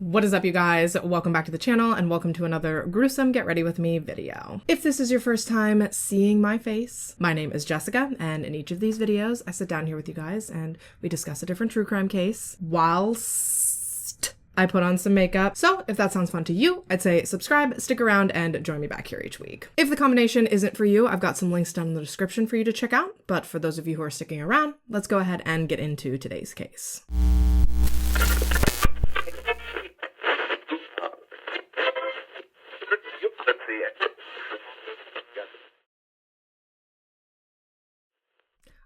What is up, you guys? Welcome back to the channel and welcome to another gruesome Get Ready With Me video. If this is your first time seeing my face, my name is Jessica, and in each of these videos I sit down here with you guys and we discuss a different true crime case whilst I put on some makeup. So if that sounds fun to you, I'd say subscribe, stick around, and join me back here each week. If the combination isn't for you, I've got some links down in the description for you to check out, but for those of you who are sticking around, let's go ahead and get into today's case.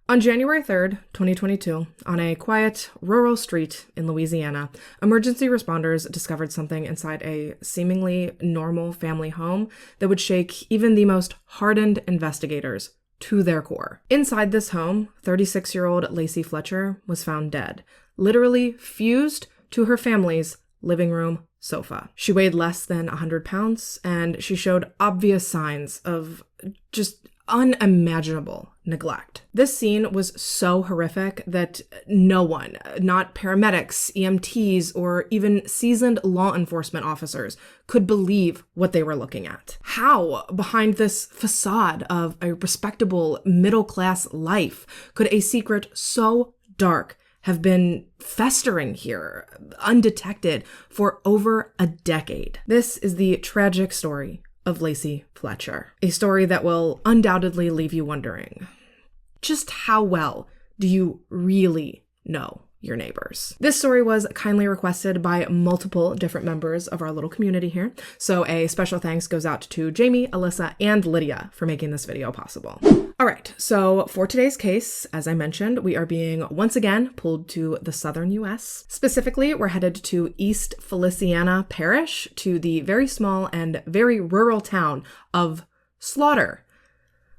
On January 3rd, 2022, on a quiet, rural street in Louisiana, emergency responders discovered something inside a seemingly normal family home that would shake even the most hardened investigators to their core. Inside this home, 36-year-old Lacey Fletcher was found dead, literally fused to her family's living room sofa. She weighed less than 100 pounds, and she showed obvious signs of just unimaginable neglect. This scene was so horrific that no one, not paramedics, EMTs, or even seasoned law enforcement officers, could believe what they were looking at. How, behind this facade of a respectable middle-class life, could a secret so dark have been festering here, undetected, for over a decade? This is the tragic story of Lacey Fletcher. A story that will undoubtedly leave you wondering, just how well do you really know your neighbors? This story was kindly requested by multiple different members of our little community here, so a special thanks goes out to Jamie, Alyssa, and Lydia for making this video possible. All right, so for today's case, as I mentioned, we are being once again pulled to the southern US. Specifically, we're headed to East Feliciana Parish, to the very small and very rural town of Slaughter,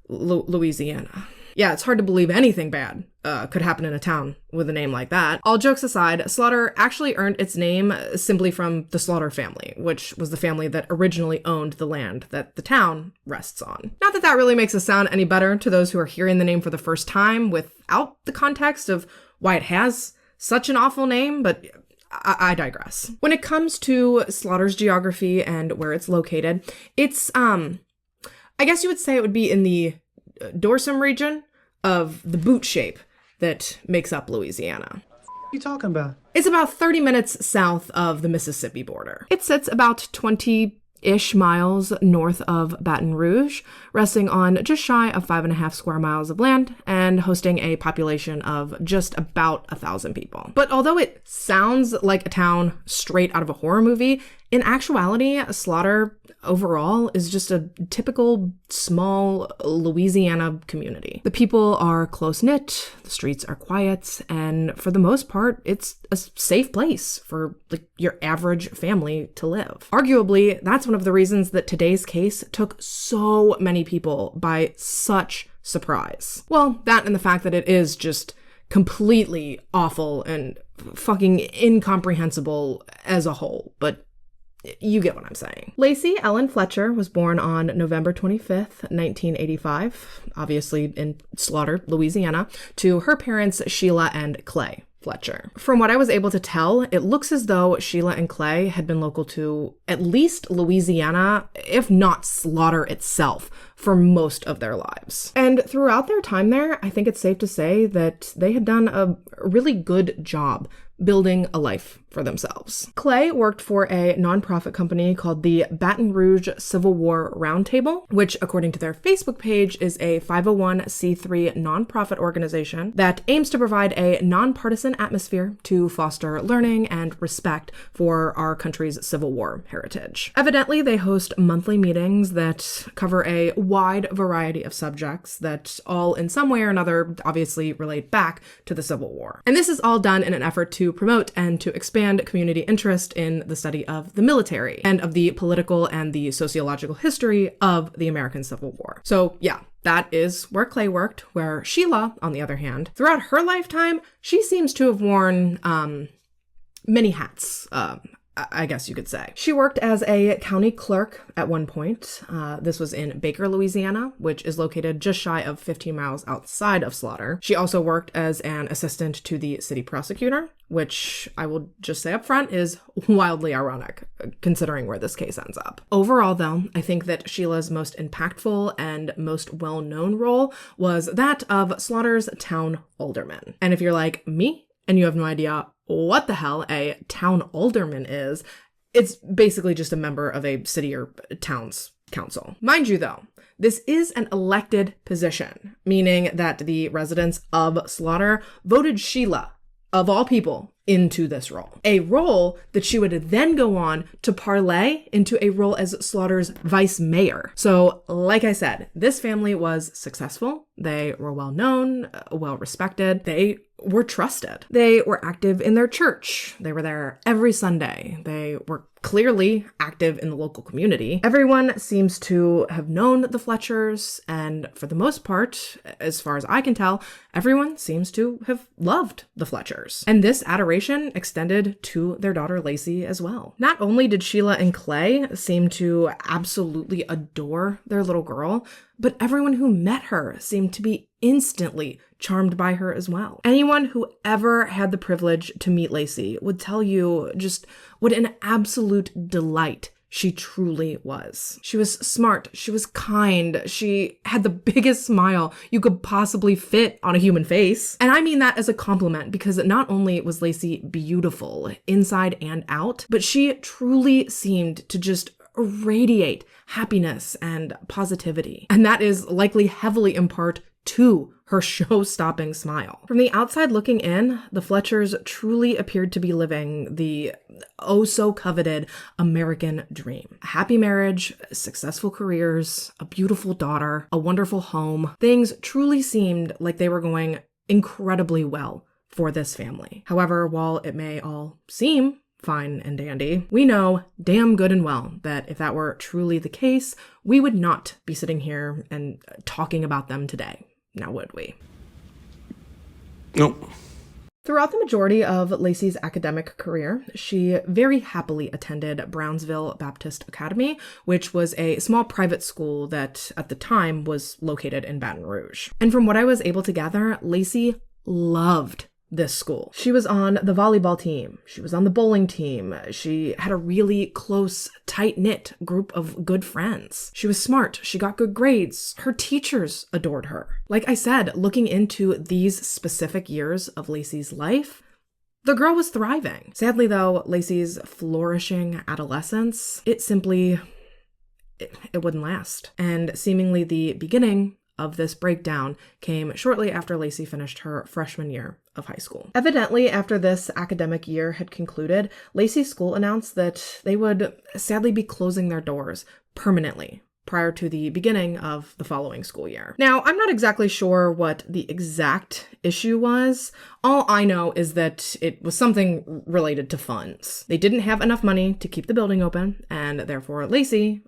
Louisiana. Yeah, it's hard to believe anything bad could happen in a town with a name like that. All jokes aside, Slaughter actually earned its name simply from the Slaughter family, which was the family that originally owned the land that the town rests on. Not that that really makes it sound any better to those who are hearing the name for the first time without the context of why it has such an awful name, but I digress. When it comes to Slaughter's geography and where it's located, it's, I guess you would say it would be in the dorsum region of the boot shape that makes up Louisiana. What are you talking about? It's about 30 minutes south of the Mississippi border. It sits about 20-ish miles north of Baton Rouge, resting on just shy of 5.5 square miles of land and hosting a population of just about 1,000 people. But although it sounds like a town straight out of a horror movie, in actuality, Slaughter overall is just a typical small Louisiana community. The people are close-knit, the streets are quiet, and for the most part, it's a safe place for your average family to live. Arguably, that's one of the reasons that today's case took so many people by such surprise. Well, that and the fact that it is just completely awful and fucking incomprehensible as a whole, but you get what I'm saying. Lacey Ellen Fletcher was born on November 25th, 1985, obviously in Slaughter, Louisiana, to her parents Sheila and Clay Fletcher. From what I was able to tell, it looks as though Sheila and Clay had been local to at least Louisiana, if not Slaughter itself, for most of their lives. And throughout their time there, I think it's safe to say that they had done a really good job building a life for themselves. Clay worked for a nonprofit company called the Baton Rouge Civil War Roundtable, which, according to their Facebook page, is a 501c3 nonprofit organization that aims to provide a nonpartisan atmosphere to foster learning and respect for our country's Civil War heritage. Evidently, they host monthly meetings that cover a wide variety of subjects that all in some way or another obviously relate back to the Civil War. And this is all done in an effort to promote and to expand community interest in the study of the military and of the political and the sociological history of the American Civil War. So yeah, that is where Clay worked, where Sheila, on the other hand, throughout her lifetime, she seems to have worn many hats. I guess you could say. She worked as a county clerk at one point. This was in Baker, Louisiana, which is located just shy of 15 miles outside of Slaughter. She also worked as an assistant to the city prosecutor, which I will just say up front is wildly ironic, considering where this case ends up. Overall, though, I think that Sheila's most impactful and most well-known role was that of Slaughter's town alderman. And if you're like me, and you have no idea what the hell a town alderman is, it's basically just a member of a city or town's council. Mind you, though, this is an elected position, meaning that the residents of Slaughter voted Sheila, of all people, into this role. A role that she would then go on to parlay into a role as Slaughter's vice mayor. So, like I said, this family was successful. They were well known, well respected. They were trusted. They were active in their church. They were there every Sunday. They were clearly active in the local community. Everyone seems to have known the Fletchers, and for the most part, as far as I can tell, everyone seems to have loved the Fletchers. And this adoration extended to their daughter Lacey as well. Not only did Sheila and Clay seem to absolutely adore their little girl, but everyone who met her seemed to be instantly charmed by her as well. Anyone who ever had the privilege to meet Lacey would tell you just what an absolute delight she truly was. She was smart, she was kind, she had the biggest smile you could possibly fit on a human face. And I mean that as a compliment, because not only was Lacey beautiful inside and out, but she truly seemed to just radiate happiness and positivity. And that is likely heavily in part to her show-stopping smile. From the outside looking in, the Fletchers truly appeared to be living the oh-so-coveted American dream. A happy marriage, successful careers, a beautiful daughter, a wonderful home. Things truly seemed like they were going incredibly well for this family. However, while it may all seem fine and dandy, we know damn good and well that if that were truly the case, we would not be sitting here and talking about them today. Now would we? Nope. Throughout the majority of Lacey's academic career, she very happily attended Brownsville Baptist Academy, which was a small private school that at the time was located in Baton Rouge. And from what I was able to gather, Lacey loved this school. She was on the volleyball team. She was on the bowling team. She had a really close, tight-knit group of good friends. She was smart. She got good grades. Her teachers adored her. Like I said, looking into these specific years of Lacey's life, the girl was thriving. Sadly, though, Lacey's flourishing adolescence, it wouldn't last. And seemingly the beginning of this breakdown came shortly after Lacey finished her freshman year of high school. Evidently, after this academic year had concluded, Lacey's school announced that they would sadly be closing their doors permanently prior to the beginning of the following school year. Now, I'm not exactly sure what the exact issue was. All I know is that it was something related to funds. They didn't have enough money to keep the building open, and therefore Lacey,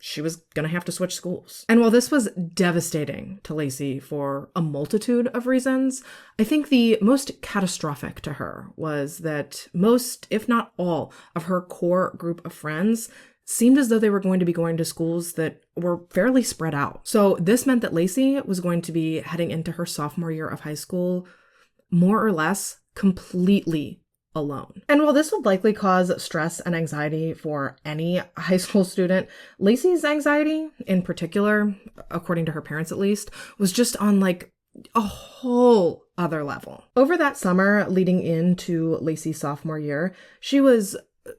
she was going to have to switch schools. And while this was devastating to Lacey for a multitude of reasons, I think the most catastrophic to her was that most, if not all, of her core group of friends seemed as though they were going to be going to schools that were fairly spread out. So this meant that Lacey was going to be heading into her sophomore year of high school more or less completely alone. And while this would likely cause stress and anxiety for any high school student, Lacey's anxiety in particular, according to her parents at least, was just on like a whole other level. Over that summer leading into Lacey's sophomore year, she was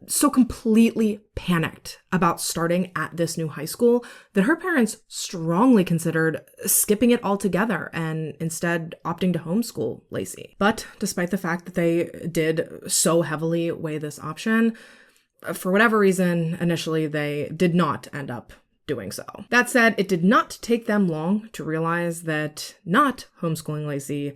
so completely panicked about starting at this new high school that her parents strongly considered skipping it altogether and instead opting to homeschool Lacey. But despite the fact that they did so heavily weigh this option, for whatever reason, initially they did not end up doing so. That said, it did not take them long to realize that not homeschooling Lacey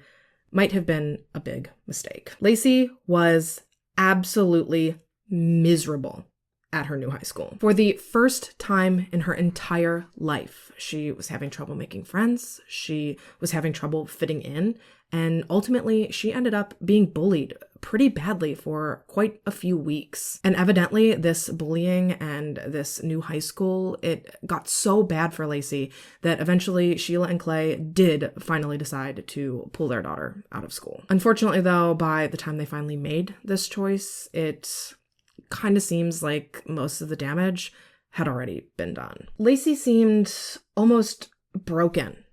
might have been a big mistake. Lacey was absolutely miserable at her new high school. For the first time in her entire life, she was having trouble making friends. She was having trouble fitting in and ultimately she ended up being bullied pretty badly for quite a few weeks. And evidently this bullying and this new high school, it got so bad for Lacey that eventually Sheila and Clay did finally decide to pull their daughter out of school. Unfortunately though, by the time they finally made this choice, it kind of seems like most of the damage had already been done. Lacey seemed almost broken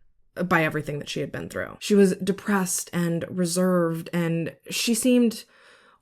by everything that she had been through. She was depressed and reserved, and she seemed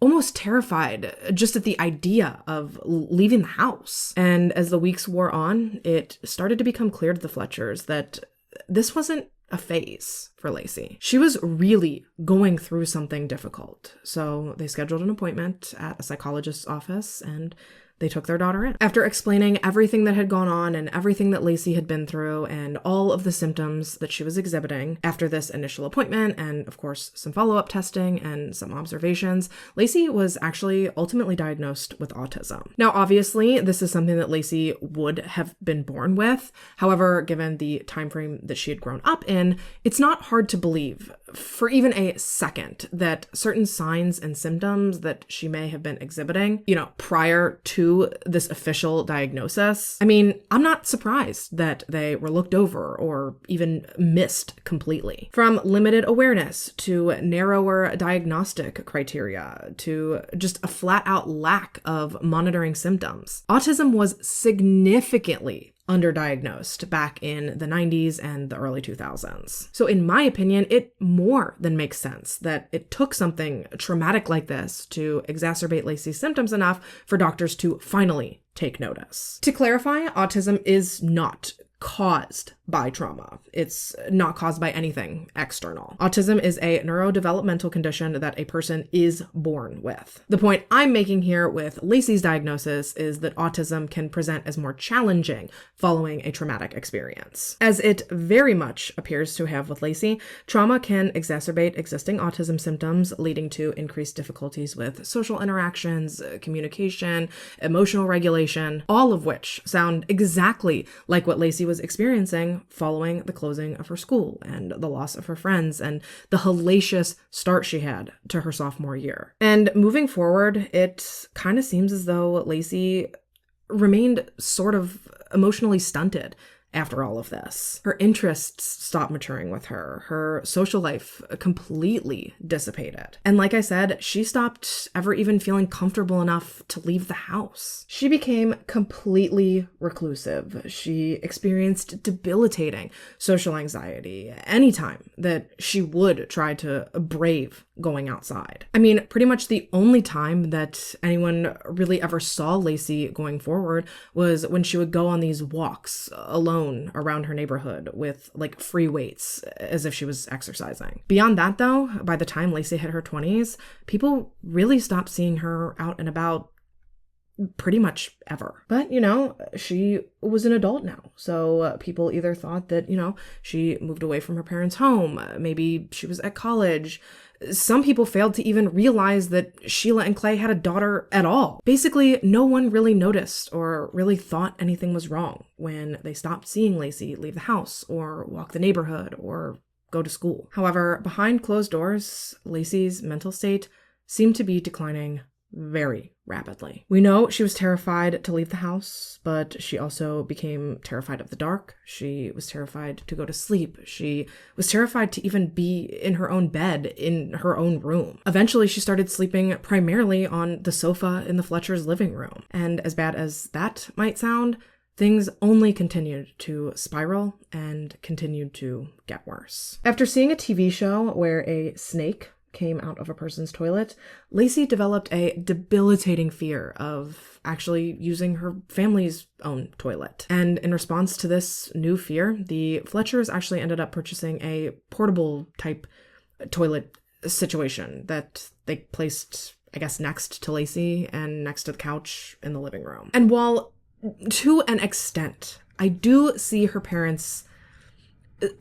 almost terrified just at the idea of leaving the house. And as the weeks wore on, it started to become clear to the Fletchers that this wasn't a phase for Lacey. She was really going through something difficult. So they scheduled an appointment at a psychologist's office and they took their daughter in. After explaining everything that had gone on and everything that Lacey had been through and all of the symptoms that she was exhibiting after this initial appointment and, of course, some follow-up testing and some observations, Lacey was actually ultimately diagnosed with autism. Now, obviously, this is something that Lacey would have been born with. However, given the time frame that she had grown up in, it's not hard to believe for even a second that certain signs and symptoms that she may have been exhibiting, prior to this official diagnosis. I mean, I'm not surprised that they were looked over or even missed completely. From limited awareness to narrower diagnostic criteria to just a flat out lack of monitoring symptoms, autism was significantly underdiagnosed back in the 90s and the early 2000s. So in my opinion, it more than makes sense that it took something traumatic like this to exacerbate Lacey's symptoms enough for doctors to finally take notice. To clarify, autism is not caused by trauma. It's not caused by anything external. Autism is a neurodevelopmental condition that a person is born with. The point I'm making here with Lacey's diagnosis is that autism can present as more challenging following a traumatic experience. As it very much appears to have with Lacey, trauma can exacerbate existing autism symptoms, leading to increased difficulties with social interactions, communication, emotional regulation, all of which sound exactly like what Lacey was experiencing following the closing of her school and the loss of her friends and the hellacious start she had to her sophomore year. And moving forward, it kind of seems as though Lacey remained sort of emotionally stunted after all of this. Her interests stopped maturing with her. Her social life completely dissipated. And like I said, she stopped ever even feeling comfortable enough to leave the house. She became completely reclusive. She experienced debilitating social anxiety anytime that she would try to brave going outside. I mean, pretty much the only time that anyone really ever saw Lacey going forward was when she would go on these walks alone around her neighborhood with like free weights as if she was exercising. Beyond that though, by the time Lacey hit her 20s, people really stopped seeing her out and about pretty much ever. But, she was an adult now. So people either thought that, she moved away from her parents' home. Maybe she was at college. Some people failed to even realize that Sheila and Clay had a daughter at all. Basically, no one really noticed or really thought anything was wrong when they stopped seeing Lacey leave the house or walk the neighborhood or go to school. However, behind closed doors, Lacey's mental state seemed to be declining very rapidly. We know she was terrified to leave the house, but she also became terrified of the dark. She was terrified to go to sleep. She was terrified to even be in her own bed in her own room. Eventually, she started sleeping primarily on the sofa in the Fletchers' living room. And as bad as that might sound, things only continued to spiral and continued to get worse. After seeing a TV show where a snake came out of a person's toilet, Lacey developed a debilitating fear of actually using her family's own toilet. And in response to this new fear, the Fletchers actually ended up purchasing a portable type toilet situation that they placed, I guess, next to Lacey and next to the couch in the living room. And while to an extent, I do see her parents,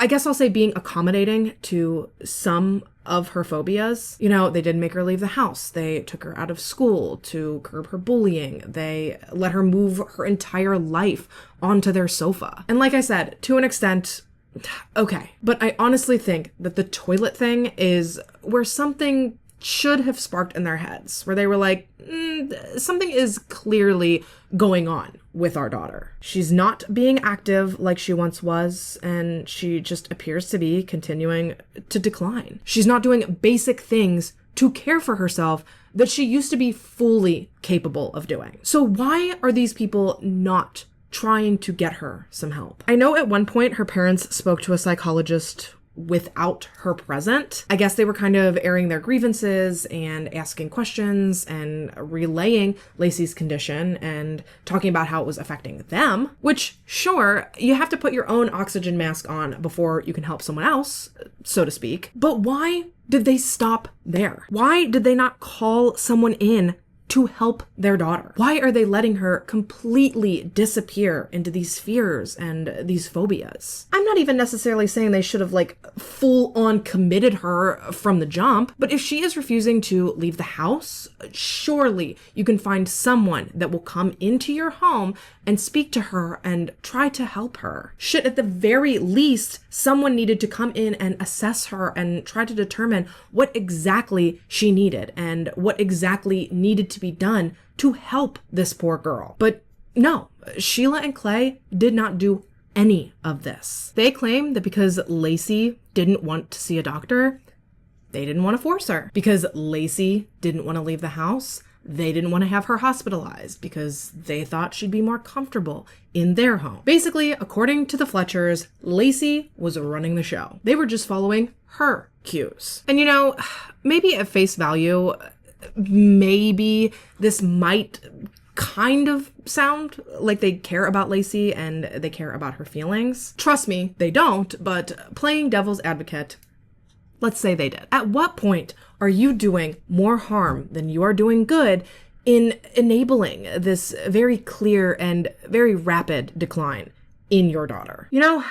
I guess I'll say, being accommodating to some of her phobias. They didn't make her leave the house. They took her out of school to curb her bullying. They let her move her entire life onto their sofa. And like I said, to an extent, Okay, but I honestly think that the toilet thing is where something should have sparked in their heads, where they were like, something is clearly going on with our daughter. She's not being active like she once was, and she just appears to be continuing to decline. She's not doing basic things to care for herself that she used to be fully capable of doing. So why are these people not trying to get her some help? I know at one point her parents spoke to a psychologist without her present. I guess they were kind of airing their grievances and asking questions and relaying Lacey's condition and talking about how it was affecting them, which, sure, you have to put your own oxygen mask on before you can help someone else, so to speak. But why did they stop there? Why did they not call someone in to help their daughter? Why are they letting her completely disappear into these fears and these phobias? I'm not even necessarily saying they should have full on committed her from the jump, but if she is refusing to leave the house, surely you can find someone that will come into your home and speak to her and try to help her. Shit, at the very least, someone needed to come in and assess her and try to determine what exactly she needed and what exactly needed to be done to help this poor girl. But no, Sheila and Clay did not do any of this. They claim that because Lacey didn't want to see a doctor, they didn't want to force her. Because Lacey didn't want to leave the house, they didn't want to have her hospitalized because they thought she'd be more comfortable in their home. Basically, according to the Fletchers, Lacey was running the show. They were just following her cues. And maybe at face value, maybe this might kind of sound like they care about Lacey and they care about her feelings. Trust me, they don't, but playing devil's advocate, let's say they did. At what point are you doing more harm than you are doing good in enabling this very clear and very rapid decline in your daughter?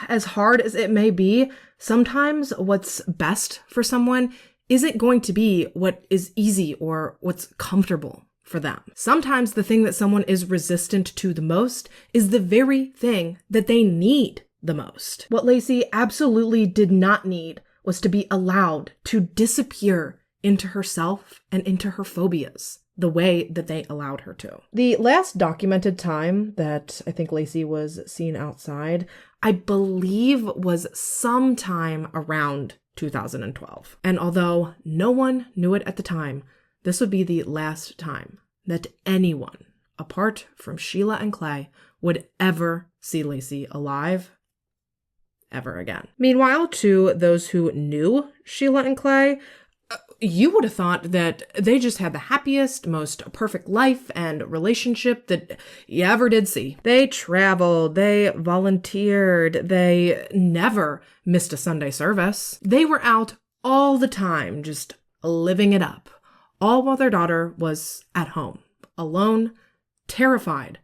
As hard as it may be, sometimes what's best for someone isn't going to be what is easy or what's comfortable for them. Sometimes the thing that someone is resistant to the most is the very thing that they need the most. What Lacey absolutely did not need was to be allowed to disappear into herself and into her phobias the way that they allowed her to. The last documented time that I think Lacey was seen outside, I believe was sometime around 2012. And although no one knew it at the time, this would be the last time that anyone, apart from Sheila and Clay, would ever see Lacey alive ever again. Meanwhile, to those who knew Sheila and Clay, you would have thought that they just had the happiest, most perfect life and relationship that you ever did see. They traveled, they volunteered, they never missed a Sunday service. They were out all the time, just living it up, all while their daughter was at home, alone, terrified,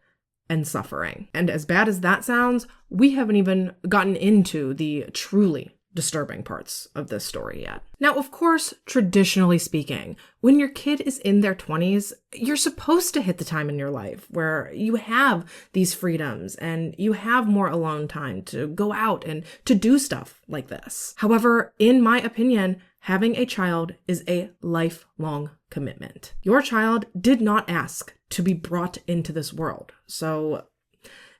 and suffering. And as bad as that sounds, we haven't even gotten into the truly disturbing parts of this story yet. Now, of course, traditionally speaking, when your kid is in their 20s, you're supposed to hit the time in your life where you have these freedoms and you have more alone time to go out and to do stuff like this. However, in my opinion, having a child is a lifelong commitment. Your child did not ask to be brought into this world. So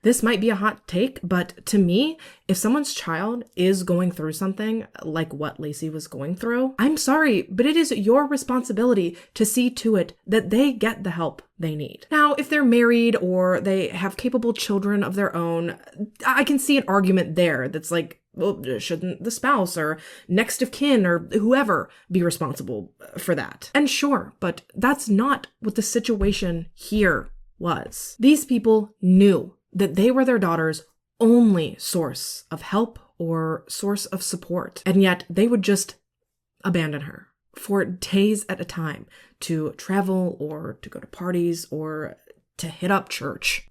this might be a hot take, but to me, if someone's child is going through something like what Lacey was going through, I'm sorry, but it is your responsibility to see to it that they get the help they need. Now, if they're married or they have capable children of their own, I can see an argument there that's like, well, shouldn't the spouse or next of kin or whoever be responsible for that? And sure, but that's not what the situation here was. These people knew that they were their daughter's only source of help or source of support. And yet they would just abandon her for days at a time to travel or to go to parties or to hit up church.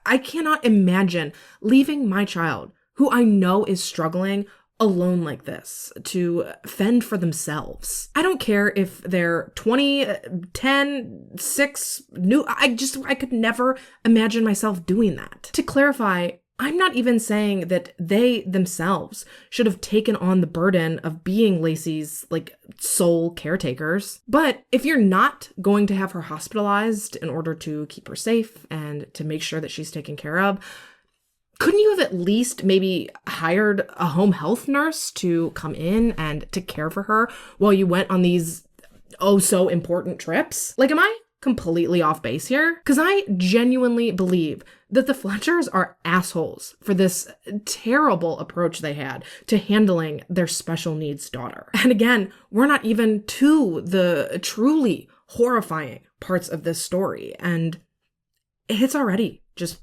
I cannot imagine leaving my child, who I know is struggling, alone like this to fend for themselves. I don't care if they're 20, 10, 6, new. I could never imagine myself doing that. To clarify, I'm not even saying that they themselves should have taken on the burden of being Lacey's, sole caretakers. But if you're not going to have her hospitalized in order to keep her safe and to make sure that she's taken care of, couldn't you have at least maybe hired a home health nurse to come in and to care for her while you went on these so important trips? Am I completely off base here? Because I genuinely believe that the Fletchers are assholes for this terrible approach they had to handling their special needs daughter. And again, we're not even to the truly horrifying parts of this story, and it's already just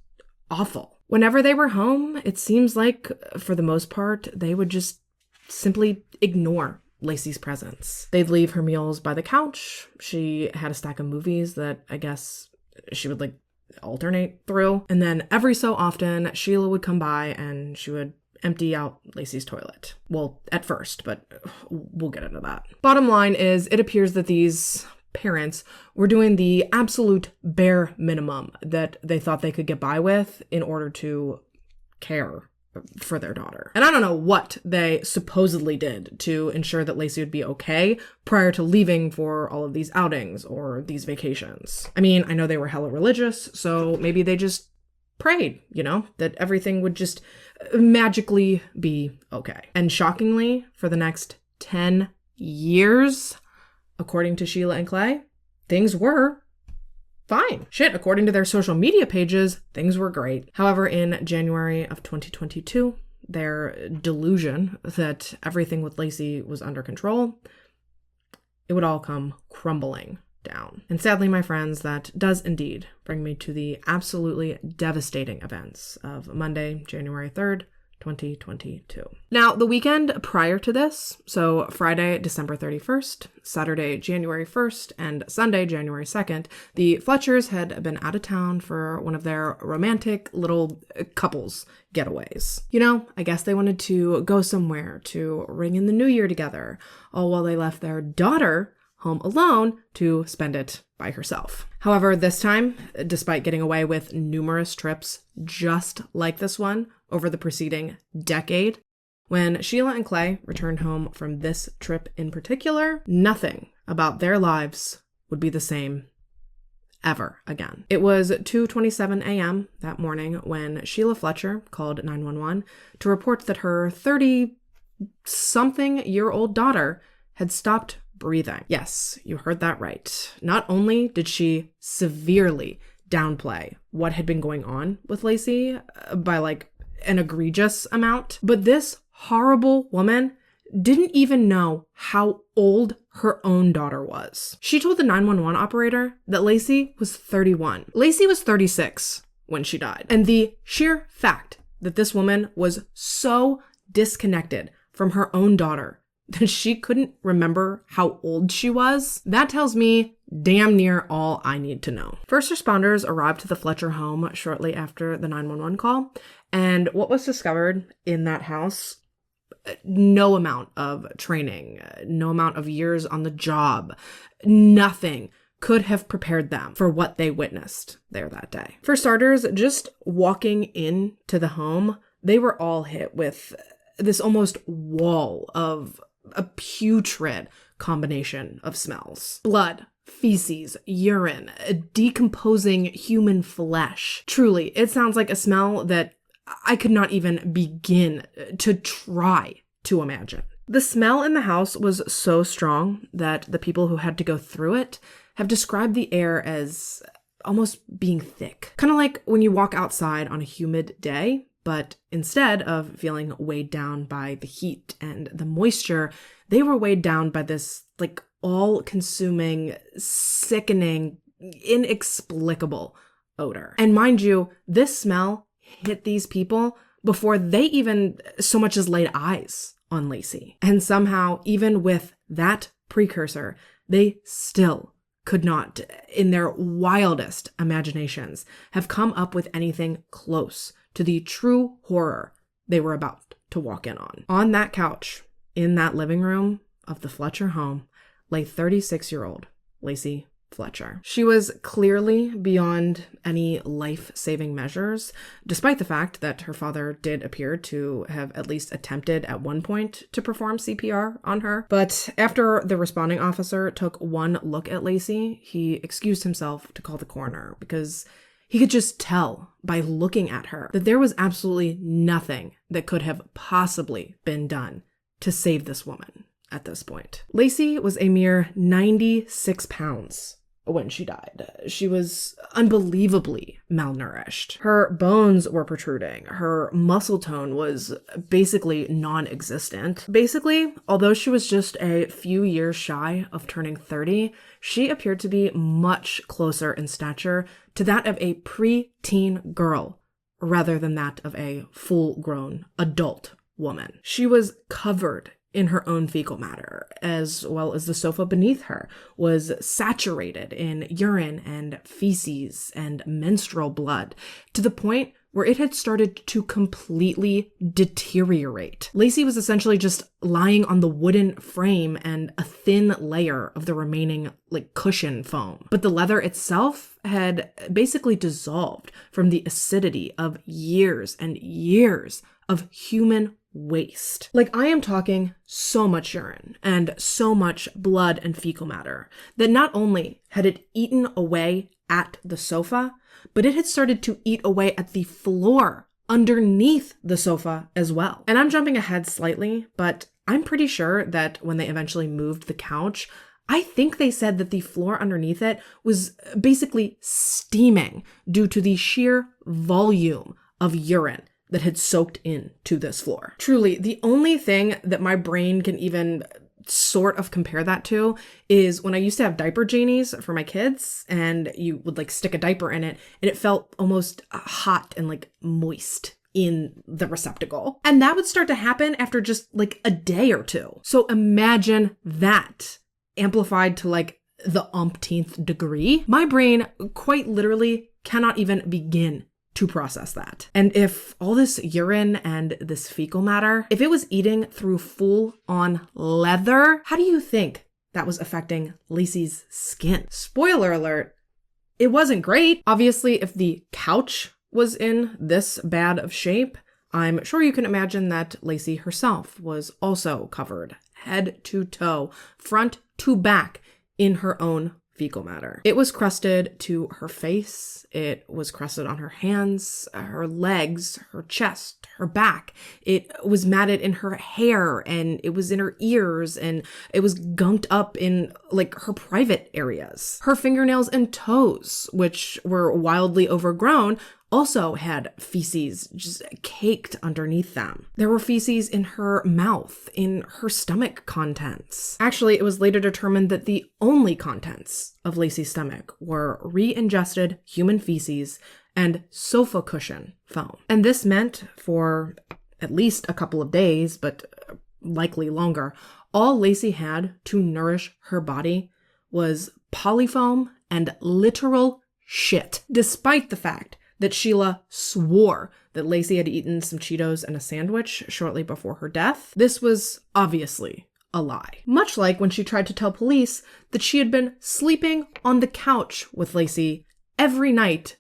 awful. Whenever they were home, it seems like, for the most part, they would just simply ignore Lacey's presence. They'd leave her meals by the couch. She had a stack of movies that I guess she would alternate through. And then every so often, Sheila would come by and she would empty out Lacey's toilet. Well, at first, but we'll get into that. Bottom line is, it appears that these parents were doing the absolute bare minimum that they thought they could get by with in order to care for their daughter. And I don't know what they supposedly did to ensure that Lacey would be okay prior to leaving for all of these outings or these vacations. I mean, I know they were hella religious, so maybe they just prayed, that everything would just magically be okay. And shockingly, for the next 10 years, according to Sheila and Clay, things were fine. Shit, according to their social media pages, things were great. However, in January of 2022, their delusion that everything with Lacey was under control, it would all come crumbling down. And sadly, my friends, that does indeed bring me to the absolutely devastating events of Monday, January 3rd, 2022. Now, the weekend prior to this, so Friday, December 31st, Saturday, January 1st, and Sunday, January 2nd, the Fletchers had been out of town for one of their romantic little couples getaways. I guess they wanted to go somewhere to ring in the new year together, all while they left their daughter home alone to spend it by herself. However, this time, despite getting away with numerous trips just like this one over the preceding decade, when Sheila and Clay returned home from this trip in particular, nothing about their lives would be the same ever again. It was 2:27 a.m. that morning when Sheila Fletcher called 911 to report that her 30-something-year-old daughter had stopped breathing. Yes, you heard that right. Not only did she severely downplay what had been going on with Lacey by an egregious amount, but this horrible woman didn't even know how old her own daughter was. She told the 911 operator that Lacey was 31. Lacey was 36 when she died. And the sheer fact that this woman was so disconnected from her own daughter that she couldn't remember how old she was, that tells me damn near all I need to know. First responders arrived to the Fletcher home shortly after the 911 call, and what was discovered in that house, no amount of training, no amount of years on the job, nothing could have prepared them for what they witnessed there that day. For starters, just walking into the home, they were all hit with this almost wall of a putrid combination of smells. Blood, feces, urine, decomposing human flesh. Truly, it sounds like a smell that I could not even begin to try to imagine. The smell in the house was so strong that the people who had to go through it have described the air as almost being thick. Kind of like when you walk outside on a humid day, but instead of feeling weighed down by the heat and the moisture, they were weighed down by this all-consuming, sickening, inexplicable odor. And mind you, this smell hit these people before they even so much as laid eyes on Lacey. And somehow, even with that precursor, they still could not, in their wildest imaginations, have come up with anything close to the true horror they were about to walk in on. On that couch, in that living room of the Fletcher home, lay 36-year-old Lacey Fletcher. She was clearly beyond any life-saving measures, despite the fact that her father did appear to have at least attempted at one point to perform CPR on her. But after the responding officer took one look at Lacey, he excused himself to call the coroner because he could just tell by looking at her that there was absolutely nothing that could have possibly been done to save this woman at this point. Lacey was a mere 96 pounds when she died. She was unbelievably malnourished. Her bones were protruding. Her muscle tone was basically non-existent. Basically, although she was just a few years shy of turning 30, she appeared to be much closer in stature to that of a preteen girl rather than that of a full-grown adult woman. She was covered in her own fecal matter, as well as the sofa beneath her was saturated in urine and feces and menstrual blood, to the point where it had started to completely deteriorate. Lacey was essentially just lying on the wooden frame and a thin layer of the remaining cushion foam. But the leather itself had basically dissolved from the acidity of years and years of human waste. I am talking so much urine and so much blood and fecal matter that not only had it eaten away at the sofa, but it had started to eat away at the floor underneath the sofa as well. And I'm jumping ahead slightly, but I'm pretty sure that when they eventually moved the couch, I think they said that the floor underneath it was basically steaming due to the sheer volume of urine that had soaked into this floor. Truly, the only thing that my brain can even sort of compare that to is when I used to have diaper genies for my kids, and you would stick a diaper in it and it felt almost hot and moist in the receptacle. And that would start to happen after just a day or two. So imagine that amplified to the umpteenth degree. My brain quite literally cannot even begin to process that. And if all this urine and this fecal matter, if it was eating through full-on leather, how do you think that was affecting Lacey's skin? Spoiler alert, it wasn't great. Obviously, if the couch was in this bad of shape, I'm sure you can imagine that Lacey herself was also covered head to toe, front to back, in her own fecal matter. It was crusted to her face, it was crusted on her hands, her legs, her chest, her back. It was matted in her hair, and it was in her ears, and it was gunked up in her private areas. Her fingernails and toes, which were wildly overgrown, also had feces just caked underneath them. There were feces in her mouth, in her stomach contents. Actually, it was later determined that the only contents of Lacey's stomach were re-ingested human feces and sofa cushion foam. And this meant for at least a couple of days, but likely longer, all Lacey had to nourish her body was polyfoam and literal shit, despite the fact that Sheila swore that Lacey had eaten some Cheetos and a sandwich shortly before her death. This was obviously a lie. Much like when she tried to tell police that she had been sleeping on the couch with Lacey every night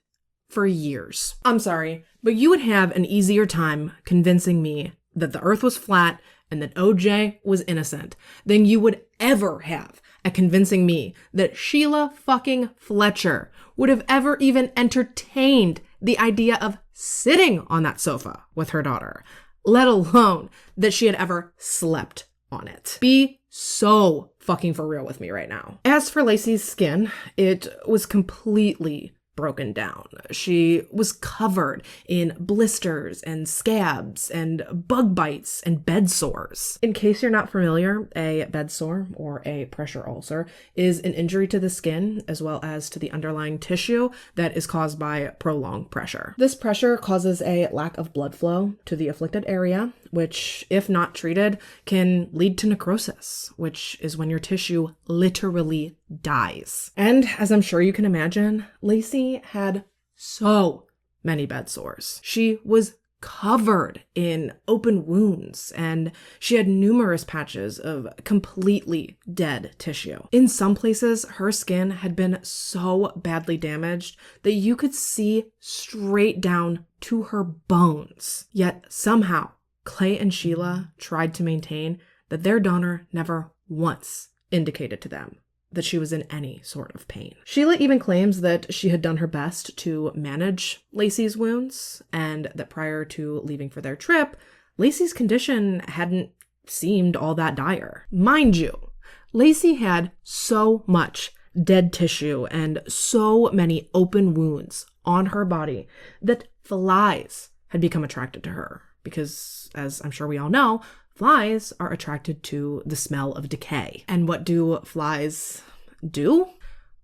for years. I'm sorry, but you would have an easier time convincing me that the earth was flat and that OJ was innocent than you would ever have at convincing me that Sheila fucking Fletcher would have ever even entertained the idea of sitting on that sofa with her daughter, let alone that she had ever slept on it. Be so fucking for real with me right now. As for Lacey's skin, it was completely broken down. She was covered in blisters and scabs and bug bites and bed sores. In case you're not familiar, a bed sore or a pressure ulcer is an injury to the skin as well as to the underlying tissue that is caused by prolonged pressure. This pressure causes a lack of blood flow to the afflicted area, which, if not treated, can lead to necrosis, which is when your tissue literally dies. And as I'm sure you can imagine, Lacey had so many bed sores. She was covered in open wounds, and she had numerous patches of completely dead tissue. In some places, her skin had been so badly damaged that you could see straight down to her bones. Yet somehow, Clay and Sheila tried to maintain that their daughter never once indicated to them that she was in any sort of pain. Sheila even claims that she had done her best to manage Lacey's wounds, and that prior to leaving for their trip, Lacey's condition hadn't seemed all that dire. Mind you, Lacey had so much dead tissue and so many open wounds on her body that flies had become attracted to her because, as I'm sure we all know, flies are attracted to the smell of decay. And what do flies do?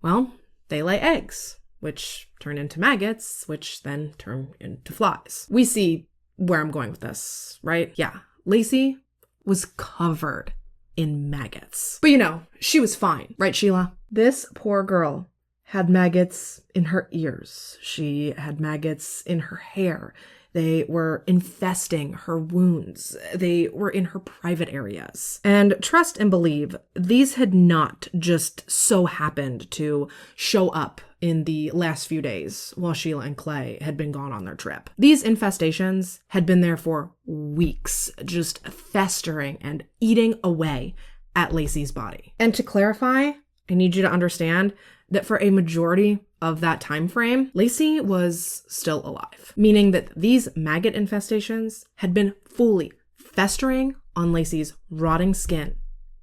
Well, they lay eggs, which turn into maggots, which then turn into flies. We see where I'm going with this, right? Yeah, Lacey was covered in maggots. But she was fine, right, Sheila? This poor girl had maggots in her ears. She had maggots in her hair. They were infesting her wounds. They were in her private areas. And trust and believe, these had not just so happened to show up in the last few days while Sheila and Clay had been gone on their trip. These infestations had been there for weeks, just festering and eating away at Lacey's body. And to clarify, I need you to understand that for a majority of that time frame, Lacey was still alive, meaning that these maggot infestations had been fully festering on Lacey's rotting skin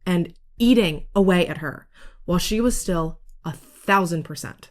and eating away at her while she was still 1,000%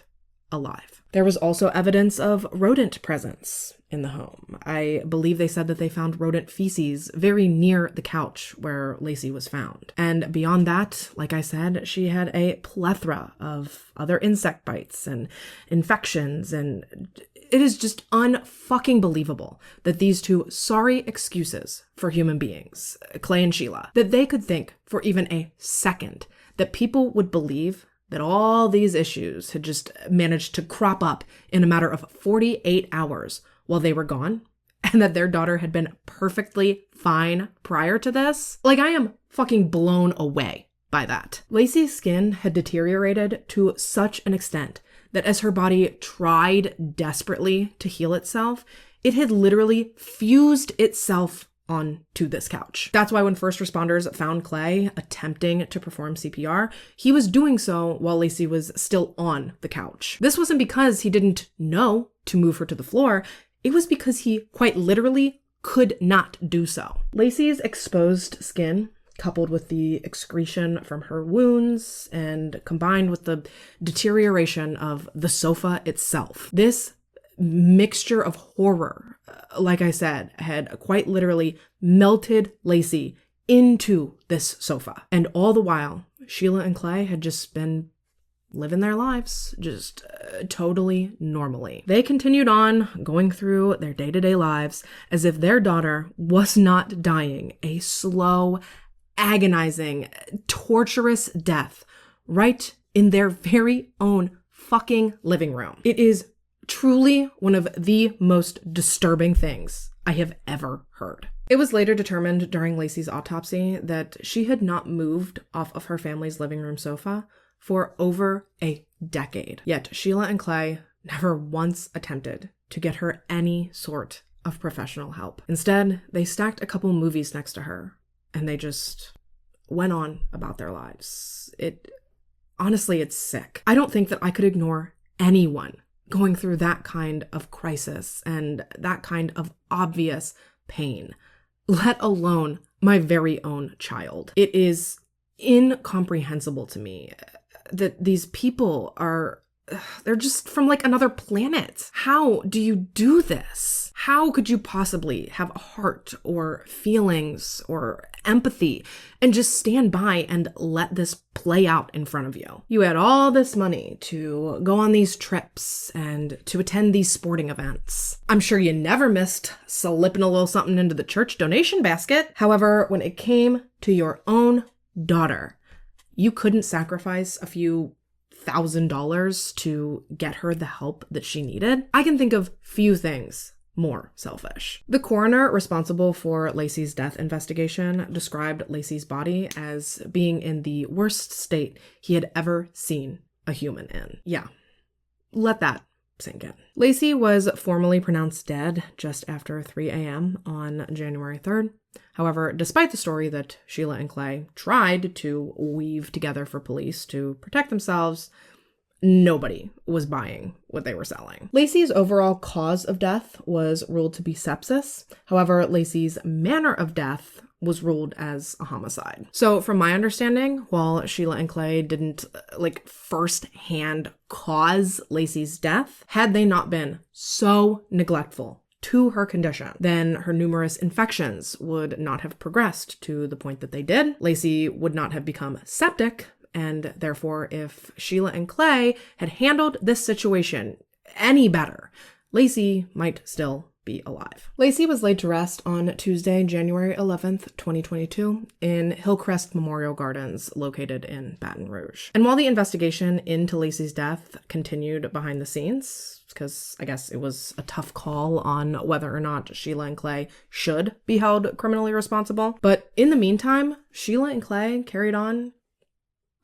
alive. There was also evidence of rodent presence in the home. I believe they said that they found rodent feces very near the couch where Lacey was found. And beyond that, like I said, she had a plethora of other insect bites and infections, and it is just unfucking believable that these two sorry excuses for human beings, Clay and Sheila, that they could think for even a second that people would believe that all these issues had just managed to crop up in a matter of 48 hours while they were gone, and that their daughter had been perfectly fine prior to this. Like, I am fucking blown away by that. Lacey's skin had deteriorated to such an extent that as her body tried desperately to heal itself, it had literally fused itself onto this couch. That's why when first responders found Clay attempting to perform CPR, he was doing so while Lacey was still on the couch. This wasn't because he didn't know to move her to the floor. It was because he quite literally could not do so. Lacey's exposed skin, coupled with the excretion from her wounds and combined with the deterioration of the sofa itself, this mixture of horror, like I said, had quite literally melted Lacey into this sofa. And all the while, Sheila and Clay had just been living their lives, just totally normally. They continued on going through their day-to-day lives as if their daughter was not dying a slow, agonizing, torturous death right in their very own fucking living room. It is truly one of the most disturbing things I have ever heard. It was later determined during Lacey's autopsy that she had not moved off of her family's living room sofa for over a decade. Yet Sheila and Clay never once attempted to get her any sort of professional help. Instead, they stacked a couple movies next to her and they just went on about their lives. Honestly, it's sick. I don't think that I could ignore anyone going through that kind of crisis and that kind of obvious pain, let alone my very own child. It is incomprehensible to me that these people they're just from like another planet. How do you do this? How could you possibly have a heart or feelings or empathy and just stand by and let this play out in front of you? You had all this money to go on these trips and to attend these sporting events. I'm sure you never missed slipping a little something into the church donation basket. However, when it came to your own daughter, you couldn't sacrifice a few $1,000 to get her the help that she needed. I can think of few things more selfish. The coroner responsible for Lacey's death investigation described Lacey's body as being in the worst state he had ever seen a human in. Yeah, let that sink in. Lacey was formally pronounced dead just after 3 a.m. on January 3rd. However, despite the story that Sheila and Clay tried to weave together for police to protect themselves, nobody was buying what they were selling. Lacey's overall cause of death was ruled to be sepsis. However, Lacey's manner of death was ruled as a homicide. So from my understanding, while Sheila and Clay didn't first-hand cause Lacey's death, had they not been so neglectful to her condition, then her numerous infections would not have progressed to the point that they did. Lacey would not have become septic, and therefore, if Sheila and Clay had handled this situation any better, Lacey might still be alive. Lacey was laid to rest on Tuesday, January 11th, 2022, in Hillcrest Memorial Gardens, located in Baton Rouge. And while the investigation into Lacey's death continued behind the scenes, because I guess it was a tough call on whether or not Sheila and Clay should be held criminally responsible, but in the meantime, Sheila and Clay carried on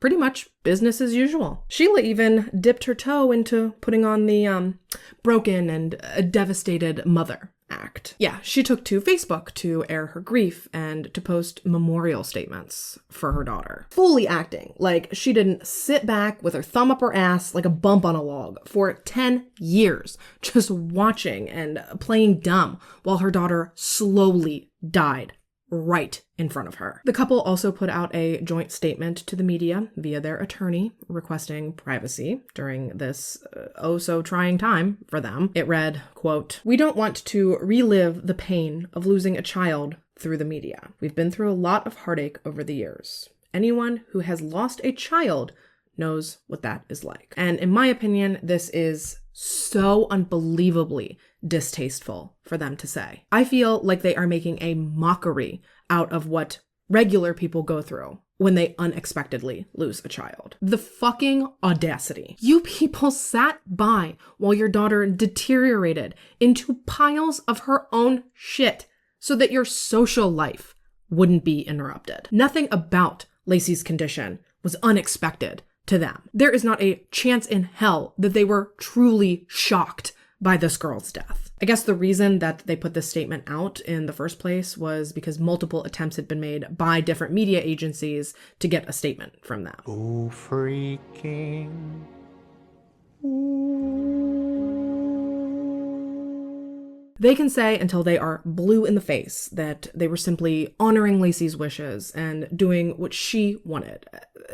pretty much business as usual. Sheila even dipped her toe into putting on the broken and devastated mother act. Yeah, she took to Facebook to air her grief and to post memorial statements for her daughter. Fully acting like she didn't sit back with her thumb up her ass like a bump on a log for 10 years, just watching and playing dumb while her daughter slowly died right in front of her. The couple also put out a joint statement to the media via their attorney requesting privacy during this oh-so-trying time for them. It read, quote, "We don't want to relive the pain of losing a child through the media. We've been through a lot of heartache over the years. Anyone who has lost a child knows what that is like." And in my opinion, this is so unbelievably distasteful for them to say. I feel like they are making a mockery out of what regular people go through when they unexpectedly lose a child. The fucking audacity. You people sat by while your daughter deteriorated into piles of her own shit so that your social life wouldn't be interrupted. Nothing about Lacey's condition was unexpected to them. There is not a chance in hell that they were truly shocked by this girl's death. I guess the reason that they put this statement out in the first place was because multiple attempts had been made by different media agencies to get a statement from them. Go freaking. They can say until they are blue in the face that they were simply honoring Lacey's wishes and doing what she wanted.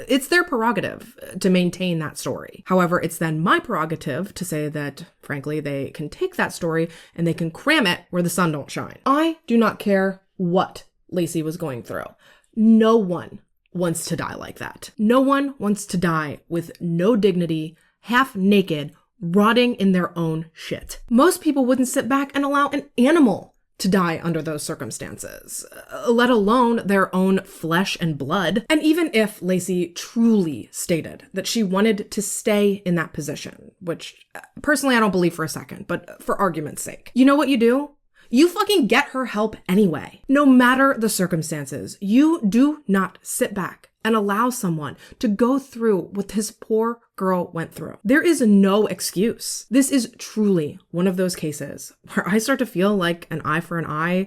It's their prerogative to maintain that story. However, it's then my prerogative to say that, frankly, they can take that story and they can cram it where the sun don't shine. I do not care what Lacey was going through. No one wants to die like that. No one wants to die with no dignity, half naked, rotting in their own shit. Most people wouldn't sit back and allow an animal to die under those circumstances, let alone their own flesh and blood. And even if Lacey truly stated that she wanted to stay in that position, which personally I don't believe for a second, but for argument's sake, you know what you do? You fucking get her help anyway. No matter the circumstances, you do not sit back and allow someone to go through what this poor girl went through. There is no excuse. This is truly one of those cases where I start to feel like an eye for an eye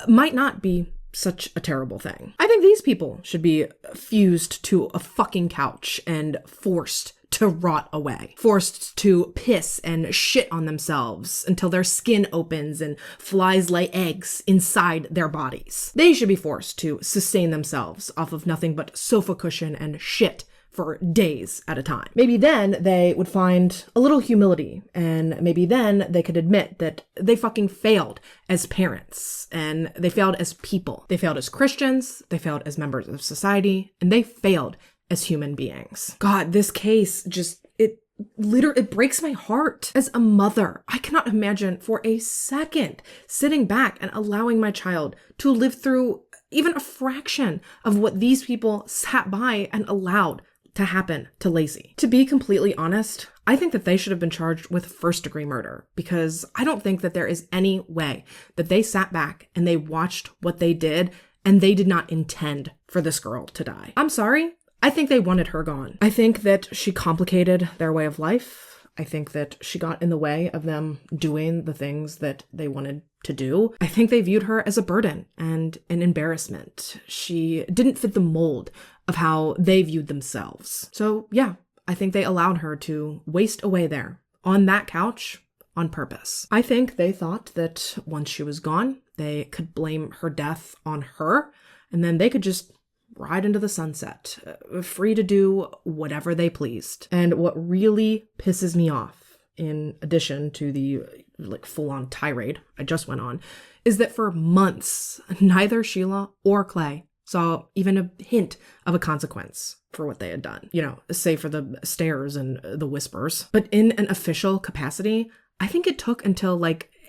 might not be such a terrible thing. I think these people should be fused to a fucking couch and forced to rot away, forced to piss and shit on themselves until their skin opens and flies lay eggs inside their bodies. They should be forced to sustain themselves off of nothing but sofa cushion and shit for days at a time. Maybe then they would find a little humility, and maybe then they could admit that they fucking failed as parents, and they failed as people. They failed as Christians, they failed as members of society, and they failed as human beings. God, this case just, it breaks my heart. As a mother, I cannot imagine for a second sitting back and allowing my child to live through even a fraction of what these people sat by and allowed to happen to Lacey. To be completely honest, I think that they should have been charged with first-degree murder, because I don't think that there is any way that they sat back and they watched what they did and they did not intend for this girl to die. I'm sorry. I think they wanted her gone. I think that she complicated their way of life. I think that she got in the way of them doing the things that they wanted to do. I think they viewed her as a burden and an embarrassment. She didn't fit the mold of how they viewed themselves. So yeah, I think they allowed her to waste away there on that couch on purpose. I think they thought that once she was gone, they could blame her death on her, and then they could just ride into the sunset, free to do whatever they pleased. And what really pisses me off, in addition to the full-on tirade I just went on, is that for months, neither Sheila or Clay saw even a hint of a consequence for what they had done. Save for the stares and the whispers. But in an official capacity, I think it took until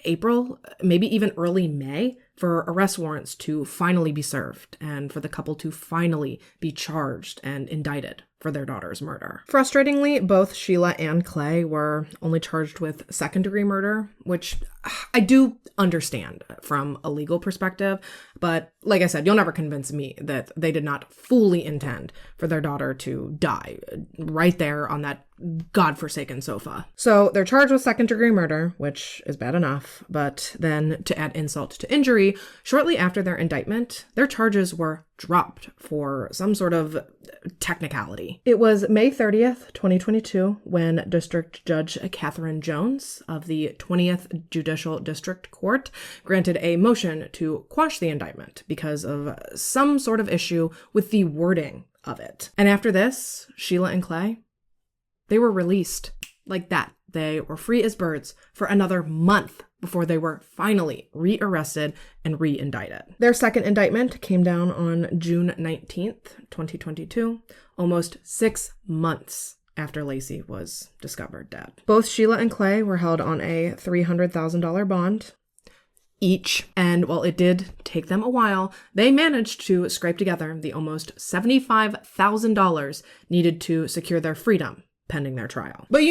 April, maybe even early May, for arrest warrants to finally be served and for the couple to finally be charged and indicted for their daughter's murder. Frustratingly, both Sheila and Clay were only charged with second-degree murder, which I do understand from a legal perspective, but like I said, you'll never convince me that they did not fully intend for their daughter to die right there on that godforsaken sofa. So they're charged with second-degree murder, which is bad enough, but then to add insult to injury, shortly after their indictment, their charges were dropped for some sort of technicality. It was May 30th, 2022, when District Judge Catherine Jones of the 20th Judicial District Court granted a motion to quash the indictment because of some sort of issue with the wording of it. And after this, Sheila and Clay, they were released like that. They were free as birds for another month before they were finally re-arrested and re-indicted. Their second indictment came down on June 19th, 2022, almost 6 months after Lacey was discovered dead. Both Sheila and Clay were held on a $300,000 bond each, and while it did take them a while, they managed to scrape together the almost $75,000 needed to secure their freedom pending their trial. But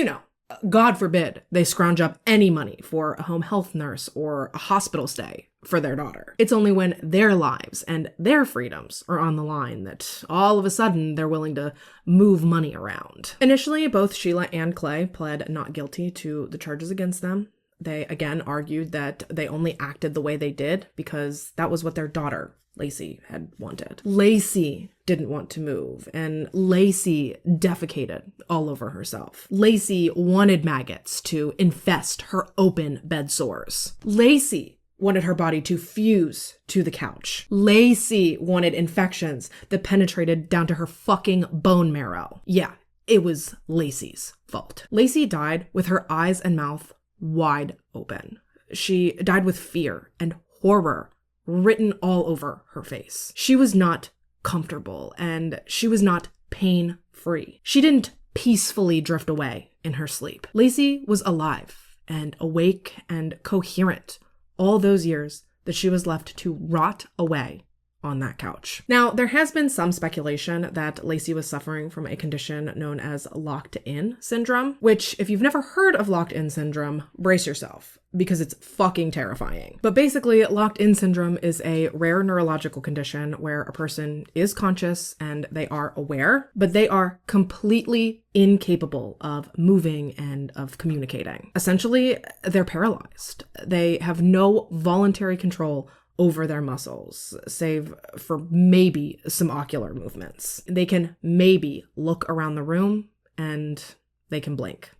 God forbid they scrounge up any money for a home health nurse or a hospital stay for their daughter. It's only when their lives and their freedoms are on the line that all of a sudden they're willing to move money around. Initially, both Sheila and Clay pled not guilty to the charges against them. They again argued that they only acted the way they did because that was what their daughter, Lacey, had wanted. Lacey didn't want to move, and Lacey defecated all over herself. Lacey wanted maggots to infest her open bed sores. Lacey wanted her body to fuse to the couch. Lacey wanted infections that penetrated down to her fucking bone marrow. Yeah, it was Lacey's fault. Lacey died with her eyes and mouth wide open. She died with fear and horror written all over her face. She was not comfortable, and she was not pain-free. She didn't peacefully drift away in her sleep. Lacey was alive and awake and coherent all those years that she was left to rot away on that couch. Now, there has been some speculation that Lacey was suffering from a condition known as locked-in syndrome, which, if you've never heard of locked-in syndrome, brace yourself, because it's fucking terrifying. But basically, locked-in syndrome is a rare neurological condition where a person is conscious and they are aware, but they are completely incapable of moving and of communicating. Essentially, they're paralyzed. They have no voluntary control over their muscles, save for maybe some ocular movements. They can maybe look around the room and they can blink.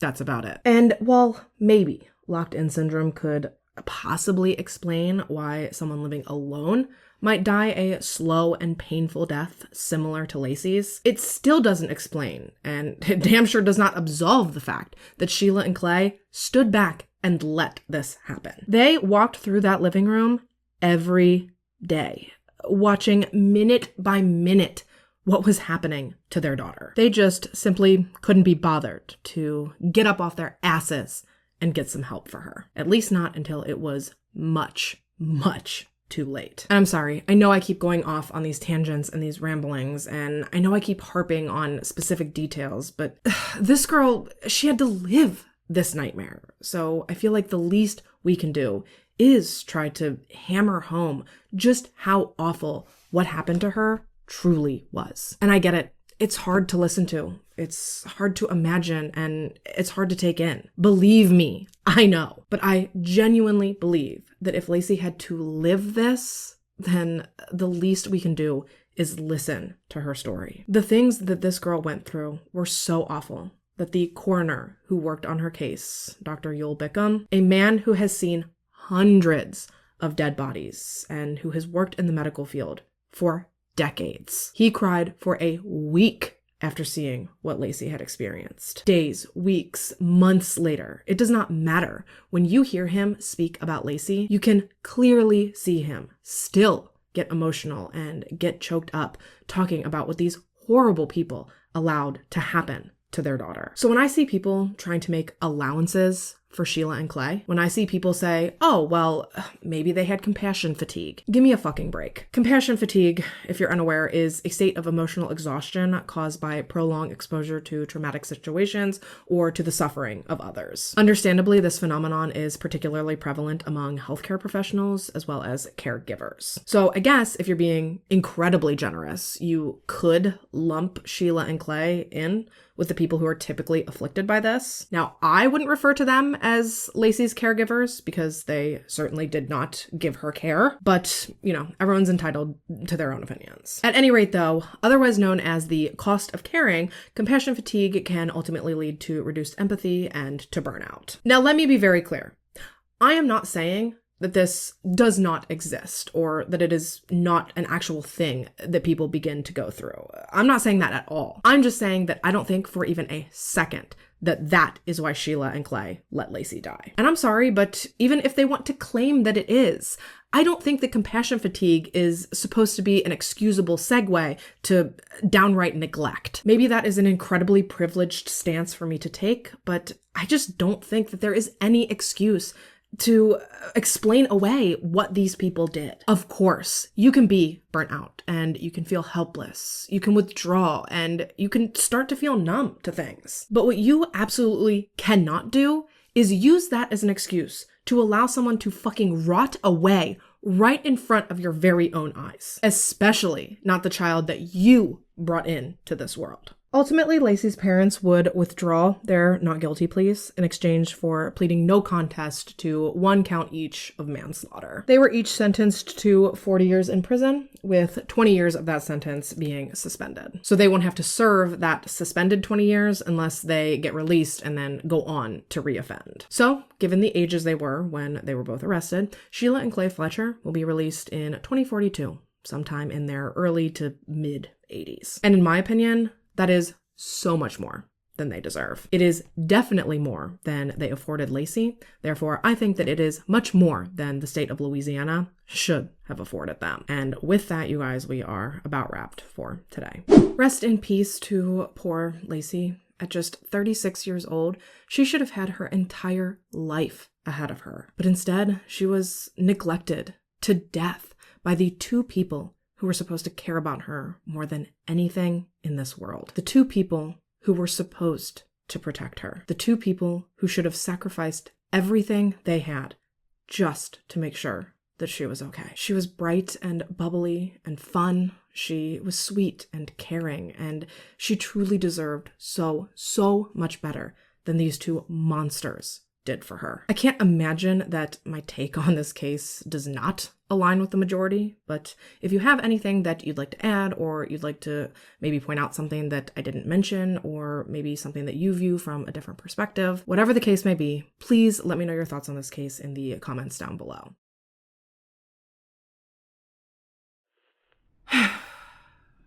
That's about it. And while maybe locked-in syndrome could possibly explain why someone living alone might die a slow and painful death similar to Lacey's, it still doesn't explain, and it damn sure does not absolve the fact that Sheila and Clay stood back and let this happen. They walked through that living room every day, watching minute by minute what was happening to their daughter. They just simply couldn't be bothered to get up off their asses and get some help for her. At least not until it was much, much too late. And I'm sorry, I know I keep going off on these tangents and these ramblings, and I know I keep harping on specific details, but this girl, she had to live this nightmare. So I feel like the least we can do is try to hammer home just how awful what happened to her truly was. And I get it. It's hard to listen to. It's hard to imagine, and it's hard to take in. Believe me, I know. But I genuinely believe that if Lacey had to live this, then the least we can do is listen to her story. The things that this girl went through were so awful that the coroner who worked on her case, Dr. Yul Bickham, a man who has seen hundreds of dead bodies and who has worked in the medical field for decades, he cried for a week after seeing what Lacey had experienced. Days, weeks, months later, it does not matter. When you hear him speak about Lacey, you can clearly see him still get emotional and get choked up talking about what these horrible people allowed to happen to their daughter. So when I see people trying to make allowances for Sheila and Clay, when I see people say, oh, well, maybe they had compassion fatigue, give me a fucking break. Compassion fatigue, if you're unaware, is a state of emotional exhaustion caused by prolonged exposure to traumatic situations or to the suffering of others. Understandably, this phenomenon is particularly prevalent among healthcare professionals as well as caregivers. So I guess if you're being incredibly generous, you could lump Sheila and Clay in with the people who are typically afflicted by this. Now, I wouldn't refer to them as Lacey's caregivers because they certainly did not give her care, but, you know, everyone's entitled to their own opinions. At any rate, though, otherwise known as the cost of caring, compassion fatigue can ultimately lead to reduced empathy and to burnout. Now, let me be very clear. I am not saying that this does not exist or that it is not an actual thing that people begin to go through. I'm not saying that at all. I'm just saying that I don't think for even a second that that is why Sheila and Clay let Lacey die. And I'm sorry, but even if they want to claim that it is, I don't think that compassion fatigue is supposed to be an excusable segue to downright neglect. Maybe that is an incredibly privileged stance for me to take, but I just don't think that there is any excuse to explain away what these people did. Of course, you can be burnt out and you can feel helpless. You can withdraw and you can start to feel numb to things. But what you absolutely cannot do is use that as an excuse to allow someone to fucking rot away right in front of your very own eyes. Especially not the child that you brought into this world. Ultimately, Lacey's parents would withdraw their not guilty pleas in exchange for pleading no contest to 1 count each of manslaughter. They were each sentenced to 40 years in prison, with 20 years of that sentence being suspended. So they won't have to serve that suspended 20 years unless they get released and then go on to reoffend. So, given the ages they were when they were both arrested, Sheila and Clay Fletcher will be released in 2042, sometime in their early to mid-80s. And in my opinion, that is so much more than they deserve. It is definitely more than they afforded Lacey. Therefore, I think that it is much more than the state of Louisiana should have afforded them. And with that, you guys, we are about wrapped for today. Rest in peace to poor Lacey. At just 36 years old, she should have had her entire life ahead of her. But instead, she was neglected to death by the 2 people who were supposed to care about her more than anything in this world. The 2 people who were supposed to protect her. The 2 people who should have sacrificed everything they had just to make sure that she was okay. She was bright and bubbly and fun. She was sweet and caring, and she truly deserved so much better than these 2 monsters did for her. I can't imagine that my take on this case does not align with the majority, but if you have anything that you'd like to add, or you'd like to maybe point out something that I didn't mention, or maybe something that you view from a different perspective, whatever the case may be, please let me know your thoughts on this case in the comments down below.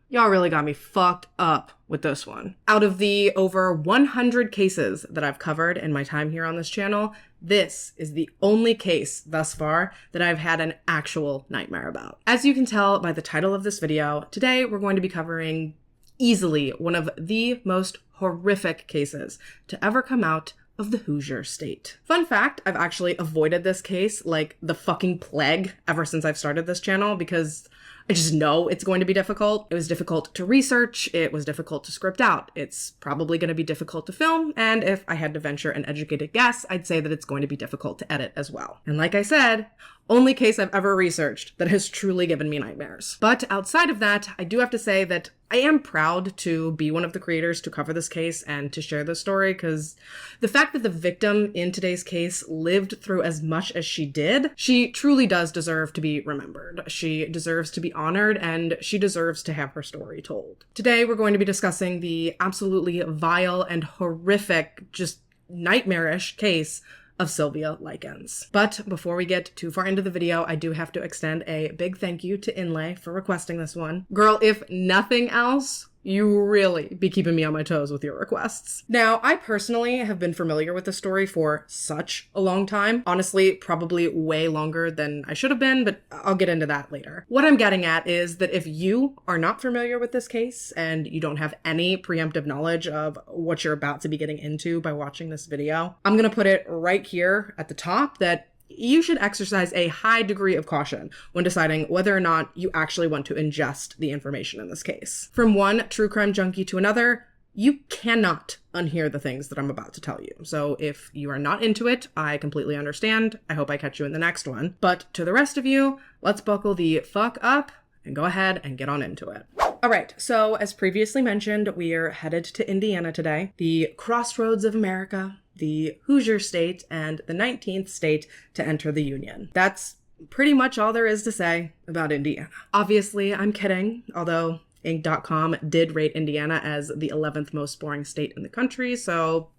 Y'all really got me fucked up with this one. Out of the over 100 cases that I've covered in my time here on this channel, this is the only case thus far that I've had an actual nightmare about. As you can tell by the title of this video, today we're going to be covering easily one of the most horrific cases to ever come out of the Hoosier State. Fun fact, I've actually avoided this case like the fucking plague ever since I've started this channel because I just know it's going to be difficult. It was difficult to research. It was difficult to script out. It's probably going to be difficult to film. And if I had to venture an educated guess, I'd say that it's going to be difficult to edit as well. And like I said, only case I've ever researched that has truly given me nightmares. But outside of that, I do have to say that I am proud to be one of the creators to cover this case and to share this story, because the fact that the victim in today's case lived through as much as she did, she truly does deserve to be remembered. She deserves to be honored, and she deserves to have her story told. Today, we're going to be discussing the absolutely vile and horrific, just nightmarish case of Sylvia Likens. But before we get too far into the video, I do have to extend a big thank you to Inlay for requesting this one. Girl, if nothing else, you really be keeping me on my toes with your requests. Now, I personally have been familiar with the story for such a long time. Honestly, probably way longer than I should have been, but I'll get into that later. What I'm getting at is that if you are not familiar with this case and you don't have any preemptive knowledge of what you're about to be getting into by watching this video, I'm gonna put it right here at the top that you should exercise a high degree of caution when deciding whether or not you actually want to ingest the information in this case. From one true crime junkie to another, you cannot unhear the things that I'm about to tell you. So if you are not into it, I completely understand. I hope I catch you in the next one. But to the rest of you, let's buckle the fuck up and go ahead and get on into it. All right, so as previously mentioned, we are headed to Indiana today, the crossroads of America, the Hoosier State, and the 19th state to enter the Union. That's pretty much all there is to say about Indiana. Obviously, I'm kidding, although Inc.com did rate Indiana as the 11th most boring state in the country, so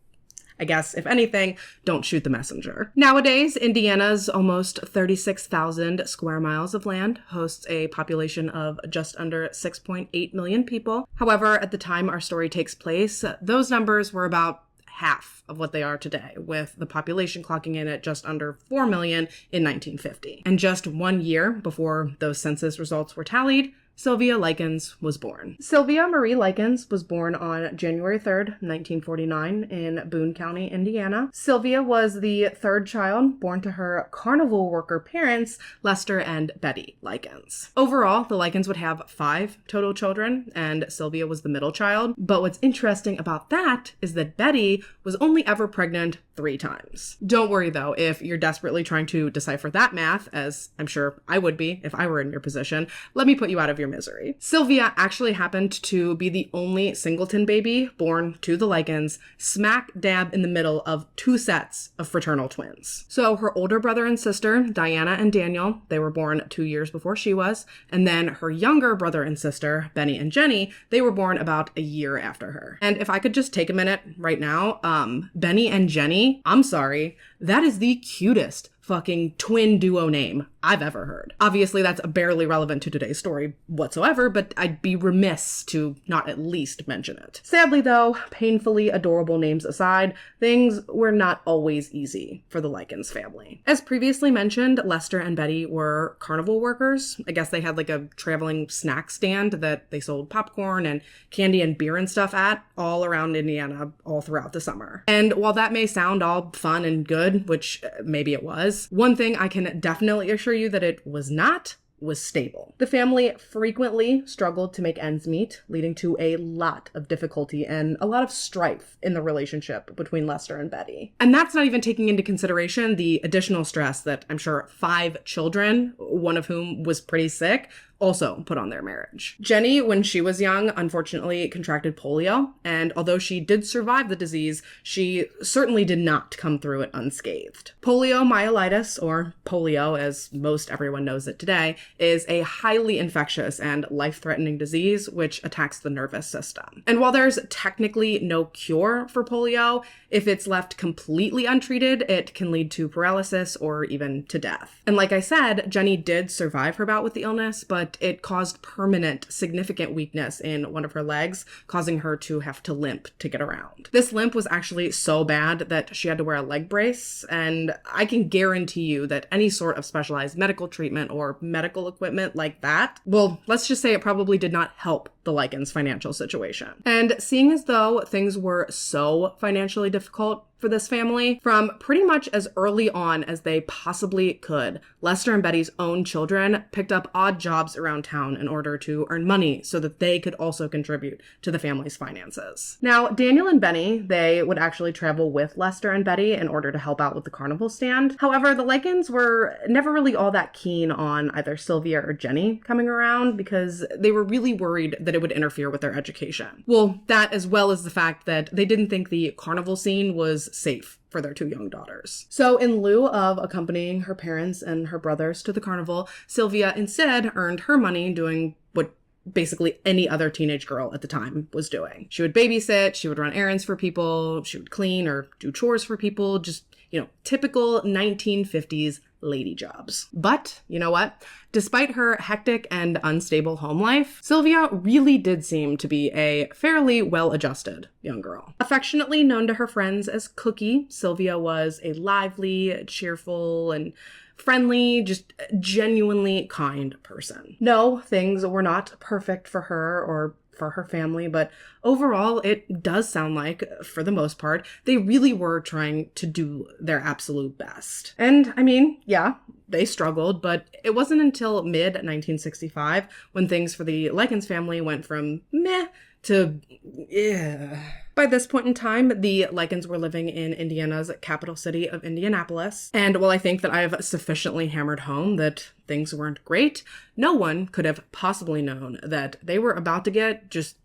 I guess, if anything, don't shoot the messenger. Nowadays, Indiana's almost 36,000 square miles of land hosts a population of just under 6.8 million people. However, at the time our story takes place, those numbers were about half of what they are today, with the population clocking in at just under 4 million in 1950. And just 1 year before those census results were tallied, Sylvia Likens was born. Sylvia Marie Likens was born on January 3rd, 1949 in Boone County, Indiana. Sylvia was the third child born to her carnival worker parents, Lester and Betty Likens. Overall, the Likens would have 5 total children, and Sylvia was the middle child. But what's interesting about that is that Betty was only ever pregnant 3 times. Don't worry though, if you're desperately trying to decipher that math, as I'm sure I would be if I were in your position, let me put you out of your misery. Sylvia actually happened to be the only singleton baby born to the Likens, smack dab in the middle of 2 sets of fraternal twins. So her older brother and sister, Diana and Daniel, they were born 2 years before she was, and then her younger brother and sister, Benny and Jenny, they were born about a year after her. And if I could just take a minute right now, Benny and Jenny, I'm sorry, that is the cutest fucking twin duo name I've ever heard. Obviously, that's barely relevant to today's story whatsoever, but I'd be remiss to not at least mention it. Sadly, though, painfully adorable names aside, things were not always easy for the Likens family. As previously mentioned, Lester and Betty were carnival workers. I guess they had like a traveling snack stand that they sold popcorn and candy and beer and stuff at all around Indiana all throughout the summer. And while that may sound all fun and good, which maybe it was, one thing I can definitely assure you that it was not was stable. The family frequently struggled to make ends meet, leading to a lot of difficulty and a lot of strife in the relationship between Lester and Betty. And that's not even taking into consideration the additional stress that I'm sure 5 children, one of whom was pretty sick, also put on their marriage. Jenny, when she was young, unfortunately contracted polio, and although she did survive the disease, she certainly did not come through it unscathed. Poliomyelitis, or polio as most everyone knows it today, is a highly infectious and life-threatening disease which attacks the nervous system. And while there's technically no cure for polio, if it's left completely untreated, it can lead to paralysis or even to death. And like I said, Jenny did survive her bout with the illness, but it caused permanent, significant weakness in one of her legs, causing her to have to limp to get around. This limp was actually so bad that she had to wear a leg brace, and I can guarantee you that any sort of specialized medical treatment or medical equipment like that, well, let's just say it probably did not help the Likens' financial situation. And seeing as though things were so financially difficult for this family. From pretty much as early on as they possibly could, Lester and Betty's own children picked up odd jobs around town in order to earn money so that they could also contribute to the family's finances. Now, Daniel and Benny, they would actually travel with Lester and Betty in order to help out with the carnival stand. However, the Likens were never really all that keen on either Sylvia or Jenny coming around because they were really worried that it would interfere with their education. Well, that as well as the fact that they didn't think the carnival scene was safe for their two young daughters. So in lieu of accompanying her parents and her brothers to the carnival, Sylvia instead earned her money doing what basically any other teenage girl at the time was doing. She would babysit, she would run errands for people, she would clean or do chores for people, just, typical 1950s lady jobs. But you know what? Despite her hectic and unstable home life, Sylvia really did seem to be a fairly well-adjusted young girl. Affectionately known to her friends as Cookie, Sylvia was a lively, cheerful, and friendly, just genuinely kind person. No, things were not perfect for her or for her family, but overall, it does sound like, for the most part, they really were trying to do their absolute best. And I mean, yeah, they struggled, but it wasn't until mid-1965 when things for the Likens family went from meh to yeah. By this point in time, the Likens were living in Indiana's capital city of Indianapolis. And while I think that I have sufficiently hammered home that things weren't great, no one could have possibly known that they were about to get just,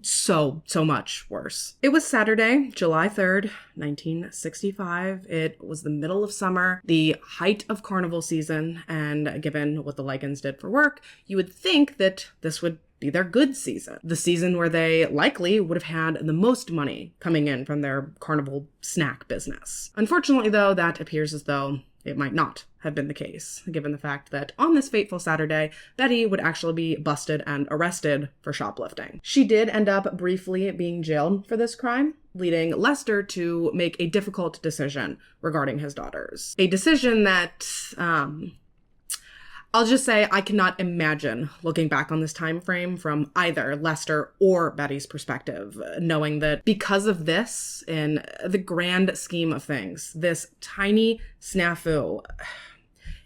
so much worse. It was Saturday, July 3rd, 1965. It was the middle of summer, the height of carnival season, and given what the Likens did for work, you would think that this would be their good season. The season where they likely would have had the most money coming in from their carnival snack business. Unfortunately, though, that appears as though it might not have been the case, given the fact that on this fateful Saturday, Betty would actually be busted and arrested for shoplifting. She did end up briefly being jailed for this crime, leading Lester to make a difficult decision regarding his daughters. A decision that, I'll just say I cannot imagine looking back on this time frame from either Lester or Betty's perspective, knowing that because of this, in the grand scheme of things, this tiny snafu,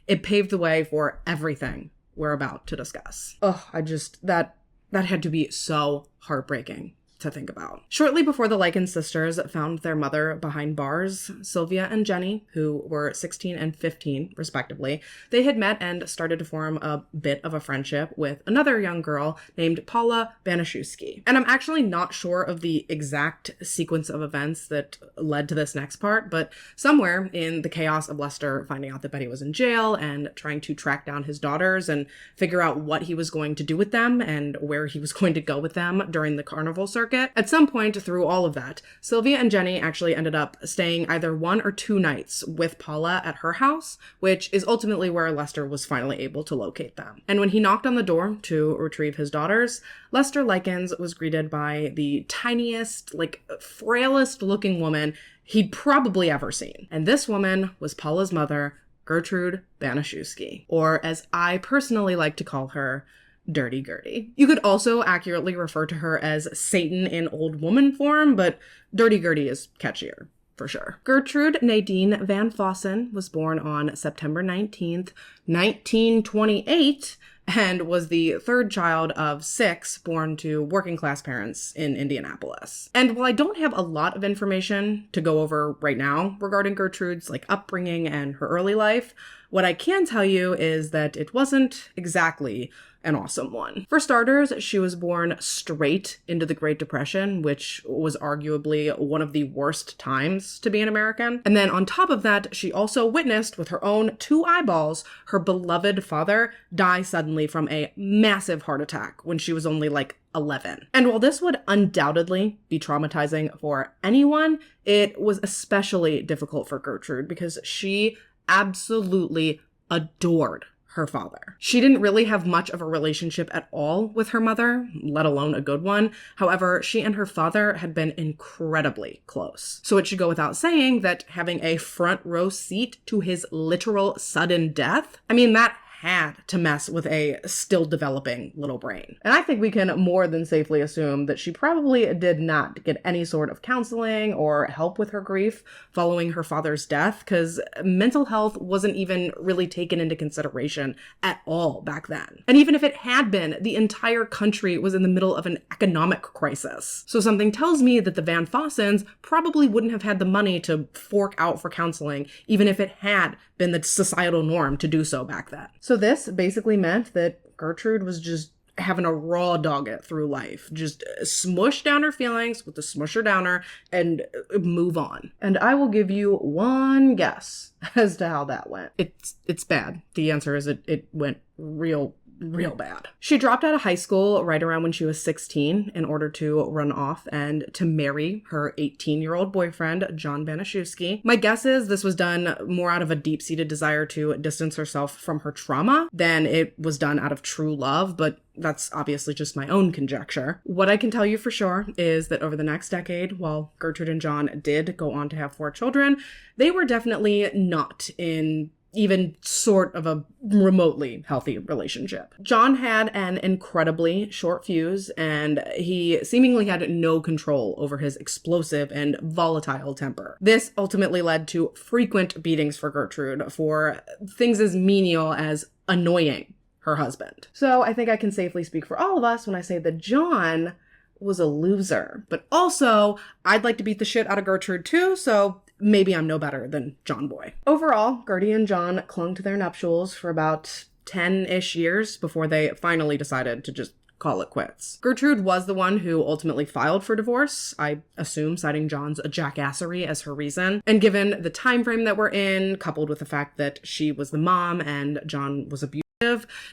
it paved the way for everything we're about to discuss. That had to be so heartbreaking to think about. Shortly before the Likens sisters found their mother behind bars, Sylvia and Jenny, who were 16 and 15 respectively, they had met and started to form a bit of a friendship with another young girl named Paula Banaszewski. And I'm actually not sure of the exact sequence of events that led to this next part, but somewhere in the chaos of Lester finding out that Betty was in jail and trying to track down his daughters and figure out what he was going to do with them and where he was going to go with them during the carnival circuit, at some point through all of that, Sylvia and Jenny actually ended up staying either 1 or 2 nights with Paula at her house, which is ultimately where Lester was finally able to locate them. And when he knocked on the door to retrieve his daughters, Lester Likens was greeted by the tiniest, frailest looking woman he'd probably ever seen. And this woman was Paula's mother, Gertrude Banaszewski, or as I personally like to call her, Dirty Gertie. You could also accurately refer to her as Satan in old woman form, but Dirty Gertie is catchier, for sure. Gertrude Nadine Van Fossen was born on September 19th, 1928, and was the third child of 6 born to working class parents in Indianapolis. And while I don't have a lot of information to go over right now regarding Gertrude's upbringing and her early life, what I can tell you is that it wasn't exactly an awesome one. For starters, she was born straight into the Great Depression, which was arguably one of the worst times to be an American. And then on top of that, she also witnessed with her own 2 eyeballs her beloved father die suddenly from a massive heart attack when she was only 11. And while this would undoubtedly be traumatizing for anyone, it was especially difficult for Gertrude because she absolutely adored her father. She didn't really have much of a relationship at all with her mother, let alone a good one. However, she and her father had been incredibly close. So it should go without saying that having a front row seat to his literal sudden death, that had to mess with a still developing little brain. And I think we can more than safely assume that she probably did not get any sort of counseling or help with her grief following her father's death, because mental health wasn't even really taken into consideration at all back then. And even if it had been, the entire country was in the middle of an economic crisis. So something tells me that the Van Fossens probably wouldn't have had the money to fork out for counseling, even if it had been the societal norm to do so back then. So this basically meant that Gertrude was just having a raw dog it through life. Just smush down her feelings with the smusher downer and move on. And I will give you one guess as to how that went. It's bad. The answer is it went real bad. She dropped out of high school right around when she was 16 in order to run off and to marry her 18-year-old boyfriend, John Banaszewski. My guess is this was done more out of a deep-seated desire to distance herself from her trauma than it was done out of true love, but that's obviously just my own conjecture. What I can tell you for sure is that over the next decade, while Gertrude and John did go on to have 4 children, they were definitely not in even sort of a remotely healthy relationship. John had an incredibly short fuse, and he seemingly had no control over his explosive and volatile temper. This ultimately led to frequent beatings for Gertrude for things as menial as annoying her husband. So I think I can safely speak for all of us when I say that John was a loser. But also, I'd like to beat the shit out of Gertrude too, so maybe I'm no better than John Boy. Overall, Gertie and John clung to their nuptials for about 10-ish years before they finally decided to just call it quits. Gertrude was the one who ultimately filed for divorce, I assume citing John's jackassery as her reason. And given the time frame that we're in, coupled with the fact that she was the mom and John was abusive,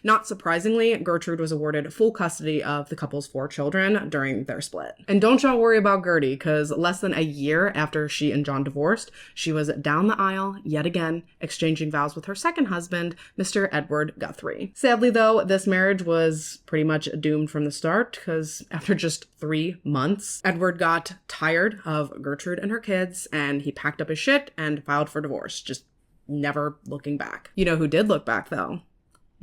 not surprisingly, Gertrude was awarded full custody of the couple's 4 children during their split. And don't y'all worry about Gertie, because less than a year after she and John divorced, she was down the aisle yet again, exchanging vows with her second husband, Mr. Edward Guthrie. Sadly, though, this marriage was pretty much doomed from the start, because after just 3 months, Edward got tired of Gertrude and her kids, and he packed up his shit and filed for divorce, just never looking back. You know who did look back, though?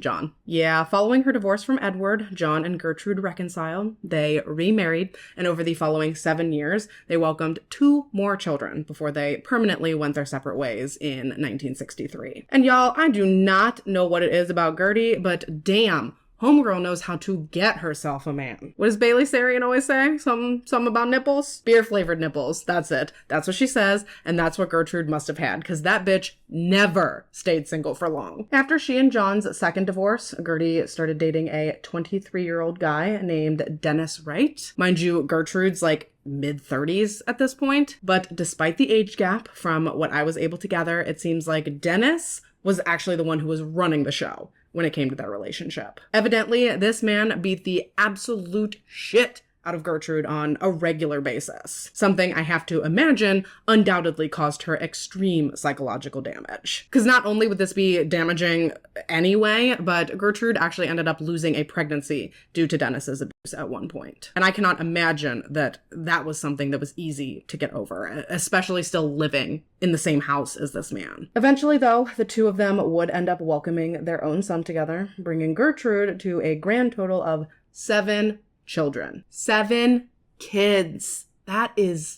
John. Yeah, following her divorce from Edward, John and Gertrude reconciled. They remarried, and over the following 7 years, they welcomed 2 more children before they permanently went their separate ways in 1963. And y'all, I do not know what it is about Gertie, but damn, homegirl knows how to get herself a man. What does Bailey Sarian always say? Something about nipples? Beer-flavored nipples. That's it. That's what she says, and that's what Gertrude must have had, because that bitch never stayed single for long. After she and John's second divorce, Gertie started dating a 23-year-old guy named Dennis Wright. Mind you, Gertrude's like mid-30s at this point, but despite the age gap, from what I was able to gather, it seems like Dennis was actually the one who was running the show when it came to their relationship. Evidently, this man beat the absolute shit out of Gertrude on a regular basis. Something I have to imagine undoubtedly caused her extreme psychological damage. Because not only would this be damaging anyway, but Gertrude actually ended up losing a pregnancy due to Dennis's abuse at one point. And I cannot imagine that that was something that was easy to get over, especially still living in the same house as this man. Eventually, though, the two of them would end up welcoming their own son together, bringing Gertrude to a grand total of 7 children. 7 kids. That's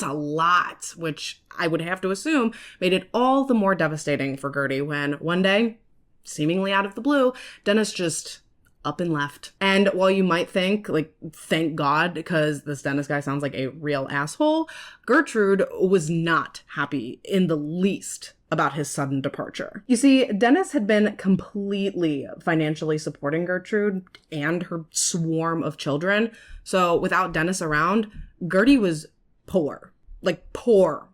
a lot, which I would have to assume made it all the more devastating for Gertie when one day, seemingly out of the blue, Dennis just up and left. And while you might think, like, thank God, because this Dennis guy sounds like a real asshole, Gertrude was not happy in the least about his sudden departure. You see, Dennis had been completely financially supporting Gertrude and her swarm of children. So without Dennis around, Gertie was poor. Like poor.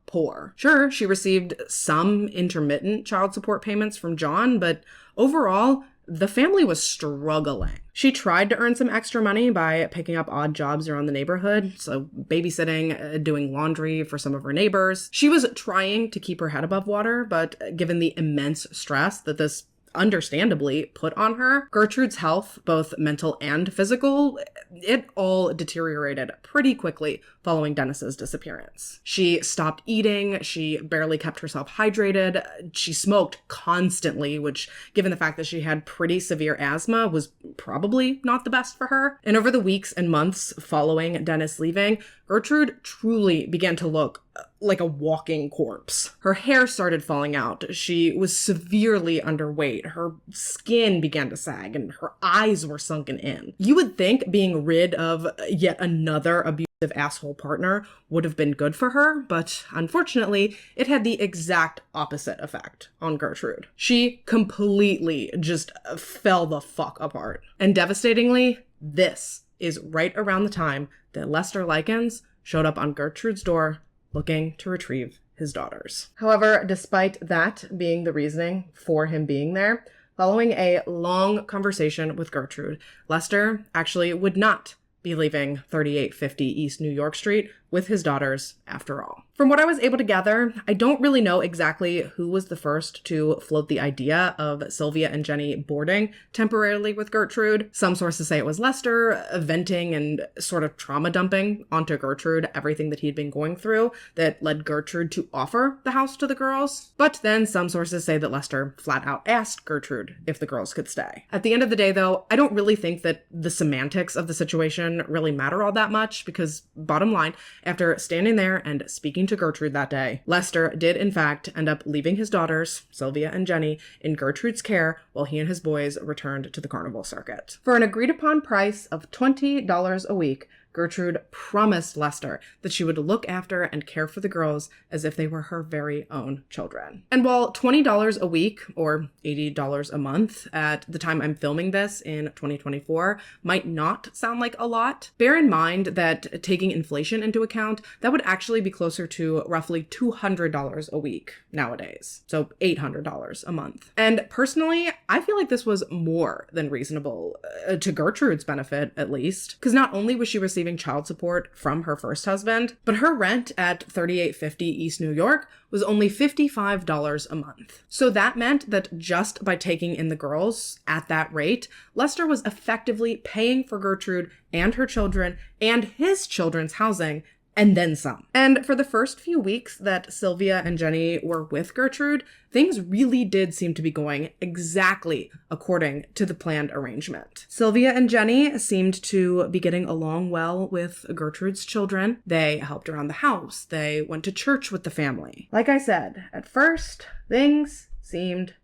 Sure, she received some intermittent child support payments from John, but overall, the family was struggling. She tried to earn some extra money by picking up odd jobs around the neighborhood, so babysitting, doing laundry for some of her neighbors. She was trying to keep her head above water, but given the immense stress that this understandably put on her. Gertrude's health, both mental and physical, it all deteriorated pretty quickly following Dennis's disappearance. She stopped eating, she barely kept herself hydrated, she smoked constantly, which, given the fact that she had pretty severe asthma, was probably not the best for her. And over the weeks and months following Dennis leaving, Gertrude truly began to look like a walking corpse. Her hair started falling out. She was severely underweight. Her skin began to sag and her eyes were sunken in. You would think being rid of yet another abusive asshole partner would have been good for her, but unfortunately, it had the exact opposite effect on Gertrude. She completely just fell the fuck apart. And devastatingly, this is right around the time that Lester Likens showed up on Gertrude's door looking to retrieve his daughters. However, despite that being the reasoning for him being there, following a long conversation with Gertrude, Lester actually would not be leaving 3850 East New York Street with his daughters after all. From what I was able to gather, I don't really know exactly who was the first to float the idea of Sylvia and Jenny boarding temporarily with Gertrude. Some sources say it was Lester, venting and sort of trauma dumping onto Gertrude everything that he'd been going through that led Gertrude to offer the house to the girls. But then some sources say that Lester flat out asked Gertrude if the girls could stay. At the end of the day, though, I don't really think that the semantics of the situation really matter all that much because, bottom line, after standing there and speaking to Gertrude that day, Lester did in fact end up leaving his daughters, Sylvia and Jenny, in Gertrude's care while he and his boys returned to the carnival circuit. For an agreed upon price of $20 a week, Gertrude promised Lester that she would look after and care for the girls as if they were her very own children. And while $20 a week, or $80 a month at the time I'm filming this in 2024, might not sound like a lot, bear in mind that taking inflation into account, that would actually be closer to roughly $200 a week nowadays. So $800 a month. And personally, I feel like this was more than reasonable, to Gertrude's benefit at least, because not only was she receiving child support from her first husband, but her rent at 3850 East New York was only $55 a month. So that meant that just by taking in the girls at that rate, Lester was effectively paying for Gertrude and her children and his children's housing and then some. And for the first few weeks that Sylvia and Jenny were with Gertrude, things really did seem to be going exactly according to the planned arrangement. Sylvia and Jenny seemed to be getting along well with Gertrude's children. They helped around the house. They went to church with the family. Like I said, at first, things seemed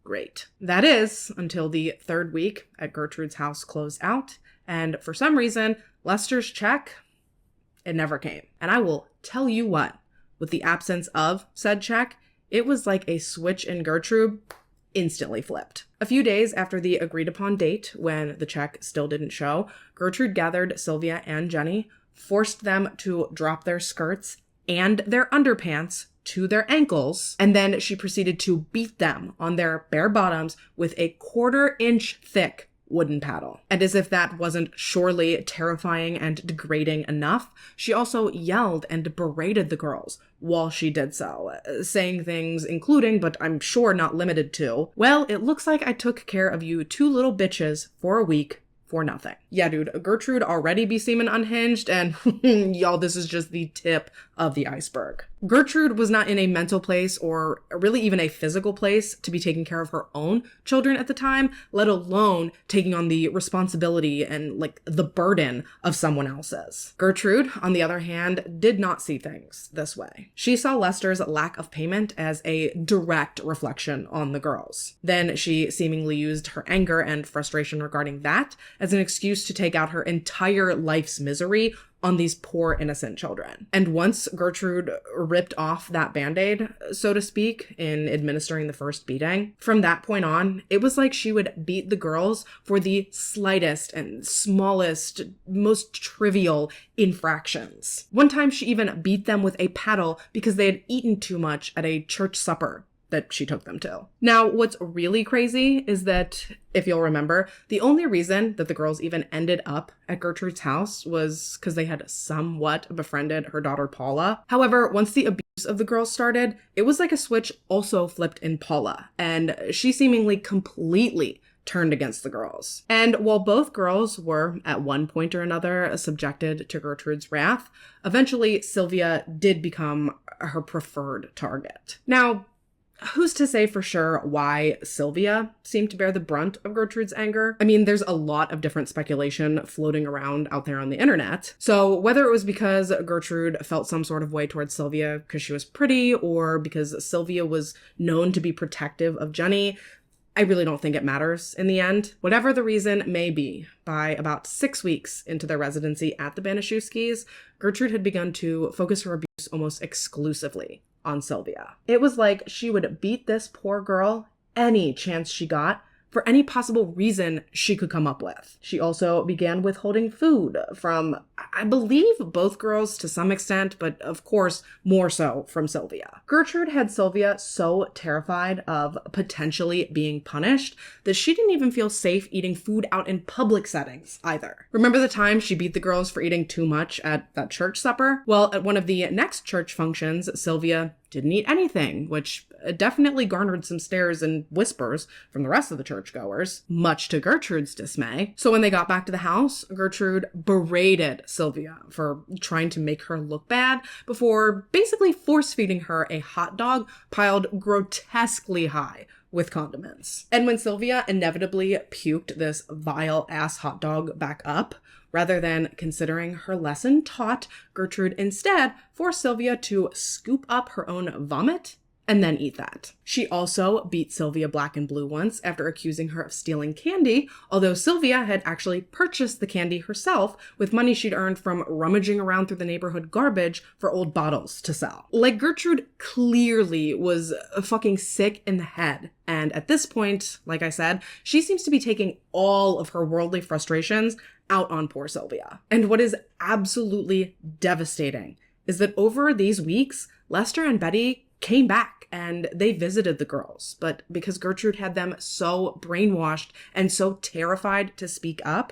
great. That is, until the third week at Gertrude's house closed out, and for some reason, Lester's check, it never came. And I will tell you what, with the absence of said check, it was like a switch in Gertrude instantly flipped. A few days after the agreed upon date, when the check still didn't show, Gertrude gathered Sylvia and Jenny, forced them to drop their skirts and their underpants to their ankles, and then she proceeded to beat them on their bare bottoms with a 1/4 inch thick wooden paddle. And as if that wasn't surely terrifying and degrading enough, she also yelled and berated the girls while she did so, saying things including, but I'm sure not limited to, "Well, it looks like I took care of you two little bitches for a week for nothing." Yeah, dude, Gertrude already be seeming unhinged, and y'all, this is just the tip of the iceberg. Gertrude was not in a mental place or really even a physical place to be taking care of her own children at the time, let alone taking on the responsibility and like the burden of someone else's. Gertrude, on the other hand, did not see things this way. She saw Lester's lack of payment as a direct reflection on the girls. Then she seemingly used her anger and frustration regarding that as an excuse to take out her entire life's misery on these poor innocent children. And once Gertrude ripped off that band-aid, so to speak, in administering the first beating, from that point on, it was like she would beat the girls for the slightest and smallest, most trivial infractions. One time she even beat them with a paddle because they had eaten too much at a church supper that she took them to. Now, what's really crazy is that, if you'll remember, the only reason that the girls even ended up at Gertrude's house was because they had somewhat befriended her daughter Paula. However, once the abuse of the girls started, it was like a switch also flipped in Paula, and she seemingly completely turned against the girls. And while both girls were, at one point or another, subjected to Gertrude's wrath, eventually Sylvia did become her preferred target. Now, who's to say for sure why Sylvia seemed to bear the brunt of Gertrude's anger? I mean, there's a lot of different speculation floating around out there on the internet. So whether it was because Gertrude felt some sort of way towards Sylvia because she was pretty, or because Sylvia was known to be protective of Jenny, I really don't think it matters in the end. Whatever the reason may be, by about 6 weeks into their residency at the Banaszewskis, Gertrude had begun to focus her abuse almost exclusively on Sylvia. It was like she would beat this poor girl any chance she got, for any possible reason she could come up with. She also began withholding food from, I believe, both girls to some extent, but of course, more so from Sylvia. Gertrude had Sylvia so terrified of potentially being punished that she didn't even feel safe eating food out in public settings either. Remember the time she beat the girls for eating too much at that church supper? Well, at one of the next church functions, Sylvia didn't eat anything, which definitely garnered some stares and whispers from the rest of the churchgoers, much to Gertrude's dismay. So when they got back to the house, Gertrude berated Sylvia for trying to make her look bad before basically force-feeding her a hot dog piled grotesquely high with condiments. And when Sylvia inevitably puked this vile-ass hot dog back up, rather than considering her lesson taught, Gertrude instead forced Sylvia to scoop up her own vomit and then eat that. She also beat Sylvia black and blue once after accusing her of stealing candy, although Sylvia had actually purchased the candy herself with money she'd earned from rummaging around through the neighborhood garbage for old bottles to sell. Like, Gertrude clearly was fucking sick in the head. And at this point, like I said, she seems to be taking all of her worldly frustrations out on poor Sylvia. And what is absolutely devastating is that over these weeks, Lester and Betty came back and they visited the girls, but because Gertrude had them so brainwashed and so terrified to speak up,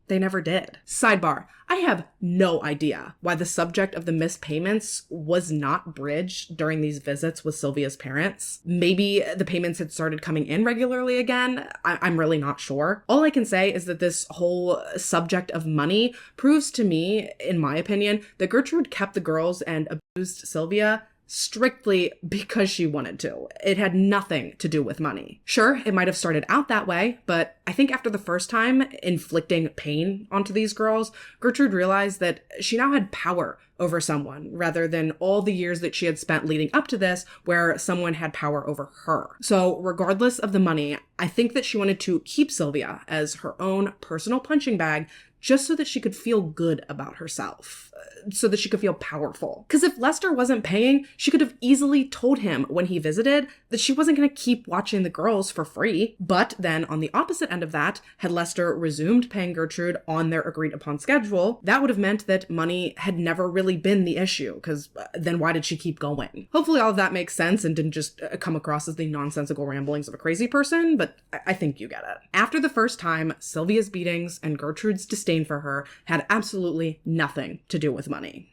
they never did. Sidebar, I have no idea why the subject of the missed payments was not bridged during these visits with Sylvia's parents. Maybe the payments had started coming in regularly again. I'm really not sure. All I can say is that this whole subject of money proves to me, in my opinion, that Gertrude kept the girls and abused Sylvia strictly because she wanted to. It had nothing to do with money. Sure, it might have started out that way, but I think after the first time inflicting pain onto these girls, Gertrude realized that she now had power over someone rather than all the years that she had spent leading up to this where someone had power over her. So regardless of the money, I think that she wanted to keep Sylvia as her own personal punching bag just so that she could feel good about herself, so that she could feel powerful. Because if Lester wasn't paying, she could have easily told him when he visited that she wasn't going to keep watching the girls for free. But then on the opposite end of that, had Lester resumed paying Gertrude on their agreed upon schedule, that would have meant that money had never really been the issue, because then why did she keep going? Hopefully all of that makes sense and didn't just come across as the nonsensical ramblings of a crazy person, but I think you get it. After the first time, Sylvia's beatings and Gertrude's disdain for her had absolutely nothing to do with money,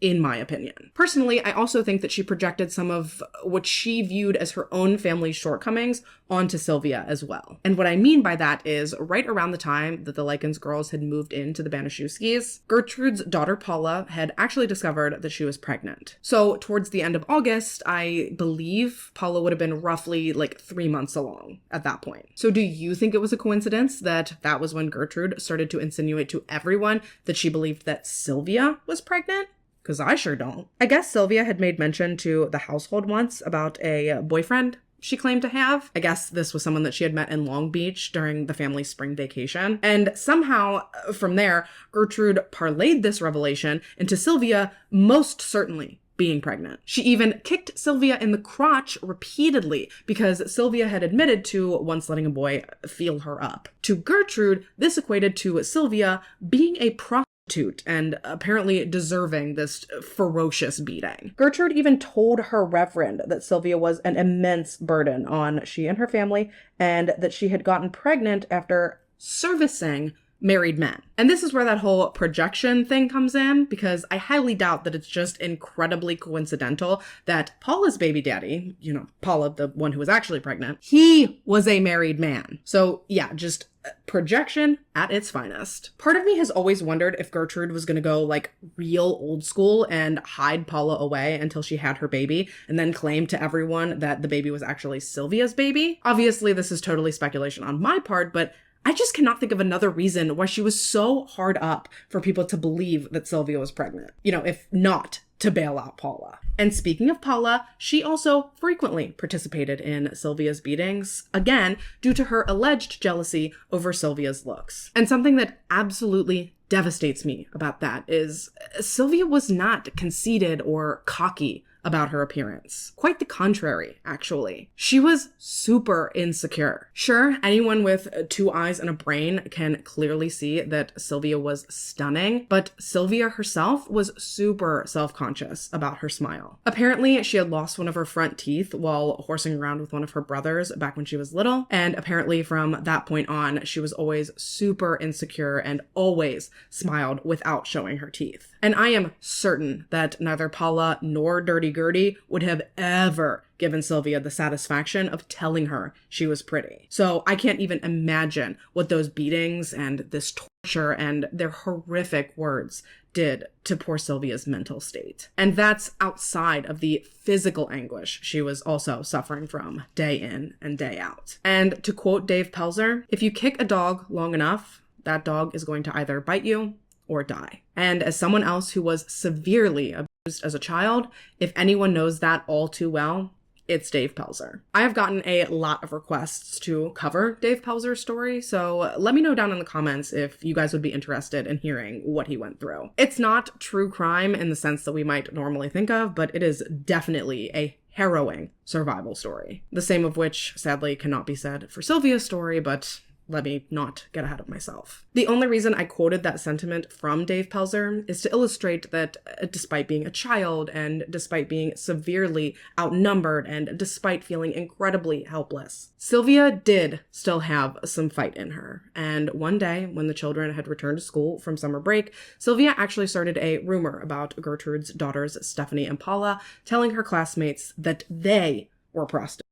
in my opinion. Personally, I also think that she projected some of what she viewed as her own family's shortcomings onto Sylvia as well. And what I mean by that is, right around the time that the Likens girls had moved into the Banaszewskis, Gertrude's daughter Paula had actually discovered that she was pregnant. So towards the end of August, I believe Paula would have been roughly like 3 months along at that point. So do you think it was a coincidence that that was when Gertrude started to insinuate to everyone that she believed that Sylvia was pregnant? Because I sure don't. I guess Sylvia had made mention to the household once about a boyfriend she claimed to have. I guess this was someone that she had met in Long Beach during the family's spring vacation. And somehow from there, Gertrude parlayed this revelation into Sylvia most certainly being pregnant. She even kicked Sylvia in the crotch repeatedly because Sylvia had admitted to once letting a boy feel her up. To Gertrude, this equated to Sylvia being a prostitute prostitute and apparently deserving this ferocious beating. Gertrude even told her reverend that Sylvia was an immense burden on she and her family, and that she had gotten pregnant after servicing married men. And this is where that whole projection thing comes in, because I highly doubt that it's just incredibly coincidental that Paula's baby daddy, Paula, the one who was actually pregnant, he was a married man. So yeah, just projection at its finest. Part of me has always wondered if Gertrude was going to go like real old school and hide Paula away until she had her baby and then claim to everyone that the baby was actually Sylvia's baby. Obviously, this is totally speculation on my part, but I just cannot think of another reason why she was so hard up for people to believe that Sylvia was pregnant, if not to bail out Paula. And speaking of Paula, she also frequently participated in Sylvia's beatings, again, due to her alleged jealousy over Sylvia's looks. And something that absolutely devastates me about that is Sylvia was not conceited or cocky about her appearance. Quite the contrary, actually. She was super insecure. Sure, anyone with 2 eyes and a brain can clearly see that Sylvia was stunning, but Sylvia herself was super self-conscious about her smile. Apparently, she had lost one of her front teeth while horsing around with one of her brothers back when she was little, and apparently from that point on, she was always super insecure and always smiled without showing her teeth. And I am certain that neither Paula nor Dirty Gertie would have ever given Sylvia the satisfaction of telling her she was pretty. So I can't even imagine what those beatings and this torture and their horrific words did to poor Sylvia's mental state. And that's outside of the physical anguish she was also suffering from day in and day out. And to quote Dave Pelzer, if you kick a dog long enough, that dog is going to either bite you or die. And as someone else who was severely abused as a child, if anyone knows that all too well, it's Dave Pelzer. I have gotten a lot of requests to cover Dave Pelzer's story, so let me know down in the comments if you guys would be interested in hearing what he went through. It's not true crime in the sense that we might normally think of, but it is definitely a harrowing survival story. The same of which, sadly, cannot be said for Sylvia's story, but let me not get ahead of myself. The only reason I quoted that sentiment from Dave Pelzer is to illustrate that despite being a child and despite being severely outnumbered and despite feeling incredibly helpless, Sylvia did still have some fight in her. And one day, when the children had returned to school from summer break, Sylvia actually started a rumor about Gertrude's daughters, Stephanie and Paula, telling her classmates that they were prostitutes.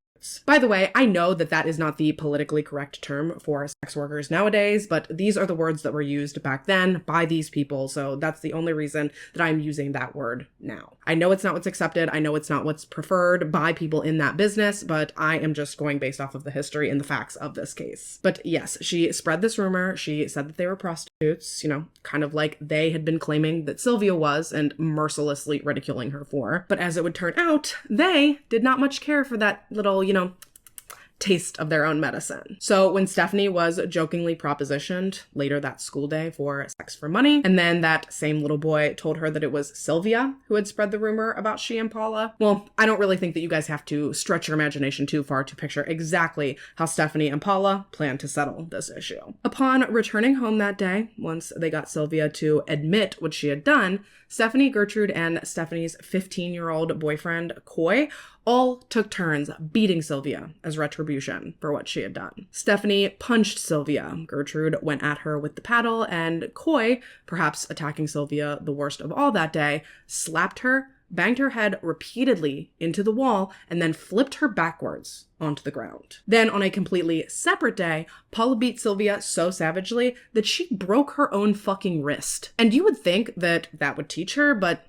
By the way, I know that that is not the politically correct term for sex workers nowadays, but these are the words that were used back then by these people, so that's the only reason that I'm using that word now. I know it's not what's accepted, I know it's not what's preferred by people in that business, but I am just going based off of the history and the facts of this case. But yes, she spread this rumor, she said that they were prostitutes, kind of like they had been claiming that Sylvia was and mercilessly ridiculing her for. But as it would turn out, they did not much care for that little taste of their own medicine. So when Stephanie was jokingly propositioned later that school day for sex for money, and then that same little boy told her that it was Sylvia who had spread the rumor about she and Paula, well, I don't really think that you guys have to stretch your imagination too far to picture exactly how Stephanie and Paula planned to settle this issue. Upon returning home that day, once they got Sylvia to admit what she had done, Stephanie, Gertrude, and Stephanie's 15-year-old boyfriend, Coy, all took turns beating Sylvia as retribution for what she had done. Stephanie punched Sylvia, Gertrude went at her with the paddle, and Coy, perhaps attacking Sylvia the worst of all that day, slapped her, banged her head repeatedly into the wall, and then flipped her backwards onto the ground. Then, on a completely separate day, Paula beat Sylvia so savagely that she broke her own fucking wrist. And you would think that that would teach her, but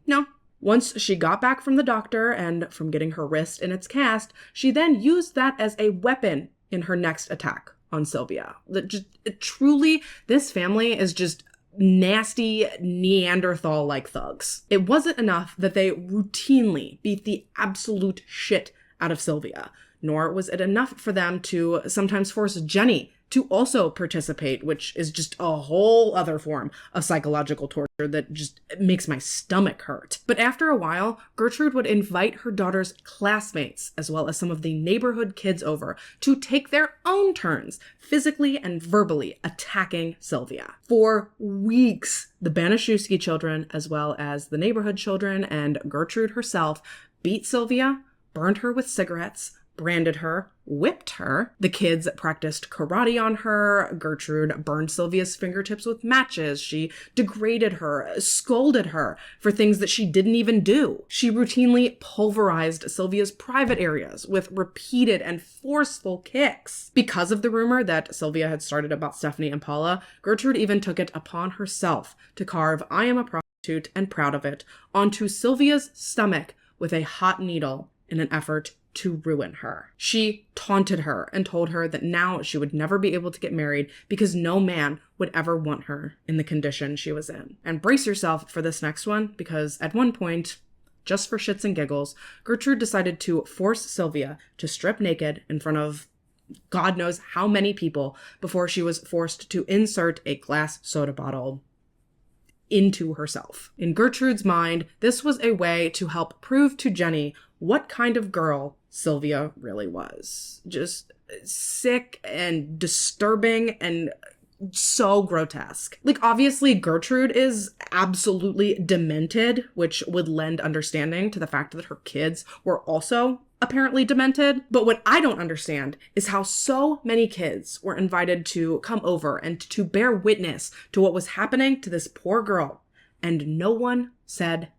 no. Once she got back from the doctor and from getting her wrist in its cast, she then used that as a weapon in her next attack on Sylvia. Truly, this family is just nasty Neanderthal-like thugs. It wasn't enough that they routinely beat the absolute shit out of Sylvia. nor was it enough for them to sometimes force Jenny to also participate, which is just a whole other form of psychological torture that just makes my stomach hurt. But after a while, Gertrude would invite her daughter's classmates, as well as some of the neighborhood kids over, to take their own turns, physically and verbally attacking Sylvia. For weeks, the Banaszewski children, as well as the neighborhood children and Gertrude herself, beat Sylvia, burned her with cigarettes, branded her, whipped her. The kids practiced karate on her. Gertrude burned Sylvia's fingertips with matches. She degraded her, scolded her for things that she didn't even do. She routinely pulverized Sylvia's private areas with repeated and forceful kicks. Because of the rumor that Sylvia had started about Stephanie and Paula, Gertrude even took it upon herself to carve "I am a prostitute and proud of it" onto Sylvia's stomach with a hot needle in an effort to ruin her. She taunted her and told her that now she would never be able to get married because no man would ever want her in the condition she was in. And brace yourself for this next one, because at one point, just for shits and giggles, Gertrude decided to force Sylvia to strip naked in front of God knows how many people before she was forced to insert a glass soda bottle into herself. In Gertrude's mind, this was a way to help prove to Jenny what kind of girl Sylvia really was. Just sick and disturbing and so grotesque. Like, obviously, Gertrude is absolutely demented, which would lend understanding to the fact that her kids were also apparently demented. But what I don't understand is how so many kids were invited to come over and to bear witness to what was happening to this poor girl, and no one said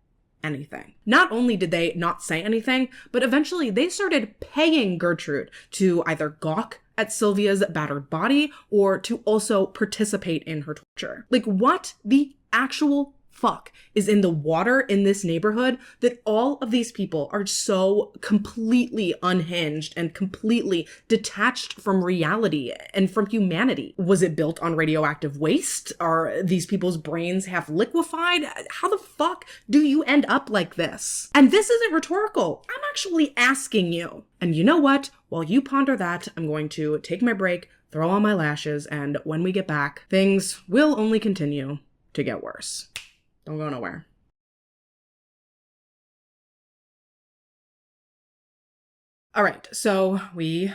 anything. Not only did they not say anything, but eventually they started paying Gertrude to either gawk at Sylvia's battered body or to also participate in her torture. Like, what the actual fuck is in the water in this neighborhood that all of these people are so completely unhinged and completely detached from reality and from humanity? Was it built on radioactive waste? Are these people's brains half liquefied? How the fuck do you end up like this? And this isn't rhetorical. I'm actually asking you. And you know what? While you ponder that, I'm going to take my break, throw on my lashes, and when we get back, things will only continue to get worse. Don't go nowhere. All right, so we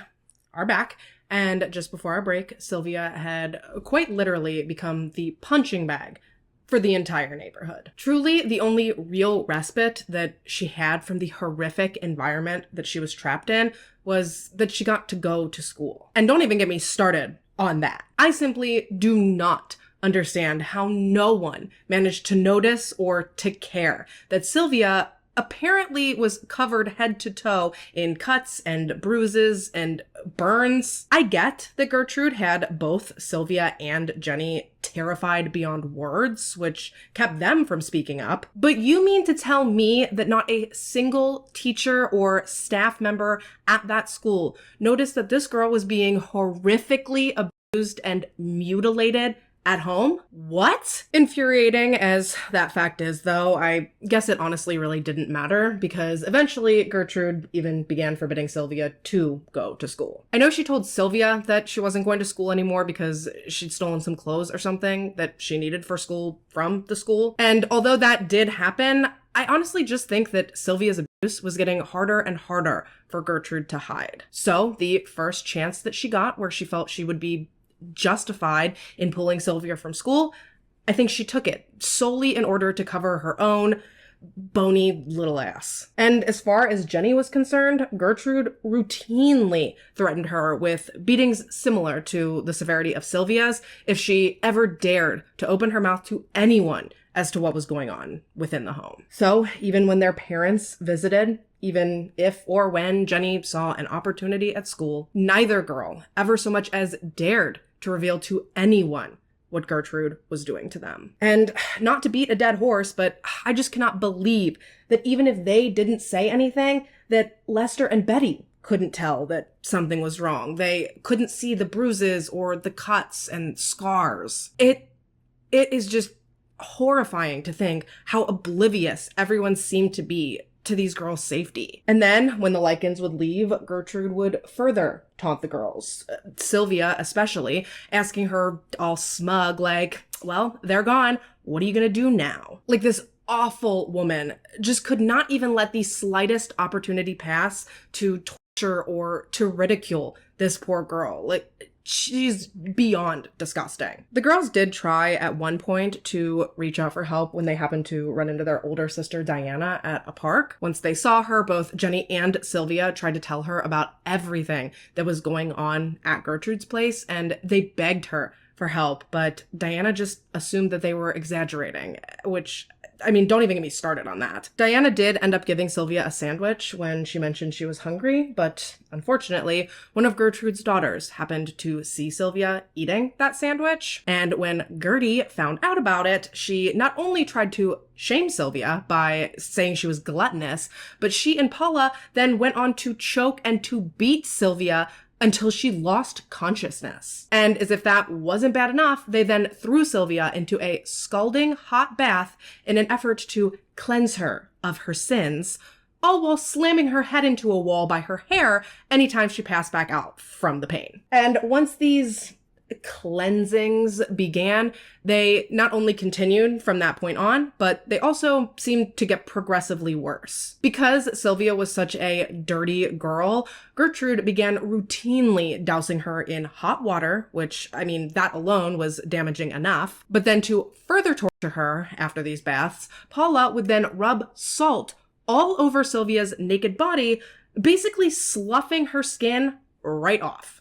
are back. And just before our break, Sylvia had quite literally become the punching bag for the entire neighborhood. Truly, the only real respite that she had from the horrific environment that she was trapped in was that she got to go to school. And don't even get me started on that. I simply do not understand how no one managed to notice or to care that Sylvia apparently was covered head to toe in cuts and bruises and burns. I get that Gertrude had both Sylvia and Jenny terrified beyond words, which kept them from speaking up. But you mean to tell me that not a single teacher or staff member at that school noticed that this girl was being horrifically abused and mutilated at home? What? Infuriating as that fact is, though, I guess it honestly really didn't matter, because eventually Gertrude even began forbidding Sylvia to go to school. I know she told Sylvia that she wasn't going to school anymore because she'd stolen some clothes or something that she needed for school from the school. And although that did happen, I honestly just think that Sylvia's abuse was getting harder and harder for Gertrude to hide. So the first chance that she got where she felt she would be justified in pulling Sylvia from school, I think she took it solely in order to cover her own bony little ass. And as far as Jenny was concerned, Gertrude routinely threatened her with beatings similar to the severity of Sylvia's if she ever dared to open her mouth to anyone as to what was going on within the home. So even when their parents visited, even if or when Jenny saw an opportunity at school, neither girl ever so much as dared to reveal to anyone what Gertrude was doing to them. And not to beat a dead horse, but I just cannot believe that even if they didn't say anything, that Lester and Betty couldn't tell that something was wrong. They couldn't see the bruises or the cuts and scars. It is just horrifying to think how oblivious everyone seemed to be to these girls' safety. And then when the Lycans would leave, Gertrude would further taunt the girls, Sylvia especially, asking her all smug, like, well, they're gone. What are you gonna do now? Like, this awful woman just could not even let the slightest opportunity pass to torture or to ridicule this poor girl. Like, she's beyond disgusting. The girls did try at one point to reach out for help when they happened to run into their older sister Diana at a park. Once they saw her, both Jenny and Sylvia tried to tell her about everything that was going on at Gertrude's place, and they begged her for help, but Diana just assumed that they were exaggerating, which, I mean, don't even get me started on that. Diana did end up giving Sylvia a sandwich when she mentioned she was hungry, but unfortunately, one of Gertrude's daughters happened to see Sylvia eating that sandwich, and when Gertie found out about it, she not only tried to shame Sylvia by saying she was gluttonous, but she and Paula then went on to choke and to beat Sylvia until she lost consciousness. And as if that wasn't bad enough, they then threw Sylvia into a scalding hot bath in an effort to cleanse her of her sins, all while slamming her head into a wall by her hair anytime she passed back out from the pain. And once these cleansings began, they not only continued from that point on, but they also seemed to get progressively worse. Because Sylvia was such a dirty girl, Gertrude began routinely dousing her in hot water, which, I mean, that alone was damaging enough. But then to further torture her after these baths, Paula would then rub salt all over Sylvia's naked body, basically sloughing her skin right off.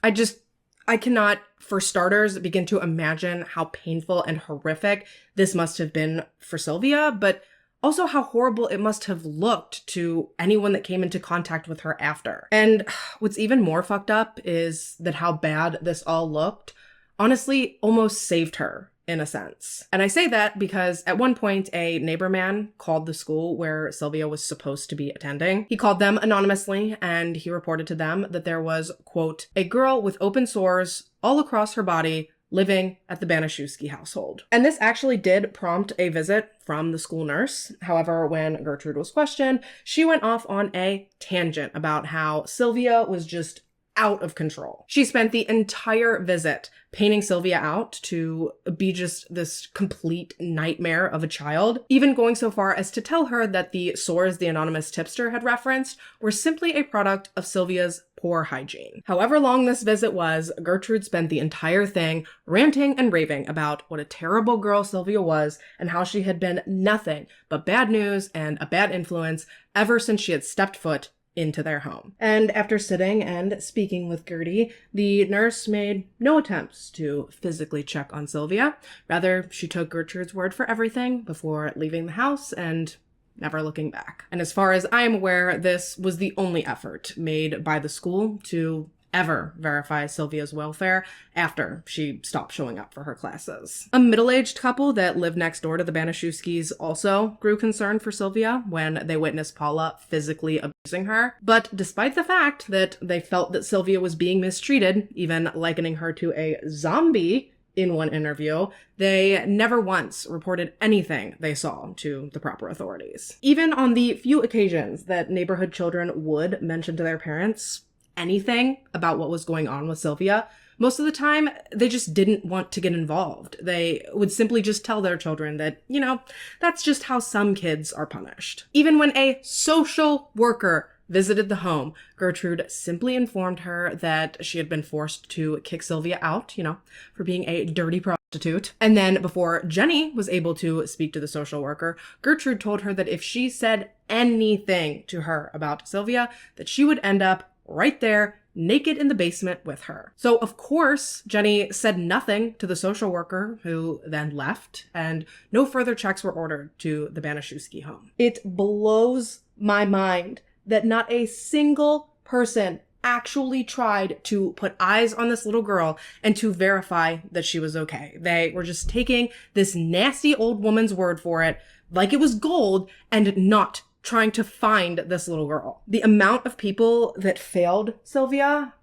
I cannot, for starters, begin to imagine how painful and horrific this must have been for Sylvia, but also how horrible it must have looked to anyone that came into contact with her after. And what's even more fucked up is that how bad this all looked honestly almost saved her, in a sense. And I say that because at one point, a neighbor man called the school where Sylvia was supposed to be attending. He called them anonymously, and he reported to them that there was, quote, a girl with open sores all across her body living at the Banaszewski household. And this actually did prompt a visit from the school nurse. However, when Gertrude was questioned, she went off on a tangent about how Sylvia was just out of control. She spent the entire visit painting Sylvia out to be just this complete nightmare of a child, even going so far as to tell her that the sores the anonymous tipster had referenced were simply a product of Sylvia's poor hygiene. However long this visit was, Gertrude spent the entire thing ranting and raving about what a terrible girl Sylvia was and how she had been nothing but bad news and a bad influence ever since she had stepped foot into their home. And after sitting and speaking with Gertie, the nurse made no attempts to physically check on Sylvia. Rather, she took Gertrude's word for everything before leaving the house and never looking back. And as far as I am aware, this was the only effort made by the school to ever verify Sylvia's welfare after she stopped showing up for her classes. A middle-aged couple that lived next door to the Banaszewskis also grew concerned for Sylvia when they witnessed Paula physically abusing her. But despite the fact that they felt that Sylvia was being mistreated, even likening her to a zombie in one interview, they never once reported anything they saw to the proper authorities. Even on the few occasions that neighborhood children would mention to their parents anything about what was going on with Sylvia, most of the time, they just didn't want to get involved. They would simply just tell their children that, you know, that's just how some kids are punished. Even when a social worker visited the home, Gertrude simply informed her that she had been forced to kick Sylvia out, you know, for being a dirty prostitute. And then before Jenny was able to speak to the social worker, Gertrude told her that if she said anything to her about Sylvia, that she would end up right there, naked in the basement with her. So, of course, Jenny said nothing to the social worker, who then left, and no further checks were ordered to the Banaszewski home. It blows my mind that not a single person actually tried to put eyes on this little girl and to verify that she was okay. They were just taking this nasty old woman's word for it, like it was gold, and not trying to find this little girl. The amount of people that failed Sylvia,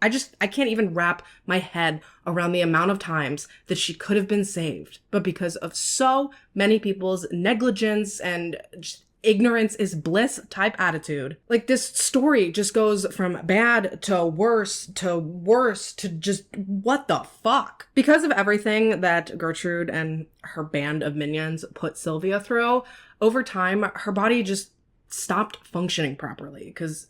I can't even wrap my head around the amount of times that she could have been saved. But because of so many people's negligence and just ignorance is bliss type attitude. Like, this story just goes from bad to worse to just what the fuck. Because of everything that Gertrude and her band of minions put Sylvia through, over time, her body just stopped functioning properly. Because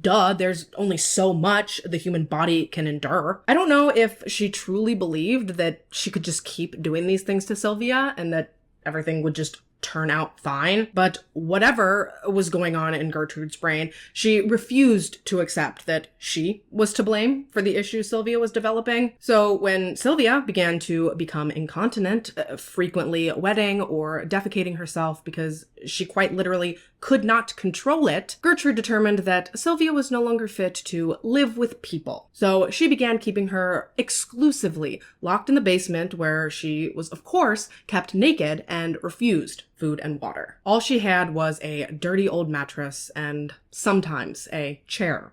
duh, there's only so much the human body can endure. I don't know if she truly believed that she could just keep doing these things to Sylvia and that everything would just turn out fine, but whatever was going on in Gertrude's brain, she refused to accept that she was to blame for the issues Sylvia was developing. So when Sylvia began to become incontinent, frequently wetting or defecating herself because she quite literally could not control it, Gertrude determined that Sylvia was no longer fit to live with people. So she began keeping her exclusively locked in the basement, where she was, of course, kept naked and refused food and water. All she had was a dirty old mattress and sometimes a chair,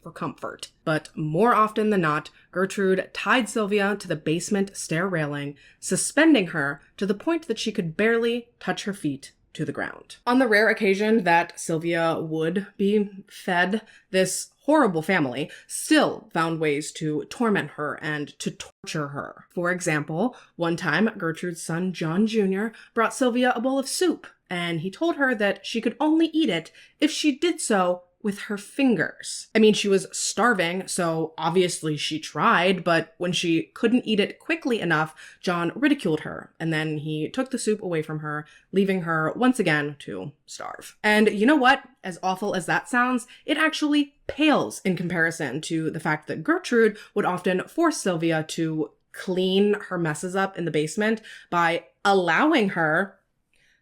for comfort. But more often than not, Gertrude tied Sylvia to the basement stair railing, suspending her to the point that she could barely touch her feet to the ground. On the rare occasion that Sylvia would be fed, this horrible family still found ways to torment her and to torture her. For example, one time Gertrude's son John Jr. brought Sylvia a bowl of soup, and he told her that she could only eat it if she did so with her fingers. I mean, she was starving, so obviously she tried, but when she couldn't eat it quickly enough, John ridiculed her, and then he took the soup away from her, leaving her once again to starve. And you know what? As awful as that sounds, it actually pales in comparison to the fact that Gertrude would often force Sylvia to clean her messes up in the basement by allowing her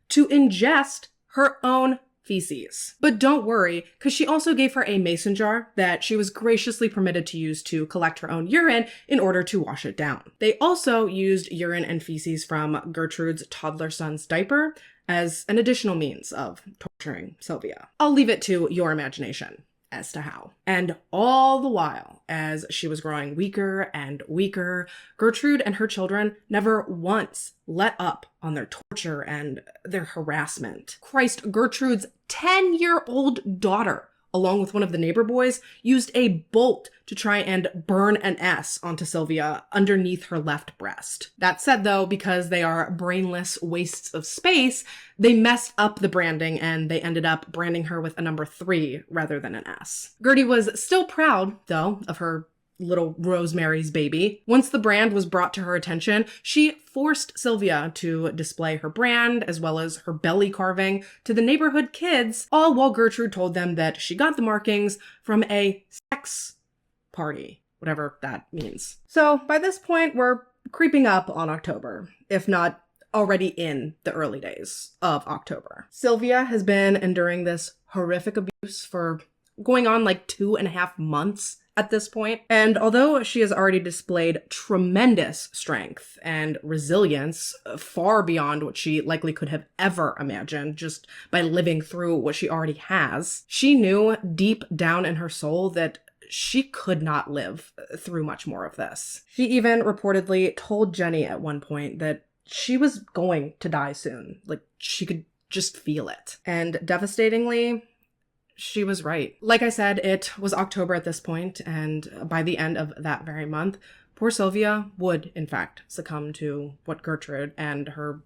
to ingest her own feces. But don't worry, because she also gave her a mason jar that she was graciously permitted to use to collect her own urine in order to wash it down. They also used urine and feces from Gertrude's toddler son's diaper as an additional means of torturing Sylvia. I'll leave it to your imagination as to how. And all the while, as she was growing weaker and weaker, Gertrude and her children never once let up on their torture and their harassment. Christ, Gertrude's 10-year-old daughter, along with one of the neighbor boys, used a bolt to try and burn an S onto Sylvia underneath her left breast. That said, though, because they are brainless wastes of space, they messed up the branding and they ended up branding her with a number 3 rather than an S. Gertie was still proud, though, of her little Rosemary's baby. Once the brand was brought to her attention, she forced Sylvia to display her brand as well as her belly carving to the neighborhood kids, all while Gertrude told them that she got the markings from a sex party, whatever that means. So by this point, we're creeping up on October, if not already in the early days of October. Sylvia has been enduring this horrific abuse for going on like 2.5 months at this point. And although she has already displayed tremendous strength and resilience, far beyond what she likely could have ever imagined just by living through what she already has, she knew deep down in her soul that she could not live through much more of this. She even reportedly told Jenny at one point that she was going to die soon. Like, she could just feel it. And devastatingly, she was right. Like I said, it was October at this point, and by the end of that very month, poor Sylvia would, in fact, succumb to what Gertrude and her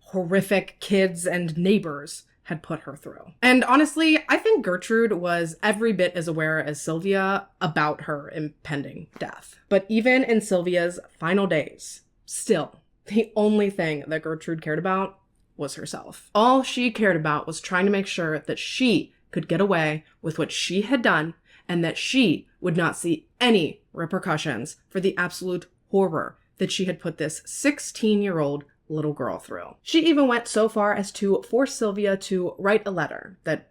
horrific kids and neighbors had put her through. And honestly, I think Gertrude was every bit as aware as Sylvia about her impending death. But even in Sylvia's final days, still, the only thing that Gertrude cared about was herself. All she cared about was trying to make sure that she could get away with what she had done and that she would not see any repercussions for the absolute horror that she had put this 16-year-old little girl through. She even went so far as to force Sylvia to write a letter that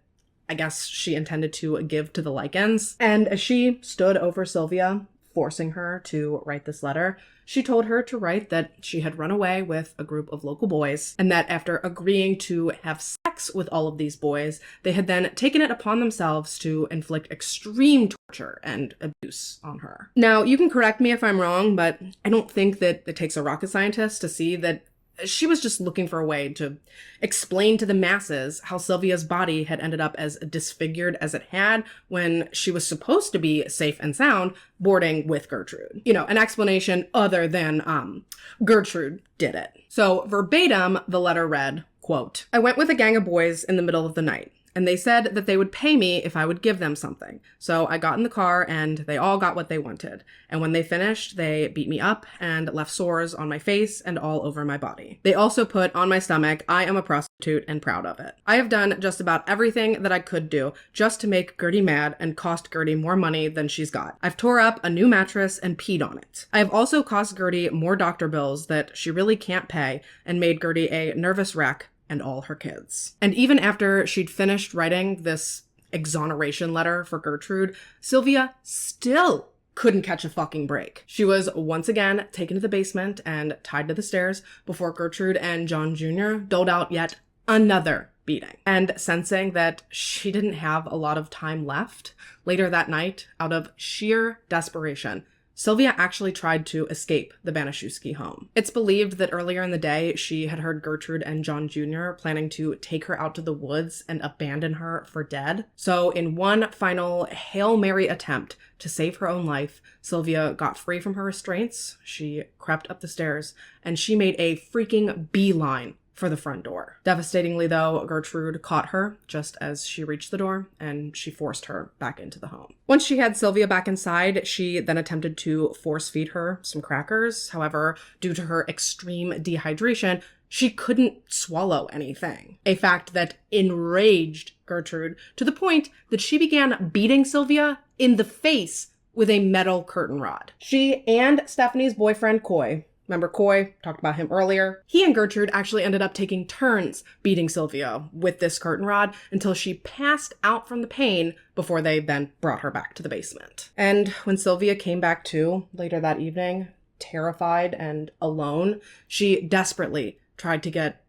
I guess she intended to give to the Lycans. And as she stood over Sylvia, forcing her to write this letter, she told her to write that she had run away with a group of local boys, and that after agreeing to have sex with all of these boys, they had then taken it upon themselves to inflict extreme torture and abuse on her. Now, you can correct me if I'm wrong, but I don't think that it takes a rocket scientist to see that She was just looking for a way to explain to the masses how Sylvia's body had ended up as disfigured as it had when she was supposed to be safe and sound boarding with Gertrude. You know, an explanation other than Gertrude did it. So verbatim, the letter read, quote, "I went with a gang of boys in the middle of the night, and they said that they would pay me if I would give them something. So I got in the car and they all got what they wanted. And when they finished, they beat me up and left sores on my face and all over my body. They also put on my stomach, 'I am a prostitute and proud of it.' I have done just about everything that I could do just to make Gertie mad and cost Gertie more money than she's got. I've tore up a new mattress and peed on it. I have also cost Gertie more doctor bills that she really can't pay and made Gertie a nervous wreck and all her kids." And even after she'd finished writing this exoneration letter for Gertrude, Sylvia still couldn't catch a fucking break. She was once again taken to the basement and tied to the stairs before Gertrude and John Jr. doled out yet another beating. And sensing that she didn't have a lot of time left, later that night, out of sheer desperation, Sylvia actually tried to escape the Banaszewski home. It's believed that earlier in the day, she had heard Gertrude and John Jr. planning to take her out to the woods and abandon her for dead. So in one final Hail Mary attempt to save her own life, Sylvia got free from her restraints, she crept up the stairs, and she made a freaking beeline for the front door. Devastatingly, though, Gertrude caught her just as she reached the door, and she forced her back into the home. Once she had Sylvia back inside, she then attempted to force feed her some crackers. However, due to her extreme dehydration, she couldn't swallow anything, a fact that enraged Gertrude to the point that she began beating Sylvia in the face with a metal curtain rod. She and Stephanie's boyfriend, Coy, remember Coy? Talked about him earlier. He and Gertrude actually ended up taking turns beating Sylvia with this curtain rod until she passed out from the pain before they then brought her back to the basement. And when Sylvia came back to later that evening, terrified and alone, she desperately tried to get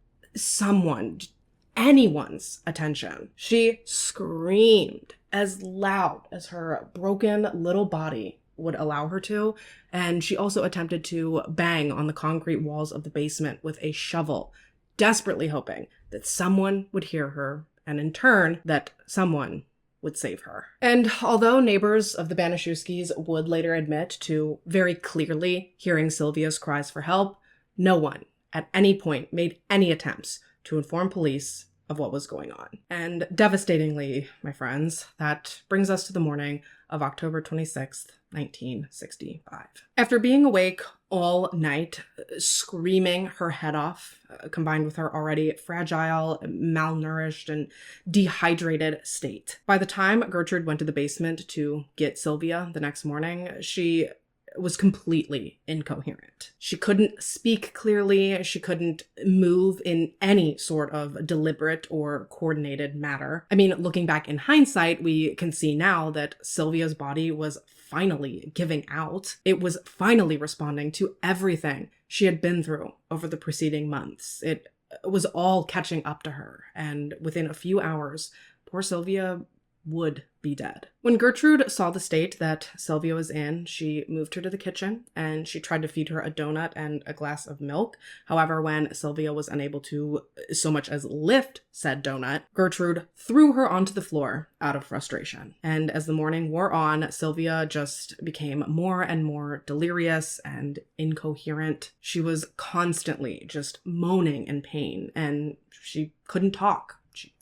anyone's attention. She screamed as loud as her broken little body would allow her to, and she also attempted to bang on the concrete walls of the basement with a shovel, desperately hoping that someone would hear her, and in turn, that someone would save her. And although neighbors of the Banaszewskis would later admit to very clearly hearing Sylvia's cries for help, no one at any point made any attempts to inform police of what was going on. And devastatingly, my friends, that brings us to the morning of October 26th, 1965. After being awake all night, screaming her head off, combined with her already fragile, malnourished, and dehydrated state. By the time Gertrude went to the basement to get Sylvia the next morning, she was completely incoherent. She couldn't speak clearly. She couldn't move in any sort of deliberate or coordinated manner. I mean, looking back in hindsight, we can see now that Sylvia's body was finally giving out. It was finally responding to everything she had been through over the preceding months. It was all catching up to her. And within a few hours, poor Sylvia would be dead. When Gertrude saw the state that Sylvia was in, she moved her to the kitchen and she tried to feed her a donut and a glass of milk. However, when Sylvia was unable to so much as lift said donut, Gertrude threw her onto the floor out of frustration. And as the morning wore on, Sylvia just became more and more delirious and incoherent. She was constantly just moaning in pain and she couldn't talk.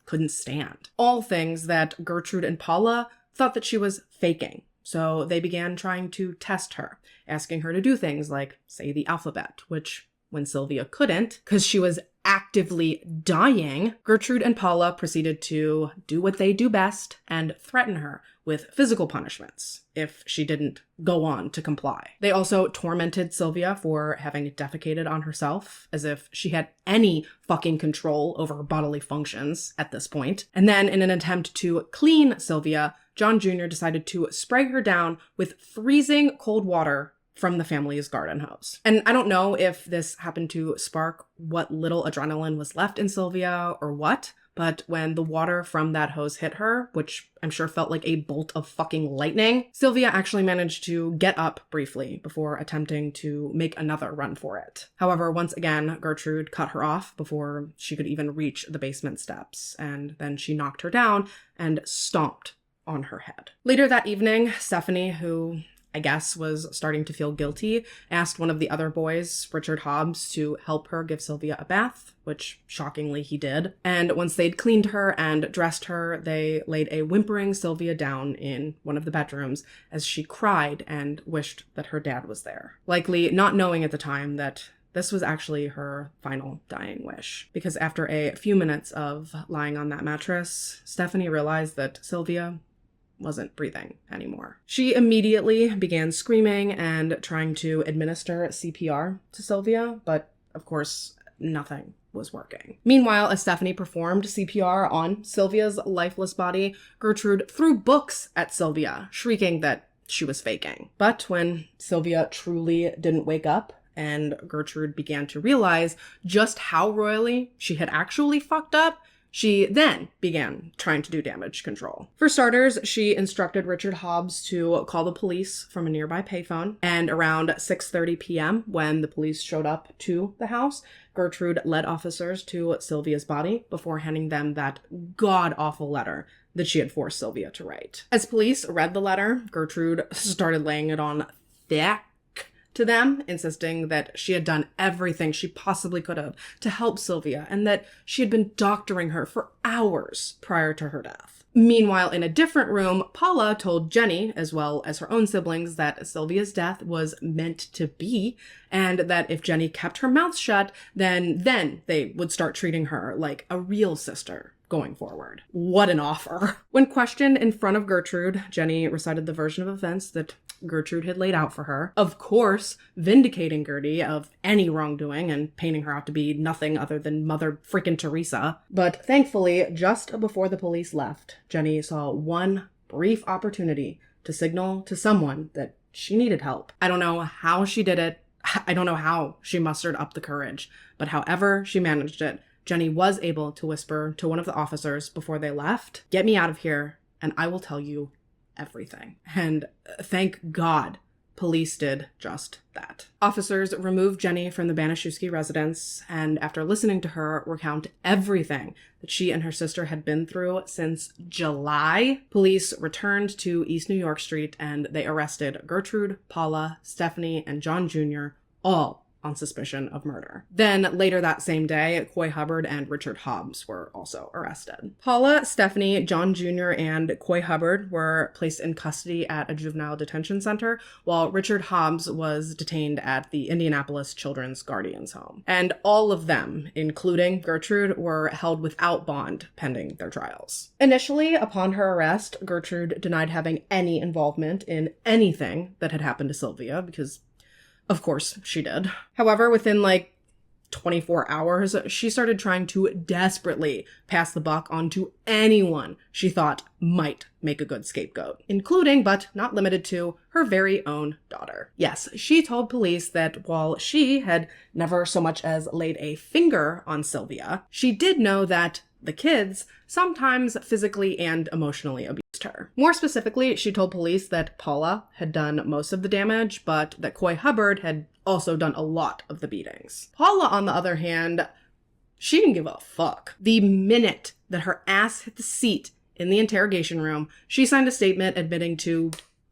Couldn't stand. All things that Gertrude and Paula thought that she was faking. So they began trying to test her, asking her to do things like say the alphabet, which when Sylvia couldn't, because she was actively dying, Gertrude and Paula proceeded to do what they do best and threaten her with physical punishments if she didn't go on to comply. They also tormented Sylvia for having defecated on herself, as if she had any fucking control over her bodily functions at this point. And then in an attempt to clean Sylvia, John Jr. decided to spray her down with freezing cold water from the family's garden hose. And I don't know if this happened to spark what little adrenaline was left in Sylvia or what, but when the water from that hose hit her, which I'm sure felt like a bolt of fucking lightning, Sylvia actually managed to get up briefly before attempting to make another run for it. However, once again, Gertrude cut her off before she could even reach the basement steps, and then she knocked her down and stomped on her head. Later that evening, Stephanie, who I guess was starting to feel guilty, asked one of the other boys, Richard Hobbs, to help her give Sylvia a bath, which shockingly he did. And once they'd cleaned her and dressed her, they laid a whimpering Sylvia down in one of the bedrooms as she cried and wished that her dad was there. Likely not knowing at the time that this was actually her final dying wish, because after a few minutes of lying on that mattress, Stephanie realized that Sylvia wasn't breathing anymore. She immediately began screaming and trying to administer CPR to Sylvia, but of course, nothing was working. Meanwhile, as Stephanie performed CPR on Sylvia's lifeless body, Gertrude threw books at Sylvia, shrieking that she was faking. But when Sylvia truly didn't wake up, and Gertrude began to realize just how royally she had actually fucked up, she then began trying to do damage control. For starters, she instructed Richard Hobbs to call the police from a nearby payphone, and around 6:30 p.m., when the police showed up to the house, Gertrude led officers to Sylvia's body before handing them that god-awful letter that she had forced Sylvia to write. As police read the letter, Gertrude started laying it on thick to them, insisting that she had done everything she possibly could have to help Sylvia and that she had been doctoring her for hours prior to her death. Meanwhile, in a different room, Paula told Jenny, as well as her own siblings, that Sylvia's death was meant to be, and that if Jenny kept her mouth shut, then they would start treating her like a real sister going forward. What an offer. When questioned in front of Gertrude, Jenny recited the version of events that Gertrude had laid out for her, of course vindicating Gertie of any wrongdoing and painting her out to be nothing other than Mother freaking Teresa. But thankfully, just before the police left, Jenny saw one brief opportunity to signal to someone that she needed help. I don't know how she did it. I don't know how she mustered up the courage, but however she managed it, Jenny was able to whisper to one of the officers before they left, "Get me out of here, and I will tell you everything." And thank God, police did just that. Officers removed Jenny from the Banaszewski residence, and after listening to her recount everything that she and her sister had been through since July, police returned to East New York Street and they arrested Gertrude, Paula, Stephanie, and John Jr., all on suspicion of murder. Then later that same day, Coy Hubbard and Richard Hobbs were also arrested. Paula, Stephanie, John Jr., and Coy Hubbard were placed in custody at a juvenile detention center, while Richard Hobbs was detained at the Indianapolis Children's Guardians Home. And all of them, including Gertrude, were held without bond pending their trials. Initially, upon her arrest, Gertrude denied having any involvement in anything that had happened to Sylvia, because of course she did. However, within 24 hours, she started trying to desperately pass the buck onto anyone she thought might make a good scapegoat, including, but not limited to, her very own daughter. Yes, she told police that while she had never so much as laid a finger on Sylvia, she did know that the kids sometimes physically and emotionally abused her. More specifically, she told police that Paula had done most of the damage, but that Coy Hubbard had also done a lot of the beatings. Paula, on the other hand, she didn't give a fuck. The minute that her ass hit the seat in the interrogation room, she signed a statement admitting to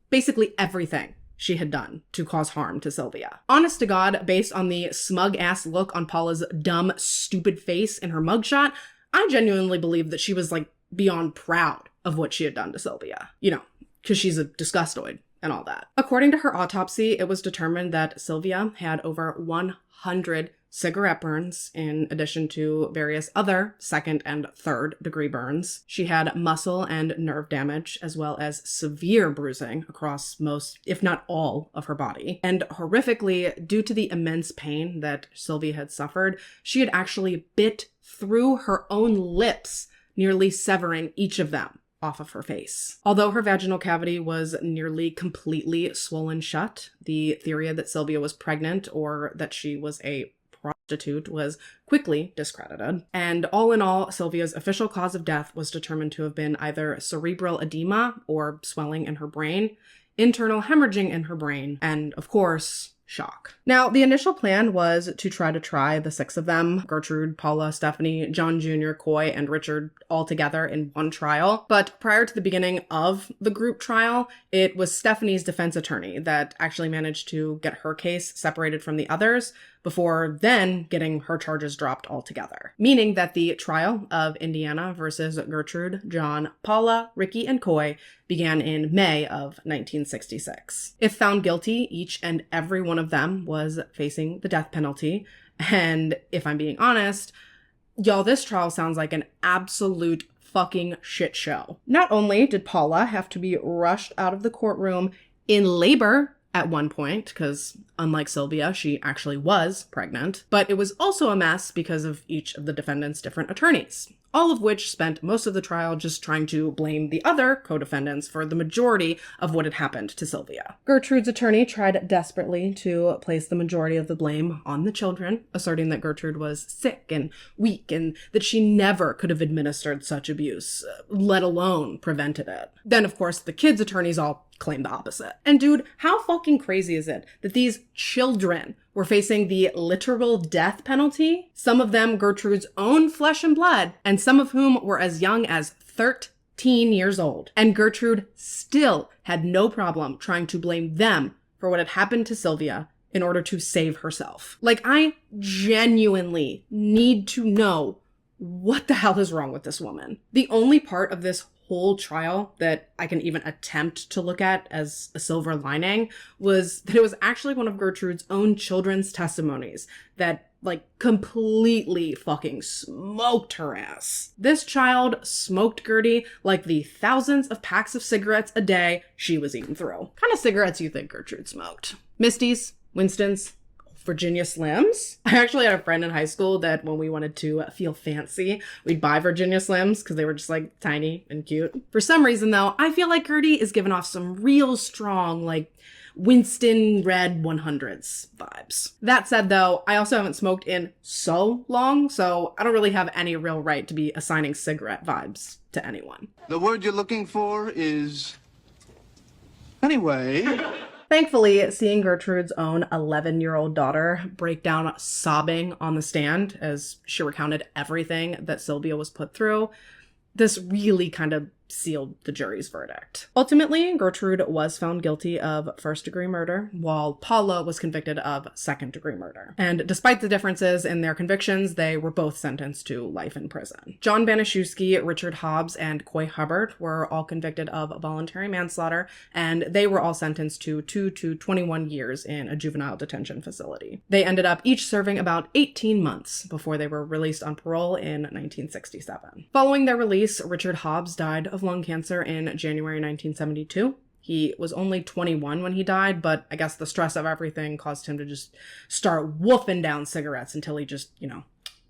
basically everything she had done to cause harm to Sylvia. Honest to God, based on the smug-ass look on Paula's dumb, stupid face in her mugshot, I genuinely believe that she was beyond proud of what she had done to Sylvia. Because she's a disgustoid and all that. According to her autopsy, it was determined that Sylvia had over 100 cigarette burns, in addition to various other second and third degree burns. She had muscle and nerve damage, as well as severe bruising across most, if not all, of her body. And horrifically, due to the immense pain that Sylvia had suffered, she had actually bit through her own lips, nearly severing each of them off of her face. Although her vaginal cavity was nearly completely swollen shut, the theory that Sylvia was pregnant or that she was a prostitute was quickly discredited. And all in all, Sylvia's official cause of death was determined to have been either cerebral edema or swelling in her brain, internal hemorrhaging in her brain, and of course, shock. Now, the initial plan was to try the 6 of them, Gertrude, Paula, Stephanie, John Jr., Coy, and Richard, all together in one trial. But prior to the beginning of the group trial, it was Stephanie's defense attorney that actually managed to get her case separated from the others before then getting her charges dropped altogether. Meaning that the trial of Indiana versus Gertrude, John, Paula, Ricky, and Coy began in May of 1966. If found guilty, each and every one of them was facing the death penalty. And if I'm being honest, y'all, this trial sounds like an absolute fucking shit show. Not only did Paula have to be rushed out of the courtroom in labor at one point, because unlike Sylvia, she actually was pregnant, but it was also a mess because of each of the defendants' different attorneys, all of which spent most of the trial just trying to blame the other co-defendants for the majority of what had happened to Sylvia. Gertrude's attorney tried desperately to place the majority of the blame on the children, asserting that Gertrude was sick and weak and that she never could have administered such abuse, let alone prevented it. Then, of course, the kids' attorneys all claimed the opposite. And dude, how fucking crazy is it that these children were facing the literal death penalty? Some of them Gertrude's own flesh and blood, and some of whom were as young as 13 years old. And Gertrude still had no problem trying to blame them for what had happened to Sylvia in order to save herself. Like, I genuinely need to know what the hell is wrong with this woman. The only part of this whole trial that I can even attempt to look at as a silver lining was that it was actually one of Gertrude's own children's testimonies that completely fucking smoked her ass. This child smoked Gertie like the thousands of packs of cigarettes a day she was eating through. What kind of cigarettes you think Gertrude smoked? Misty's? Winston's? Virginia Slims? I actually had a friend in high school that when we wanted to feel fancy, we'd buy Virginia Slims because they were just tiny and cute. For some reason though, I feel like Gertie is giving off some real strong Winston Red 100s vibes. That said though, I also haven't smoked in so long, so I don't really have any real right to be assigning cigarette vibes to anyone. The word you're looking for is... anyway... Thankfully, seeing Gertrude's own 11-year-old daughter break down sobbing on the stand as she recounted everything that Sylvia was put through, this really kind of sealed the jury's verdict. Ultimately, Gertrude was found guilty of first-degree murder, while Paula was convicted of second-degree murder. And despite the differences in their convictions, they were both sentenced to life in prison. John Banaszewski, Richard Hobbs, and Coy Hubbard were all convicted of voluntary manslaughter, and they were all sentenced to 2 to 21 years in a juvenile detention facility. They ended up each serving about 18 months before they were released on parole in 1967. Following their release, Richard Hobbs died of lung cancer in January 1972. He was only 21 when he died, but I guess the stress of everything caused him to just start wolfing down cigarettes until he just,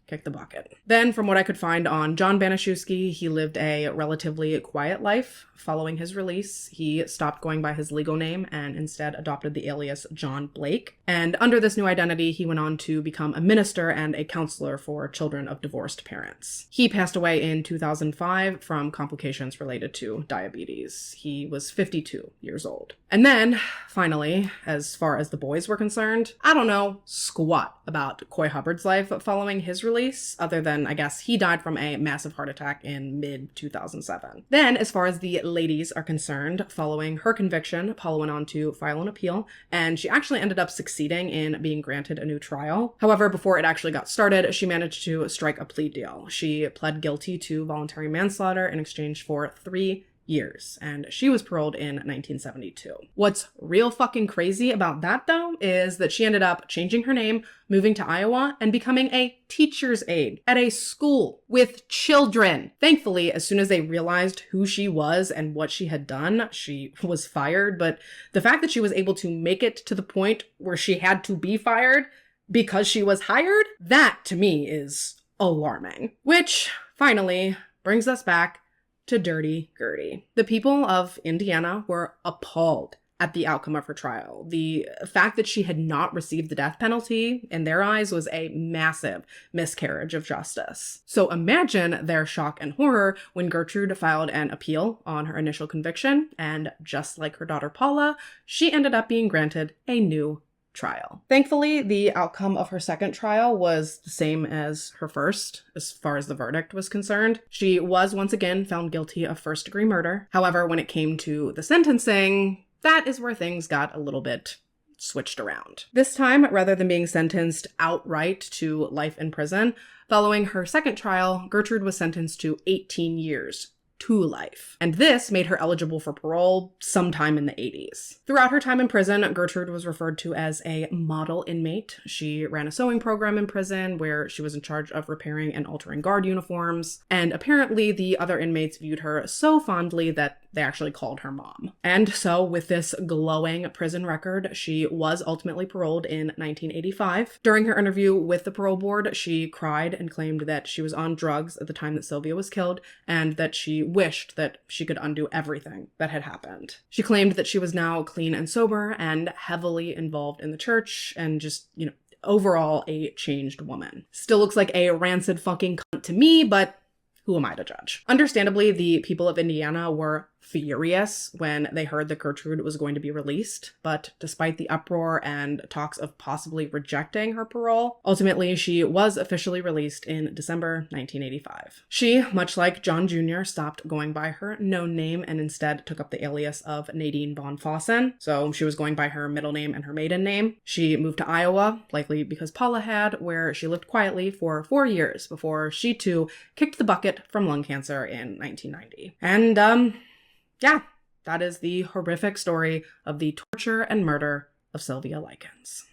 kick the bucket. Then, from what I could find on John Banaszewski, he lived a relatively quiet life. Following his release, he stopped going by his legal name and instead adopted the alias John Blake. And under this new identity, he went on to become a minister and a counselor for children of divorced parents. He passed away in 2005 from complications related to diabetes. He was 52 years old. And then, finally, as far as the boys were concerned, I don't know squat about Coy Hubbard's life following his release, other than, I guess, he died from a massive heart attack in mid-2007. Then, as far as the ladies are concerned, following her conviction, Paula went on to file an appeal, and she actually ended up succeeding in being granted a new trial. However, before it actually got started, she managed to strike a plea deal. She pled guilty to voluntary manslaughter in exchange for 3 years, and she was paroled in 1972. What's real fucking crazy about that, though, is that she ended up changing her name, moving to Iowa, and becoming a teacher's aide at a school with children. Thankfully, as soon as they realized who she was and what she had done, she was fired, but the fact that she was able to make it to the point where she had to be fired because she was hired, that, to me, is alarming. Which, finally, brings us back to Dirty Gertie. The people of Indiana were appalled at the outcome of her trial. The fact that she had not received the death penalty, in their eyes, was a massive miscarriage of justice. So imagine their shock and horror when Gertrude filed an appeal on her initial conviction, and just like her daughter Paula, she ended up being granted a new trial. Thankfully, the outcome of her second trial was the same as her first, as far as the verdict was concerned. She was once again found guilty of first-degree murder. However, when it came to the sentencing, that is where things got a little bit switched around. This time, rather than being sentenced outright to life in prison, following her second trial, Gertrude was sentenced to 18 years to life. And this made her eligible for parole sometime in the 80s. Throughout her time in prison, Gertrude was referred to as a model inmate. She ran a sewing program in prison where she was in charge of repairing and altering guard uniforms. And apparently the other inmates viewed her so fondly that they actually called her mom. And so with this glowing prison record, she was ultimately paroled in 1985. During her interview with the parole board, she cried and claimed that she was on drugs at the time that Sylvia was killed and that she wished that she could undo everything that had happened. She claimed that she was now clean and sober and heavily involved in the church and just, overall a changed woman. Still looks like a rancid fucking cunt to me, but who am I to judge? Understandably, the people of Indiana were furious when they heard that Gertrude was going to be released, but despite the uproar and talks of possibly rejecting her parole, ultimately she was officially released in December 1985. She, much like John Jr., stopped going by her known name and instead took up the alias of Nadine von Fossen, so she was going by her middle name and her maiden name. She moved to Iowa, likely because Paula had, where she lived quietly for 4 years before she too kicked the bucket from lung cancer in 1990. And, yeah, that is the horrific story of the torture and murder of Sylvia Likens.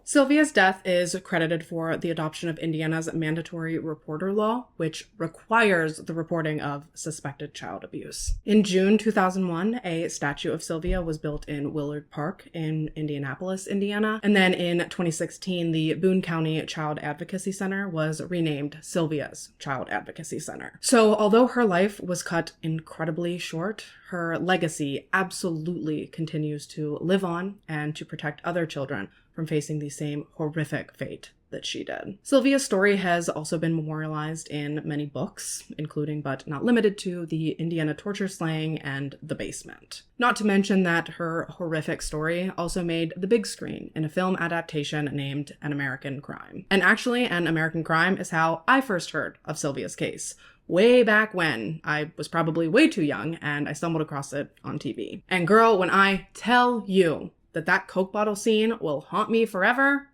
Sylvia's death is credited for the adoption of Indiana's mandatory reporter law, which requires the reporting of suspected child abuse. In June 2001, a statue of Sylvia was built in Willard Park in Indianapolis, Indiana. And then in 2016, the Boone County Child Advocacy Center was renamed Sylvia's Child Advocacy Center. So although her life was cut incredibly short, her legacy absolutely continues to live on and to protect other children from facing the same horrific fate that she did. Sylvia's story has also been memorialized in many books, including but not limited to The Indiana Torture Slaying and The Basement. Not to mention that her horrific story also made the big screen in a film adaptation named An American Crime. And actually, An American Crime is how I first heard of Sylvia's case. Way back when I was probably way too young and I stumbled across it on TV. And girl, when I tell you that Coke bottle scene will haunt me forever,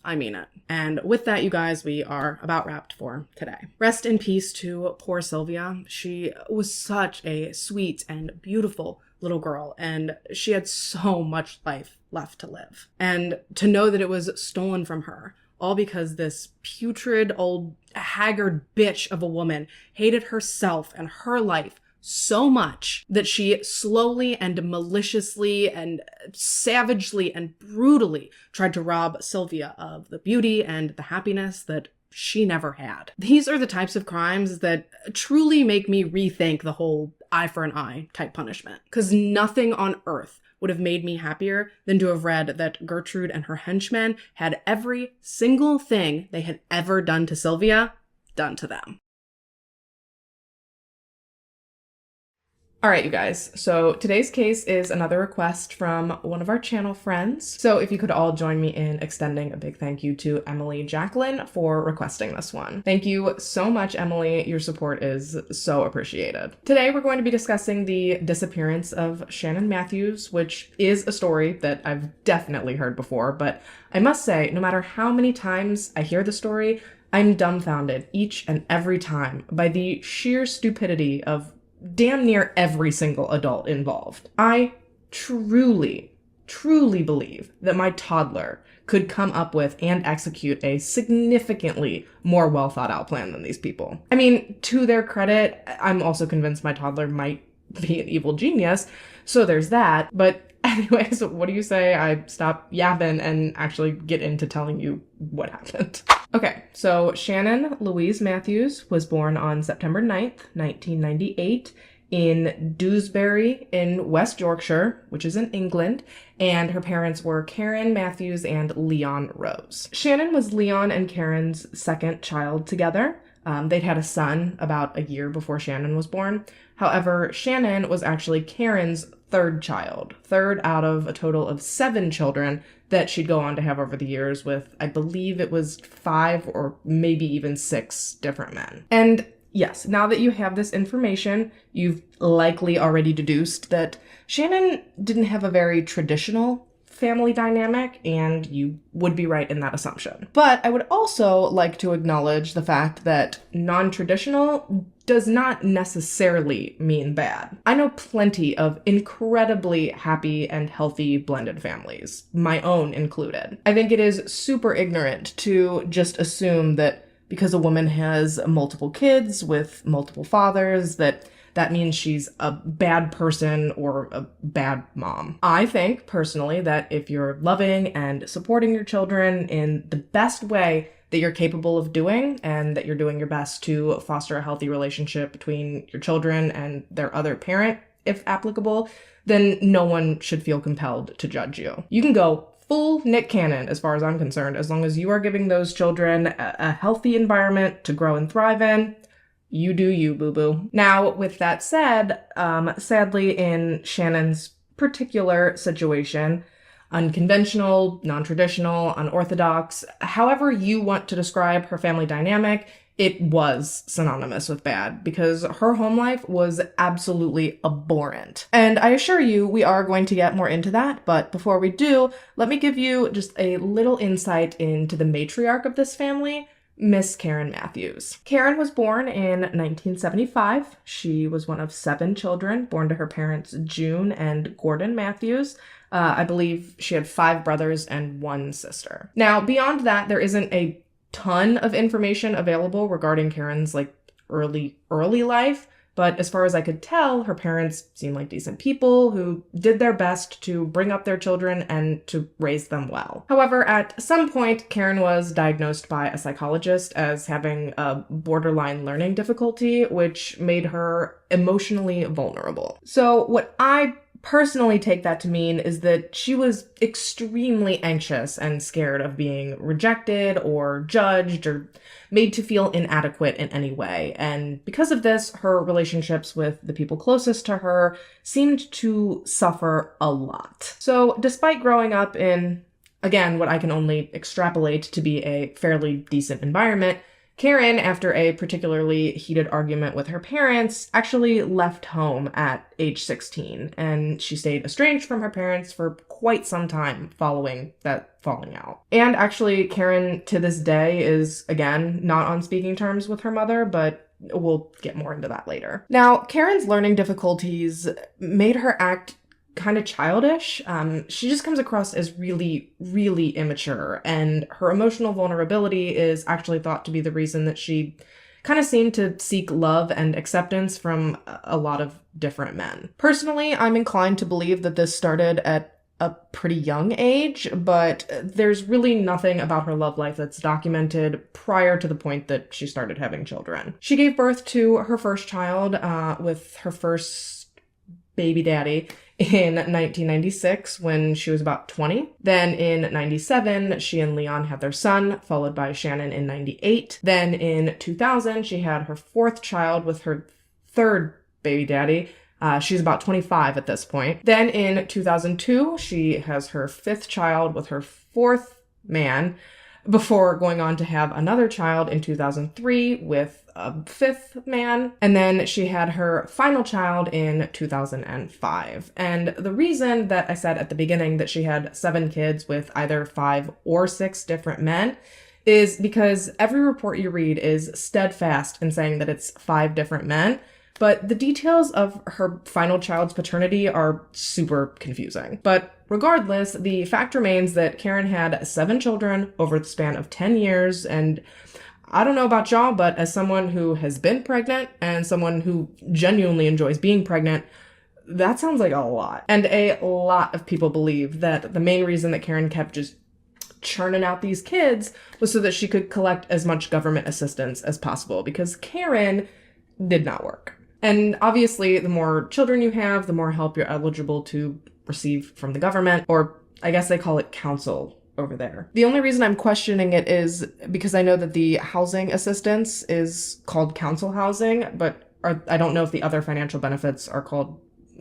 I mean it. And with that, you guys, we are about wrapped for today. Rest in peace to poor Sylvia. She was such a sweet and beautiful little girl, and she had so much life left to live. And to know that it was stolen from her, all because this putrid old haggard bitch of a woman hated herself and her life so much that she slowly and maliciously and savagely and brutally tried to rob Sylvia of the beauty and the happiness that she never had. These are the types of crimes that truly make me rethink the whole eye for an eye type punishment. Because nothing on earth would have made me happier than to have read that Gertrude and her henchmen had every single thing they had ever done to Sylvia done to them. All right, you guys, so today's case is another request from one of our channel friends. So if you could all join me in extending a big thank you to Emily Jacqueline for requesting this one. Thank you so much, Emily. Your support is so appreciated. Today, we're going to be discussing the disappearance of Shannon Matthews, which is a story that I've definitely heard before, but I must say, no matter how many times I hear the story, I'm dumbfounded each and every time by the sheer stupidity of damn near every single adult involved. I truly believe that my toddler could come up with and execute a significantly more well thought out plan than these people. I mean, to their credit, I'm also convinced my toddler might be an evil genius, so there's that. But anyways, what do you say I stop yapping and actually get into telling you what happened? Okay, so Shannon Louise Matthews was born on September 9th, 1998, in Dewsbury in West Yorkshire, which is in England, and her parents were Karen Matthews and Leon Rose. Shannon was Leon and Karen's second child together. They'd had a son about a year before Shannon was born. However, Shannon was actually Karen's third child, third out of a total of 7 children that she'd go on to have over the years with, I believe it was 5 or maybe even 6 different men. And yes, now that you have this information, you've likely already deduced that Shannon didn't have a very traditional family dynamic, and you would be right in that assumption. But I would also like to acknowledge the fact that non-traditional does not necessarily mean bad. I know plenty of incredibly happy and healthy blended families, my own included. I think it is super ignorant to just assume that because a woman has multiple kids with multiple fathers, that means she's a bad person or a bad mom. I think, personally, that if you're loving and supporting your children in the best way that you're capable of doing, and that you're doing your best to foster a healthy relationship between your children and their other parent, if applicable, then no one should feel compelled to judge you. You can go full Nick Cannon, as far as I'm concerned, as long as you are giving those children a healthy environment to grow and thrive in. You do you, boo-boo. Now, with that said, sadly, in Shannon's particular situation, unconventional, non-traditional, unorthodox, however you want to describe her family dynamic, it was synonymous with bad, because her home life was absolutely abhorrent. And I assure you, we are going to get more into that, but before we do, let me give you just a little insight into the matriarch of this family, Miss Karen Matthews. Karen was born in 1975. She was one of 7 children born to her parents, June and Gordon Matthews. I believe she had 5 brothers and 1 sister. Now, beyond that, there isn't a ton of information available regarding Karen's early life. But as far as I could tell, her parents seemed like decent people who did their best to bring up their children and to raise them well. However, at some point, Karen was diagnosed by a psychologist as having a borderline learning difficulty, which made her emotionally vulnerable. So what I personally take that to mean is that she was extremely anxious and scared of being rejected or judged or made to feel inadequate in any way. And because of this, her relationships with the people closest to her seemed to suffer a lot. So despite growing up in, again, what I can only extrapolate to be a fairly decent environment, Karen, after a particularly heated argument with her parents, actually left home at age 16, and she stayed estranged from her parents for quite some time following that falling out. And actually, Karen, to this day, is, again, not on speaking terms with her mother, but we'll get more into that later. Now, Karen's learning difficulties made her act kind of childish. She just comes across as really, really immature, and her emotional vulnerability is actually thought to be the reason that she kind of seemed to seek love and acceptance from a lot of different men. Personally, I'm inclined to believe that this started at a pretty young age, but there's really nothing about her love life that's documented prior to the point that she started having children. She gave birth to her first child with her first baby daddy in 1996 when she was about 20. Then in 97, she and Leon had their son, followed by Shannon in 98. Then in 2000, she had her 4th child with her 3rd baby daddy. She's about 25 at this point. Then in 2002, she has her 5th child with her 4th man, before going on to have another child in 2003 with a 5th man. And then she had her final child in 2005. And the reason that I said at the beginning that she had 7 kids with either 5 or 6 different men is because every report you read is steadfast in saying that it's 5 different men. But the details of her final child's paternity are super confusing. But regardless, the fact remains that Karen had 7 children over the span of 10 years, and I don't know about y'all, but as someone who has been pregnant and someone who genuinely enjoys being pregnant, that sounds like a lot. And a lot of people believe that the main reason that Karen kept just churning out these kids was so that she could collect as much government assistance as possible, because Karen did not work. And obviously, the more children you have, the more help you're eligible to receive from the government, or I guess they call it council over there. The only reason I'm questioning it is because I know that the housing assistance is called council housing, but I don't know if the other financial benefits are called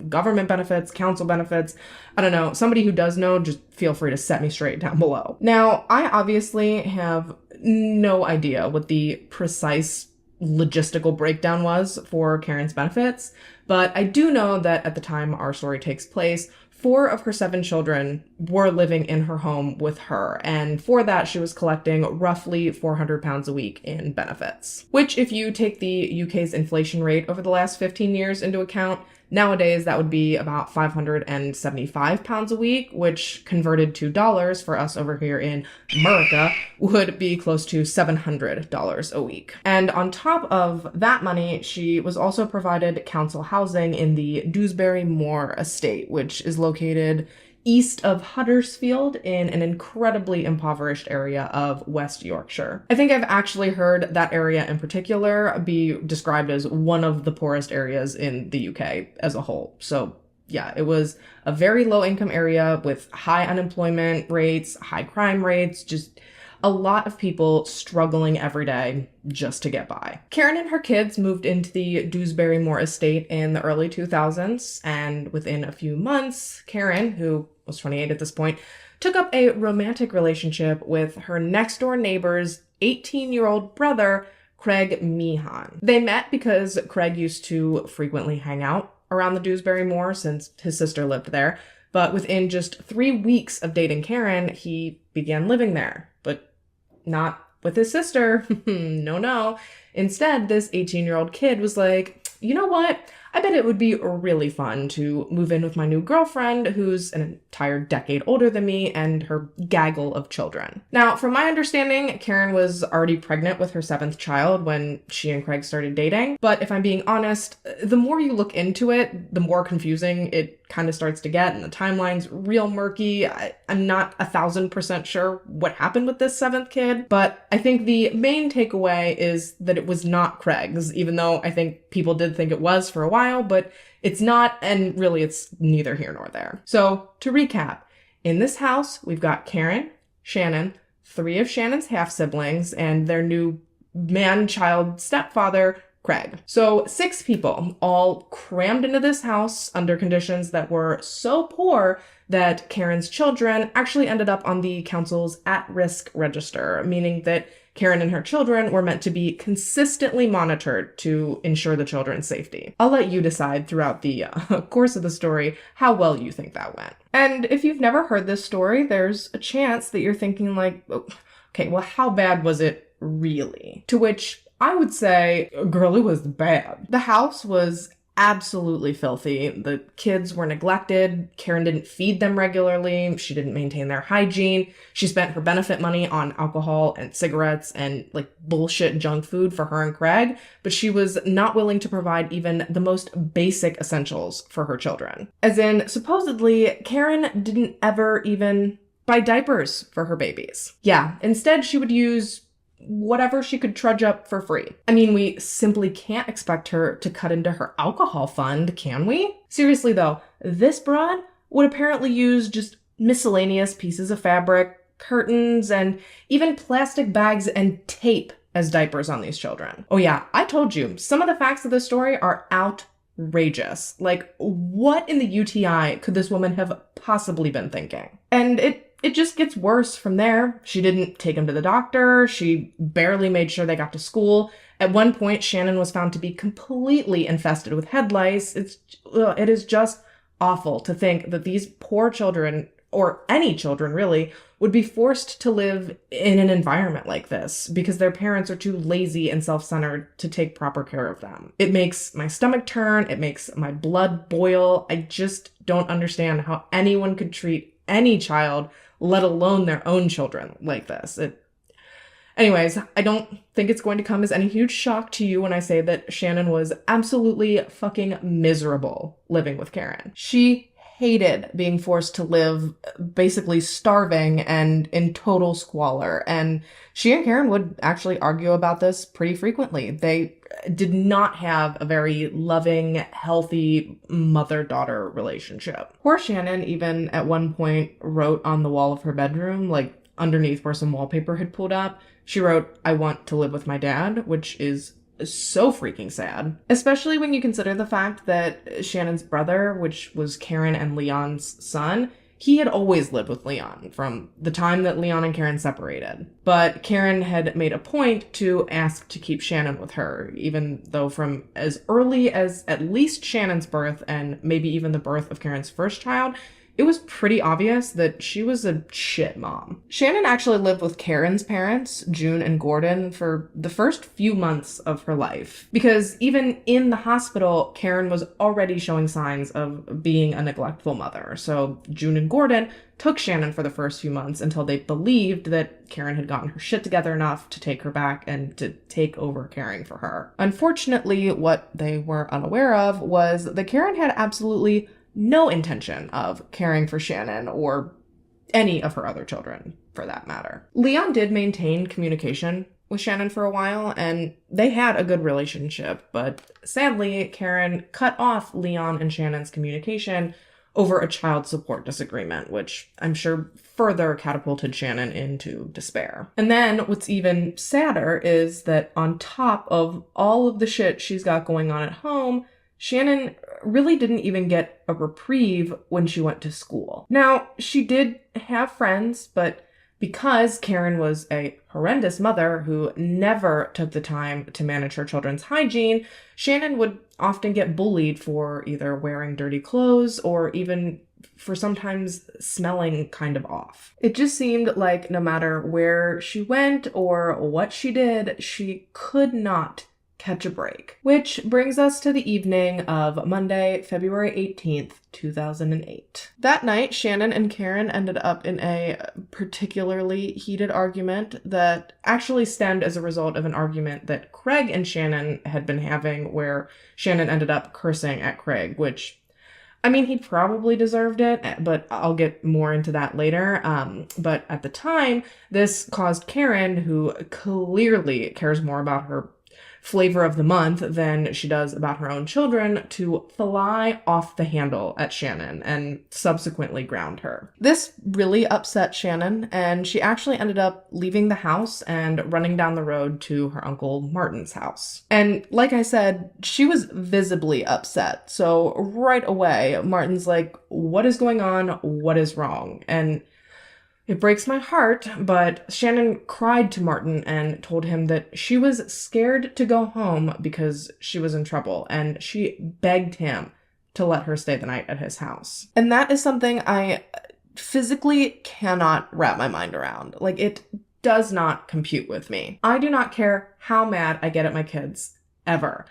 government benefits, council benefits. I don't know. Somebody who does know, just feel free to set me straight down below. Now, I obviously have no idea what the precise logistical breakdown was for Karen's benefits, but I do know that at the time our story takes place, 4 of her 7 children were living in her home with her, and for that she was collecting roughly £400 a week in benefits. Which, if you take the UK's inflation rate over the last 15 years into account, nowadays that would be about £575 a week, which converted to dollars for us over here in America would be close to $700 a week. And on top of that money, she was also provided council housing in the Dewsbury Moor estate, which is located east of Huddersfield in an incredibly impoverished area of West Yorkshire. I think I've actually heard that area in particular be described as one of the poorest areas in the UK as a whole. So yeah, it was a very low income area with high unemployment rates, high crime rates, just a lot of people struggling every day just to get by. Karen and her kids moved into the Dewsbury Moor estate in the early 2000s, and within a few months, Karen, who was 28 at this point, took up a romantic relationship with her next door neighbor's 18-year-old brother, Craig Meehan. They met because Craig used to frequently hang out around the Dewsbury Moor since his sister lived there, but within just 3 weeks of dating Karen, he began living there. But not with his sister. No. Instead, this 18-year-old kid was like, you know what? I bet it would be really fun to move in with my new girlfriend, who's an entire decade older than me, and her gaggle of children. Now, from my understanding, Karen was already pregnant with her 7th child when she and Craig started dating. But if I'm being honest, the more you look into it, the more confusing it kind of starts to get, and the timeline's real murky. I'm not 1,000% sure what happened with this 7th kid, but I think the main takeaway is that it was not Craig's, even though I think people did think it was for a while, but it's not, and really it's neither here nor there. So to recap, in this house, we've got Karen, Shannon, 3 of Shannon's half-siblings, and their new man-child stepfather, Craig. So 6 people all crammed into this house under conditions that were so poor that Karen's children actually ended up on the council's at-risk register, meaning that Karen and her children were meant to be consistently monitored to ensure the children's safety. I'll let you decide throughout the course of the story how well you think that went. And if you've never heard this story, there's a chance that you're thinking like, okay, well, how bad was it really? To which I would say, girl, it was bad. The house was absolutely filthy. The kids were neglected. Karen didn't feed them regularly. She didn't maintain their hygiene. She spent her benefit money on alcohol and cigarettes and like bullshit junk food for her and Craig, but she was not willing to provide even the most basic essentials for her children. As in, supposedly, Karen didn't ever even buy diapers for her babies. Yeah, instead she would use whatever she could trudge up for free. I mean, we simply can't expect her to cut into her alcohol fund, can we? Seriously though, this broad would apparently use just miscellaneous pieces of fabric, curtains, and even plastic bags and tape as diapers on these children. Oh yeah, I told you, some of the facts of this story are outrageous. Like, what in the UTI could this woman have possibly been thinking? And it just gets worse from there. She didn't take him to the doctor. She barely made sure they got to school. At one point, Shannon was found to be completely infested with head lice. It is just awful to think that these poor children, or any children really, would be forced to live in an environment like this because their parents are too lazy and self-centered to take proper care of them. It makes my stomach turn. It makes my blood boil. I just don't understand how anyone could treat any child, let alone their own children, like this. Anyways, I don't think it's going to come as any huge shock to you when I say that Shannon was absolutely fucking miserable living with Karen. She hated being forced to live basically starving and in total squalor. And she and Karen would actually argue about this pretty frequently. They did not have a very loving, healthy mother-daughter relationship. Poor Shannon even at one point wrote on the wall of her bedroom, like underneath where some wallpaper had pulled up, she wrote, "I want to live with my dad," which is so freaking sad, especially when you consider the fact that Shannon's brother, which was Karen and Leon's son, he had always lived with Leon from the time that Leon and Karen separated. But Karen had made a point to ask to keep Shannon with her, even though from as early as at least Shannon's birth and maybe even the birth of Karen's first child, it was pretty obvious that she was a shit mom. Shannon actually lived with Karen's parents, June and Gordon, for the first few months of her life. Because even in the hospital, Karen was already showing signs of being a neglectful mother. So June and Gordon took Shannon for the first few months until they believed that Karen had gotten her shit together enough to take her back and to take over caring for her. Unfortunately, what they were unaware of was that Karen had absolutely no intention of caring for Shannon or any of her other children, for that matter. Leon did maintain communication with Shannon for a while, and they had a good relationship, but sadly, Karen cut off Leon and Shannon's communication over a child support disagreement, which I'm sure further catapulted Shannon into despair. And then what's even sadder is that on top of all of the shit she's got going on at home, Shannon really didn't even get a reprieve when she went to school. Now, she did have friends, but because Karen was a horrendous mother who never took the time to manage her children's hygiene, Shannon would often get bullied for either wearing dirty clothes or even for sometimes smelling kind of off. It just seemed like no matter where she went or what she did, she could not catch a break. Which brings us to the evening of Monday, February 18th, 2008. That night, Shannon and Karen ended up in a particularly heated argument that actually stemmed as a result of an argument that Craig and Shannon had been having, where Shannon ended up cursing at Craig, which, I mean, he probably deserved it, but I'll get more into that later. But at the time, this caused Karen, who clearly cares more about her flavor of the month than she does about her own children, to fly off the handle at Shannon and subsequently ground her. This really upset Shannon, and she actually ended up leaving the house and running down the road to her Uncle Martin's house. And like I said, she was visibly upset. So right away, Martin's like, "What is going on? What is wrong?" And it breaks my heart, but Shannon cried to Martin and told him that she was scared to go home because she was in trouble, and she begged him to let her stay the night at his house. And that is something I physically cannot wrap my mind around. Like, it does not compute with me. I do not care how mad I get at my kids, ever.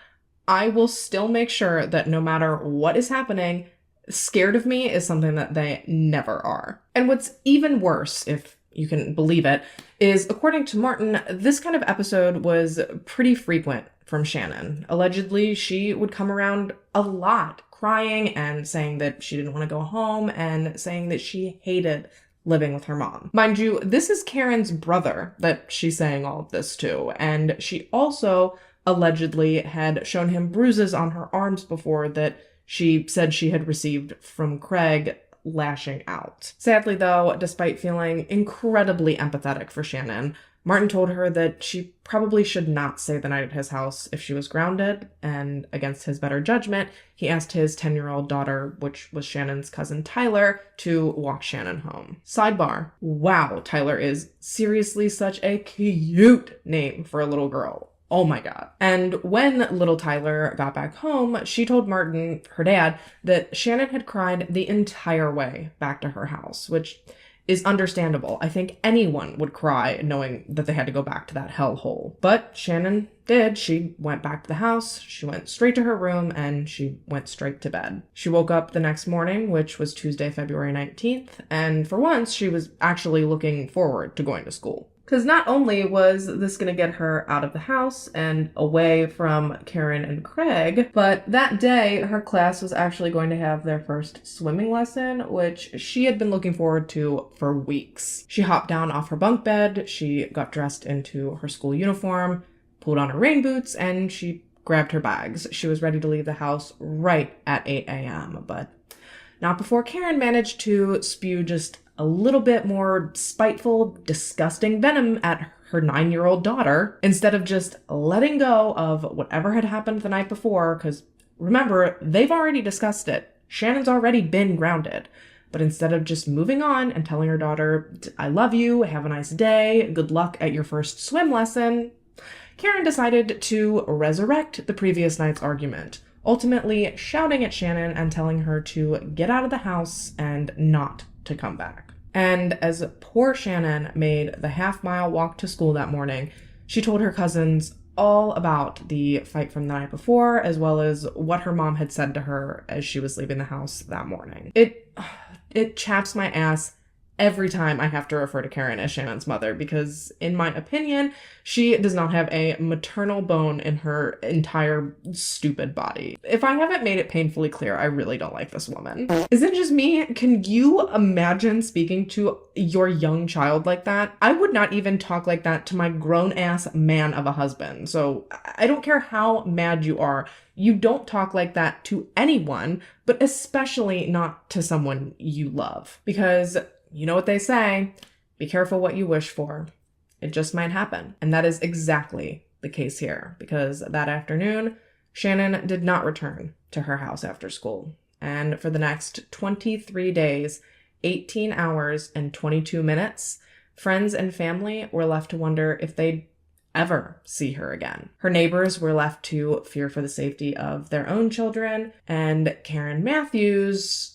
I will still make sure that no matter what is happening, scared of me is something that they never are. And what's even worse, if you can believe it, is according to Martin, this kind of episode was pretty frequent from Shannon. Allegedly, she would come around a lot, crying and saying that she didn't want to go home and saying that she hated living with her mom. Mind you, this is Karen's brother that she's saying all of this to, and she also allegedly had shown him bruises on her arms before that she said she had received from Craig lashing out. Sadly, though, despite feeling incredibly empathetic for Shannon, Martin told her that she probably should not stay the night at his house if she was grounded, and against his better judgment, he asked his 10-year-old daughter, which was Shannon's cousin Tyler, to walk Shannon home. Sidebar: wow, Tyler is seriously such a cute name for a little girl. Oh my God. And when little Tyler got back home, she told Martin, her dad, that Shannon had cried the entire way back to her house, which is understandable. I think anyone would cry knowing that they had to go back to that hellhole. But Shannon did. She went back to the house, she went straight to her room, and she went straight to bed. She woke up the next morning, which was Tuesday, February 19th, and for once, she was actually looking forward to going to school. Because not only was this going to get her out of the house and away from Karen and Craig, but that day her class was actually going to have their first swimming lesson, which she had been looking forward to for weeks. She hopped down off her bunk bed, she got dressed into her school uniform, pulled on her rain boots, and she grabbed her bags. She was ready to leave the house right at 8 a.m., but not before Karen managed to spew just a little bit more spiteful, disgusting venom at her 9-year-old daughter instead of just letting go of whatever had happened the night before, because remember, they've already discussed it. Shannon's already been grounded. But instead of just moving on and telling her daughter, I love you, have a nice day, good luck at your first swim lesson, Karen decided to resurrect the previous night's argument, ultimately shouting at Shannon and telling her to get out of the house and not to come back. And as poor Shannon made the half-mile walk to school that morning, she told her cousins all about the fight from the night before, as well as what her mom had said to her as she was leaving the house that morning. It chaps my ass every time I have to refer to Karen as Shannon's mother, because in my opinion, she does not have a maternal bone in her entire stupid body. If I haven't made it painfully clear, I really don't like this woman. Is it just me? Can you imagine speaking to your young child like that? I would not even talk like that to my grown-ass man of a husband. So I don't care how mad you are. You don't talk like that to anyone, but especially not to someone you love. Because you know what they say, be careful what you wish for. It just might happen. And that is exactly the case here, because that afternoon, Shannon did not return to her house after school. And for the next 23 days, 18 hours and 22 minutes, friends and family were left to wonder if they'd ever see her again. Her neighbors were left to fear for the safety of their own children, and Karen Matthews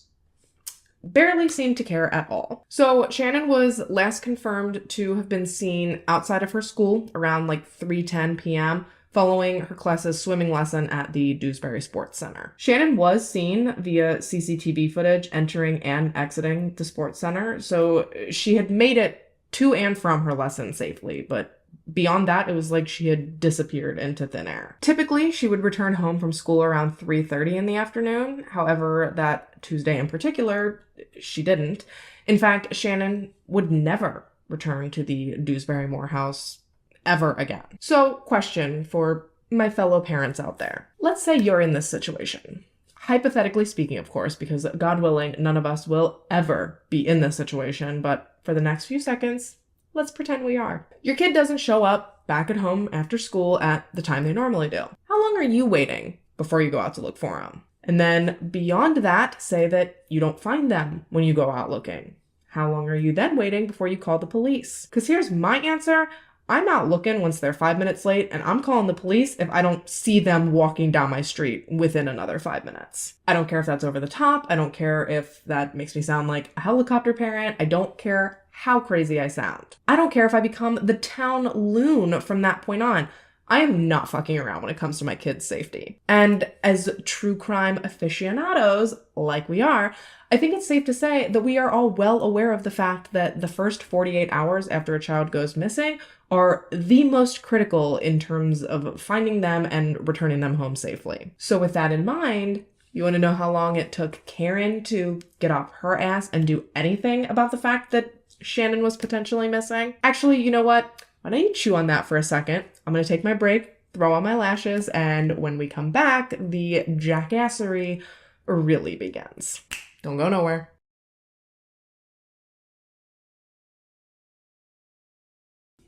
barely seemed to care at all. So Shannon was last confirmed to have been seen outside of her school around like 3:10 p.m. following her class's swimming lesson at the Dewsbury Sports Center. Shannon was seen via CCTV footage entering and exiting the sports center, so she had made it to and from her lesson safely, but beyond that, it was like she had disappeared into thin air. Typically, she would return home from school around 3:30 in the afternoon. However, that Tuesday in particular, she didn't. In fact, Shannon would never return to the Dewsbury Moor house ever again. So, question for my fellow parents out there. Let's say you're in this situation. Hypothetically speaking, of course, because God willing, none of us will ever be in this situation, but for the next few seconds, let's pretend we are. Your kid doesn't show up back at home after school at the time they normally do. How long are you waiting before you go out to look for them? And then beyond that, say that you don't find them when you go out looking. How long are you then waiting before you call the police? Because here's my answer. I'm out looking once they're 5 minutes late, and I'm calling the police if I don't see them walking down my street within another 5 minutes. I don't care if that's over the top. I don't care if that makes me sound like a helicopter parent. I don't care how crazy I sound. I don't care if I become the town loon from that point on. I am not fucking around when it comes to my kids' safety. And as true crime aficionados, like we are, I think it's safe to say that we are all well aware of the fact that the first 48 hours after a child goes missing are the most critical in terms of finding them and returning them home safely. So with that in mind, you want to know how long it took Karen to get off her ass and do anything about the fact that Shannon was potentially missing? Actually, you know what? Why don't you chew on that for a second? I'm going to take my break, throw on my lashes, and when we come back, the jackassery really begins. Don't go nowhere.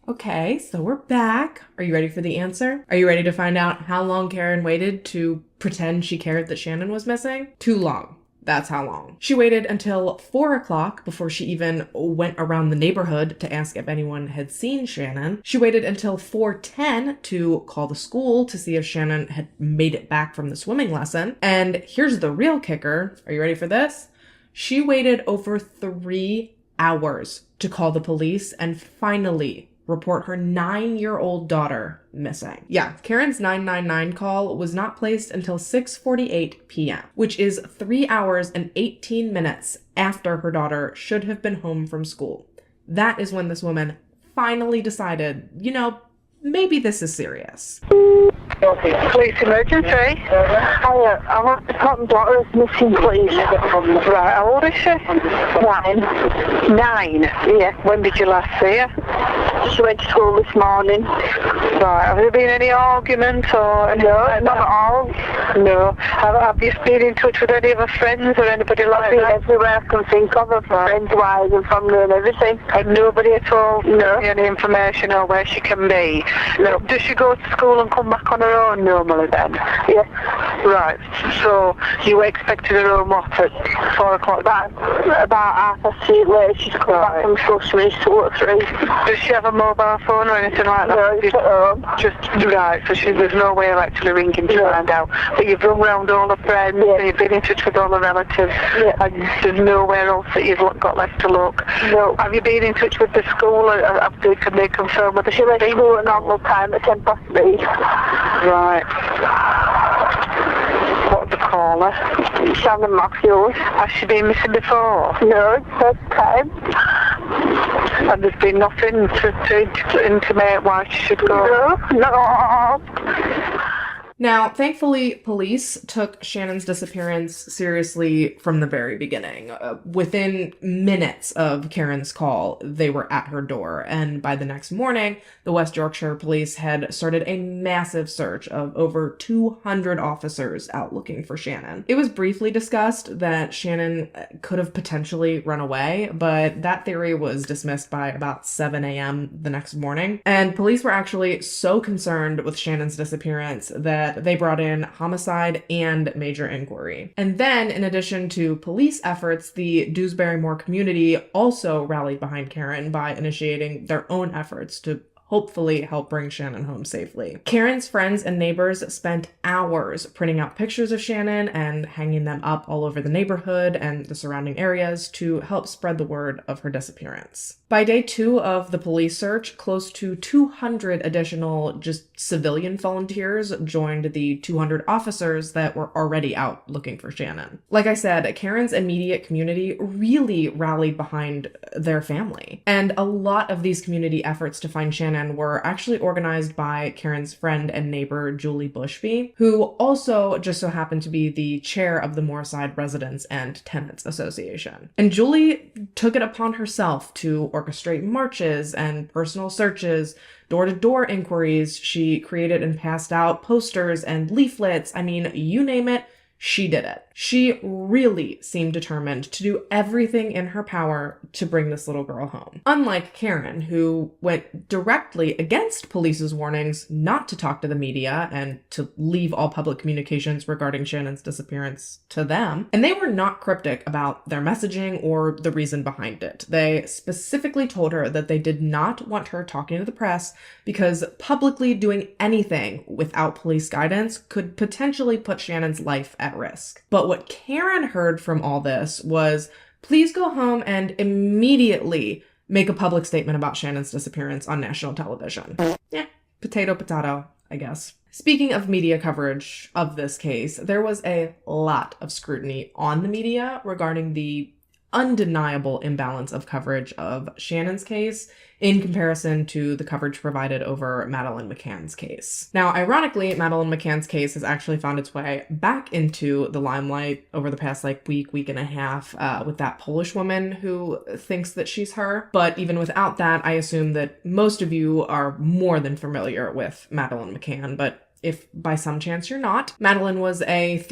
Okay, so we're back. Are you ready for the answer? Are you ready to find out how long Karen waited to pretend she cared that Shannon was missing? Too long. That's how long. She waited until 4 o'clock before she even went around the neighborhood to ask if anyone had seen Shannon. She waited until 4:10 to call the school to see if Shannon had made it back from the swimming lesson. And here's the real kicker. Are you ready for this? She waited over 3 hours to call the police and finally report her 9-year-old daughter missing. Yeah, Karen's 999 call was not placed until 6:48 p.m., which is 3 hours and 18 minutes after her daughter should have been home from school. That is when this woman finally decided, maybe this is serious. Police emergency. Hiya, I want the top daughter is missing, please. Right, how old is she? 9. 9? Yeah. When did you last see her? She went to school this morning. Right, have there been any arguments or... No, not at all. No. Have you been in touch with any of her friends or anybody like that? Everywhere I can think of her, friends-wise and family and everything. And nobody at all? No. Any information or where she can be? No. Does she go to school and come back on her own normally then? Yeah. Right, so you expected her home what, at 4 o'clock? About 3:30 later, she's come back from school, so she's 2 or 3. Does she have a mobile phone or anything like that? No, it's at home. Just, right, so there's no way of actually ringing to find out. But you've rung round all the friends, and you've been in touch with all the relatives, and there's nowhere else that you've got left to look. No. Have you been in touch with the school, or can they confirm whether she left school at normal time at 3:10? Right. What do they call her? Shannon Matthews. Has she been missing before? No, it's first time. And there's been nothing to intimate why she should go? No. Now, thankfully, police took Shannon's disappearance seriously from the very beginning. Within minutes of Karen's call, they were at her door, and by the next morning, the West Yorkshire police had started a massive search of over 200 officers out looking for Shannon. It was briefly discussed that Shannon could have potentially run away, but that theory was dismissed by about 7 a.m. the next morning, and police were actually so concerned with Shannon's disappearance that they brought in homicide and major inquiry. And then, in addition to police efforts, the Dewsbury Moor community also rallied behind Karen by initiating their own efforts to hopefully help bring Shannon home safely. Karen's friends and neighbors spent hours printing out pictures of Shannon and hanging them up all over the neighborhood and the surrounding areas to help spread the word of her disappearance. By day 2 of the police search, close to 200 additional just civilian volunteers joined the 200 officers that were already out looking for Shannon. Like I said, Karen's immediate community really rallied behind their family. And a lot of these community efforts to find Shannon were actually organized by Karen's friend and neighbor, Julie Bushby, who also just so happened to be the chair of the Moorside Residents and Tenants Association. And Julie took it upon herself to orchestrate marches and personal searches, door-to-door inquiries. She created and passed out posters and leaflets. I mean, you name it, she did it. She really seemed determined to do everything in her power to bring this little girl home. Unlike Karen, who went directly against police's warnings not to talk to the media and to leave all public communications regarding Shannon's disappearance to them. And they were not cryptic about their messaging or the reason behind it. They specifically told her that they did not want her talking to the press because publicly doing anything without police guidance could potentially put Shannon's life at risk. But what Karen heard from all this was, please go home and immediately make a public statement about Shannon's disappearance on national television. Yeah, potato, potato, I guess. Speaking of media coverage of this case, there was a lot of scrutiny on the media regarding the undeniable imbalance of coverage of Shannon's case in comparison to the coverage provided over Madeleine McCann's case. Now, ironically, Madeleine McCann's case has actually found its way back into the limelight over the past week and a half with that Polish woman who thinks that she's her. But even without that, I assume that most of you are more than familiar with Madeleine McCann, but if by some chance you're not, Madeleine was a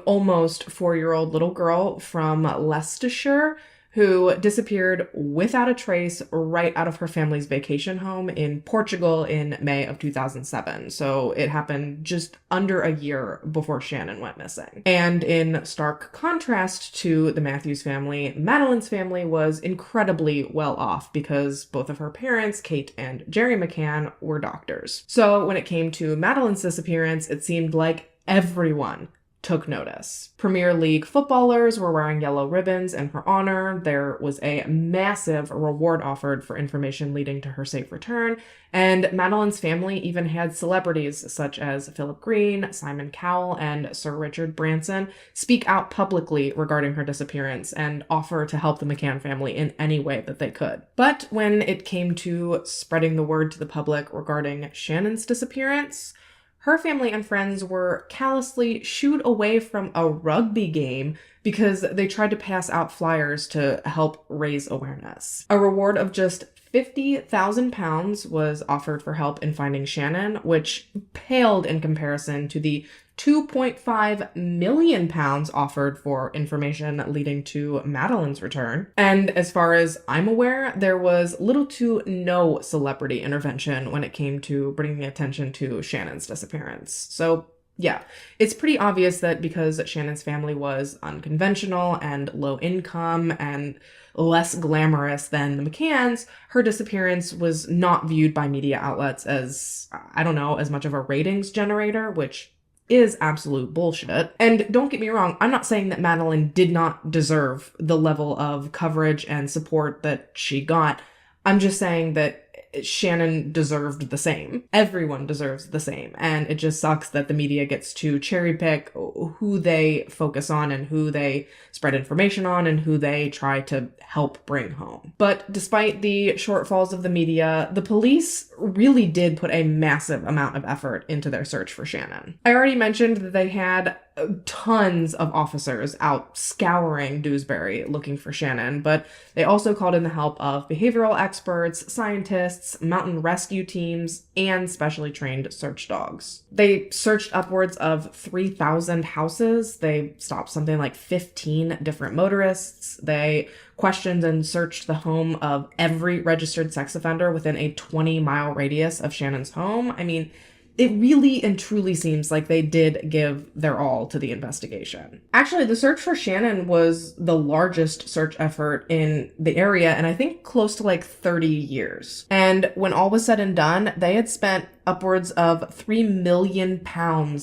almost 4-year-old little girl from Leicestershire who disappeared without a trace right out of her family's vacation home in Portugal in May of 2007. So it happened just under a year before Shannon went missing. And in stark contrast to the Matthews family, Madeleine's family was incredibly well off because both of her parents, Kate and Jerry McCann, were doctors. So when it came to Madeleine's disappearance, it seemed like everyone took notice. Premier League footballers were wearing yellow ribbons in her honor. There was a massive reward offered for information leading to her safe return. And Madeline's family even had celebrities such as Philip Green, Simon Cowell, and Sir Richard Branson speak out publicly regarding her disappearance and offer to help the McCann family in any way that they could. But when it came to spreading the word to the public regarding Shannon's disappearance, her family and friends were callously shooed away from a rugby game because they tried to pass out flyers to help raise awareness. A reward of just £50,000 was offered for help in finding Shannon, which paled in comparison to the £2.5 million offered for information leading to Madeline's return. And as far as I'm aware, there was little to no celebrity intervention when it came to bringing attention to Shannon's disappearance. So yeah, it's pretty obvious that because Shannon's family was unconventional and low income and less glamorous than the McCanns, her disappearance was not viewed by media outlets as, I don't know, as much of a ratings generator, which is absolute bullshit. And don't get me wrong, I'm not saying that Madeline did not deserve the level of coverage and support that she got. I'm just saying that Shannon deserved the same. Everyone deserves the same. And it just sucks that the media gets to cherry pick who they focus on and who they spread information on and who they try to help bring home. But despite the shortfalls of the media, the police really did put a massive amount of effort into their search for Shannon. I already mentioned that they had tons of officers out scouring Dewsbury looking for Shannon, but they also called in the help of behavioral experts, scientists, mountain rescue teams, and specially trained search dogs. They searched upwards of 3,000 houses. They stopped something like 15 different motorists. They questioned and searched the home of every registered sex offender within a 20-mile radius of Shannon's home. I mean, it really and truly seems like they did give their all to the investigation. Actually, the search for Shannon was the largest search effort in the area, and I think close to like 30 years. And when all was said and done, they had spent upwards of £3 million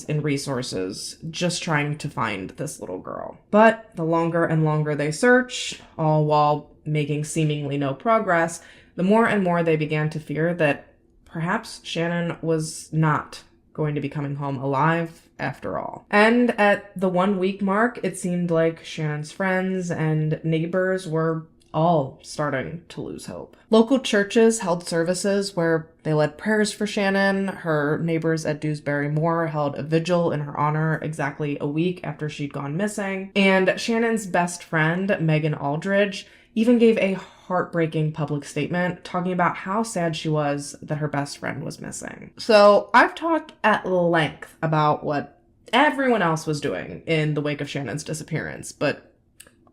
in resources just trying to find this little girl. But the longer and longer they search, all while making seemingly no progress, the more and more they began to fear that perhaps Shannon was not going to be coming home alive after all. And at the 1 week mark, it seemed like Shannon's friends and neighbors were all starting to lose hope. Local churches held services where they led prayers for Shannon. Her neighbors at Dewsbury Moor held a vigil in her honor exactly a week after she'd gone missing. And Shannon's best friend, Megan Aldridge, even gave a heartbreaking public statement talking about how sad she was that her best friend was missing. So I've talked at length about what everyone else was doing in the wake of Shannon's disappearance, but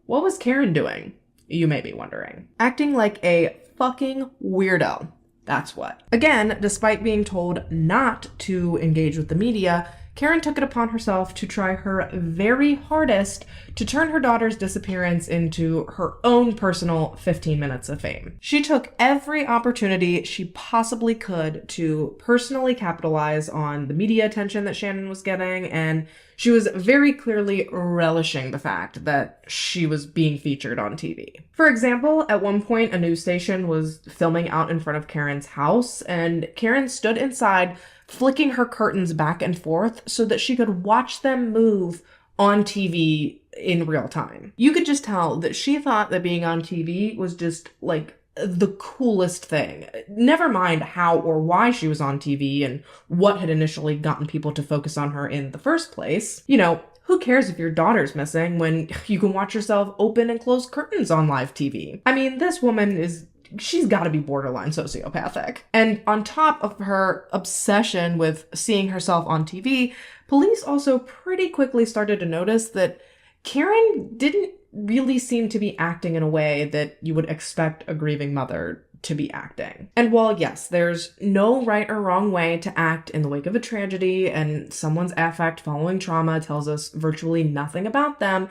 what was Karen doing? You may be wondering. Acting like a fucking weirdo. That's what. Again, despite being told not to engage with the media, Karen took it upon herself to try her very hardest to turn her daughter's disappearance into her own personal 15 minutes of fame. She took every opportunity she possibly could to personally capitalize on the media attention that Shannon was getting, and she was very clearly relishing the fact that she was being featured on TV. For example, at one point, a news station was filming out in front of Karen's house, and Karen stood inside flicking her curtains back and forth so that she could watch them move on TV in real time. You could just tell that she thought that being on TV was just like the coolest thing. Never mind how or why she was on TV and what had initially gotten people to focus on her in the first place. You know, who cares if your daughter's missing when you can watch yourself open and close curtains on live TV? I mean, this woman she's got to be borderline sociopathic. And on top of her obsession with seeing herself on TV, police also pretty quickly started to notice that Karen didn't really seem to be acting in a way that you would expect a grieving mother to be acting. And while, yes, there's no right or wrong way to act in the wake of a tragedy, and someone's affect following trauma tells us virtually nothing about them,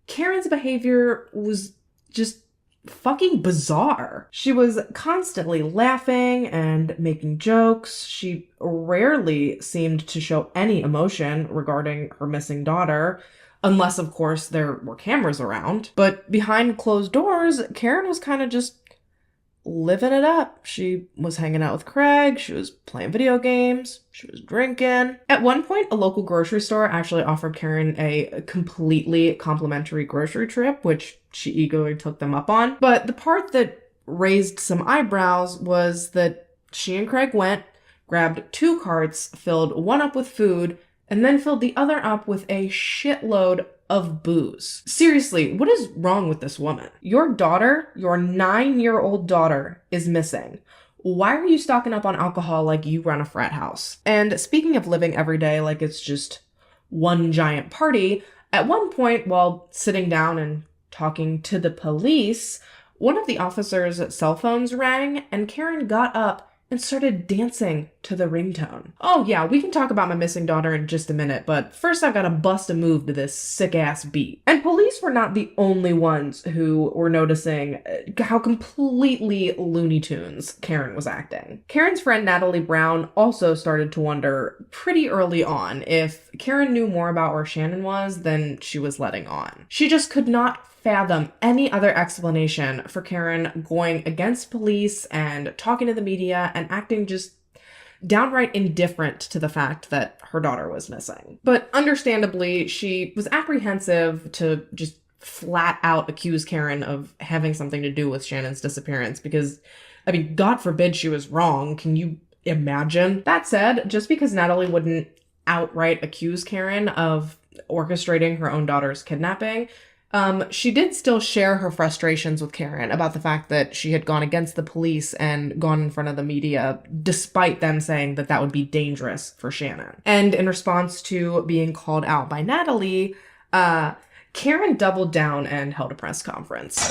Karen's behavior was just fucking bizarre. She was constantly laughing and making jokes. She rarely seemed to show any emotion regarding her missing daughter, unless, of course, there were cameras around. But behind closed doors, Karen was kind of just living it up. She was hanging out with Craig, she was playing video games, she was drinking. At one point, a local grocery store actually offered Karen a completely complimentary grocery trip, which she eagerly took them up on. But the part that raised some eyebrows was that she and Craig went, grabbed 2 carts, filled one up with food, and then filled the other up with a shitload of booze. Seriously, what is wrong with this woman? Your daughter, your 9-year-old daughter, is missing. Why are you stocking up on alcohol like you run a frat house? And speaking of living every day like it's just one giant party, at one point while sitting down and talking to the police, one of the officers' cell phones rang and Karen got up and started dancing to the ringtone. Oh yeah, we can talk about my missing daughter in just a minute, but first I've got to bust a move to this sick-ass beat. And police were not the only ones who were noticing how completely Looney Tunes Karen was acting. Karen's friend Natalie Brown also started to wonder pretty early on if Karen knew more about where Shannon was than she was letting on. She just could not fathom any other explanation for Karen going against police and talking to the media and acting just downright indifferent to the fact that her daughter was missing. But understandably, she was apprehensive to just flat out accuse Karen of having something to do with Shannon's disappearance because, I mean, God forbid she was wrong. Can you imagine? That said, just because Natalie wouldn't outright accuse Karen of orchestrating her own daughter's kidnapping, she did still share her frustrations with Karen about the fact that she had gone against the police and gone in front of the media, despite them saying that that would be dangerous for Shannon. And in response to being called out by Natalie, Karen doubled down and held a press conference.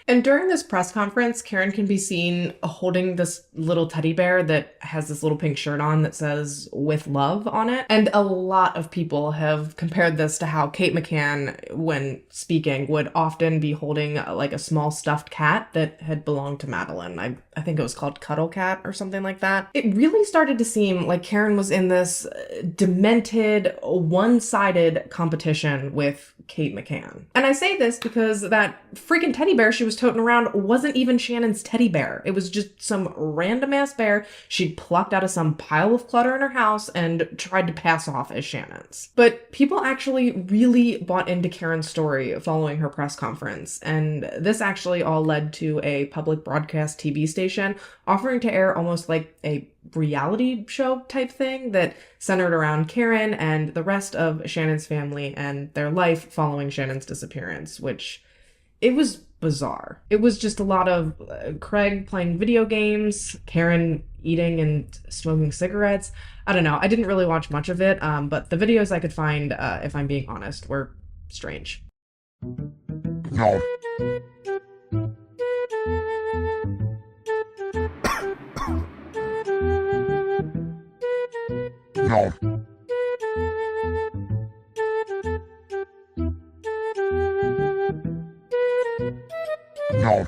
And during this press conference, Karen can be seen holding this little teddy bear that has this little pink shirt on that says "with love" on it. And a lot of people have compared this to how Kate McCann, when speaking, would often be holding like a small stuffed cat that had belonged to Madeline. I think it was called Cuddle Cat or something like that. It really started to seem like Karen was in this demented, one-sided competition with Kate McCann. And I say this because that freaking teddy bear she was toting around wasn't even Shannon's teddy bear. It was just some random ass bear she'd plucked out of some pile of clutter in her house and tried to pass off as Shannon's. But people actually really bought into Karen's story following her press conference, and this actually all led to a public broadcast TV station offering to air almost like a reality show type thing that centered around Karen and the rest of Shannon's family and their life following Shannon's disappearance, which it was bizarre. It was just a lot of Craig playing video games, Karen eating and smoking cigarettes. I don't know. I didn't really watch much of it, but the videos I could find, if I'm being honest, were strange. No. No. No.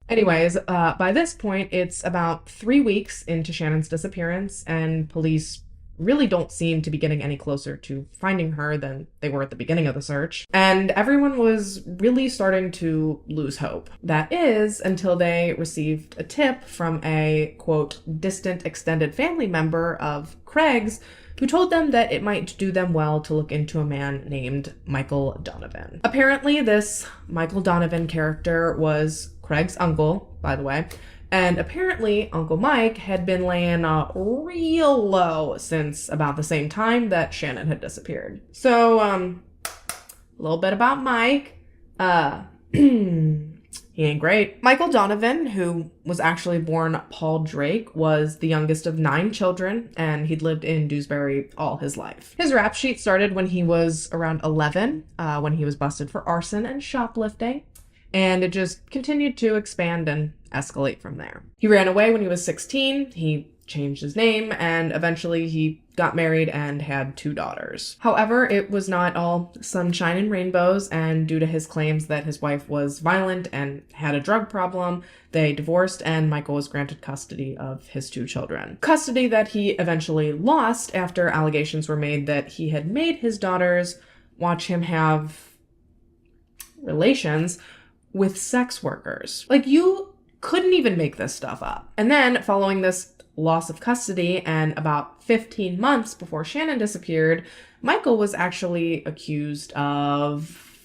Anyways, by this point, it's about 3 weeks into Shannon's disappearance, and police really don't seem to be getting any closer to finding her than they were at the beginning of the search. And everyone was really starting to lose hope. That is, until they received a tip from a, quote, distant extended family member of Craig's, who told them that it might do them well to look into a man named Michael Donovan. Apparently, this Michael Donovan character was Craig's uncle, by the way, and apparently Uncle Mike had been laying real low since about the same time that Shannon had disappeared. So, a little bit about Mike. He ain't great. Michael Donovan, who was actually born Paul Drake, was the youngest of 9 children, and he'd lived in Dewsbury all his life. His rap sheet started when he was around 11, when he was busted for arson and shoplifting, and it just continued to expand and escalate from there. He ran away when he was 16, he changed his name, and eventually he got married and had 2 daughters. However, it was not all sunshine and rainbows, and due to his claims that his wife was violent and had a drug problem, they divorced and Michael was granted custody of his 2 children. Custody that he eventually lost after allegations were made that he had made his daughters watch him have relations with sex workers. Like, you couldn't even make this stuff up. And then, following this loss of custody and about 15 months before Shannon disappeared, Michael was actually accused of,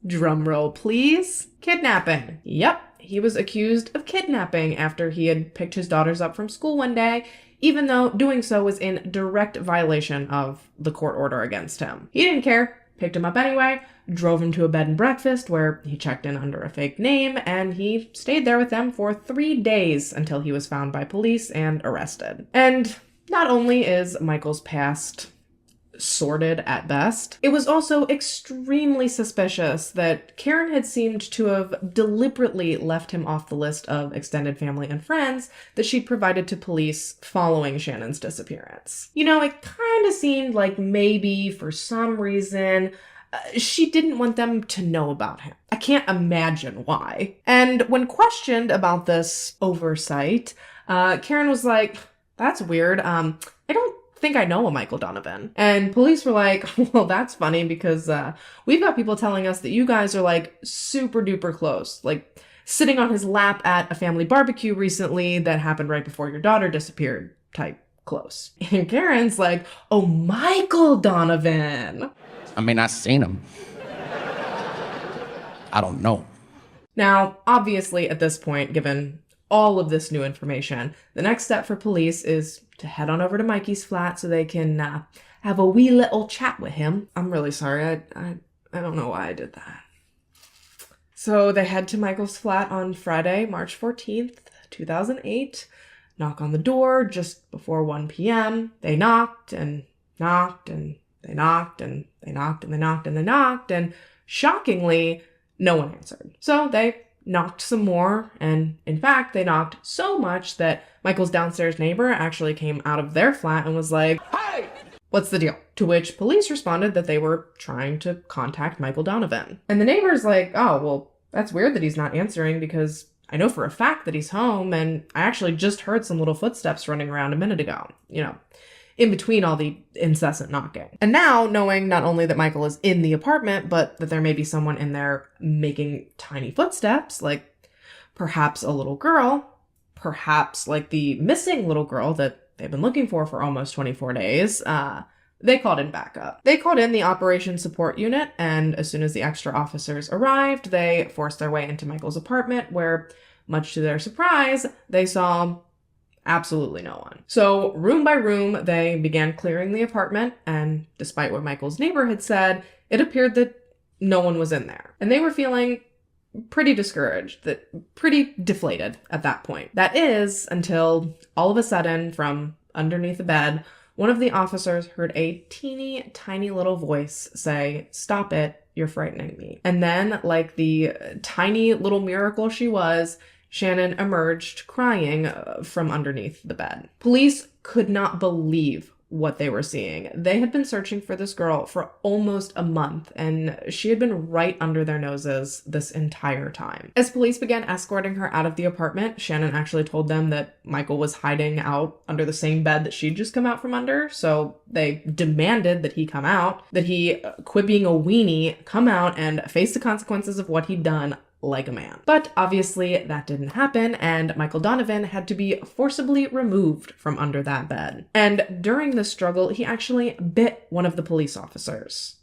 drumroll please, kidnapping. Yep, he was accused of kidnapping after he had picked his daughters up from school one day, even though doing so was in direct violation of the court order against him. He didn't care, picked him up anyway, drove him to a bed and breakfast where he checked in under a fake name, and he stayed there with them for 3 days until he was found by police and arrested. And not only is Michael's past sordid at best, it was also extremely suspicious that Karen had seemed to have deliberately left him off the list of extended family and friends that she'd provided to police following Shannon's disappearance. You know, it kind of seemed like maybe for some reason she didn't want them to know about him. I can't imagine why. And when questioned about this oversight, Karen was like, "That's weird. I don't think I know a Michael Donovan." And police were like, "Well, that's funny because we've got people telling us that you guys are like super duper close, like sitting on his lap at a family barbecue recently that happened right before your daughter disappeared type close." And Karen's like, "Oh, Michael Donovan." I mean, I seen him. I don't know. Now, obviously, at this point, given all of this new information, the next step for police is to head on over to Mikey's flat so they can have a wee little chat with him. I'm really sorry. I don't know why I did that. So they head to Michael's flat on Friday, March 14th, 2008, knock on the door just before 1 p.m. They knocked and knocked and they knocked and they knocked and they knocked and they knocked, and shockingly, no one answered. So they knocked some more, and in fact, they knocked so much that Michael's downstairs neighbor actually came out of their flat and was like, "Hey, what's the deal?" To which police responded that they were trying to contact Michael Donovan. And the neighbor's like, "Oh, well, that's weird that he's not answering because I know for a fact that he's home, and I actually just heard some little footsteps running around a minute ago, you know, in between all the incessant knocking." And now, knowing not only that Michael is in the apartment, but that there may be someone in there making tiny footsteps, like perhaps a little girl, perhaps like the missing little girl that they've been looking for almost 24 days, they called in backup. They called in the Operations Support Unit, and as soon as the extra officers arrived, they forced their way into Michael's apartment, where, much to their surprise, they saw absolutely no one. So room by room, they began clearing the apartment, and despite what Michael's neighbor had said, it appeared that no one was in there. And they were feeling pretty discouraged, pretty deflated at that point. That is, until all of a sudden, from underneath the bed, one of the officers heard a teeny tiny little voice say, "Stop it, you're frightening me." And then, like the tiny little miracle she was, Shannon emerged crying from underneath the bed. Police could not believe what they were seeing. They had been searching for this girl for almost a month, and she had been right under their noses this entire time. As police began escorting her out of the apartment, Shannon actually told them that Michael was hiding out under the same bed that she'd just come out from under, so they demanded that he come out, that he quit being a weenie, come out and face the consequences of what he'd done like a man. But obviously that didn't happen, and Michael Donovan had to be forcibly removed from under that bed. And during the struggle, he actually bit one of the police officers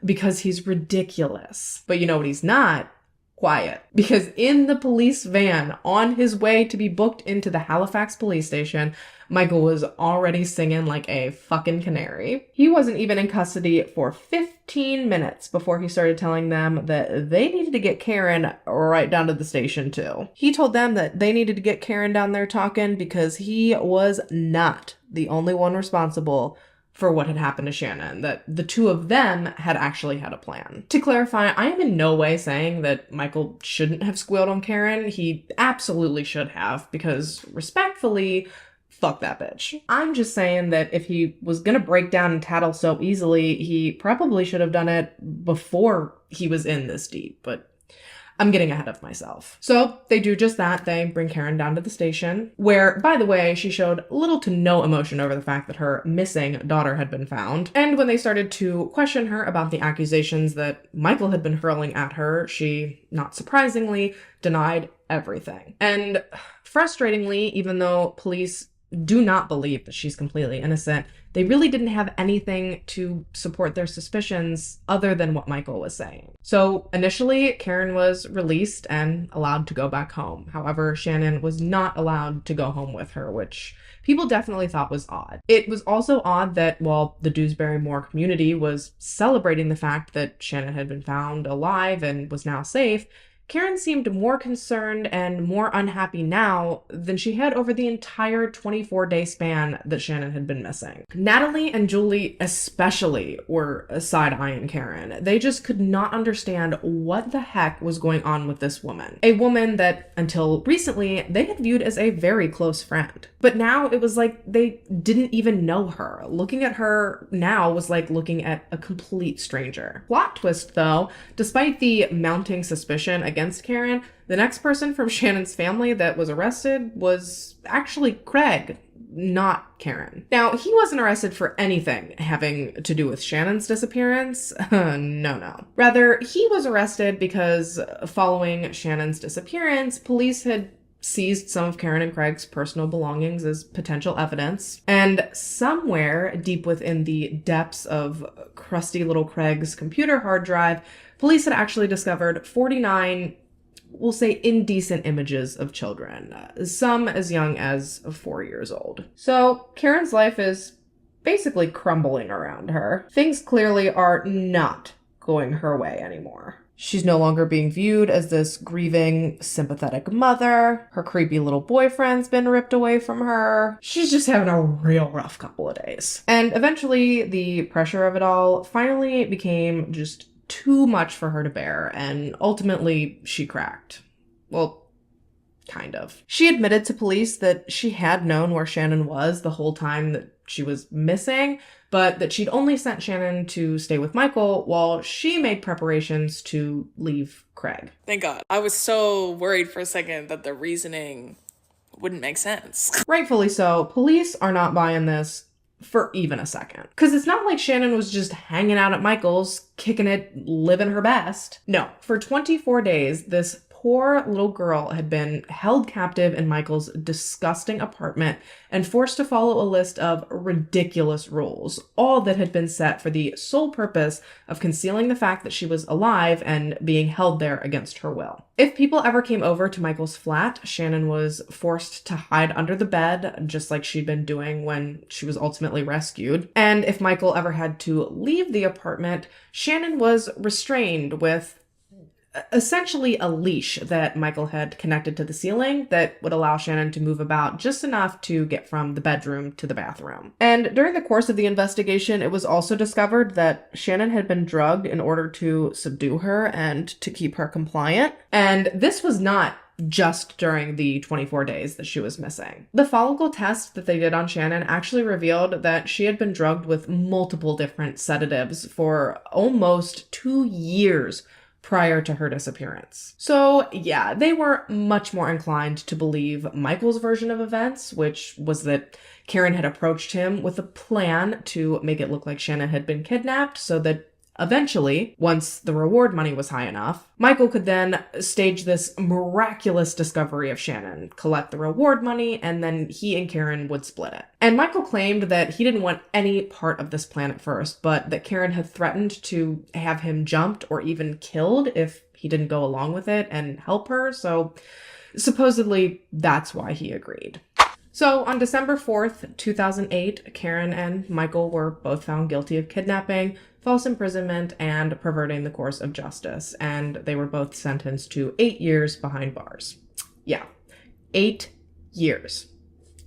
because he's ridiculous. But you know what he's not? Quiet. Because in the police van on his way to be booked into the Halifax police station, Michael was already singing like a fucking canary. He wasn't even in custody for 15 minutes before he started telling them that they needed to get Karen right down to the station too. He told them that they needed to get Karen down there talking because he was not the only one responsible for what had happened to Shannon, that the two of them had actually had a plan. To clarify, I am in no way saying that Michael shouldn't have squealed on Karen. He absolutely should have, because respectfully, fuck that bitch. I'm just saying that if he was gonna break down and tattle so easily, he probably should have done it before he was in this deep, but I'm getting ahead of myself. So they do just that. They bring Karen down to the station, where, by the way, she showed little to no emotion over the fact that her missing daughter had been found. And when they started to question her about the accusations that Michael had been hurling at her, she, not surprisingly, denied everything. And frustratingly, even though police do not believe that she's completely innocent, they really didn't have anything to support their suspicions other than what Michael was saying. So initially, Karen was released and allowed to go back home. However, Shannon was not allowed to go home with her, which people definitely thought was odd. It was also odd that while the Dewsbury Moor community was celebrating the fact that Shannon had been found alive and was now safe, Karen seemed more concerned and more unhappy now than she had over the entire 24-day span that Shannon had been missing. Natalie and Julie especially were side-eyeing Karen. They just could not understand what the heck was going on with this woman. A woman that, until recently, they had viewed as a very close friend. But now it was like they didn't even know her. Looking at her now was like looking at a complete stranger. Plot twist though, despite the mounting suspicion against Karen, the next person from Shannon's family that was arrested was actually Craig, not Karen. Now, he wasn't arrested for anything having to do with Shannon's disappearance. No. Rather, he was arrested because following Shannon's disappearance, police had seized some of Karen and Craig's personal belongings as potential evidence. And somewhere deep within the depths of crusty little Craig's computer hard drive, police had actually discovered 49, we'll say, indecent images of children, some as young as 4 years old. So Karen's life is basically crumbling around her. Things clearly are not going her way anymore. She's no longer being viewed as this grieving, sympathetic mother. Her creepy little boyfriend's been ripped away from her. She's just having a real rough couple of days. And eventually, the pressure of it all finally became just too much for her to bear, and ultimately, she cracked. Well, kind of. She admitted to police that she had known where Shannon was the whole time that she was missing, but that she'd only sent Shannon to stay with Michael while she made preparations to leave Craig. Thank God. I was so worried for a second that the reasoning wouldn't make sense. Rightfully so. Police are not buying this for even a second. Because it's not like Shannon was just hanging out at Michael's, kicking it, living her best. No. For 24 days, this poor little girl had been held captive in Michael's disgusting apartment and forced to follow a list of ridiculous rules, all that had been set for the sole purpose of concealing the fact that she was alive and being held there against her will. If people ever came over to Michael's flat, Shannon was forced to hide under the bed, just like she'd been doing when she was ultimately rescued. And if Michael ever had to leave the apartment, Shannon was restrained with essentially a leash that Michael had connected to the ceiling that would allow Shannon to move about just enough to get from the bedroom to the bathroom. And during the course of the investigation, it was also discovered that Shannon had been drugged in order to subdue her and to keep her compliant. And this was not just during the 24 days that she was missing. The follicle test that they did on Shannon actually revealed that she had been drugged with multiple different sedatives for almost 2 years prior to her disappearance. So yeah, they were much more inclined to believe Michael's version of events, which was that Karen had approached him with a plan to make it look like Shannon had been kidnapped so that Eventually, once the reward money was high enough, Michael could then stage this miraculous discovery of Shannon, collect the reward money, and then he and Karen would split it. And Michael claimed that he didn't want any part of this plan at first, but that Karen had threatened to have him jumped or even killed if he didn't go along with it and help her, so supposedly that's why he agreed. So on December 4th, 2008, Karen and Michael were both found guilty of kidnapping, false imprisonment, and perverting the course of justice, and they were both sentenced to 8 years behind bars. Yeah, 8 years.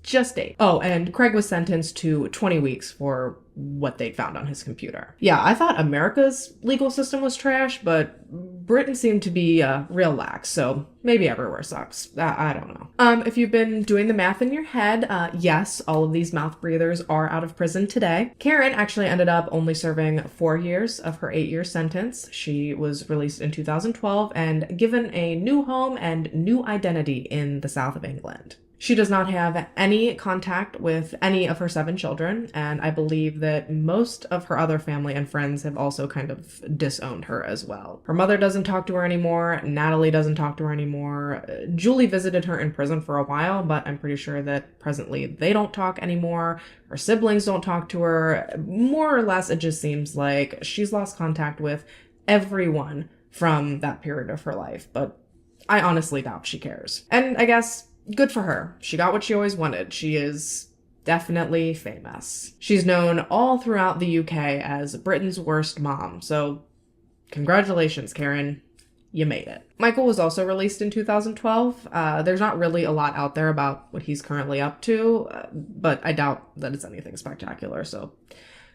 Just 8. Oh, and Craig was sentenced to 20 weeks for what they'd found on his computer. Yeah, I thought America's legal system was trash, but Britain seemed to be real lax, so maybe everywhere sucks. I don't know. If you've been doing the math in your head, yes, all of these mouth breathers are out of prison today. Karen actually ended up only serving 4 years of her 8-year sentence. She was released in 2012 and given a new home and new identity in the south of England. She does not have any contact with any of her 7 children, and I believe that most of her other family and friends have also kind of disowned her as well. Her mother doesn't talk to her anymore, Natalie doesn't talk to her anymore, Julie visited her in prison for a while, but I'm pretty sure that presently they don't talk anymore, her siblings don't talk to her. More or less, it just seems like she's lost contact with everyone from that period of her life, but I honestly doubt she cares. And I guess good for her. She got what she always wanted. She is definitely famous. She's known all throughout the UK as Britain's worst mom, so congratulations, Karen. You made it. Michael was also released in 2012. There's not really a lot out there about what he's currently up to, but I doubt that it's anything spectacular, so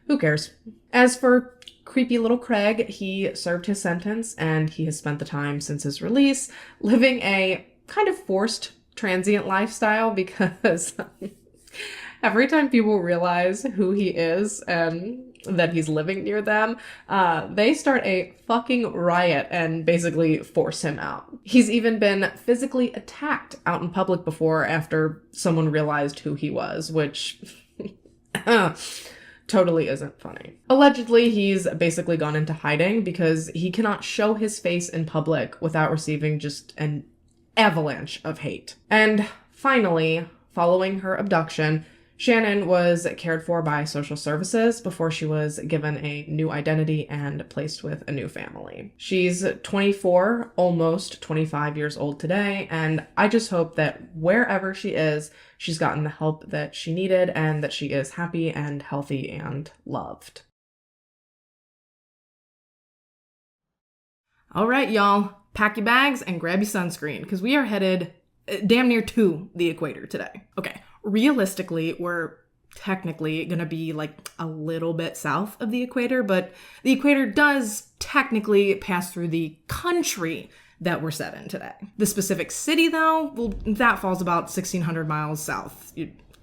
who cares? As for creepy little Craig, he served his sentence, and he has spent the time since his release living a kind of forced transient lifestyle, because every time people realize who he is and that he's living near them, they start a fucking riot and basically force him out. He's even been physically attacked out in public before after someone realized who he was, which totally isn't funny. Allegedly, he's basically gone into hiding because he cannot show his face in public without receiving just an avalanche of hate. And finally, following her abduction, Shannon was cared for by social services before she was given a new identity and placed with a new family. She's 24, almost 25 years old today, and I just hope that wherever she is, she's gotten the help that she needed and that she is happy and healthy and loved. All right, y'all. Pack your bags and grab your sunscreen, because we are headed damn near to the equator today. Okay, realistically, we're technically gonna be like a little bit south of the equator, but the equator does technically pass through the country that we're set in today. The specific city, though, well, that falls about 1,600 miles south,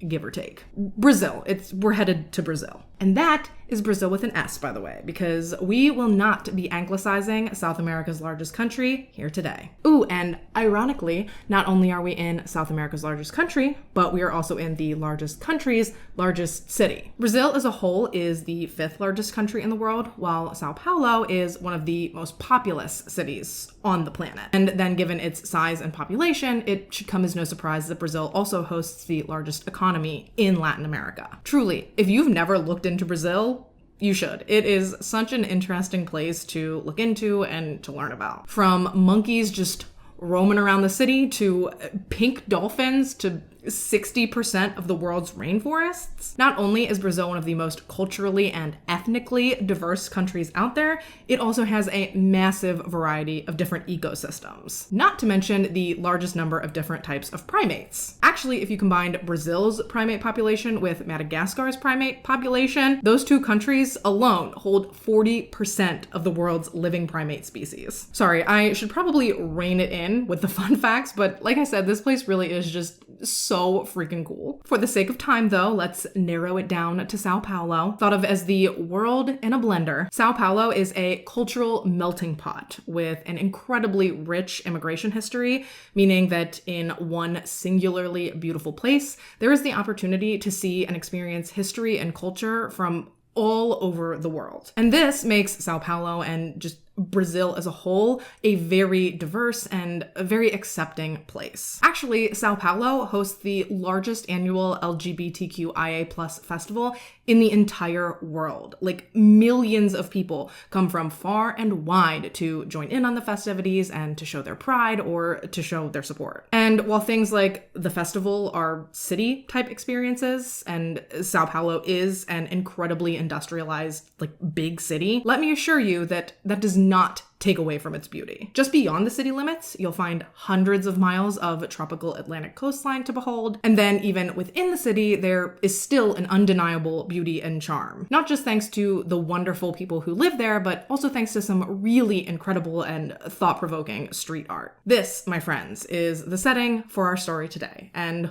give or take. Brazil. We're headed to Brazil. And that is Brazil with an S, by the way, because we will not be anglicizing South America's largest country here today. Ooh, and ironically, not only are we in South America's largest country, but we are also in the largest country's largest city. Brazil as a whole is the 5th largest country in the world, while Sao Paulo is one of the most populous cities on the planet. And then given its size and population, it should come as no surprise that Brazil also hosts the largest economy in Latin America. Truly, if you've never looked into Brazil, you should. It is such an interesting place to look into and to learn about. From monkeys just roaming around the city to pink dolphins to 60% of the world's rainforests. Not only is Brazil one of the most culturally and ethnically diverse countries out there, it also has a massive variety of different ecosystems. Not to mention the largest number of different types of primates. Actually, if you combined Brazil's primate population with Madagascar's primate population, those two countries alone hold 40% of the world's living primate species. Sorry, I should probably rein it in with the fun facts, but like I said, this place really is just so freaking cool. For the sake of time, though, let's narrow it down to Sao Paulo. Thought of as the world in a blender, Sao Paulo is a cultural melting pot with an incredibly rich immigration history, meaning that in one singularly beautiful place, there is the opportunity to see and experience history and culture from all over the world. And this makes Sao Paulo and just Brazil as a whole a very diverse and a very accepting place. Actually, Sao Paulo hosts the largest annual LGBTQIA+ festival in the entire world. Like, millions of people come from far and wide to join in on the festivities and to show their pride or to show their support. And while things like the festival are city type experiences, and Sao Paulo is an incredibly industrialized, like, big city, let me assure you that that does not take away from its beauty. Just beyond the city limits, you'll find hundreds of miles of tropical Atlantic coastline to behold. And then even within the city, there is still an undeniable beauty and charm. Not just thanks to the wonderful people who live there, but also thanks to some really incredible and thought-provoking street art. This, my friends, is the setting for our story today. And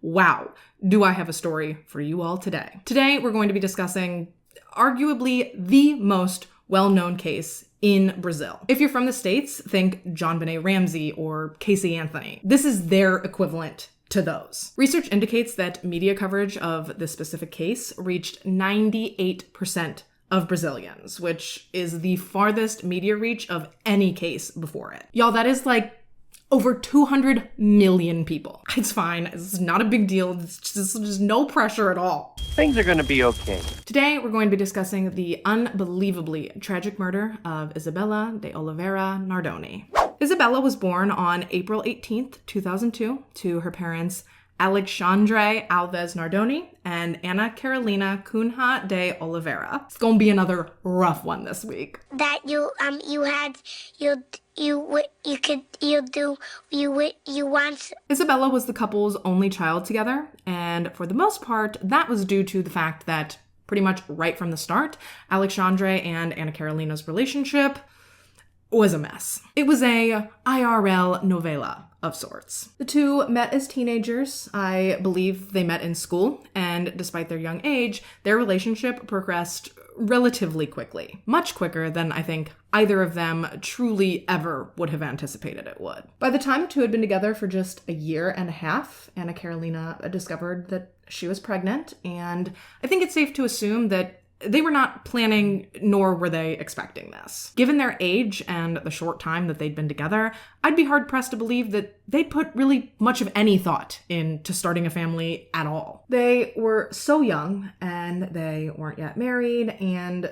wow, do I have a story for you all today. Today, we're going to be discussing arguably the most well-known case in Brazil. If you're from the States, think JonBenet Ramsey or Casey Anthony. This is their equivalent to those. Research indicates that media coverage of this specific case reached 98% of Brazilians, which is the farthest media reach of any case before it. Y'all, that is like over 200 million people. It's fine. It's not a big deal. It's just no pressure at all. Things are going to be okay. Today, we're going to be discussing the unbelievably tragic murder of Isabella de Oliveira Nardoni. Isabella was born on April 18th, 2002, to her parents Alexandre Alves Nardoni and Ana Carolina Cunha de Oliveira. It's gonna be another rough one this week. That you once. Isabella was the couple's only child together, and for the most part, that was due to the fact that pretty much right from the start, Alexandre and Ana Carolina's relationship was a mess. It was a IRL novela of sorts. The two met as teenagers. I believe they met in school, and despite their young age, their relationship progressed relatively quickly. Much quicker than I think either of them truly ever would have anticipated it would. By the time the two had been together for just a year and a half, Ana Carolina discovered that she was pregnant, and I think it's safe to assume that they were not planning, nor were they expecting this. Given their age and the short time that they'd been together, I'd be hard-pressed to believe that they'd put really much of any thought into starting a family at all. They were so young, and they weren't yet married, and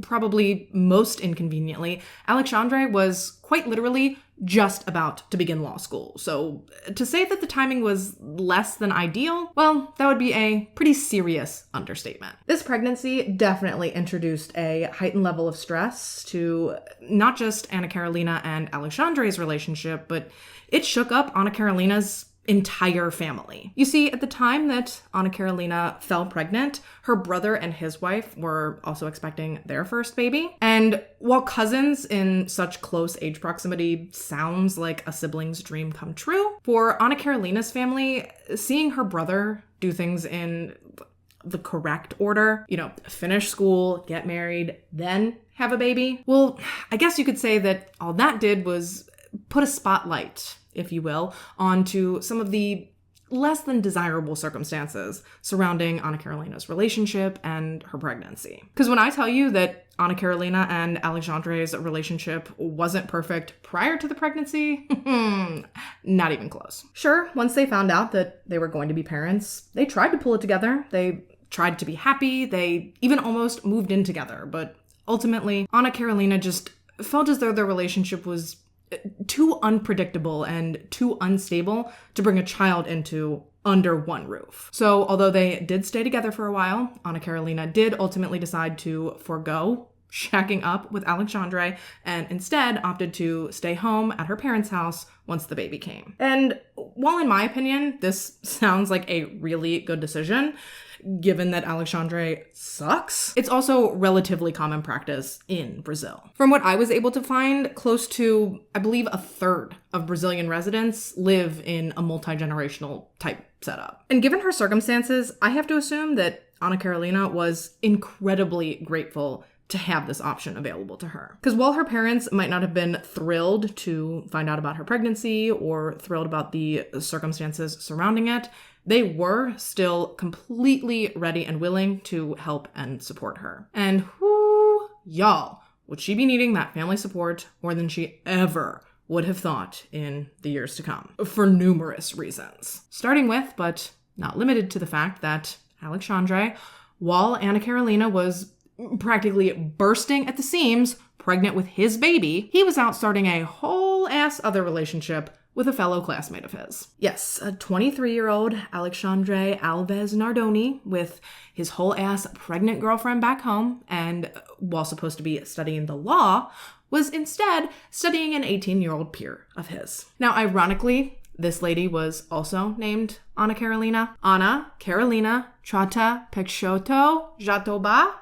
probably most inconveniently, Alexandre was quite literally just about to begin law school. So to say that the timing was less than ideal, well, that would be a pretty serious understatement. This pregnancy definitely introduced a heightened level of stress to not just Ana Carolina and Alexandre's relationship, but it shook up Ana Carolina's entire family. You see, at the time that Ana Carolina fell pregnant, her brother and his wife were also expecting their first baby. And while cousins in such close age proximity sounds like a sibling's dream come true, for Ana Carolina's family, seeing her brother do things in the correct order, finish school, get married, then have a baby, well, I guess you could say that all that did was put a spotlight, if you will, onto some of the less than desirable circumstances surrounding Ana Carolina's relationship and her pregnancy. Because when I tell you that Ana Carolina and Alexandre's relationship wasn't perfect prior to the pregnancy, not even close. Sure, once they found out that they were going to be parents, they tried to pull it together. They tried to be happy. They even almost moved in together. But ultimately, Ana Carolina just felt as though their relationship was too unpredictable and too unstable to bring a child into under one roof. So although they did stay together for a while, Ana Carolina did ultimately decide to forego shacking up with Alexandre and instead opted to stay home at her parents' house once the baby came. And while in my opinion, this sounds like a really good decision, given that Alexandre sucks, it's also relatively common practice in Brazil. From what I was able to find, close to, I believe, a third of Brazilian residents live in a multi-generational type setup. And given her circumstances, I have to assume that Ana Carolina was incredibly grateful to have this option available to her. Because while her parents might not have been thrilled to find out about her pregnancy or thrilled about the circumstances surrounding it, they were still completely ready and willing to help and support her. And whoo, y'all, would she be needing that family support more than she ever would have thought in the years to come, for numerous reasons. Starting with, but not limited to, the fact that Alexandre, while Anna Carolina was practically bursting at the seams, pregnant with his baby, he was out starting a whole-ass other relationship with a fellow classmate of his. Yes, a 23-year-old Alexandre Alves Nardoni with his whole-ass pregnant girlfriend back home, and while supposed to be studying the law, was instead studying an 18-year-old peer of his. Now, ironically, this lady was also named Anna Carolina. Anna Carolina Chata Peixoto Jatoba.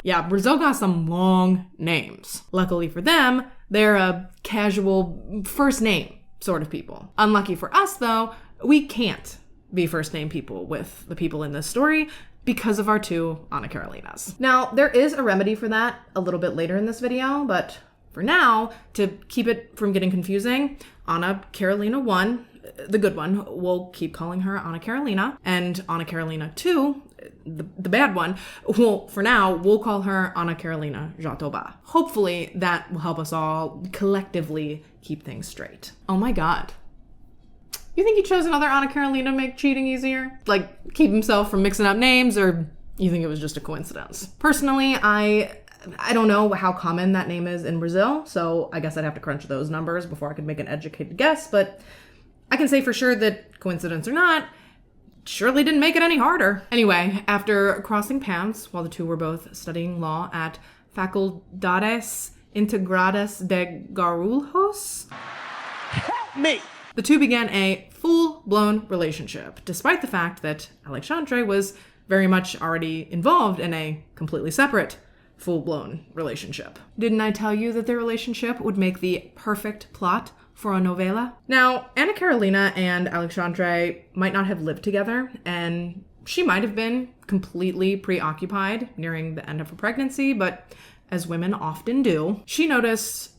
Yeah, Brazil got some long names. Luckily for them, they're a casual first name sort of people. Unlucky for us, though, we can't be first name people with the people in this story because of our two Anna Carolinas. Now, there is a remedy for that a little bit later in this video, but for now, to keep it from getting confusing, Anna Carolina 1, the good one, we'll keep calling her Anna Carolina, and Anna Carolina 2, the bad one, well, for now, we'll call her Anna Carolina Jatoba. Hopefully, that will help us all collectively keep things straight. Oh my god. You think he chose another Anna Carolina to make cheating easier? Like, keep himself from mixing up names, or you think it was just a coincidence? Personally, I don't know how common that name is in Brazil, so I guess I'd have to crunch those numbers before I could make an educated guess, but I can say for sure that, coincidence or not, surely didn't make it any harder. Anyway, after crossing paths while the two were both studying law at Faculdades Integradas de Guarulhos, Help me! the two began a full-blown relationship, despite the fact that Alexandre was very much already involved in a completely separate full-blown relationship. Didn't I tell you that their relationship would make the perfect plot for a novela? Now, Anna Carolina and Alexandre might not have lived together, and she might have been completely preoccupied nearing the end of her pregnancy, but as women often do, she noticed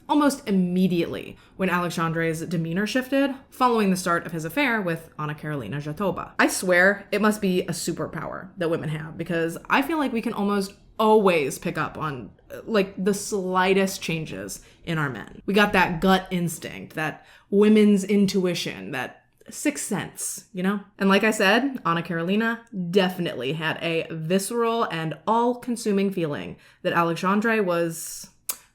almost immediately when Alexandre's demeanor shifted following the start of his affair with Anna Carolina Jatoba. I swear it must be a superpower that women have, because I feel like we can almost always pick up on like the slightest changes in our men. We got that gut instinct, that women's intuition, that sixth sense, you know? And like I said, Anna Carolina definitely had a visceral and all-consuming feeling that Alexandre was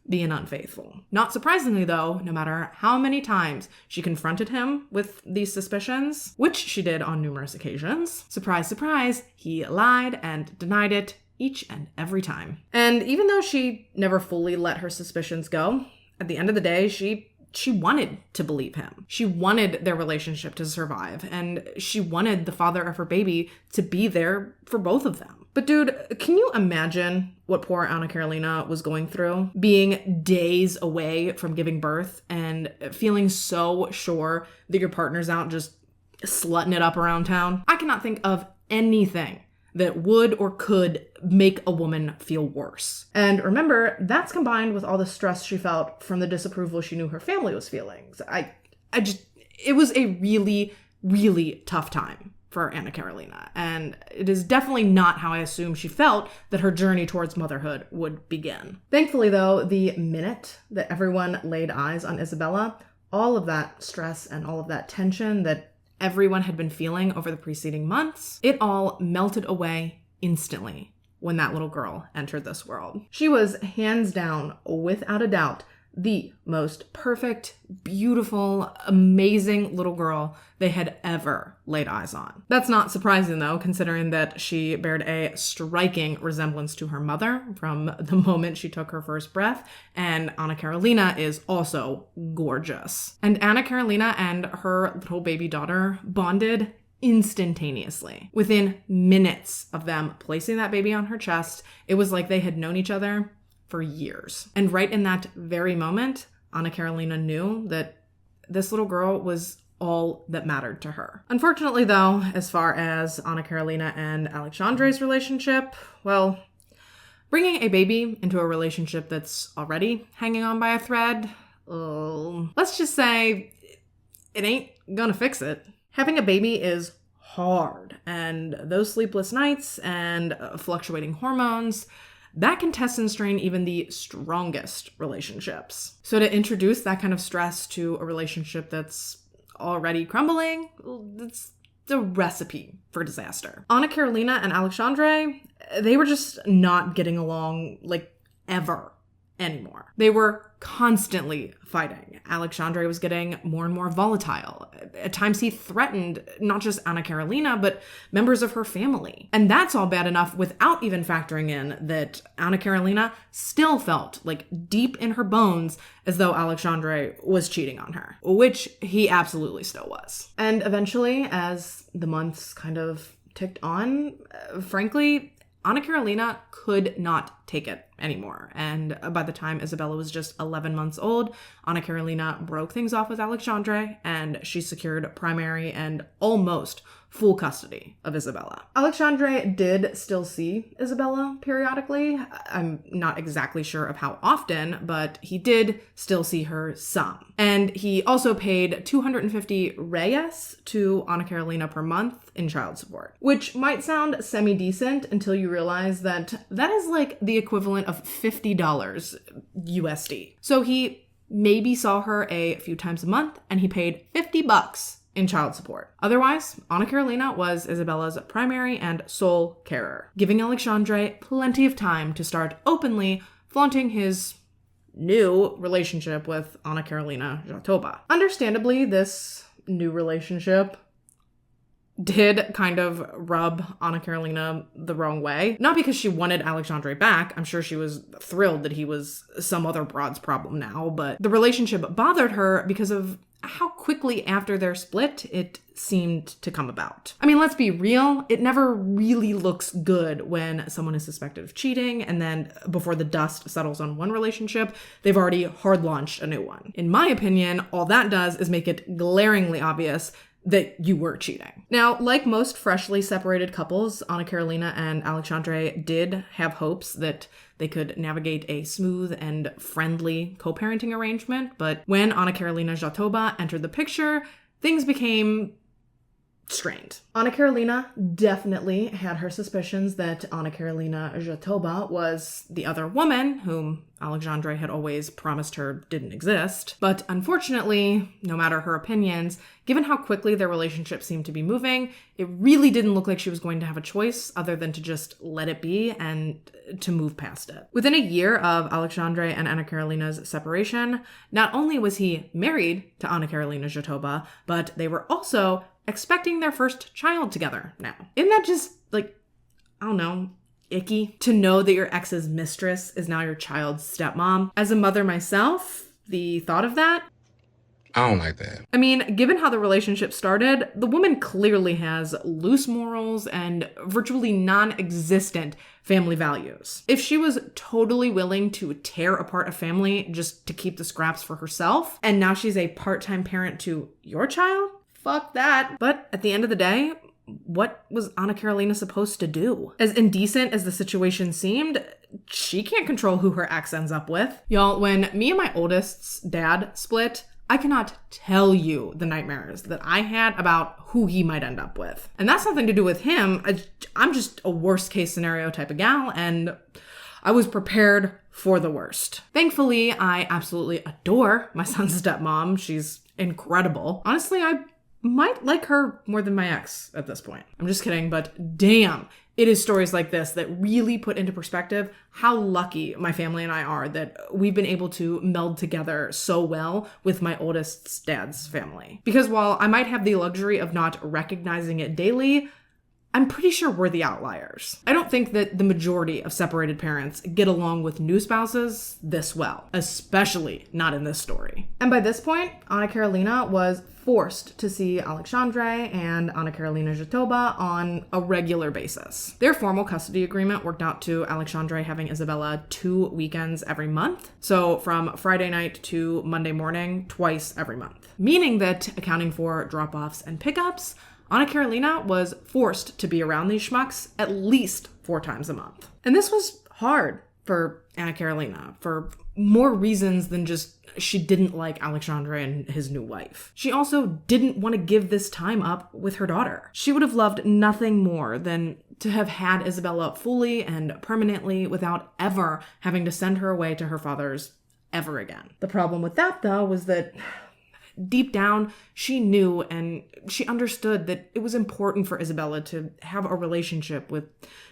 being unfaithful. Not surprisingly, though, no matter how many times she confronted him with these suspicions, which she did on numerous occasions, surprise, surprise, he lied and denied it each and every time. And even though she never fully let her suspicions go, at the end of the day, she wanted to believe him. She wanted their relationship to survive, and she wanted the father of her baby to be there for both of them. But dude, can you imagine what poor Anna Carolina was going through? Being days away from giving birth and feeling so sure that your partner's out just slutting it up around town? I cannot think of anything that would or could make a woman feel worse. And remember, that's combined with all the stress she felt from the disapproval she knew her family was feeling. So it was a really, really tough time for Anna Carolina. And it is definitely not how I assume she felt that her journey towards motherhood would begin. Thankfully, though, the minute that everyone laid eyes on Isabella, all of that stress and all of that tension that everyone had been feeling over the preceding months, it all melted away instantly when that little girl entered this world. She was hands down, without a doubt, the most perfect, beautiful, amazing little girl they had ever laid eyes on. That's not surprising, though, considering that she bared a striking resemblance to her mother from the moment she took her first breath, and Anna Carolina is also gorgeous. And Anna Carolina and her little baby daughter bonded instantaneously. Within minutes of them placing that baby on her chest, it was like they had known each other for years. And right in that very moment, Anna Carolina knew that this little girl was all that mattered to her. Unfortunately, though, as far as Anna Carolina and Alexandre's relationship, well, bringing a baby into a relationship that's already hanging on by a thread, let's just say it ain't gonna fix it. Having a baby is hard, and those sleepless nights and fluctuating hormones, that can test and strain even the strongest relationships. So to introduce that kind of stress to a relationship that's already crumbling, it's the recipe for disaster. Anna Carolina and Alexandre, they were just not getting along, like, ever anymore. They were constantly fighting. Alexandre was getting more and more volatile. At times he threatened not just Anna Carolina, but members of her family. And that's all bad enough without even factoring in that Anna Carolina still felt, like, deep in her bones as though Alexandre was cheating on her, which he absolutely still was. And eventually, as the months kind of ticked on, frankly, Anna Carolina could not take it anymore. And by the time Isabella was just 11 months old, Anna Carolina broke things off with Alexandre, and she secured primary and almost full custody of Isabella. Alexandre did still see Isabella periodically. I'm not exactly sure of how often, but he did still see her some. And he also paid 250 reyes to Anna Carolina per month in child support, which might sound semi-decent until you realize that that is like the equivalent of $50 USD. So he maybe saw her a few times a month, and he paid $50 in child support. Otherwise, Anna Carolina was Isabella's primary and sole carer, giving Alexandre plenty of time to start openly flaunting his new relationship with Anna Carolina Jatoba. Understandably, this new relationship did kind of rub Anna Carolina the wrong way. Not because she wanted Alexandre back. I'm sure she was thrilled that he was some other broad's problem now, but the relationship bothered her because of how quickly after their split it seemed to come about. I mean, let's be real, it never really looks good when someone is suspected of cheating, and then before the dust settles on one relationship, they've already hard launched a new one. In my opinion, all that does is make it glaringly obvious that you were cheating. Now, like most freshly separated couples, Anna Carolina and Alexandre did have hopes that they could navigate a smooth and friendly co-parenting arrangement, but when Anna Carolina Jatoba entered the picture, things became strained. Anna Carolina definitely had her suspicions that Anna Carolina Jatoba was the other woman whom Alexandre had always promised her didn't exist. But unfortunately, no matter her opinions, given how quickly their relationship seemed to be moving, it really didn't look like she was going to have a choice other than to just let it be and to move past it. Within a year of Alexandre and Anna Carolina's separation, not only was he married to Anna Carolina Jatoba, but they were also expecting their first child together now. Isn't that just, like, I don't know, icky? To know that your ex's mistress is now your child's stepmom. As a mother myself, the thought of that, I don't like that. I mean, given how the relationship started, the woman clearly has loose morals and virtually non-existent family values. If she was totally willing to tear apart a family just to keep the scraps for herself, and now she's a part-time parent to your child, fuck that. But at the end of the day, what was Anna Carolina supposed to do? As indecent as the situation seemed, she can't control who her ex ends up with. Y'all, when me and my oldest's dad split, I cannot tell you the nightmares that I had about who he might end up with. And that's nothing to do with him. I'm just a worst case scenario type of gal, and I was prepared for the worst. Thankfully, I absolutely adore my son's stepmom. She's incredible. Honestly, I might like her more than my ex at this point. I'm just kidding, but damn, it is stories like this that really put into perspective how lucky my family and I are that we've been able to meld together so well with my oldest's dad's family. Because while I might have the luxury of not recognizing it daily, I'm pretty sure we're the outliers. I don't think that the majority of separated parents get along with new spouses this well, especially not in this story. And by this point, Anna Carolina was forced to see Alexandre and Anna Carolina Jatoba on a regular basis. Their formal custody agreement worked out to Alexandre having Isabella 2 weekends every month. So from Friday night to Monday morning, twice every month. Meaning that, accounting for drop-offs and pickups, Anna Carolina was forced to be around these schmucks at least 4 times a month. And this was hard for Anna Carolina for more reasons than just she didn't like Alexandre and his new wife. She also didn't want to give this time up with her daughter. She would have loved nothing more than to have had Isabella fully and permanently without ever having to send her away to her father's ever again. The problem with that, though, was that deep down, she knew and she understood that it was important for Isabella to have a relationship with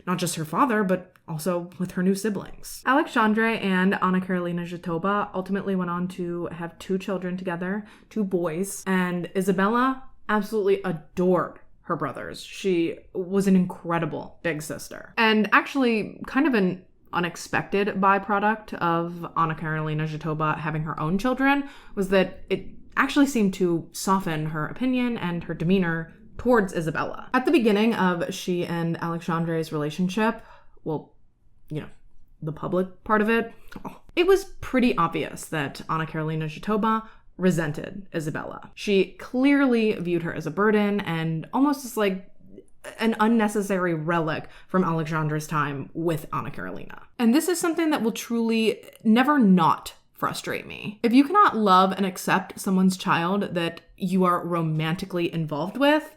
not just her father, but also with her new siblings. Alexandre and Anna Carolina Jatoba ultimately went on to have 2 children together, 2 boys, and Isabella absolutely adored her brothers. She was an incredible big sister. And actually, kind of an unexpected byproduct of Anna Carolina Jatoba having her own children was that it actually seemed to soften her opinion and her demeanor towards Isabella. At the beginning of she and Alexandre's relationship, well, the public part of it, it was pretty obvious that Anna Carolina Jatoba resented Isabella. She clearly viewed her as a burden and almost as like an unnecessary relic from Alexandre's time with Anna Carolina. And this is something that will truly never not frustrate me. If you cannot love and accept someone's child that you are romantically involved with,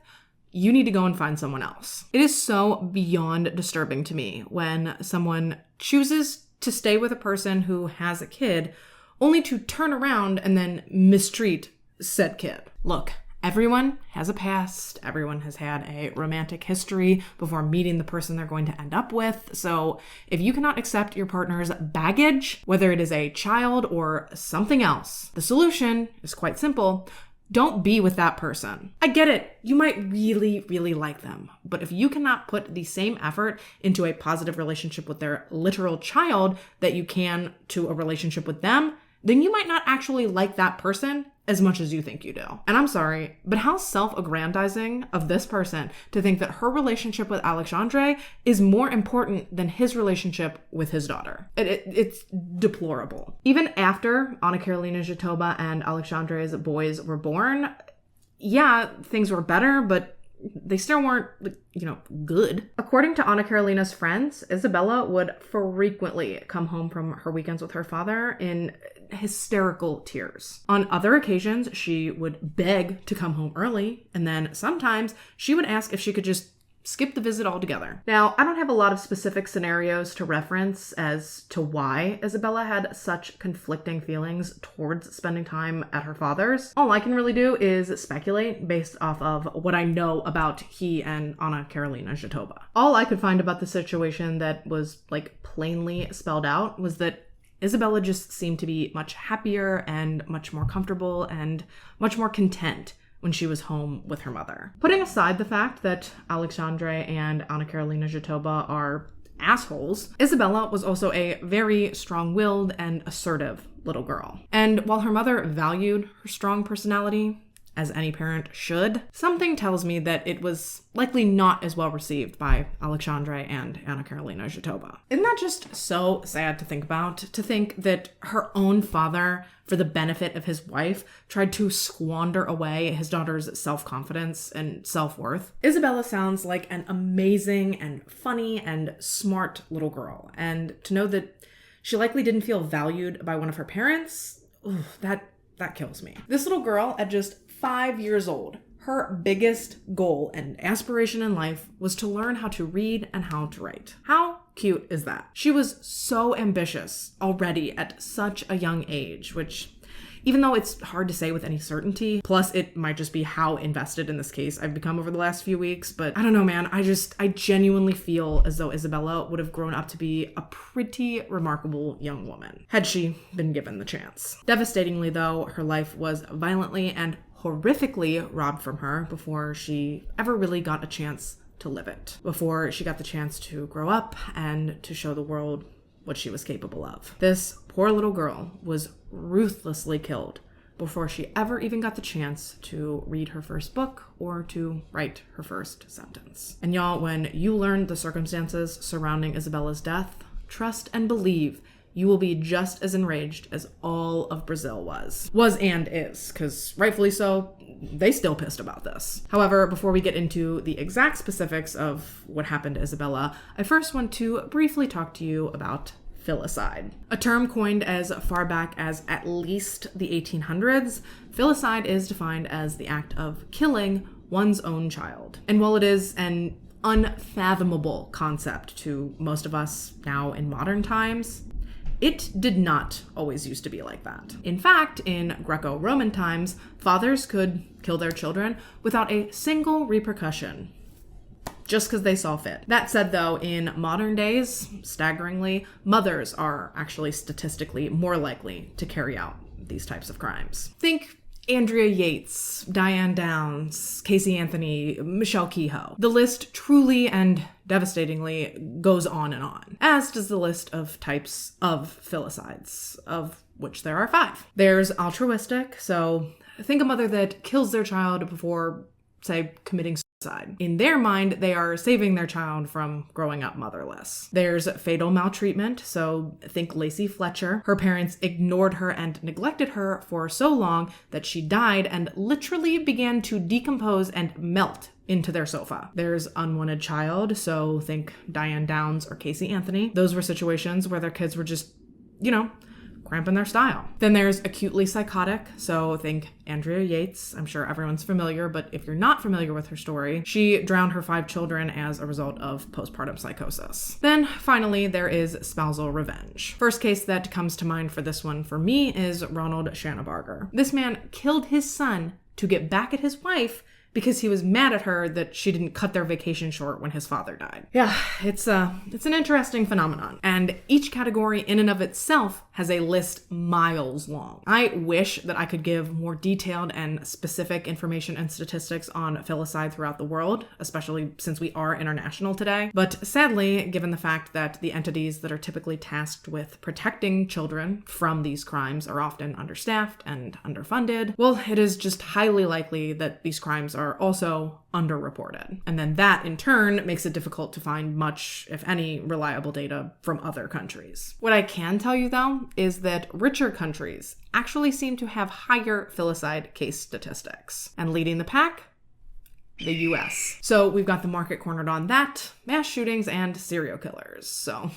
you need to go and find someone else. It is so beyond disturbing to me when someone chooses to stay with a person who has a kid only to turn around and then mistreat said kid. Look, everyone has a past. Everyone has had a romantic history before meeting the person they're going to end up with. So if you cannot accept your partner's baggage, whether it is a child or something else, the solution is quite simple. Don't be with that person. I get it. You might really, really like them. But if you cannot put the same effort into a positive relationship with their literal child that you can to a relationship with them, then you might not actually like that person as much as you think you do. And I'm sorry, but how self-aggrandizing of this person to think that her relationship with Alexandre is more important than his relationship with his daughter. It's deplorable. Even after Anna Carolina Jatoba and Alexandre's boys were born, yeah, things were better, but they still weren't, good. According to Anna Carolina's friends, Isabella would frequently come home from her weekends with her father in hysterical tears. On other occasions, she would beg to come home early, and then sometimes she would ask if she could just skip the visit altogether. Now, I don't have a lot of specific scenarios to reference as to why Isabella had such conflicting feelings towards spending time at her father's. All I can really do is speculate based off of what I know about he and Anna Carolina Jatoba. All I could find about the situation that was plainly spelled out was that Isabella just seemed to be much happier and much more comfortable and much more content when she was home with her mother. Putting aside the fact that Alexandre and Anna Carolina Jatoba are assholes, Isabella was also a very strong-willed and assertive little girl. And while her mother valued her strong personality, as any parent should, something tells me that it was likely not as well received by Alexandre and Anna Carolina Jatoba. Isn't that just so sad to think about? To think that her own father, for the benefit of his wife, tried to squander away his daughter's self-confidence and self-worth. Isabella sounds like an amazing and funny and smart little girl. And to know that she likely didn't feel valued by one of her parents, that kills me. This little girl at just 5 years old, her biggest goal and aspiration in life was to learn how to read and how to write. How cute is that? She was so ambitious already at such a young age, which, even though it's hard to say with any certainty, plus it might just be how invested in this case I've become over the last few weeks, but I don't know, man, I genuinely feel as though Isabella would have grown up to be a pretty remarkable young woman, had she been given the chance. Devastatingly though, her life was violently and horrifically robbed from her before she ever really got a chance to live it, before she got the chance to grow up and to show the world what she was capable of. This poor little girl was ruthlessly killed before she ever even got the chance to read her first book or to write her first sentence. And y'all, when you learn the circumstances surrounding Isabella's death, trust and believe you will be just as enraged as all of Brazil was and is, because rightfully so, they still pissed about this. However, before we get into the exact specifics of what happened to Isabella, I first want to briefly talk to you about filicide. A term coined as far back as at least the 1800s, filicide is defined as the act of killing one's own child. And while it is an unfathomable concept to most of us now in modern times, it did not always used to be like that. In fact, in Greco-Roman times, fathers could kill their children without a single repercussion, just because they saw fit. That said, though, in modern days, staggeringly, mothers are actually statistically more likely to carry out these types of crimes. Think Andrea Yates, Diane Downs, Casey Anthony, Michelle Kehoe. The list truly and devastatingly goes on, as does the list of types of filicides, of which there are 5. There's altruistic, so think a mother that kills their child before, say, committing suicide. In their mind, they are saving their child from growing up motherless. There's fatal maltreatment, so think Lacey Fletcher. Her parents ignored her and neglected her for so long that she died and literally began to decompose and melt into their sofa. There's unwanted child, so think Diane Downs or Casey Anthony. Those were situations where their kids were just, cramping their style. Then there's acutely psychotic, so think Andrea Yates. I'm sure everyone's familiar, but if you're not familiar with her story, she drowned her 5 children as a result of postpartum psychosis. Then finally, there is spousal revenge. First case that comes to mind for this one for me is Ronald Shanabarger. This man killed his son to get back at his wife because he was mad at her that she didn't cut their vacation short when his father died. Yeah, it's an interesting phenomenon. And each category in and of itself has a list miles long. I wish that I could give more detailed and specific information and statistics on filicide throughout the world, especially since we are international today. But sadly, given the fact that the entities that are typically tasked with protecting children from these crimes are often understaffed and underfunded, well, it is just highly likely that these crimes are also underreported. And then that in turn makes it difficult to find much, if any, reliable data from other countries. What I can tell you though is that richer countries actually seem to have higher filicide case statistics. And leading the pack, the US. So we've got the market cornered on that, mass shootings, and serial killers. So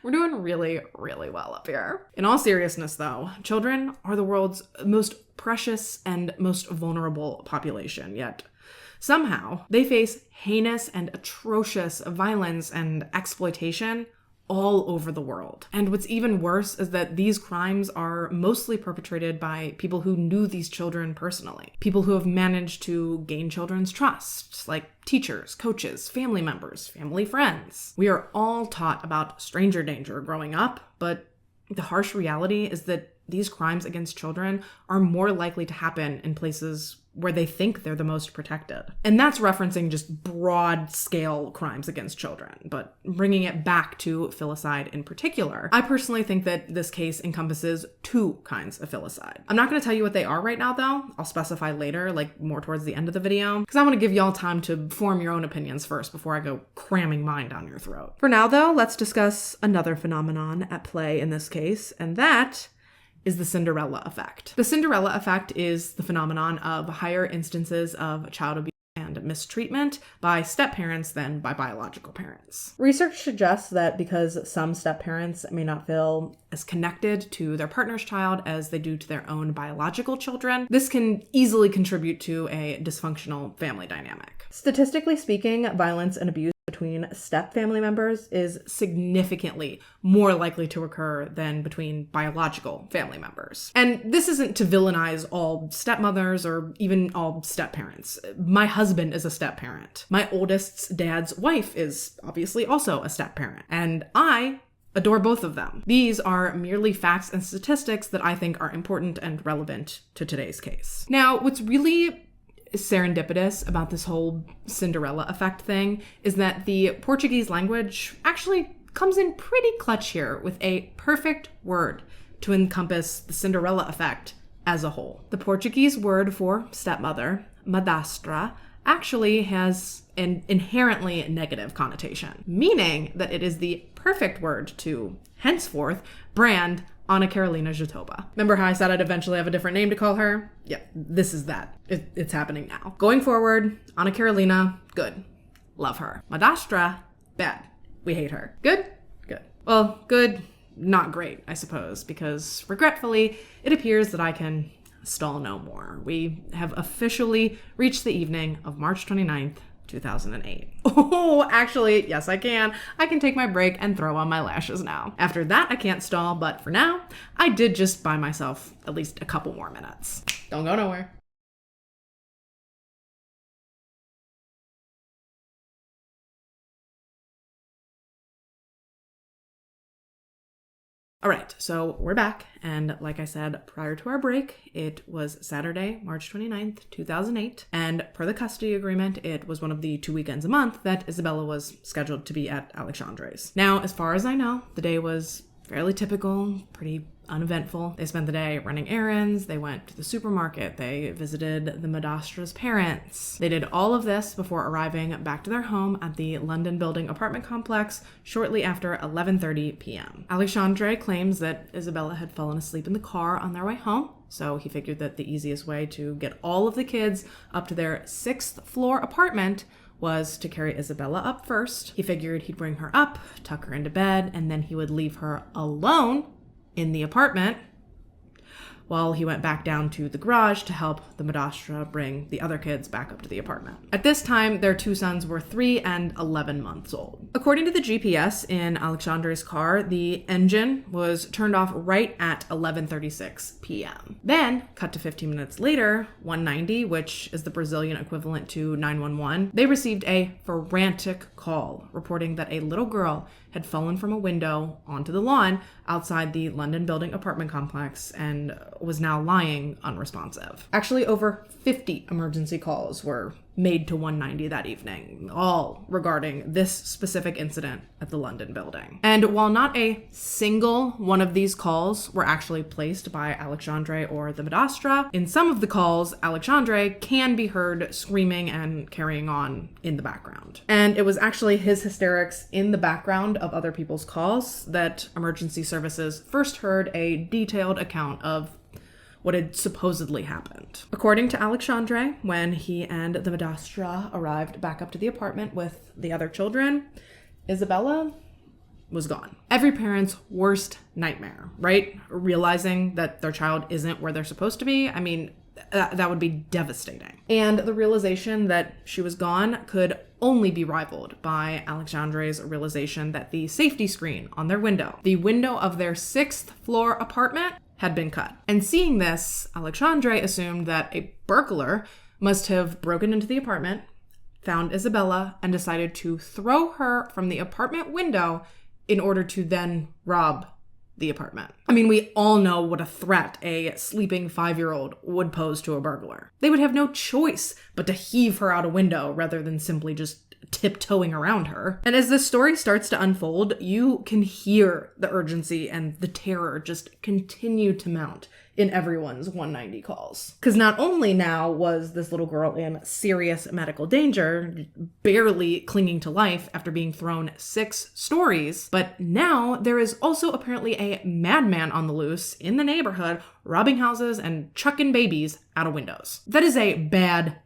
we're doing really, really well up here. In all seriousness though, children are the world's most precious and most vulnerable population, yet somehow they face heinous and atrocious violence and exploitation all over the world. And what's even worse is that these crimes are mostly perpetrated by people who knew these children personally. People who have managed to gain children's trust, like teachers, coaches, family members, family friends. We are all taught about stranger danger growing up, but the harsh reality is that these crimes against children are more likely to happen in places where they think they're the most protected. And that's referencing just broad scale crimes against children, but bringing it back to filicide in particular, I personally think that this case encompasses 2 kinds of filicide. I'm not going to tell you what they are right now though. I'll specify later, like more towards the end of the video, because I want to give y'all time to form your own opinions first before I go cramming mine down your throat. For now though, let's discuss another phenomenon at play in this case, and that is the Cinderella effect. The Cinderella effect is the phenomenon of higher instances of child abuse and mistreatment by step-parents than by biological parents. Research suggests that because some step-parents may not feel as connected to their partner's child as they do to their own biological children, this can easily contribute to a dysfunctional family dynamic. Statistically speaking, violence and abuse between step family members is significantly more likely to occur than between biological family members. And this isn't to villainize all stepmothers or even all step-parents. My husband is a step-parent. My oldest's dad's wife is obviously also a step-parent. And I adore both of them. These are merely facts and statistics that I think are important and relevant to today's case. Now, what's really serendipitous about this whole Cinderella effect thing is that the Portuguese language actually comes in pretty clutch here with a perfect word to encompass the Cinderella effect as a whole. The Portuguese word for stepmother, madrastra, actually has an inherently negative connotation, meaning that it is the perfect word to henceforth brand Anna Carolina Jatoba. Remember how I said I'd eventually have a different name to call her? Yep, this is that. It's happening now. Going forward, Anna Carolina, good. Love her. Madrastra, bad. We hate her. Good? Good. Well, good, not great, I suppose, because regretfully, it appears that I can stall no more. We have officially reached the evening of March 29th, 2008. Oh, actually, yes, I can. I can take my break and throw on my lashes now. After that, I can't stall, but for now, I did just buy myself at least a couple more minutes. Don't go nowhere. All right, so we're back, and like I said prior to our break, it was Saturday, March 29th, 2008, and per the custody agreement, it was one of the 2 weekends a month that Isabella was scheduled to be at Alexandre's. Now, as far as I know, the day was fairly typical, pretty uneventful. They spent the day running errands, they went to the supermarket, they visited the Madastra's parents. They did all of this before arriving back to their home at the London Building apartment complex shortly after 11:30 p.m. Alexandre claims that Isabella had fallen asleep in the car on their way home, so he figured that the easiest way to get all of the kids up to their 6th floor apartment was to carry Isabella up first. He figured he'd bring her up, tuck her into bed, and then he would leave her alone in the apartment while he went back down to the garage to help the Madastra bring the other kids back up to the apartment. At this time, their 2 sons were 3 and 11 months old. According to the GPS in Alexandre's car, the engine was turned off right at 11:36 p.m. Then, cut to 15 minutes later, 190, which is the Brazilian equivalent to 911, they received a frantic call reporting that a little girl had fallen from a window onto the lawn outside the London Building apartment complex and was now lying unresponsive. Actually, over 50 emergency calls were made to 190 that evening, all regarding this specific incident at the London Building. And while not a single one of these calls were actually placed by Alexandre or the Madastra, in some of the calls, Alexandre can be heard screaming and carrying on in the background. And it was actually his hysterics in the background of other people's calls that emergency services first heard a detailed account of what had supposedly happened. According to Alexandre, when he and the Madastra arrived back up to the apartment with the other children, Isabella was gone. Every parent's worst nightmare, right? Realizing that their child isn't where they're supposed to be. I mean, that would be devastating. And the realization that she was gone could only be rivaled by Alexandre's realization that the safety screen on their window, the window of their 6th floor apartment, had been cut. And seeing this, Alexandre assumed that a burglar must have broken into the apartment, found Isabella, and decided to throw her from the apartment window in order to then rob the apartment. I mean, we all know what a threat a sleeping 5-year-old would pose to a burglar. They would have no choice but to heave her out a window rather than simply just tiptoeing around her. And as this story starts to unfold, you can hear the urgency and the terror just continue to mount in everyone's 190 calls. Because not only now was this little girl in serious medical danger, barely clinging to life after being thrown 6 stories, but now there is also apparently a madman on the loose in the neighborhood, robbing houses and chucking babies out of windows. That is a bad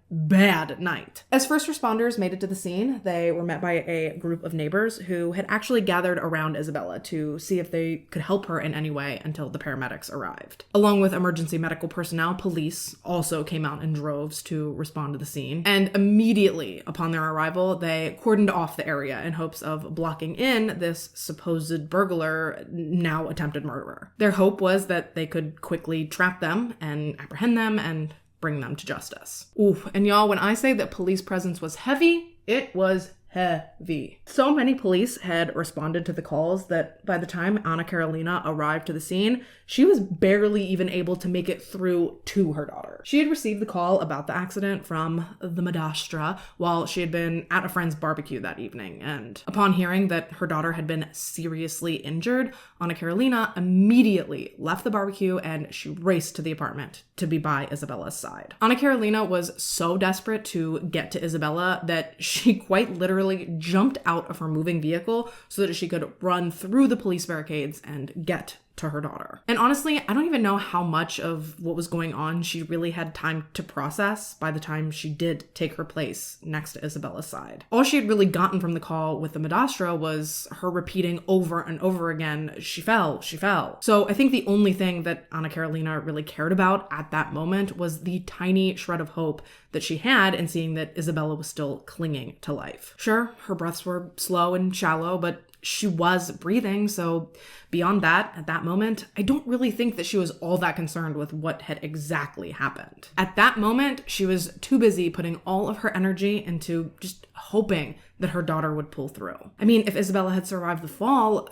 night. As first responders made it to the scene, they were met by a group of neighbors who had actually gathered around Isabella to see if they could help her in any way until the paramedics arrived. Along with emergency medical personnel, police also came out in droves to respond to the scene. And immediately upon their arrival, they cordoned off the area in hopes of blocking in this supposed burglar, now attempted murderer. Their hope was that they could quickly trap them and apprehend them and bring them to justice. Ooh, and y'all, when I say that police presence was heavy, it was heavy. So many police had responded to the calls that by the time Anna Carolina arrived to the scene, she was barely even able to make it through to her daughter. She had received the call about the accident from the Madastra while she had been at a friend's barbecue that evening, and upon hearing that her daughter had been seriously injured, Anna Carolina immediately left the barbecue and she raced to the apartment to be by Isabella's side. Anna Carolina was so desperate to get to Isabella that she quite literally jumped out of her moving vehicle so that she could run through the police barricades and get to her daughter. And honestly, I don't even know how much of what was going on she really had time to process by the time she did take her place next to Isabella's side. All she had really gotten from the call with the Madastra was her repeating over and over again, she fell, she fell. So I think the only thing that Anna Carolina really cared about at that moment was the tiny shred of hope that she had in seeing that Isabella was still clinging to life. Sure, her breaths were slow and shallow, but she was breathing, so beyond that, at that moment, I don't really think that she was all that concerned with what had exactly happened. At that moment, she was too busy putting all of her energy into just hoping that her daughter would pull through. I mean, if Isabella had survived the fall,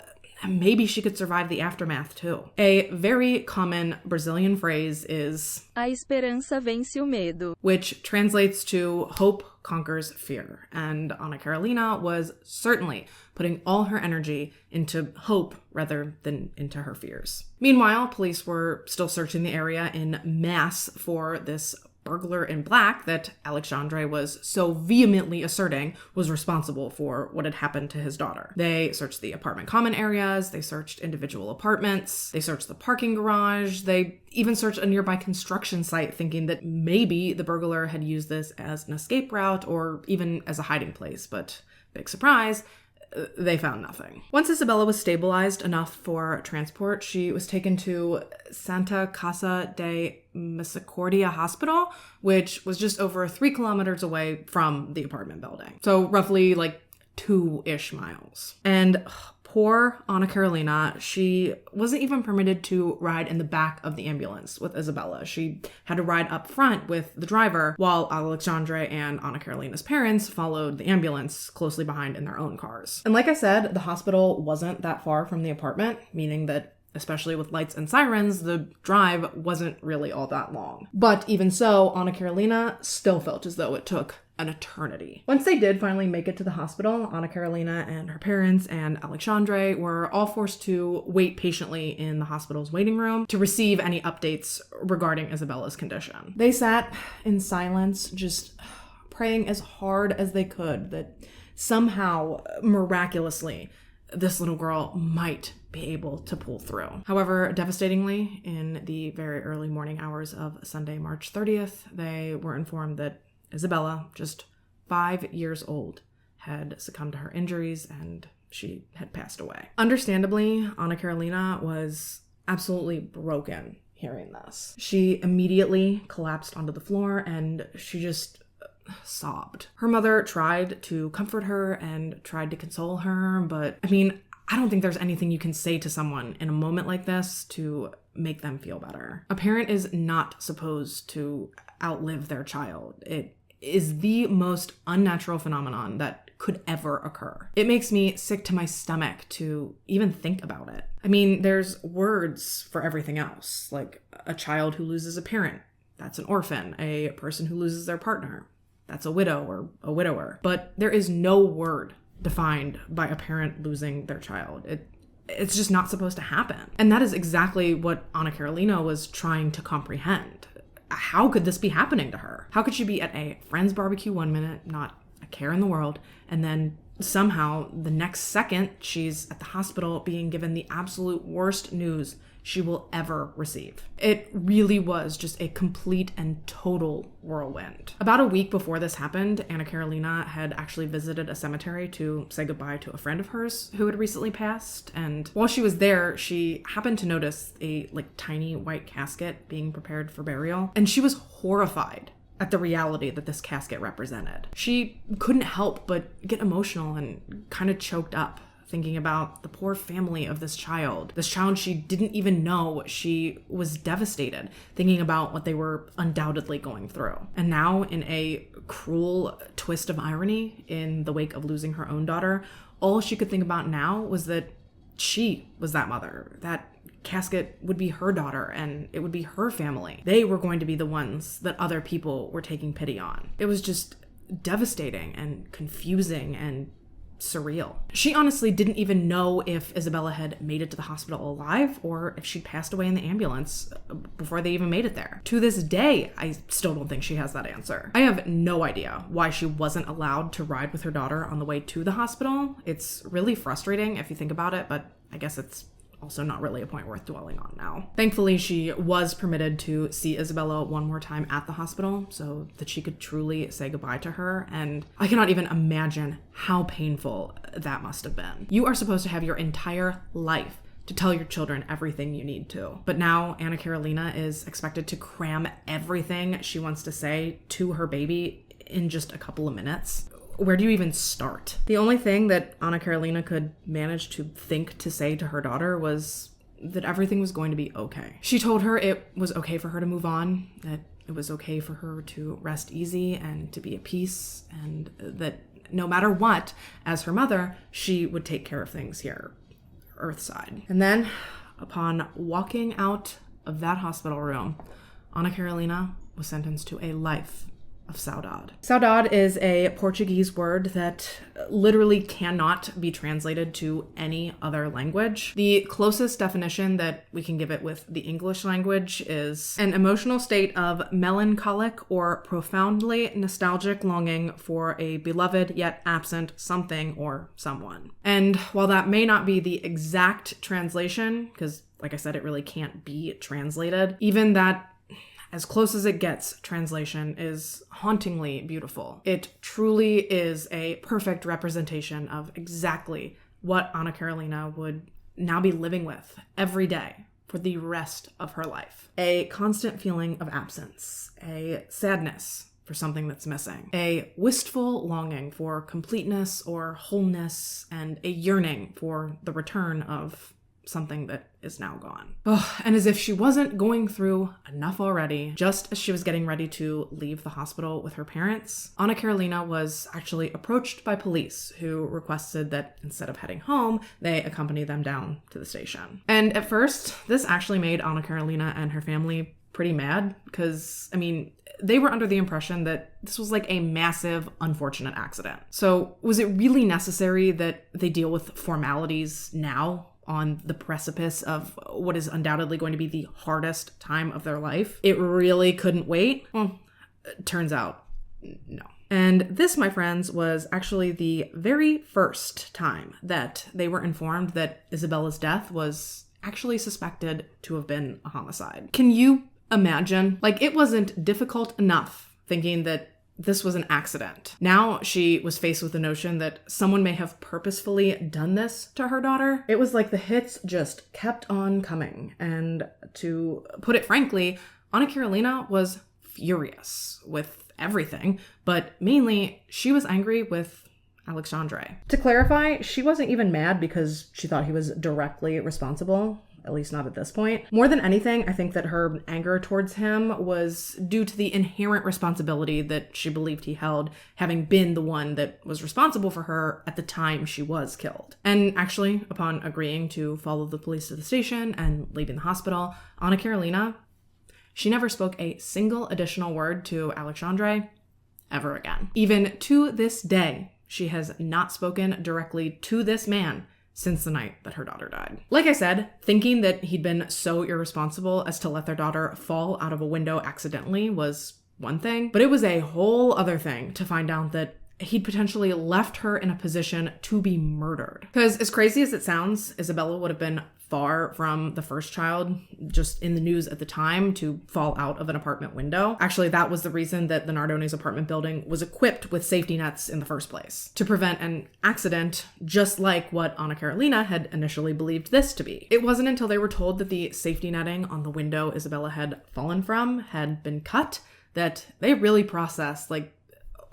maybe she could survive the aftermath too. A very common Brazilian phrase is "A esperança vence o medo," which translates to hope conquers fear. And Anna Carolina was certainly putting all her energy into hope rather than into her fears. Meanwhile, police were still searching the area in mass for this burglar in black that Alexandre was so vehemently asserting was responsible for what had happened to his daughter. They searched the apartment common areas, they searched individual apartments, they searched the parking garage, they even searched a nearby construction site thinking that maybe the burglar had used this as an escape route or even as a hiding place, but big surprise, they found nothing. Once Isabella was stabilized enough for transport, she was taken to Santa Casa de Misericordia Hospital, which was just over 3 kilometers away from the apartment building. So roughly like 2-ish miles. And poor Anna Carolina, she wasn't even permitted to ride in the back of the ambulance with Isabella. She had to ride up front with the driver while Alexandre and Anna Carolina's parents followed the ambulance closely behind in their own cars. And like I said, the hospital wasn't that far from the apartment, meaning that especially with lights and sirens, the drive wasn't really all that long. But even so, Anna Carolina still felt as though it took an eternity. Once they did finally make it to the hospital, Anna Carolina and her parents and Alexandre were all forced to wait patiently in the hospital's waiting room to receive any updates regarding Isabella's condition. They sat in silence, just praying as hard as they could that somehow, miraculously, this little girl might be able to pull through. However, devastatingly, in the very early morning hours of Sunday, March 30th, they were informed that Isabella, just 5 years old, had succumbed to her injuries and she had passed away. Understandably, Anna Carolina was absolutely broken hearing this. She immediately collapsed onto the floor and she just sobbed. Her mother tried to comfort her and tried to console her, but I mean, I don't think there's anything you can say to someone in a moment like this to make them feel better. A parent is not supposed to outlive their child. It is the most unnatural phenomenon that could ever occur. It makes me sick to my stomach to even think about it. I mean, there's words for everything else, like a child who loses a parent, that's an orphan. A person who loses their partner, that's a widow or a widower. But there is no word defined by a parent losing their child. It's just not supposed to happen. And that is exactly what Anna Carolina was trying to comprehend. How could this be happening to her? How could she be at a friend's barbecue one minute, not a care in the world, and then somehow the next second she's at the hospital being given the absolute worst news she will ever receive? It really was just a complete and total whirlwind. About a week before this happened, Anna Carolina had actually visited a cemetery to say goodbye to a friend of hers who had recently passed. And while she was there, she happened to notice a tiny white casket being prepared for burial. And she was horrified at the reality that this casket represented. She couldn't help but get emotional and kind of choked up, thinking about the poor family of this child she didn't even know. She was devastated, thinking about what they were undoubtedly going through. And now, in a cruel twist of irony, in the wake of losing her own daughter, all she could think about now was that she was that mother. That casket would be her daughter and it would be her family. They were going to be the ones that other people were taking pity on. It was just devastating and confusing and surreal. She honestly didn't even know if Isabella had made it to the hospital alive or if she'd passed away in the ambulance before they even made it there. To this day, I still don't think she has that answer. I have no idea why she wasn't allowed to ride with her daughter on the way to the hospital. It's really frustrating if you think about it, but I guess it's also not really a point worth dwelling on now. Thankfully, she was permitted to see Isabella one more time at the hospital so that she could truly say goodbye to her, and I cannot even imagine how painful that must have been. You are supposed to have your entire life to tell your children everything you need to. But now Anna Carolina is expected to cram everything she wants to say to her baby in just a couple of minutes. Where do you even start? The only thing that Anna Carolina could manage to think to say to her daughter was that everything was going to be okay. She told her it was okay for her to move on, that it was okay for her to rest easy and to be at peace, and that no matter what, as her mother, she would take care of things here, Earthside. And then, upon walking out of that hospital room, Anna Carolina was sentenced to a life of saudade. Saudade is a Portuguese word that literally cannot be translated to any other language. The closest definition that we can give it with the English language is an emotional state of melancholic or profoundly nostalgic longing for a beloved yet absent something or someone. And while that may not be the exact translation, because like I said, it really can't be translated, even that as close as it gets, translation is hauntingly beautiful. It truly is a perfect representation of exactly what Anna Carolina would now be living with every day for the rest of her life. A constant feeling of absence, a sadness for something that's missing, a wistful longing for completeness or wholeness, and a yearning for the return of something that is now gone. Oh, and as if she wasn't going through enough already, just as she was getting ready to leave the hospital with her parents, Anna Carolina was actually approached by police who requested that instead of heading home, they accompany them down to the station. And at first, this actually made Anna Carolina and her family pretty mad because, I mean, they were under the impression that this was like a massive, unfortunate accident. So was it really necessary that they deal with formalities now on the precipice of what is undoubtedly going to be the hardest time of their life? It really couldn't wait? Well, turns out, no. And this, my friends, was actually the very first time that they were informed that Isabella's death was actually suspected to have been a homicide. Can you imagine? Like, it wasn't difficult enough thinking that this was an accident. Now she was faced with the notion that someone may have purposefully done this to her daughter. It was like the hits just kept on coming. And to put it frankly, Anna Carolina was furious with everything, but mainly she was angry with Alexandre. To clarify, she wasn't even mad because she thought he was directly responsible. At least not at this point. More than anything, I think that her anger towards him was due to the inherent responsibility that she believed he held, having been the one that was responsible for her at the time she was killed. And actually, upon agreeing to follow the police to the station and leaving the hospital, Anna Carolina, she never spoke a single additional word to Alexandre ever again. Even to this day, she has not spoken directly to this man since the night that her daughter died. Like I said, thinking that he'd been so irresponsible as to let their daughter fall out of a window accidentally was one thing, but it was a whole other thing to find out that he'd potentially left her in a position to be murdered. Because as crazy as it sounds, Isabella would have been far from the first child, just in the news at the time, to fall out of an apartment window. Actually, that was the reason that the Nardones apartment building was equipped with safety nets in the first place, to prevent an accident, just like what Anna Carolina had initially believed this to be. It wasn't until they were told that the safety netting on the window Isabella had fallen from had been cut that they really processed, like,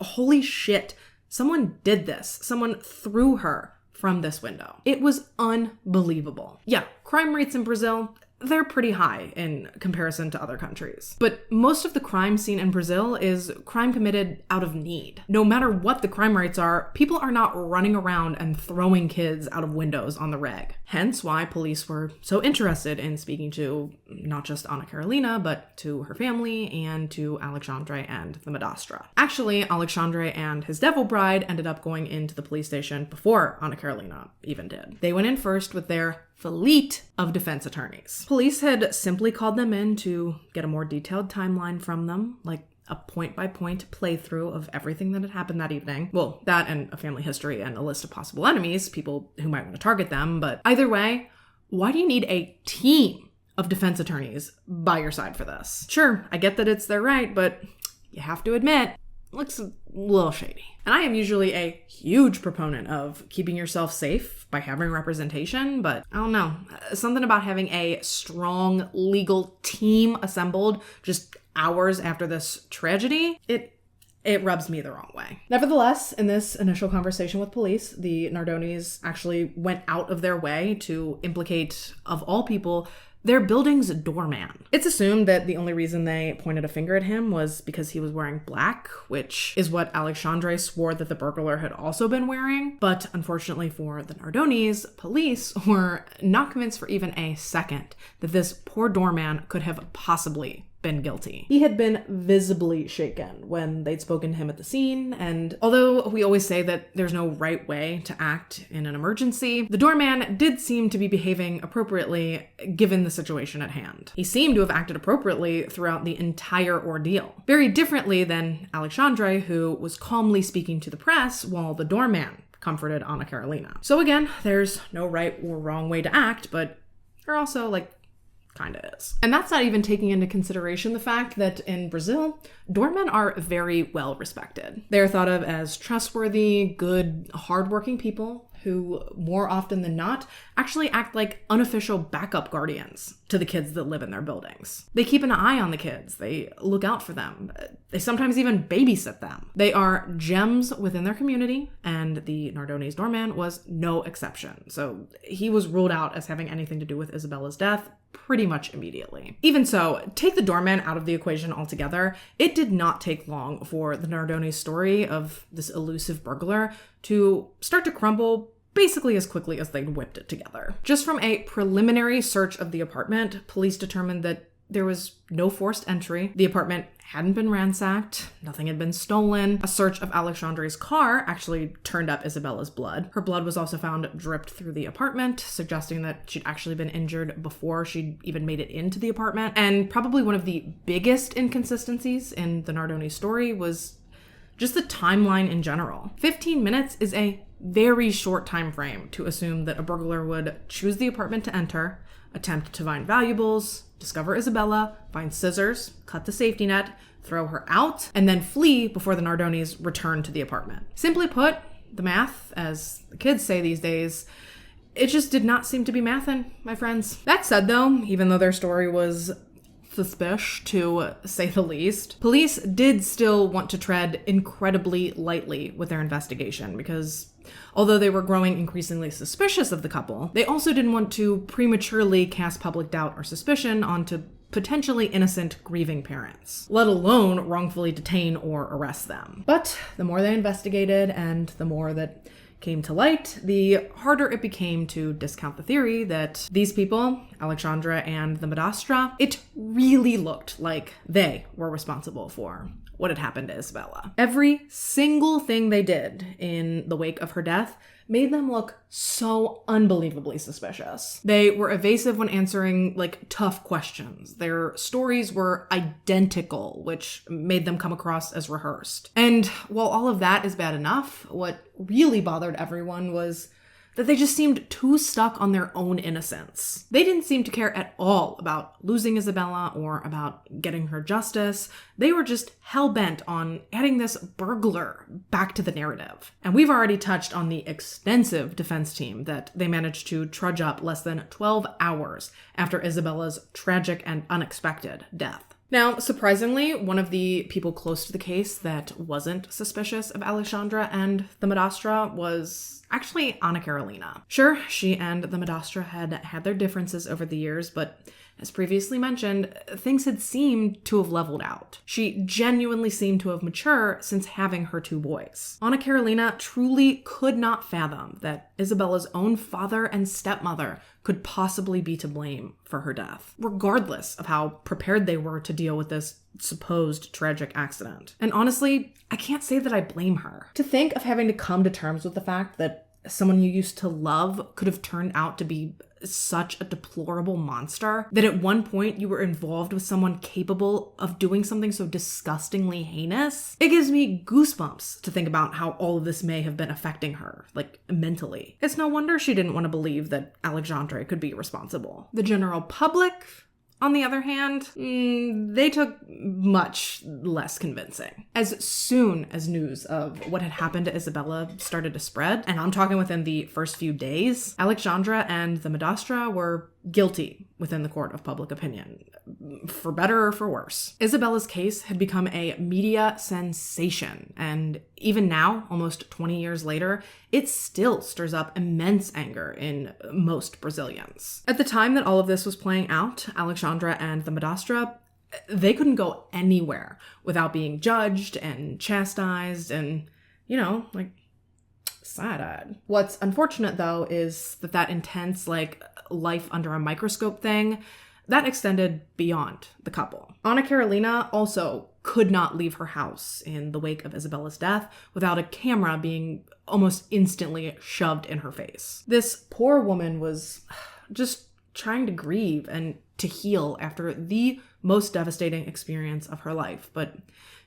holy shit, someone did this. Someone threw her from this window. It was unbelievable. Yeah, crime rates in Brazil, they're pretty high in comparison to other countries. But most of the crime seen in Brazil is crime committed out of need. No matter what the crime rates are, people are not running around and throwing kids out of windows on the reg. Hence why police were so interested in speaking to not just Anna Carolina, but to her family and to Alexandre and the Madastra. Actually, Alexandre and his devil bride ended up going into the police station before Anna Carolina even did. They went in first with their fleet of defense attorneys. Police had simply called them in to get a more detailed timeline from them, like a point-by-point playthrough of everything that had happened that evening. Well, that and a family history and a list of possible enemies, people who might want to target them, but either way, why do you need a team of defense attorneys by your side for this? Sure, I get that it's their right, but you have to admit, it looks a little shady. And I am usually a huge proponent of keeping yourself safe by having representation, but I don't know. Something about having a strong legal team assembled just hours after this tragedy, it rubs me the wrong way. Nevertheless, in this initial conversation with police, the Nardonis actually went out of their way to implicate, of all people, their building's doorman. It's assumed that the only reason they pointed a finger at him was because he was wearing black, which is what Alexandre swore that the burglar had also been wearing. But unfortunately for the Nardonis, police were not convinced for even a second that this poor doorman could have possibly been guilty. He had been visibly shaken when they'd spoken to him at the scene, and although we always say that there's no right way to act in an emergency, the doorman did seem to be behaving appropriately given the situation at hand. He seemed to have acted appropriately throughout the entire ordeal, very differently than Alexandre, who was calmly speaking to the press while the doorman comforted Anna Carolina. So again, there's no right or wrong way to act, but there also, kinda is. And that's not even taking into consideration the fact that in Brazil, doormen are very well respected. They're thought of as trustworthy, good, hardworking people who, more often than not, actually act like unofficial backup guardians to the kids that live in their buildings. They keep an eye on the kids. They look out for them. They sometimes even babysit them. They are gems within their community, and the Nardonis doorman was no exception. So he was ruled out as having anything to do with Isabella's death pretty much immediately. Even so, take the doorman out of the equation altogether, it did not take long for the Nardonis story of this elusive burglar to start to crumble basically as quickly as they'd whipped it together. Just from a preliminary search of the apartment, police determined that there was no forced entry. The apartment hadn't been ransacked. Nothing had been stolen. A search of Alexandre's car actually turned up Isabella's blood. Her blood was also found dripped through the apartment, suggesting that she'd actually been injured before she'd even made it into the apartment. And probably one of the biggest inconsistencies in the Nardoni story was just the timeline in general. 15 minutes is a very short time frame to assume that a burglar would choose the apartment to enter, attempt to find valuables, discover Isabella, find scissors, cut the safety net, throw her out, and then flee before the Nardonis return to the apartment. Simply put, the math, as the kids say these days, it just did not seem to be mathin', my friends. That said though, even though their story was suspicious, to say the least, police did still want to tread incredibly lightly with their investigation because although they were growing increasingly suspicious of the couple, they also didn't want to prematurely cast public doubt or suspicion onto potentially innocent grieving parents, let alone wrongfully detain or arrest them. But the more they investigated and the more that came to light, the harder it became to discount the theory that these people, Alexandra and the Madastra, it really looked like they were responsible for what had happened to Isabella. Every single thing they did in the wake of her death made them look so unbelievably suspicious. They were evasive when answering, tough questions. Their stories were identical, which made them come across as rehearsed. And while all of that is bad enough, what really bothered everyone was that they just seemed too stuck on their own innocence. They didn't seem to care at all about losing Isabella or about getting her justice. They were just hell-bent on adding this burglar back to the narrative. And we've already touched on the extensive defense team that they managed to trudge up less than 12 hours after Isabella's tragic and unexpected death. Now, surprisingly, one of the people close to the case that wasn't suspicious of Alexandra and the Madastra was actually Anna Carolina. Sure, she and the Madastra had had their differences over the years, but as previously mentioned, things had seemed to have leveled out. She genuinely seemed to have matured since having her two boys. Anna Carolina truly could not fathom that Isabella's own father and stepmother could possibly be to blame for her death, regardless of how prepared they were to deal with this supposed tragic accident. And honestly, I can't say that I blame her. To think of having to come to terms with the fact that someone you used to love could have turned out to be such a deplorable monster that at one point you were involved with someone capable of doing something so disgustingly heinous. It gives me goosebumps to think about how all of this may have been affecting her, like mentally. It's no wonder she didn't want to believe that Alexandre could be responsible. The general public, on the other hand, they took much less convincing. As soon as news of what had happened to Isabella started to spread, and I'm talking within the first few days, Alexandra and the Madastra were guilty within the court of public opinion, for better or for worse. Isabella's case had become a media sensation, and even now, almost 20 years later, it still stirs up immense anger in most Brazilians. At the time that all of this was playing out, Alexandra and the Madastra, they couldn't go anywhere without being judged and chastised and, side-eyed. What's unfortunate, though, is that intense, life under a microscope thing, that extended beyond the couple. Ana Carolina also could not leave her house in the wake of Isabella's death without a camera being almost instantly shoved in her face. This poor woman was just trying to grieve and to heal after the most devastating experience of her life, but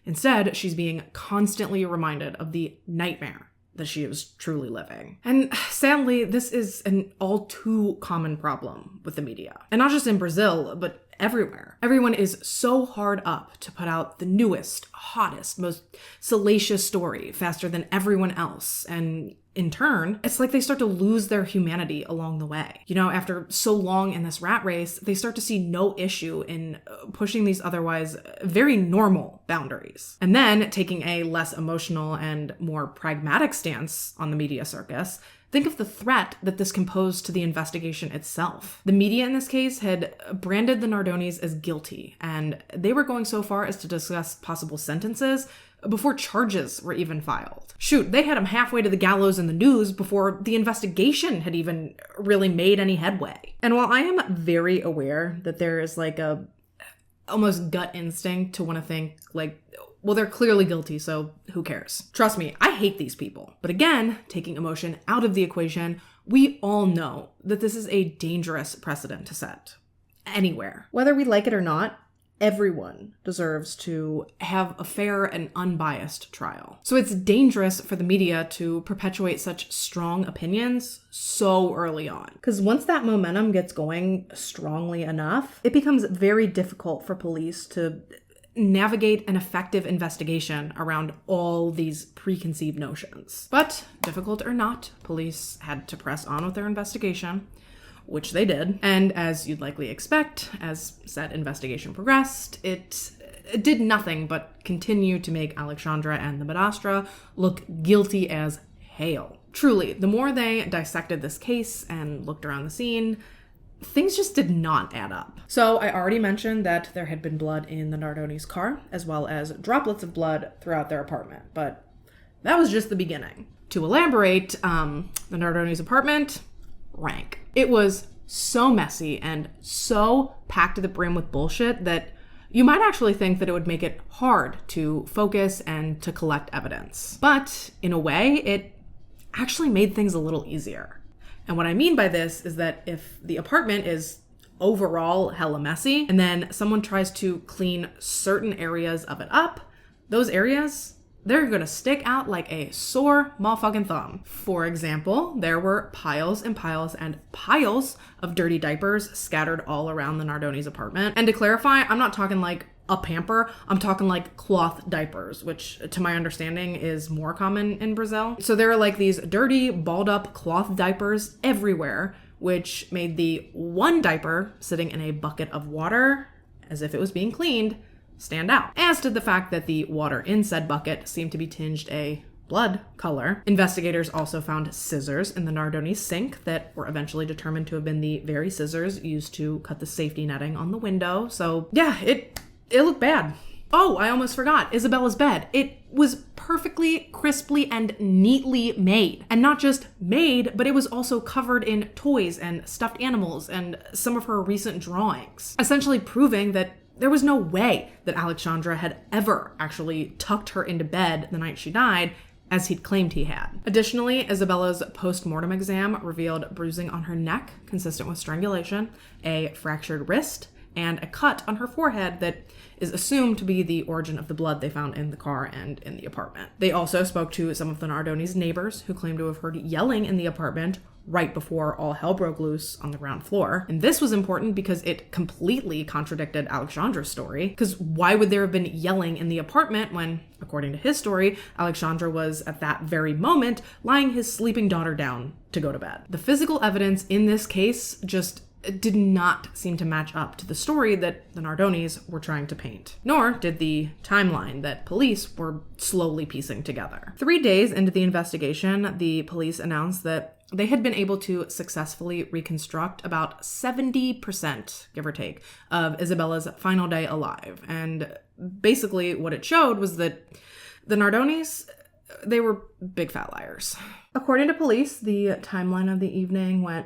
instead she's being constantly reminded of the nightmare that she is truly living. And sadly, this is an all too common problem with the media. And not just in Brazil, but everywhere. Everyone is so hard up to put out the newest, hottest, most salacious story faster than everyone else. And in turn, it's like they start to lose their humanity along the way. After so long in this rat race, they start to see no issue in pushing these otherwise very normal boundaries. And then, taking a less emotional and more pragmatic stance on the media circus, think of the threat that this can pose to the investigation itself. The media in this case had branded the Nardonis as guilty, and they were going so far as to discuss possible sentences before charges were even filed. Shoot, they had him halfway to the gallows in the news before the investigation had even really made any headway. And while I am very aware that there is a almost gut instinct to want to think well, they're clearly guilty, so who cares? Trust me, I hate these people. But again, taking emotion out of the equation, we all know that this is a dangerous precedent to set. Anywhere. Whether we like it or not, everyone deserves to have a fair and unbiased trial. So it's dangerous for the media to perpetuate such strong opinions so early on. Because once that momentum gets going strongly enough, it becomes very difficult for police to navigate an effective investigation around all these preconceived notions. But, difficult or not, police had to press on with their investigation, which they did. And as you'd likely expect, as said investigation progressed, it did nothing but continue to make Alexandra and the Madastra look guilty as hail. Truly, the more they dissected this case and looked around the scene, things just did not add up. So I already mentioned that there had been blood in the Nardonis' car, as well as droplets of blood throughout their apartment, but that was just the beginning. To elaborate, the Nardonis' apartment, rank. It was so messy and so packed to the brim with bullshit that you might actually think that it would make it hard to focus and to collect evidence. But in a way, it actually made things a little easier. And what I mean by this is that if the apartment is overall hella messy, and then someone tries to clean certain areas of it up, those areas, they're gonna stick out like a sore motherfucking thumb. For example, there were piles and piles and piles of dirty diapers scattered all around the Nardonis' apartment. And to clarify, I'm not talking like a pamper, I'm talking like cloth diapers, which to my understanding is more common in Brazil. So there are like these dirty, balled up cloth diapers everywhere, which made the one diaper sitting in a bucket of water, as if it was being cleaned, stand out. As did the fact that the water in said bucket seemed to be tinged a blood color. Investigators also found scissors in the Nardonis' sink that were eventually determined to have been the very scissors used to cut the safety netting on the window. So yeah, it looked bad. Oh, I almost forgot. Isabella's bed. It was perfectly, crisply, and neatly made. And not just made, but it was also covered in toys and stuffed animals and some of her recent drawings, essentially proving that there was no way that Alexandra had ever actually tucked her into bed the night she died as he'd claimed he had. Additionally, Isabella's post-mortem exam revealed bruising on her neck consistent with strangulation, a fractured wrist, and a cut on her forehead that is assumed to be the origin of the blood they found in the car and in the apartment. They also spoke to some of the Nardonis' neighbors who claimed to have heard yelling in the apartment right before all hell broke loose on the ground floor. And this was important because it completely contradicted Alexandra's story. Because why would there have been yelling in the apartment when, according to his story, Alexandra was at that very moment lying his sleeping daughter down to go to bed? The physical evidence in this case just did not seem to match up to the story that the Nardonis were trying to paint, nor did the timeline that police were slowly piecing together. 3 days into the investigation, the police announced that they had been able to successfully reconstruct about 70%, give or take, of Isabella's final day alive. And basically what it showed was that the Nardonis, they were big fat liars. According to police, the timeline of the evening went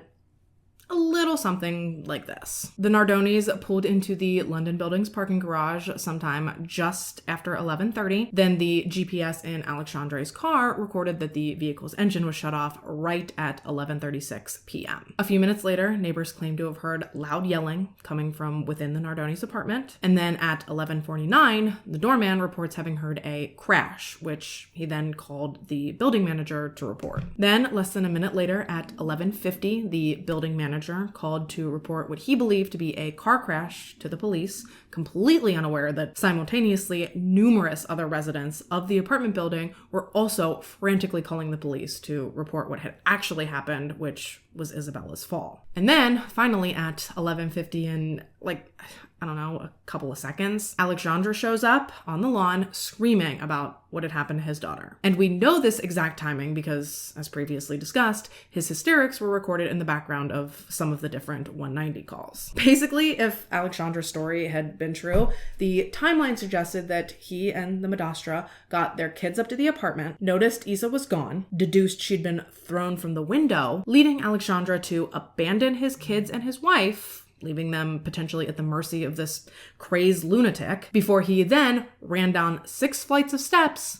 a little something like this. The Nardonis pulled into the London Building's parking garage sometime just after 11:30. Then the GPS in Alexandra's car recorded that the vehicle's engine was shut off right at 11:36 p.m. A few minutes later, neighbors claimed to have heard loud yelling coming from within the Nardonis' apartment. And then at 11:49, the doorman reports having heard a crash, which he then called the building manager to report. Then, less than a minute later, at 11:50, the building manager called to report what he believed to be a car crash to the police, completely unaware that simultaneously numerous other residents of the apartment building were also frantically calling the police to report what had actually happened, which was Isabella's fall. And then finally at 11:50 and a couple of seconds, Alexandra shows up on the lawn screaming about what had happened to his daughter. And we know this exact timing because, as previously discussed, his hysterics were recorded in the background of some of the different 190 calls. Basically, if Alexandra's story had been true, the timeline suggested that he and the Madastra got their kids up to the apartment, noticed Isa was gone, deduced she'd been thrown from the window, leading Alexandra to abandon his kids and his wife, leaving them potentially at the mercy of this crazed lunatic, before he then ran down 6 flights of steps,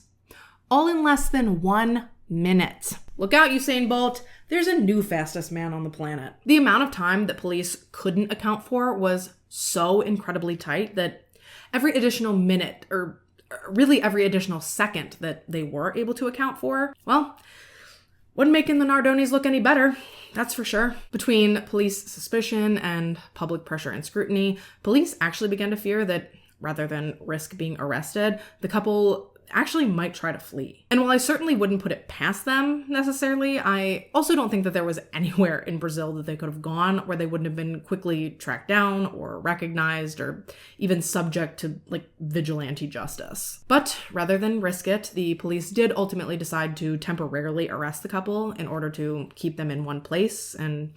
all in less than 1 minute. Look out, Usain Bolt. There's a new fastest man on the planet. The amount of time that police couldn't account for was so incredibly tight that every additional minute, or really every additional second that they were able to account for, well, wasn't making the Nardonis look any better. That's for sure. Between police suspicion and public pressure and scrutiny, police actually began to fear that rather than risk being arrested, the couple actually might try to flee. And while I certainly wouldn't put it past them necessarily, I also don't think that there was anywhere in Brazil that they could have gone where they wouldn't have been quickly tracked down or recognized or even subject to vigilante justice. But rather than risk it, the police did ultimately decide to temporarily arrest the couple in order to keep them in one place and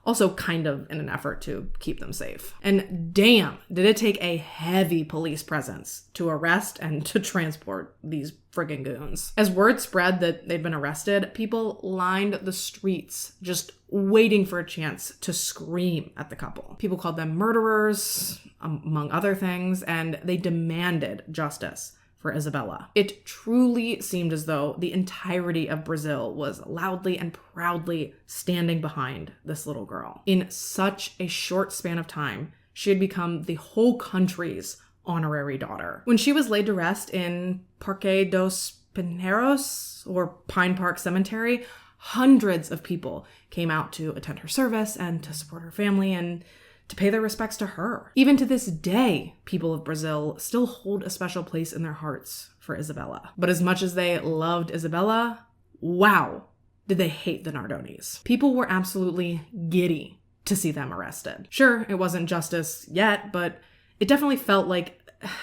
also kind of in an effort to keep them safe. And damn, did it take a heavy police presence to arrest and to transport these friggin' goons. As word spread that they'd been arrested, people lined the streets just waiting for a chance to scream at the couple. People called them murderers, among other things, and they demanded justice for Isabella. It truly seemed as though the entirety of Brazil was loudly and proudly standing behind this little girl. In such a short span of time, she had become the whole country's honorary daughter. When she was laid to rest in Parque dos Pinheiros, or Pine Park Cemetery, hundreds of people came out to attend her service and to support her family and to pay their respects to her. Even to this day, people of Brazil still hold a special place in their hearts for Isabella. But as much as they loved Isabella, wow, did they hate the Nardonis. People were absolutely giddy to see them arrested. Sure, it wasn't justice yet, but it definitely felt like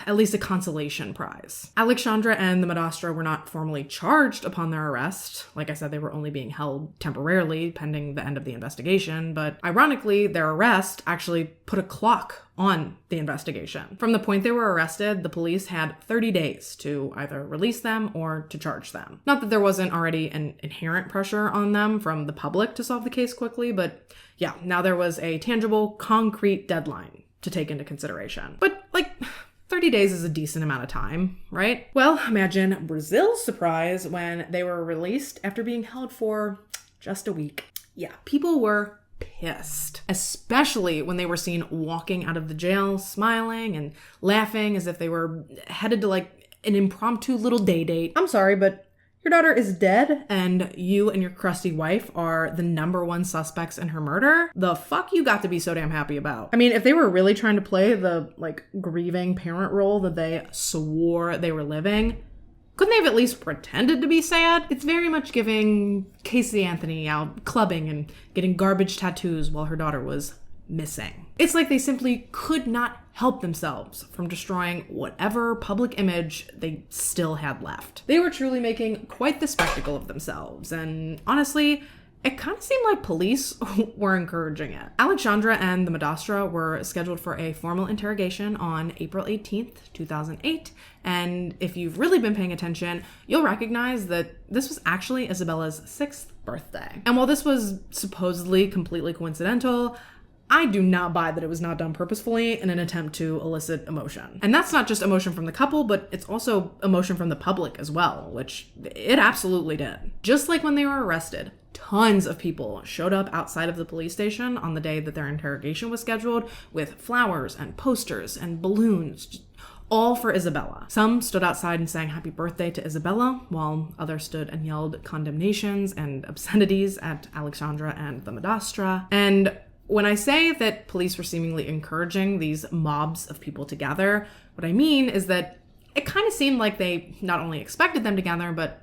at least a consolation prize. Alexandra and the Madastra were not formally charged upon their arrest. Like I said, they were only being held temporarily pending the end of the investigation, but ironically, their arrest actually put a clock on the investigation. From the point they were arrested, the police had 30 days to either release them or to charge them. Not that there wasn't already an inherent pressure on them from the public to solve the case quickly, but yeah, now there was a tangible, concrete deadline to take into consideration. But 30 days is a decent amount of time, right? Well, imagine Brazil's surprise when they were released after being held for just a week. Yeah, people were pissed, especially when they were seen walking out of the jail smiling and laughing as if they were headed to like an impromptu little day date. I'm sorry, but your daughter is dead and you and your crusty wife are the #1 suspects in her murder. The fuck you got to be so damn happy about? I mean, if they were really trying to play the like grieving parent role that they swore they were living, couldn't they have at least pretended to be sad? It's very much giving Casey Anthony out clubbing and getting garbage tattoos while her daughter was missing. It's like they simply could not help themselves from destroying whatever public image they still had left. They were truly making quite the spectacle of themselves, and honestly, it kind of seemed like police were encouraging it. Alexandra and the Madastra were scheduled for a formal interrogation on April 18th, 2008, and if you've really been paying attention, you'll recognize that this was actually Isabella's 6th birthday. And while this was supposedly completely coincidental, I do not buy that it was not done purposefully in an attempt to elicit emotion. And that's not just emotion from the couple, but it's also emotion from the public as well, which it absolutely did. Just like when they were arrested, tons of people showed up outside of the police station on the day that their interrogation was scheduled with flowers and posters and balloons, all for Isabella. Some stood outside and sang happy birthday to Isabella, while others stood and yelled condemnations and obscenities at Alexandra and the Madastra. And when I say that police were seemingly encouraging these mobs of people to gather, what I mean is that it kind of seemed like they not only expected them to gather, but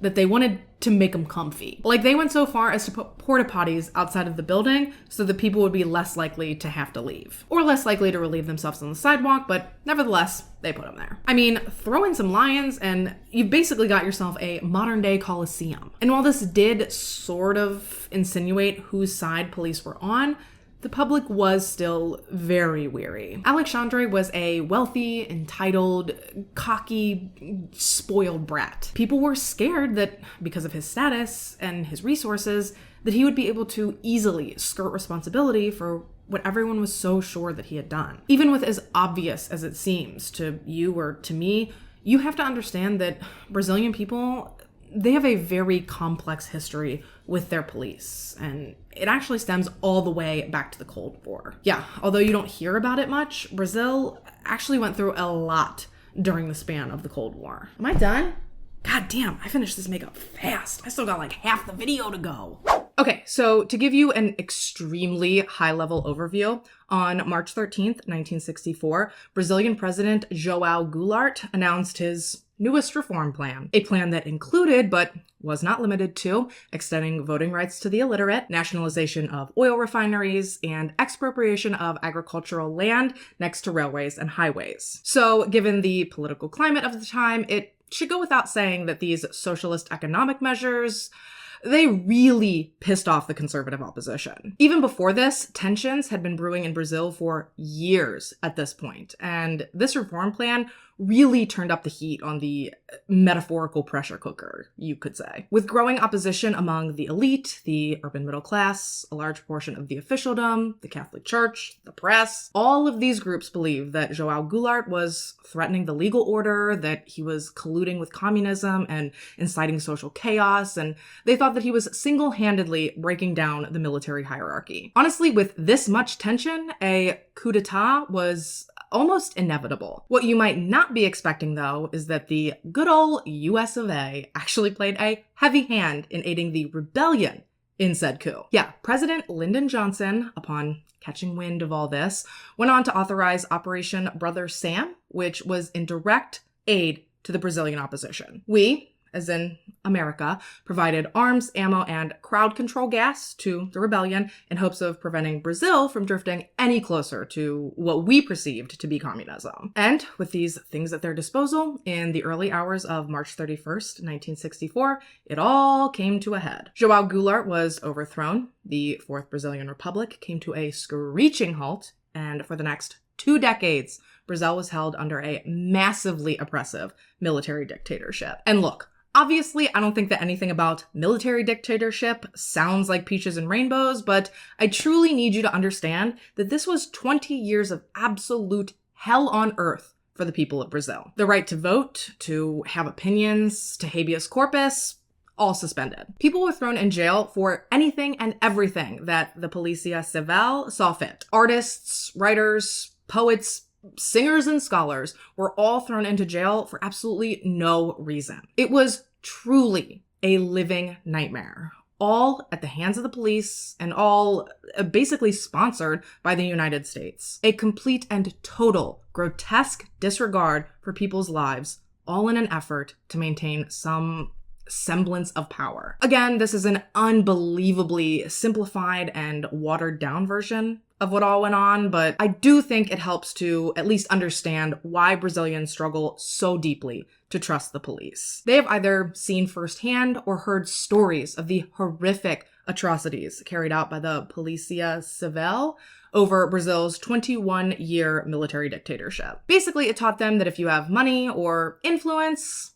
that they wanted to make them comfy. Like they went so far as to put porta potties outside of the building so that people would be less likely to have to leave. Or less likely to relieve themselves on the sidewalk, but nevertheless, they put them there. I mean, throw in some lions and you've basically got yourself a modern day Coliseum. And while this did sort of insinuate whose side police were on, the public was still very weary. Alexandre was a wealthy, entitled, cocky, spoiled brat. People were scared that because of his status and his resources, that he would be able to easily skirt responsibility for what everyone was so sure that he had done. Even with as obvious as it seems to you or to me, you have to understand that Brazilian people, they have a very complex history with their police, and it actually stems all the way back to the Cold War. Yeah, although you don't hear about it much, Brazil actually went through a lot during the span of the Cold War. Am I done? God damn, I finished this makeup fast. I still got like half the video to go. Okay, so to give you an extremely high-level overview, on March 13th, 1964, Brazilian President João Goulart announced his newest reform plan, a plan that included, but was not limited to, extending voting rights to the illiterate, nationalization of oil refineries, and expropriation of agricultural land next to railways and highways. So, given the political climate of the time, it should go without saying that these socialist economic measures, they really pissed off the conservative opposition. Even before this, tensions had been brewing in Brazil for years at this point, and this reform plan really turned up the heat on the metaphorical pressure cooker, you could say. With growing opposition among the elite, the urban middle class, a large portion of the officialdom, the Catholic Church, the press, all of these groups believed that João Goulart was threatening the legal order, that he was colluding with communism and inciting social chaos, and they thought that he was single-handedly breaking down the military hierarchy. Honestly, with this much tension, a coup d'etat was almost inevitable. What you might not be expecting, though, is that the good old US of A actually played a heavy hand in aiding the rebellion in said coup. Yeah, President Lyndon Johnson, upon catching wind of all this, went on to authorize Operation Brother Sam, which was in direct aid to the Brazilian opposition. We, as in America, provided arms, ammo, and crowd control gas to the rebellion in hopes of preventing Brazil from drifting any closer to what we perceived to be communism. And with these things at their disposal, in the early hours of March 31st, 1964, it all came to a head. João Goulart was overthrown, the Fourth Brazilian Republic came to a screeching halt, and for the next 2 decades, Brazil was held under a massively oppressive military dictatorship. And look, obviously, I don't think that anything about military dictatorship sounds like peaches and rainbows, but I truly need you to understand that this was 20 years of absolute hell on earth for the people of Brazil. The right to vote, to have opinions, to habeas corpus, all suspended. People were thrown in jail for anything and everything that the Polícia Civil saw fit. Artists, writers, poets, singers, and scholars were all thrown into jail for absolutely no reason. It was truly a living nightmare, all at the hands of the police and all basically sponsored by the United States. A complete and total grotesque disregard for people's lives, all in an effort to maintain some semblance of power. Again, this is an unbelievably simplified and watered down version of what all went on, but I do think it helps to at least understand why Brazilians struggle so deeply to trust the police. They have either seen firsthand or heard stories of the horrific atrocities carried out by the Polícia Civil over Brazil's 21-year military dictatorship. Basically, it taught them that if you have money or influence,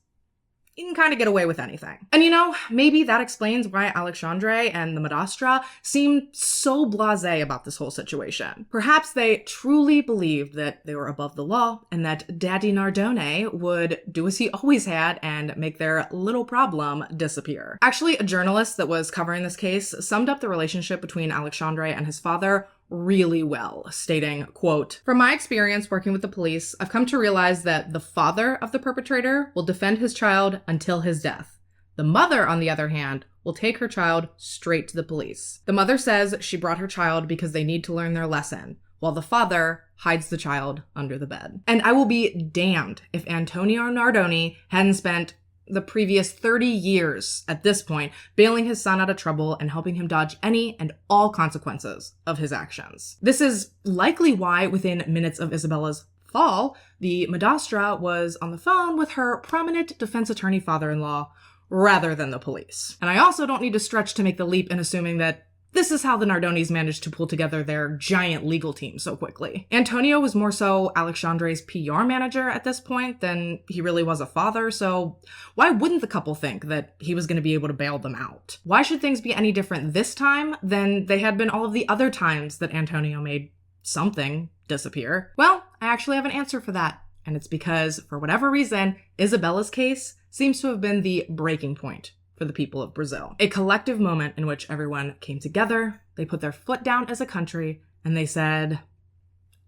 you can kind of get away with anything. And maybe that explains why Alexandre and the Madastra seem so blasé about this whole situation. Perhaps they truly believed that they were above the law and that Daddy Nardone would do as he always had and make their little problem disappear. Actually, a journalist that was covering this case summed up the relationship between Alexandre and his father really well, stating, quote, "From my experience working with the police, I've come to realize that the father of the perpetrator will defend his child until his death. The mother, on the other hand, will take her child straight to the police. The mother says she brought her child because they need to learn their lesson, while the father hides the child under the bed." And I will be damned if Antonio Nardone hadn't spent the previous 30 years at this point bailing his son out of trouble and helping him dodge any and all consequences of his actions. This is likely why within minutes of Isabella's fall, the Madastra was on the phone with her prominent defense attorney father-in-law rather than the police. And I also don't need to stretch to make the leap in assuming that this is how the Nardones managed to pull together their giant legal team so quickly. Antonio was more so Alexandre's PR manager at this point than he really was a father, so why wouldn't the couple think that he was going to be able to bail them out? Why should things be any different this time than they had been all of the other times that Antonio made something disappear? Well, I actually have an answer for that, and it's because, for whatever reason, Isabella's case seems to have been the breaking point for the people of Brazil. A collective moment in which everyone came together, they put their foot down as a country, and they said,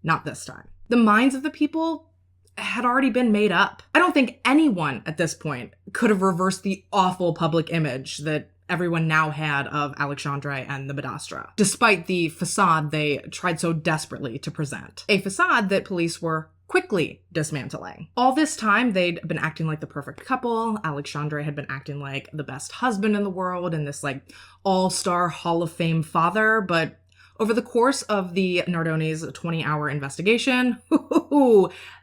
not this time. The minds of the people had already been made up. I don't think anyone at this point could have reversed the awful public image that everyone now had of Alexandre and the Madastra, despite the facade they tried so desperately to present. A facade that police were quickly dismantling. All this time, they'd been acting like the perfect couple. Alexandre had been acting like the best husband in the world and this all-star Hall of Fame father, but over the course of the Nardones' 20-hour investigation,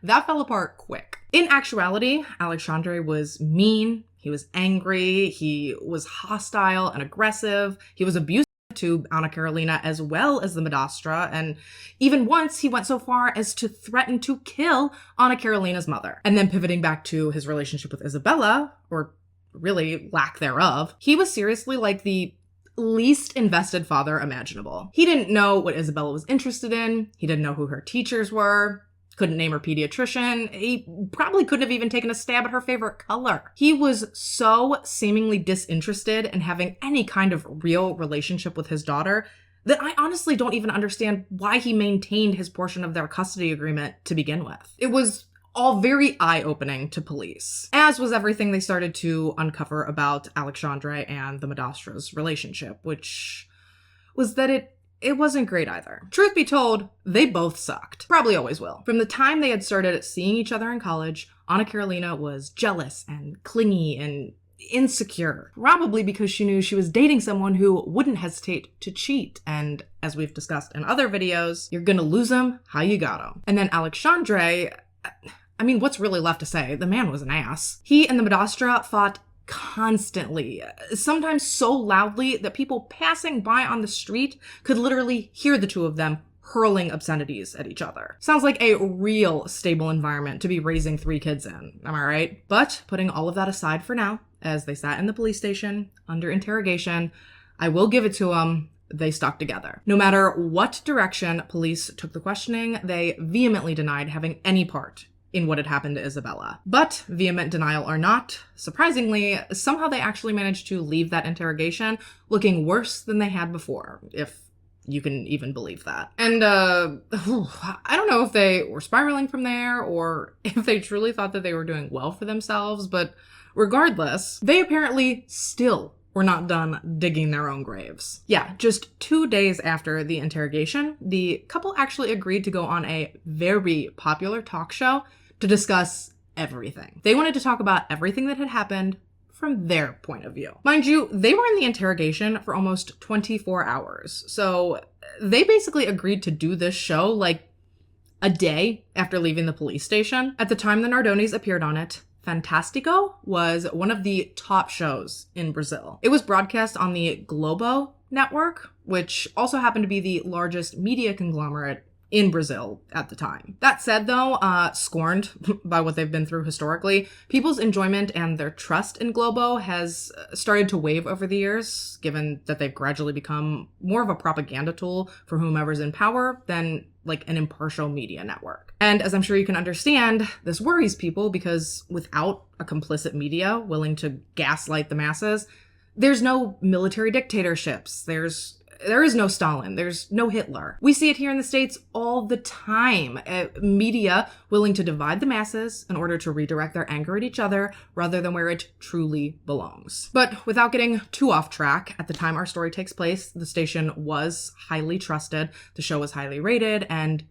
that fell apart quick. In actuality, Alexandre was mean, he was angry, he was hostile and aggressive, he was abusive to Ana Carolina as well as the Madastra, and even once he went so far as to threaten to kill Ana Carolina's mother. And then pivoting back to his relationship with Isabella, or really lack thereof, he was seriously like the least invested father imaginable. He didn't know what Isabella was interested in, he didn't know who her teachers were, couldn't name her pediatrician, he probably couldn't have even taken a stab at her favorite color. He was so seemingly disinterested in having any kind of real relationship with his daughter that I honestly don't even understand why he maintained his portion of their custody agreement to begin with. It was all very eye-opening to police, as was everything they started to uncover about Alexandre and the Madastra's relationship, which was that it wasn't great either. Truth be told, they both sucked. Probably always will. From the time they had started seeing each other in college, Ana Carolina was jealous and clingy and insecure, probably because she knew she was dating someone who wouldn't hesitate to cheat. And as we've discussed in other videos, you're gonna lose him how you got him. And then Alexandre, I mean, what's really left to say? The man was an ass. He and the Madastra fought constantly, sometimes so loudly that people passing by on the street could literally hear the two of them hurling obscenities at each other. Sounds like a real stable environment to be raising 3 kids in, am I right? But putting all of that aside for now, as they sat in the police station under interrogation, I will give it to them, they stuck together. No matter what direction police took the questioning, they vehemently denied having any part in what had happened to Isabella. But vehement denial or not, surprisingly, somehow they actually managed to leave that interrogation looking worse than they had before, if you can even believe that. And I don't know if they were spiraling from there or if they truly thought that they were doing well for themselves, but regardless, they apparently still were not done digging their own graves. Yeah, just 2 days after the interrogation, the couple actually agreed to go on a very popular talk show to discuss everything. They wanted to talk about everything that had happened from their point of view. Mind you, they were in the interrogation for almost 24 hours, so they basically agreed to do this show like a day after leaving the police station. At the time the Nardones appeared on it, Fantástico was one of the top shows in Brazil. It was broadcast on the Globo network, which also happened to be the largest media conglomerate in Brazil at the time. That said, though, scorned by what they've been through historically, people's enjoyment and their trust in Globo has started to wane over the years, given that they've gradually become more of a propaganda tool for whomever's in power than like an impartial media network. And as I'm sure you can understand, this worries people because without a complicit media willing to gaslight the masses, there's no military dictatorships, there is no Stalin, there's no Hitler. We see it here in the States all the time. Media willing to divide the masses in order to redirect their anger at each other rather than where it truly belongs. But without getting too off track, at the time our story takes place, the station was highly trusted, the show was highly rated, and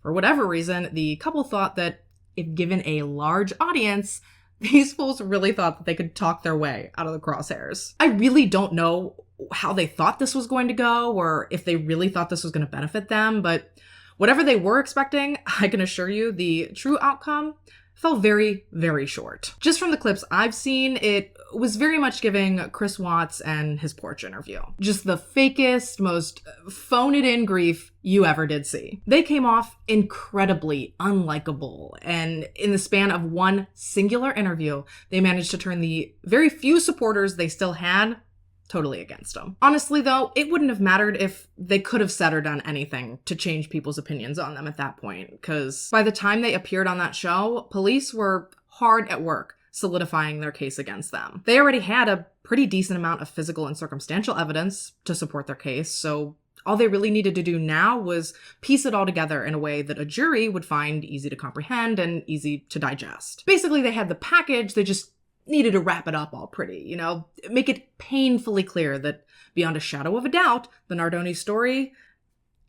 for whatever reason, the couple thought that if given a large audience, these fools really thought that they could talk their way out of the crosshairs. I really don't know how they thought this was going to go or if they really thought this was going to benefit them, but whatever they were expecting, I can assure you the true outcome fell very, very short. Just from the clips I've seen, it was very much giving Chris Watts and his porch interview. Just the fakest, most phone-it-in grief you ever did see. They came off incredibly unlikable, and in the span of one singular interview, they managed to turn the very few supporters they still had totally against them. Honestly, though, it wouldn't have mattered if they could have said or done anything to change people's opinions on them at that point, because by the time they appeared on that show, police were hard at work solidifying their case against them. They already had a pretty decent amount of physical and circumstantial evidence to support their case, so all they really needed to do now was piece it all together in a way that a jury would find easy to comprehend and easy to digest. Basically, they had the package, they just needed to wrap it up all pretty, make it painfully clear that beyond a shadow of a doubt, the Nardones story,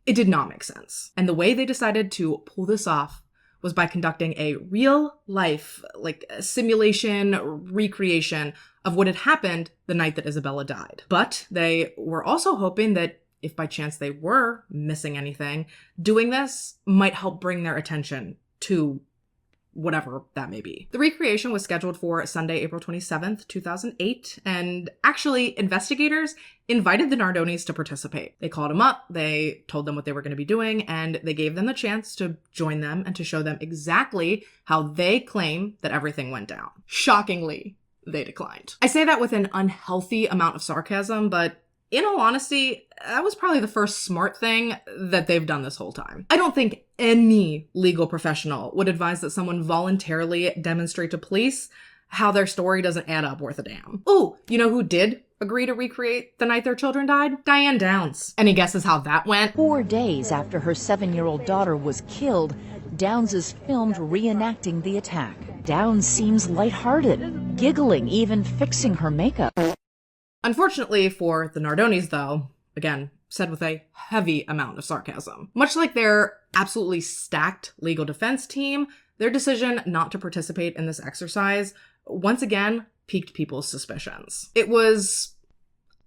it did not make sense. And the way they decided to pull this off was by conducting a real life, simulation recreation of what had happened the night that Isabella died. But they were also hoping that if by chance they were missing anything, doing this might help bring their attention to whatever that may be. The recreation was scheduled for Sunday, April 27th, 2008, and actually investigators invited the Nardones to participate. They called them up, they told them what they were going to be doing, and they gave them the chance to join them and to show them exactly how they claim that everything went down. Shockingly, they declined. I say that with an unhealthy amount of sarcasm, but in all honesty, that was probably the first smart thing that they've done this whole time. I don't think any legal professional would advise that someone voluntarily demonstrate to police how their story doesn't add up worth a damn. Ooh, you know who did agree to recreate the night their children died? Diane Downs. Any guesses how that went? 4 days after her 7-year-old daughter was killed, Downs is filmed reenacting the attack. Downs seems lighthearted, giggling, even fixing her makeup. Unfortunately for the Nardones, though, again, said with a heavy amount of sarcasm. Much like their absolutely stacked legal defense team, their decision not to participate in this exercise once again piqued people's suspicions. It was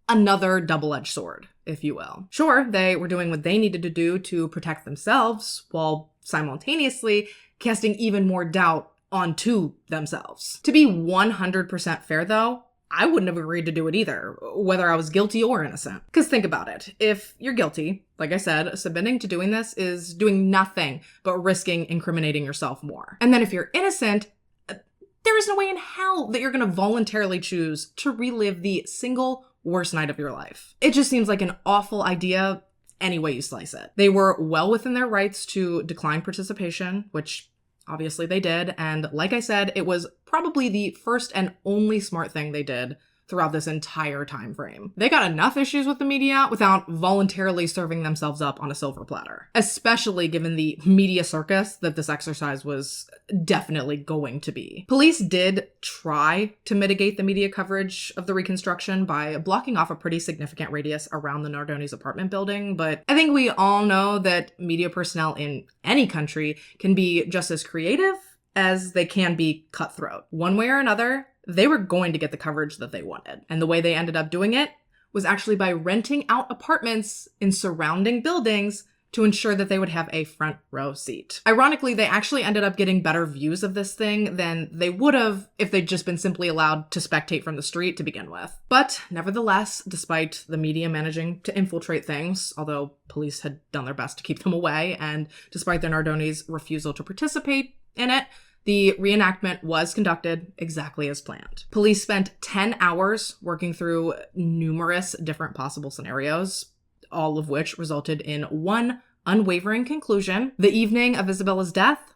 another double-edged sword, if you will. Sure, they were doing what they needed to do to protect themselves, while simultaneously casting even more doubt onto themselves. To be 100% fair, though, I wouldn't have agreed to do it either, whether I was guilty or innocent. Because think about it. If you're guilty, like I said, submitting to doing this is doing nothing but risking incriminating yourself more. And then if you're innocent, there is no way in hell that you're going to voluntarily choose to relive the single worst night of your life. It just seems like an awful idea any way you slice it. They were well within their rights to decline participation, which Obviously they did, and like I said, it was probably the first and only smart thing they did throughout this entire time frame. They got enough issues with the media without voluntarily serving themselves up on a silver platter, especially given the media circus that this exercise was definitely going to be. Police did try to mitigate the media coverage of the reconstruction by blocking off a pretty significant radius around the Nardoni's apartment building, but I think we all know that media personnel in any country can be just as creative as they can be cutthroat. One way or another, they were going to get the coverage that they wanted. And the way they ended up doing it was actually by renting out apartments in surrounding buildings to ensure that they would have a front row seat. Ironically, they actually ended up getting better views of this thing than they would have if they'd just been simply allowed to spectate from the street to begin with. But nevertheless, despite the media managing to infiltrate things, although police had done their best to keep them away, and despite the Nardoni's refusal to participate in it, the reenactment was conducted exactly as planned. Police spent 10 hours working through numerous different possible scenarios, all of which resulted in one unwavering conclusion. The evening of Isabella's death,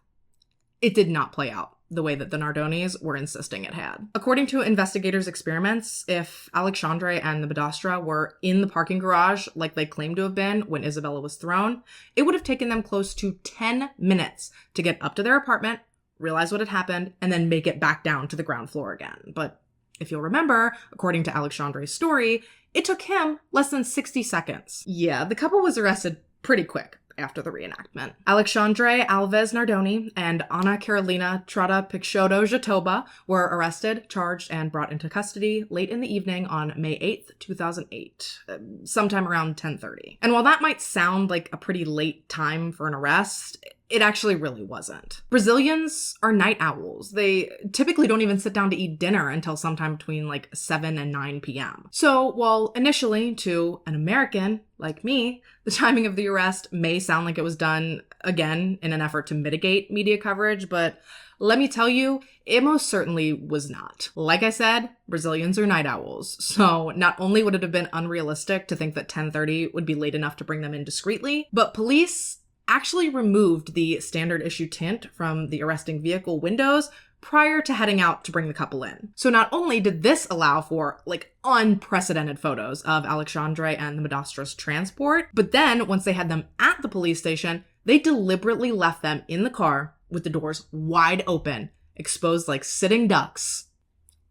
it did not play out the way that the Nardonis were insisting it had. According to investigators' experiments, if Alexandre and the Madastra were in the parking garage like they claimed to have been when Isabella was thrown, it would have taken them close to 10 minutes to get up to their apartment, realize what had happened, and then make it back down to the ground floor again. But if you'll remember, according to Alexandre's story, it took him less than 60 seconds. Yeah, the couple was arrested pretty quick after the reenactment. Alexandre Alves Nardoni and Ana Carolina Trata Picciotto Jatoba were arrested, charged, and brought into custody late in the evening on May 8th, 2008, sometime around 10:30. And while that might sound like a pretty late time for an arrest, it actually really wasn't. Brazilians are night owls. They typically don't even sit down to eat dinner until sometime between like 7 and 9 p.m. So while initially to an American like me, the timing of the arrest may sound like it was done again in an effort to mitigate media coverage, but let me tell you, it most certainly was not. Like I said, Brazilians are night owls. So not only would it have been unrealistic to think that 10:30 would be late enough to bring them in discreetly, but police actually removed the standard issue tint from the arresting vehicle windows prior to heading out to bring the couple in. So not only did this allow for unprecedented photos of Alexandre and the Madastra's transport, but then once they had them at the police station, they deliberately left them in the car with the doors wide open, exposed like sitting ducks,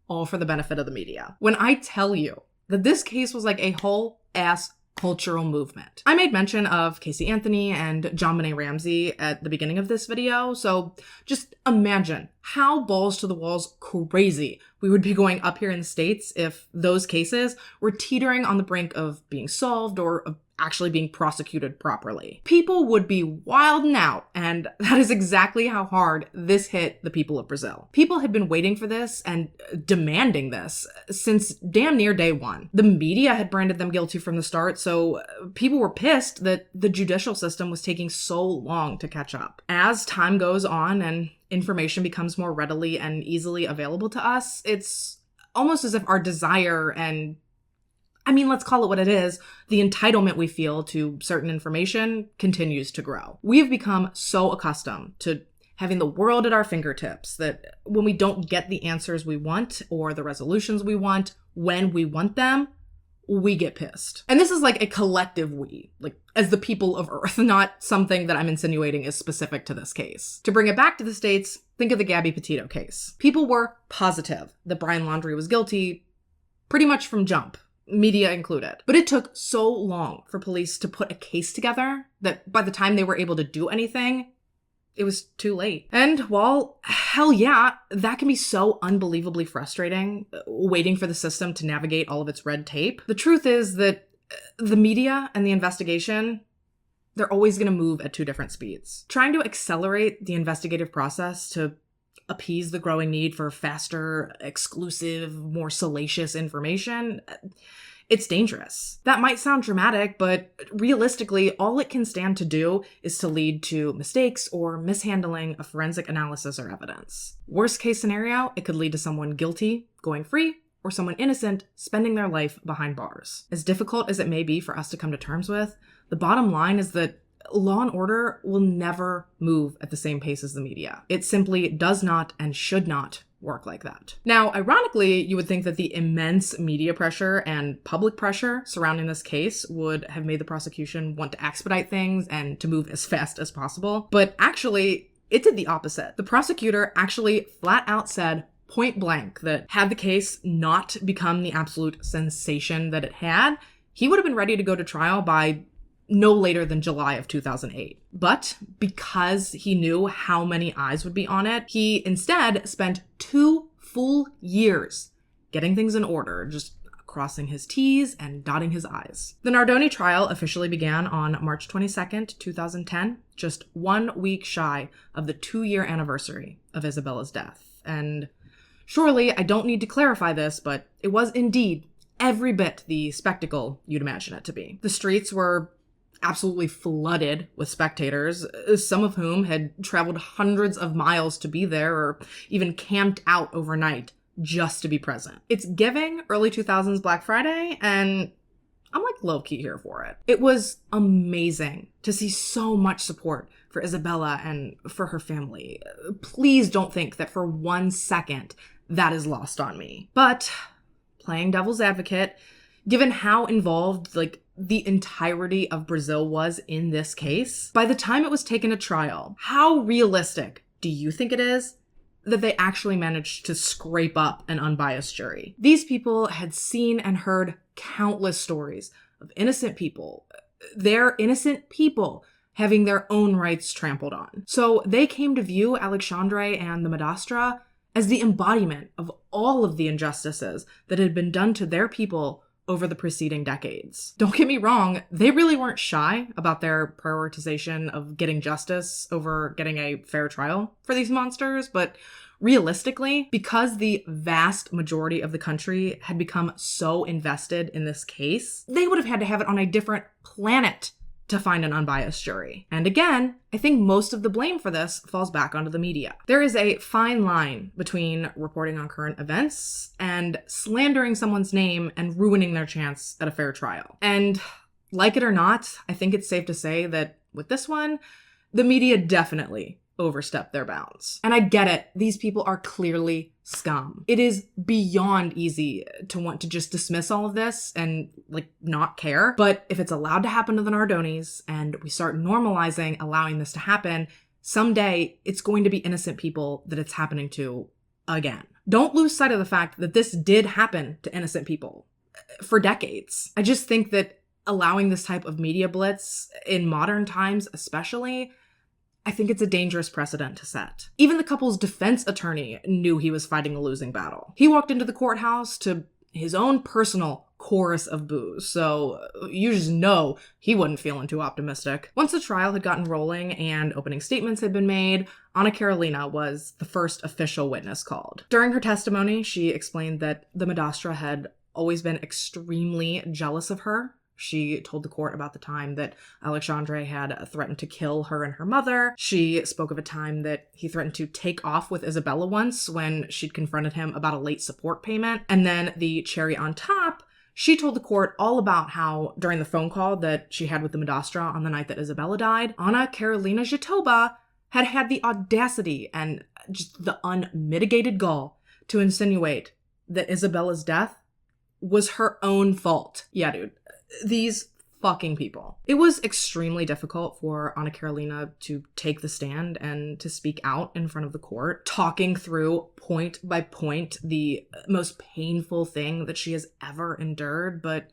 all for the benefit of the media. When I tell you that this case was like a whole ass cultural movement. I made mention of Casey Anthony and John Benet Ramsey at the beginning of this video, so just imagine how balls to the walls crazy we would be going up here in the States if those cases were teetering on the brink of being solved or of actually being prosecuted properly. People would be wilding out, and that is exactly how hard this hit the people of Brazil. People had been waiting for this and demanding this since damn near day one. The media had branded them guilty from the start, so people were pissed that the judicial system was taking so long to catch up. As time goes on and information becomes more readily and easily available to us, it's almost as if our desire and let's call it what it is, the entitlement we feel to certain information continues to grow. We have become so accustomed to having the world at our fingertips that when we don't get the answers we want or the resolutions we want when we want them, we get pissed. And this is like a collective we, like as the people of Earth, not something that I'm insinuating is specific to this case. To bring it back to the States, think of the Gabby Petito case. People were positive that Brian Laundrie was guilty pretty much from jump, media included. But it took so long for police to put a case together that by the time they were able to do anything, it was too late. And while, hell yeah, that can be so unbelievably frustrating, waiting for the system to navigate all of its red tape, the truth is that the media and the investigation, they're always going to move at two different speeds. Trying to accelerate the investigative process to appease the growing need for faster, exclusive, more salacious information, it's dangerous. That might sound dramatic, but realistically, all it can stand to do is to lead to mistakes or mishandling of forensic analysis or evidence. Worst case scenario, it could lead to someone guilty going free or someone innocent spending their life behind bars. As difficult as it may be for us to come to terms with, the bottom line is that Law and order will never move at the same pace as the media. It simply does not and should not work like that. Now, ironically, you would think that the immense media pressure and public pressure surrounding this case would have made the prosecution want to expedite things and to move as fast as possible. But actually, it did the opposite. The prosecutor actually flat out said point blank that had the case not become the absolute sensation that it had, he would have been ready to go to trial by no later than July of 2008. But because he knew how many eyes would be on it, he instead spent 2 full years getting things in order, just crossing his T's and dotting his I's. The Nardoni trial officially began on March 22nd, 2010, just 1 week shy of the 2-year anniversary of Isabella's death. And surely I don't need to clarify this, but it was indeed every bit the spectacle you'd imagine it to be. The streets were absolutely flooded with spectators, some of whom had traveled hundreds of miles to be there or even camped out overnight just to be present. It's giving early 2000s Black Friday, and I'm like low-key here for it. It was amazing to see so much support for Isabella and for her family. Please don't think that for 1 second that is lost on me. But playing devil's advocate, given how involved the entirety of Brazil was in this case, by the time it was taken to trial, how realistic do you think it is that they actually managed to scrape up an unbiased jury? These people had seen and heard countless stories of innocent people, their innocent people having their own rights trampled on. So they came to view Alexandre and the Madastra as the embodiment of all of the injustices that had been done to their people over the preceding decades. Don't get me wrong, they really weren't shy about their prioritization of getting justice over getting a fair trial for these monsters, but realistically, because the vast majority of the country had become so invested in this case, they would have had to have it on a different planet to find an unbiased jury. And again, I think most of the blame for this falls back onto the media. There is a fine line between reporting on current events and slandering someone's name and ruining their chance at a fair trial. And like it or not, I think it's safe to say that with this one, the media definitely overstepped their bounds. And I get it, these people are clearly scum. It is beyond easy to want to just dismiss all of this and not care. But if it's allowed to happen to the Nardonis and we start normalizing allowing this to happen, someday it's going to be innocent people that it's happening to again. Don't lose sight of the fact that this did happen to innocent people for decades. I just think that allowing this type of media blitz in modern times especially, I think it's a dangerous precedent to set. Even the couple's defense attorney knew he was fighting a losing battle. He walked into the courthouse to his own personal chorus of boos, so you just know he wasn't feeling too optimistic. Once the trial had gotten rolling and opening statements had been made, Anna Carolina was the first official witness called. During her testimony, she explained that the Madastra had always been extremely jealous of her. She told the court about the time that Alexandre had threatened to kill her and her mother. She spoke of a time that he threatened to take off with Isabella once when she'd confronted him about a late support payment. And then the cherry on top, she told the court all about how during the phone call that she had with the Madastra on the night that Isabella died, Anna Carolina Jatoba had had the audacity and just the unmitigated gall to insinuate that Isabella's death was her own fault. Yeah, dude. These fucking people. It was extremely difficult for Anna Carolina to take the stand and to speak out in front of the court, talking through point by point the most painful thing that she has ever endured, but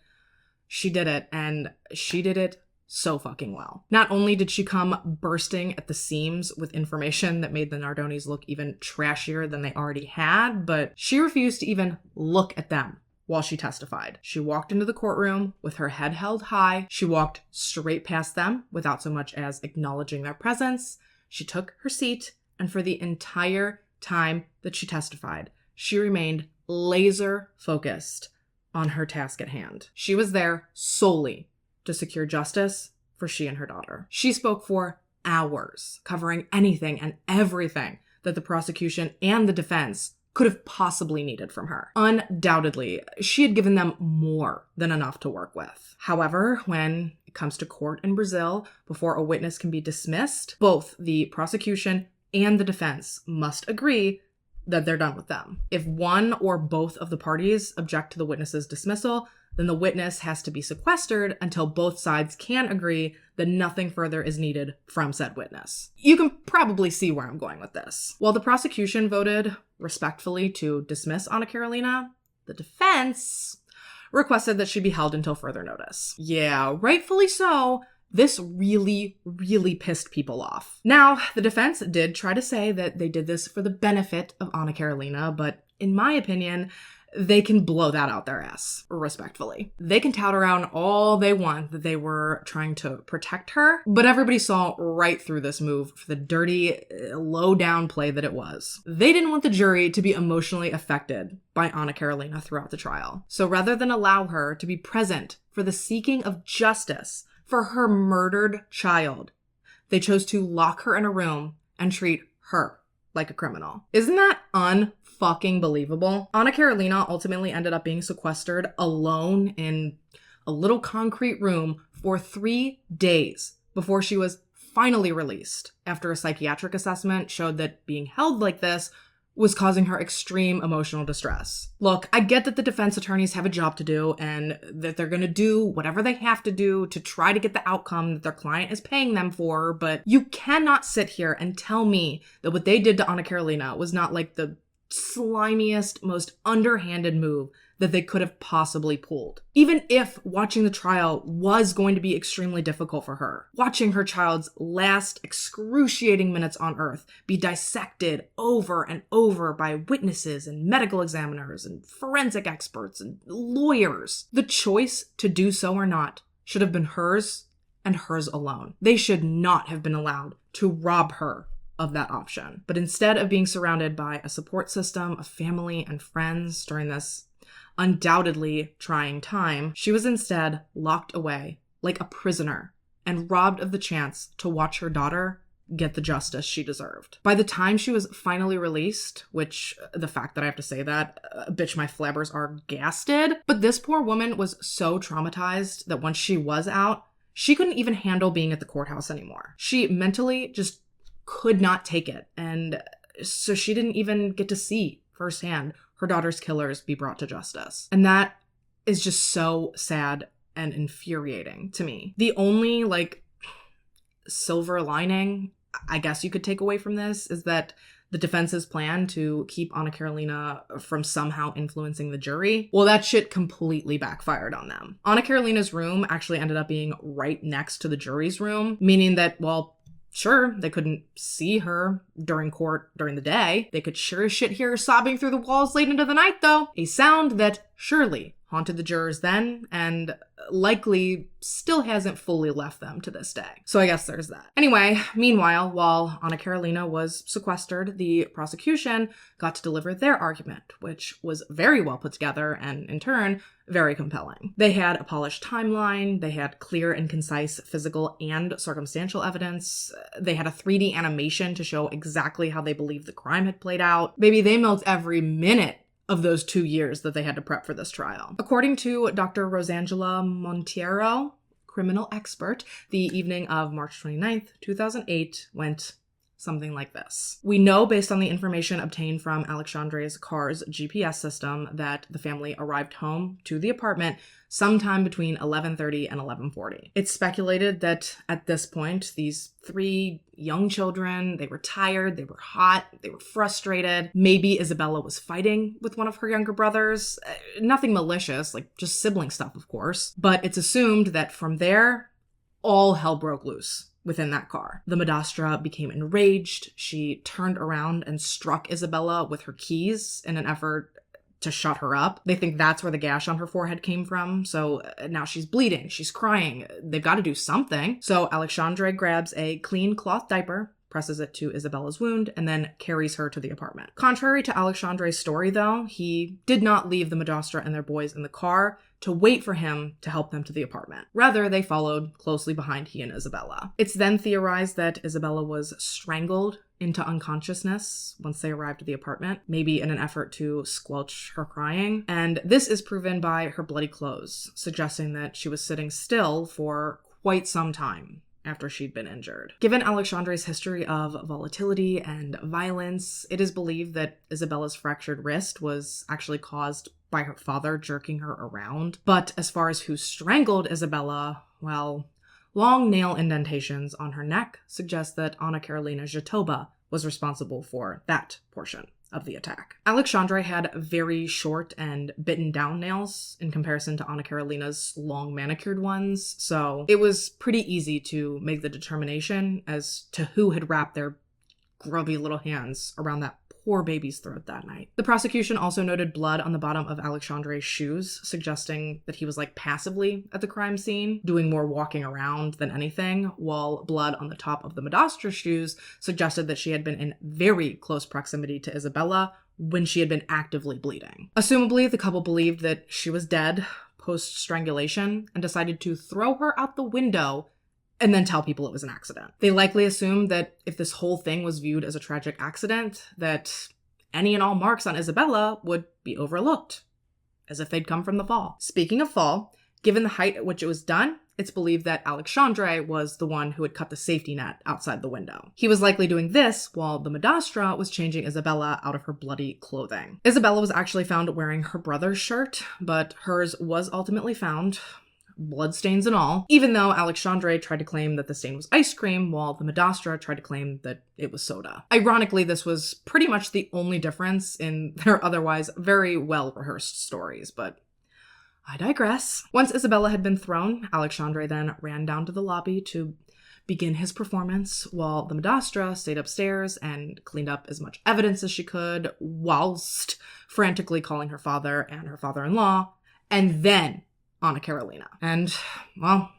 she did it, and she did it so fucking well. Not only did she come bursting at the seams with information that made the Nardonis look even trashier than they already had, but she refused to even look at them while she testified. She walked into the courtroom with her head held high. She walked straight past them without so much as acknowledging their presence. She took her seat, and for the entire time that she testified, she remained laser focused on her task at hand. She was there solely to secure justice for she and her daughter. She spoke for hours, covering anything and everything that the prosecution and the defense could have possibly needed from her. Undoubtedly, she had given them more than enough to work with. However, when it comes to court in Brazil, before a witness can be dismissed, both the prosecution and the defense must agree that they're done with them. If one or both of the parties object to the witness's dismissal, then the witness has to be sequestered until both sides can agree that nothing further is needed from said witness. You can probably see where I'm going with this. While the prosecution voted respectfully to dismiss Anna Carolina, the defense requested that she be held until further notice. Yeah, rightfully so. This really, really pissed people off. Now, the defense did try to say that they did this for the benefit of Anna Carolina, but in my opinion, they can blow that out their ass, respectfully. They can tout around all they want that they were trying to protect her, but everybody saw right through this move for the dirty, low-down play that it was. They didn't want the jury to be emotionally affected by Anna Carolina throughout the trial. So rather than allow her to be present for the seeking of justice for her murdered child, they chose to lock her in a room and treat her like a criminal. Isn't that unfucking believable? Anna Carolina ultimately ended up being sequestered alone in a little concrete room for 3 days before she was finally released after a psychiatric assessment showed that being held like this was causing her extreme emotional distress. Look, I get that the defense attorneys have a job to do and that they're going to do whatever they have to do to try to get the outcome that their client is paying them for, but you cannot sit here and tell me that what they did to Anna Carolina was not like the slimiest, most underhanded move that they could have possibly pulled. Even if watching the trial was going to be extremely difficult for her, watching her child's last excruciating minutes on earth be dissected over and over by witnesses and medical examiners and forensic experts and lawyers, the choice to do so or not should have been hers and hers alone. They should not have been allowed to rob her of that option. But instead of being surrounded by a support system of family and friends during this undoubtedly trying time, she was instead locked away like a prisoner and robbed of the chance to watch her daughter get the justice she deserved. By the time she was finally released, which the fact that I have to say that, bitch, my flabbers are gasted, but this poor woman was so traumatized that once she was out, she couldn't even handle being at the courthouse anymore. She mentally just could not take it, and so she didn't even get to see firsthand her daughter's killers be brought to justice. And that is just so sad and infuriating to me. The only, silver lining, I guess you could take away from this, is that the defense's plan to keep Anna Carolina from somehow influencing the jury, well, that shit completely backfired on them. Anna Carolina's room actually ended up being right next to the jury's room, meaning that, well, sure, they couldn't see her during court during the day. They could sure as shit hear her sobbing through the walls late into the night, though. A sound that surely haunted the jurors then and likely still hasn't fully left them to this day. So I guess there's that. Anyway, meanwhile, while Anna Carolina was sequestered, the prosecution got to deliver their argument, which was very well put together and, in turn, very compelling. They had a polished timeline, they had clear and concise physical and circumstantial evidence, they had a 3D animation to show exactly how they believed the crime had played out. Baby, they milked every minute of those 2 years that they had to prep for this trial. According to Dr. Rosangela Monteiro, criminal expert, the evening of March 29th, 2008 went something like this. We know based on the information obtained from Alexandre's car's GPS system that the family arrived home to the apartment sometime between 11:30 and 11:40. It's speculated that at this point, these 3 young children, they were tired, they were hot, they were frustrated. Maybe Isabella was fighting with one of her younger brothers. Nothing malicious, just sibling stuff, of course. But it's assumed that from there, all hell broke loose within that car. The Madrastra became enraged. She turned around and struck Isabella with her keys in an effort to shut her up. They think that's where the gash on her forehead came from. So now she's bleeding, she's crying. They've got to do something. So Alexandre grabs a clean cloth diaper, presses it to Isabella's wound, and then carries her to the apartment. Contrary to Alexandre's story, though, he did not leave the Madrastra and their boys in the car to wait for him to help them to the apartment. Rather, they followed closely behind he and Isabella. It's then theorized that Isabella was strangled into unconsciousness once they arrived at the apartment, maybe in an effort to squelch her crying. And this is proven by her bloody clothes, suggesting that she was sitting still for quite some time after she'd been injured. Given Alexandre's history of volatility and violence, it is believed that Isabella's fractured wrist was actually caused by her father jerking her around. But as far as who strangled Isabella, well, long nail indentations on her neck suggest that Anna Karolina Jatoba was responsible for that portion of the attack. Alexandre had very short and bitten down nails in comparison to Anna Karolina's long manicured ones, so it was pretty easy to make the determination as to who had wrapped their grubby little hands around that poor baby's throat that night. The prosecution also noted blood on the bottom of Alexandre's shoes, suggesting that he was passively at the crime scene, doing more walking around than anything, while blood on the top of the Madastra's shoes suggested that she had been in very close proximity to Isabella when she had been actively bleeding. Assumably, the couple believed that she was dead post-strangulation and decided to throw her out the window and then tell people it was an accident. They likely assumed that if this whole thing was viewed as a tragic accident, that any and all marks on Isabella would be overlooked, as if they'd come from the fall. Speaking of fall, given the height at which it was done, it's believed that Alexandre was the one who had cut the safety net outside the window. He was likely doing this while the Madastra was changing Isabella out of her bloody clothing. Isabella was actually found wearing her brother's shirt, but hers was ultimately found, bloodstains and all, even though Alexandre tried to claim that the stain was ice cream, while the Madastra tried to claim that it was soda. Ironically, this was pretty much the only difference in their otherwise very well-rehearsed stories, but I digress. Once Isabella had been thrown, Alexandre then ran down to the lobby to begin his performance, while the Madastra stayed upstairs and cleaned up as much evidence as she could, whilst frantically calling her father and her father-in-law, and then Anna Karolina. And, well,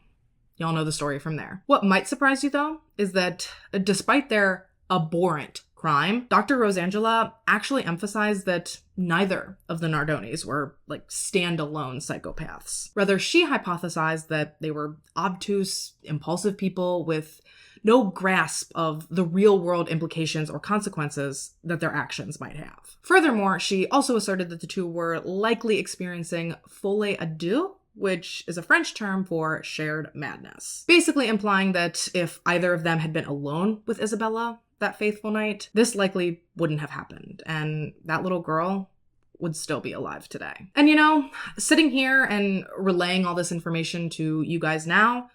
y'all know the story from there. What might surprise you, though, is that despite their abhorrent crime, Dr. Rosangela actually emphasized that neither of the Nardonis were, standalone psychopaths. Rather, she hypothesized that they were obtuse, impulsive people with no grasp of the real-world implications or consequences that their actions might have. Furthermore, she also asserted that the two were likely experiencing folie à deux, which is a French term for shared madness. Basically implying that if either of them had been alone with Isabella that faithful night, this likely wouldn't have happened, and that little girl would still be alive today. And sitting here and relaying all this information to you guys now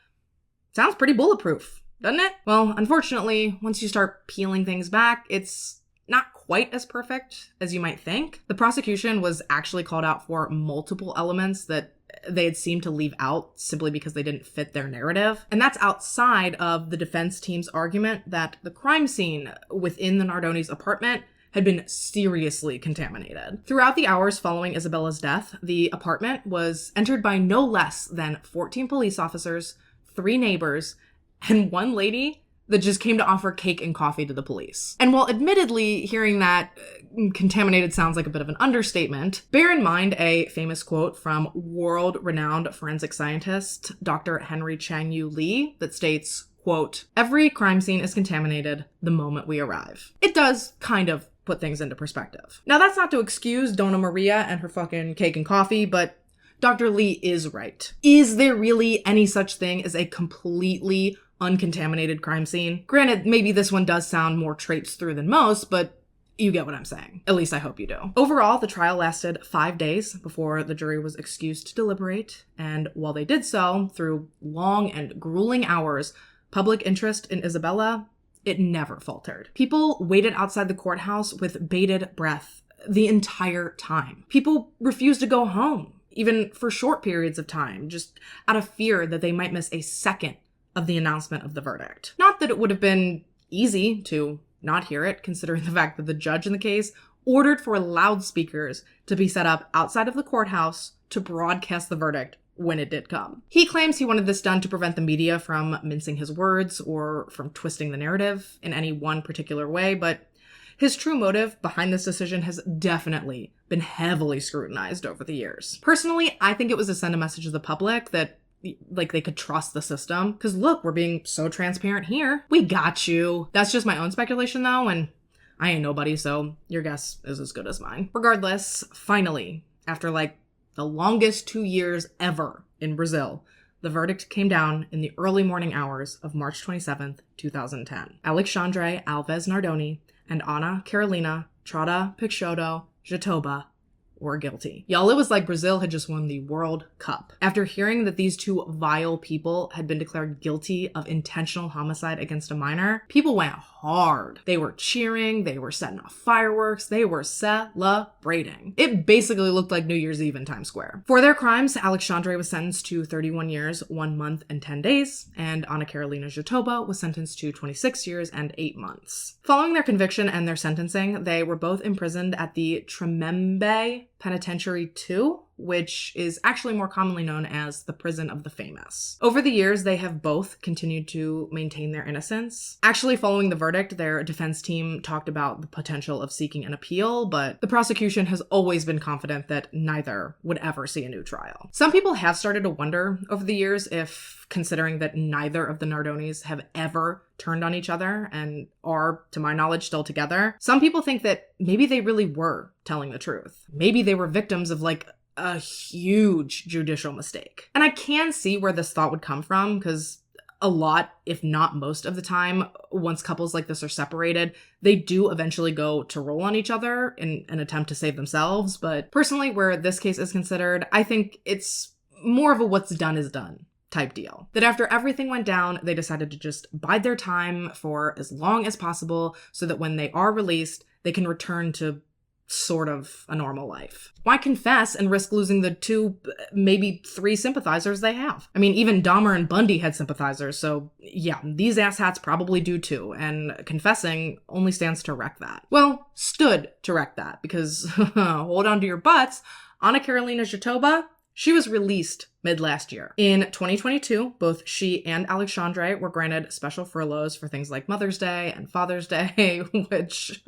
sounds pretty bulletproof, doesn't it? Well, unfortunately, once you start peeling things back, it's not quite as perfect as you might think. The prosecution was actually called out for multiple elements that they had seemed to leave out simply because they didn't fit their narrative. And that's outside of the defense team's argument that the crime scene within the Nardonis' apartment had been seriously contaminated. Throughout the hours following Isabella's death, the apartment was entered by no less than 14 police officers, 3 neighbors, and 1 lady that just came to offer cake and coffee to the police. And while admittedly hearing that contaminated sounds like a bit of an understatement, bear in mind a famous quote from world-renowned forensic scientist Dr. Henry Chang-Yu Lee that states, quote, "Every crime scene is contaminated the moment we arrive." It does kind of put things into perspective. Now, that's not to excuse Donna Maria and her fucking cake and coffee, but Dr. Lee is right. Is there really any such thing as a completely uncontaminated crime scene? Granted, maybe this one does sound more traipsed through than most, but you get what I'm saying. At least I hope you do. Overall, the trial lasted 5 days before the jury was excused to deliberate, and while they did so, through long and grueling hours, public interest in Isabella, it never faltered. People waited outside the courthouse with bated breath the entire time. People refused to go home, even for short periods of time, just out of fear that they might miss a second of the announcement of the verdict. Not that it would have been easy to not hear it, considering the fact that the judge in the case ordered for loudspeakers to be set up outside of the courthouse to broadcast the verdict when it did come. He claims he wanted this done to prevent the media from mincing his words or from twisting the narrative in any one particular way, but his true motive behind this decision has definitely been heavily scrutinized over the years. Personally, I think it was to send a message to the public that like they could trust the system. Because look, we're being so transparent here. We got you. That's just my own speculation though, and I ain't nobody, so your guess is as good as mine. Regardless, finally, after like the longest 2 years ever in Brazil, the verdict came down in the early morning hours of March 27th, 2010. Alexandre Alves Nardoni and Ana Carolina Trotta Peixoto Jatoba were guilty. Y'all, it was like Brazil had just won the World Cup. After hearing that these two vile people had been declared guilty of intentional homicide against a minor, people went hard. They were cheering, they were setting off fireworks, they were celebrating. It basically looked like New Year's Eve in Times Square. For their crimes, Alexandre was sentenced to 31 years, 1 month, and 10 days, and Ana Carolina Jatoba was sentenced to 26 years and 8 months. Following their conviction and their sentencing, they were both imprisoned at the Tremembe Penitentiary 2, which is actually more commonly known as the Prison of the Famous. Over the years, they have both continued to maintain their innocence. Actually, following the verdict, their defense team talked about the potential of seeking an appeal, but the prosecution has always been confident that neither would ever see a new trial. Some people have started to wonder over the years if, considering that neither of the Nardonis have ever turned on each other and are, to my knowledge, still together, some people think that maybe they really were telling the truth. Maybe they were victims of like a huge judicial mistake. And I can see where this thought would come from, because a lot, if not most of the time, once couples like this are separated, they do eventually go to roll on each other in an attempt to save themselves. But personally, where this case is considered, I think it's more of a what's done is done type deal. That after everything went down, they decided to just bide their time for as long as possible so that when they are released, they can return to sort of a normal life. Why confess and risk losing the 2, maybe 3 sympathizers they have? I mean, even Dahmer and Bundy had sympathizers, so yeah, these asshats probably do too, and confessing only stands to wreck that. Well, stood to wreck that, because hold on to your butts, Ana Carolina Jatoba, she was released mid-last year. In 2022, both she and Alexandre were granted special furloughs for things like Mother's Day and Father's Day, which...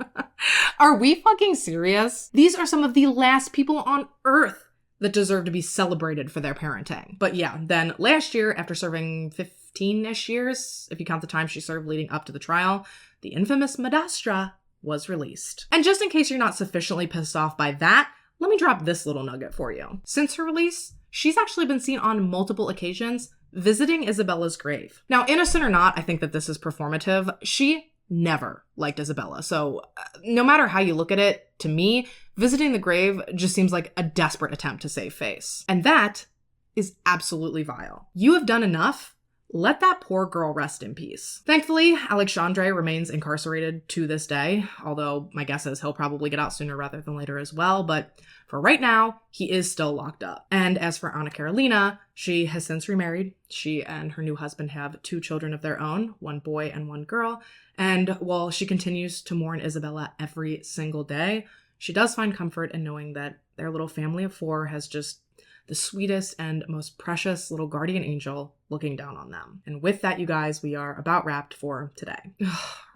Are we fucking serious? These are some of the last people on Earth that deserve to be celebrated for their parenting. But yeah, then last year, after serving 15-ish years, if you count the time she served leading up to the trial, the infamous Madastra was released. And just in case you're not sufficiently pissed off by that, let me drop this little nugget for you. Since her release, she's actually been seen on multiple occasions visiting Isabella's grave. Now, innocent or not, I think that this is performative. She never liked Isabella. So no matter how you look at it, to me, visiting the grave just seems like a desperate attempt to save face. And that is absolutely vile. You have done enough. Let that poor girl rest in peace. Thankfully, Alexandre remains incarcerated to this day, although my guess is he'll probably get out sooner rather than later as well, but for right now, he is still locked up. And as for Ana Carolina, she has since remarried. She and her new husband have 2 children of their own, 1 boy and 1 girl, and while she continues to mourn Isabella every single day, she does find comfort in knowing that their little family of 4 has just the sweetest and most precious little guardian angel looking down on them. And with that, you guys, we are about wrapped for today.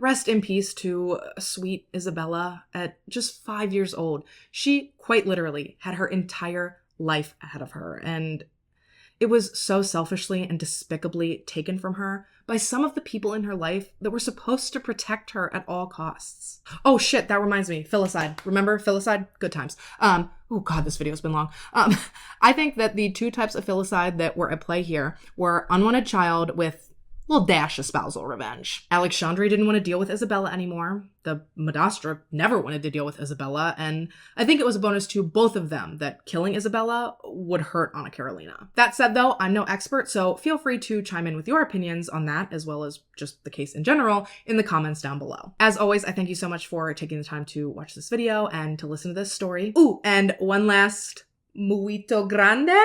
Rest in peace to sweet Isabella at just 5 years old. She quite literally had her entire life ahead of her, and it was so selfishly and despicably taken from her by some of the people in her life that were supposed to protect her at all costs. Oh shit, that reminds me. Filicide. Remember filicide? Good times. Oh god, this video's been long. I think that the 2 types of filicide that were at play here were unwanted child with little dash of spousal revenge. Alexandre didn't want to deal with Isabella anymore. The Madastra never wanted to deal with Isabella, and I think it was a bonus to both of them that killing Isabella would hurt Ana Carolina. That said though, I'm no expert, so feel free to chime in with your opinions on that, as well as just the case in general, in the comments down below. As always, I thank you so much for taking the time to watch this video and to listen to this story. Ooh, and one last muito grande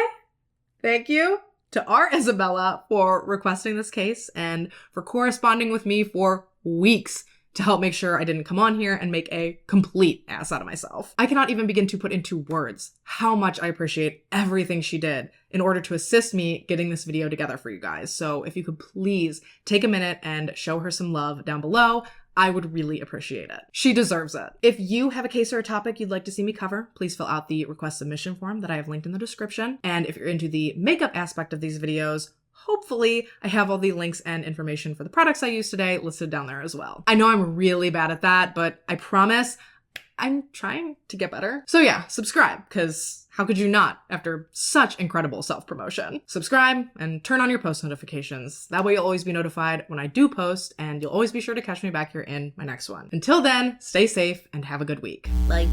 thank you to our Isabella for requesting this case and for corresponding with me for weeks to help make sure I didn't come on here and make a complete ass out of myself. I cannot even begin to put into words how much I appreciate everything she did in order to assist me getting this video together for you guys. So if you could please take a minute and show her some love down below, I would really appreciate it. She deserves it. If you have a case or a topic you'd like to see me cover, please fill out the request submission form that I have linked in the description. And if you're into the makeup aspect of these videos, hopefully I have all the links and information for the products I used today listed down there as well. I know I'm really bad at that, but I promise I'm trying to get better. So yeah, subscribe, because how could you not after such incredible self-promotion? Subscribe and turn on your post notifications. That way you'll always be notified when I do post, and you'll always be sure to catch me back here in my next one. Until then, stay safe and have a good week. Bye.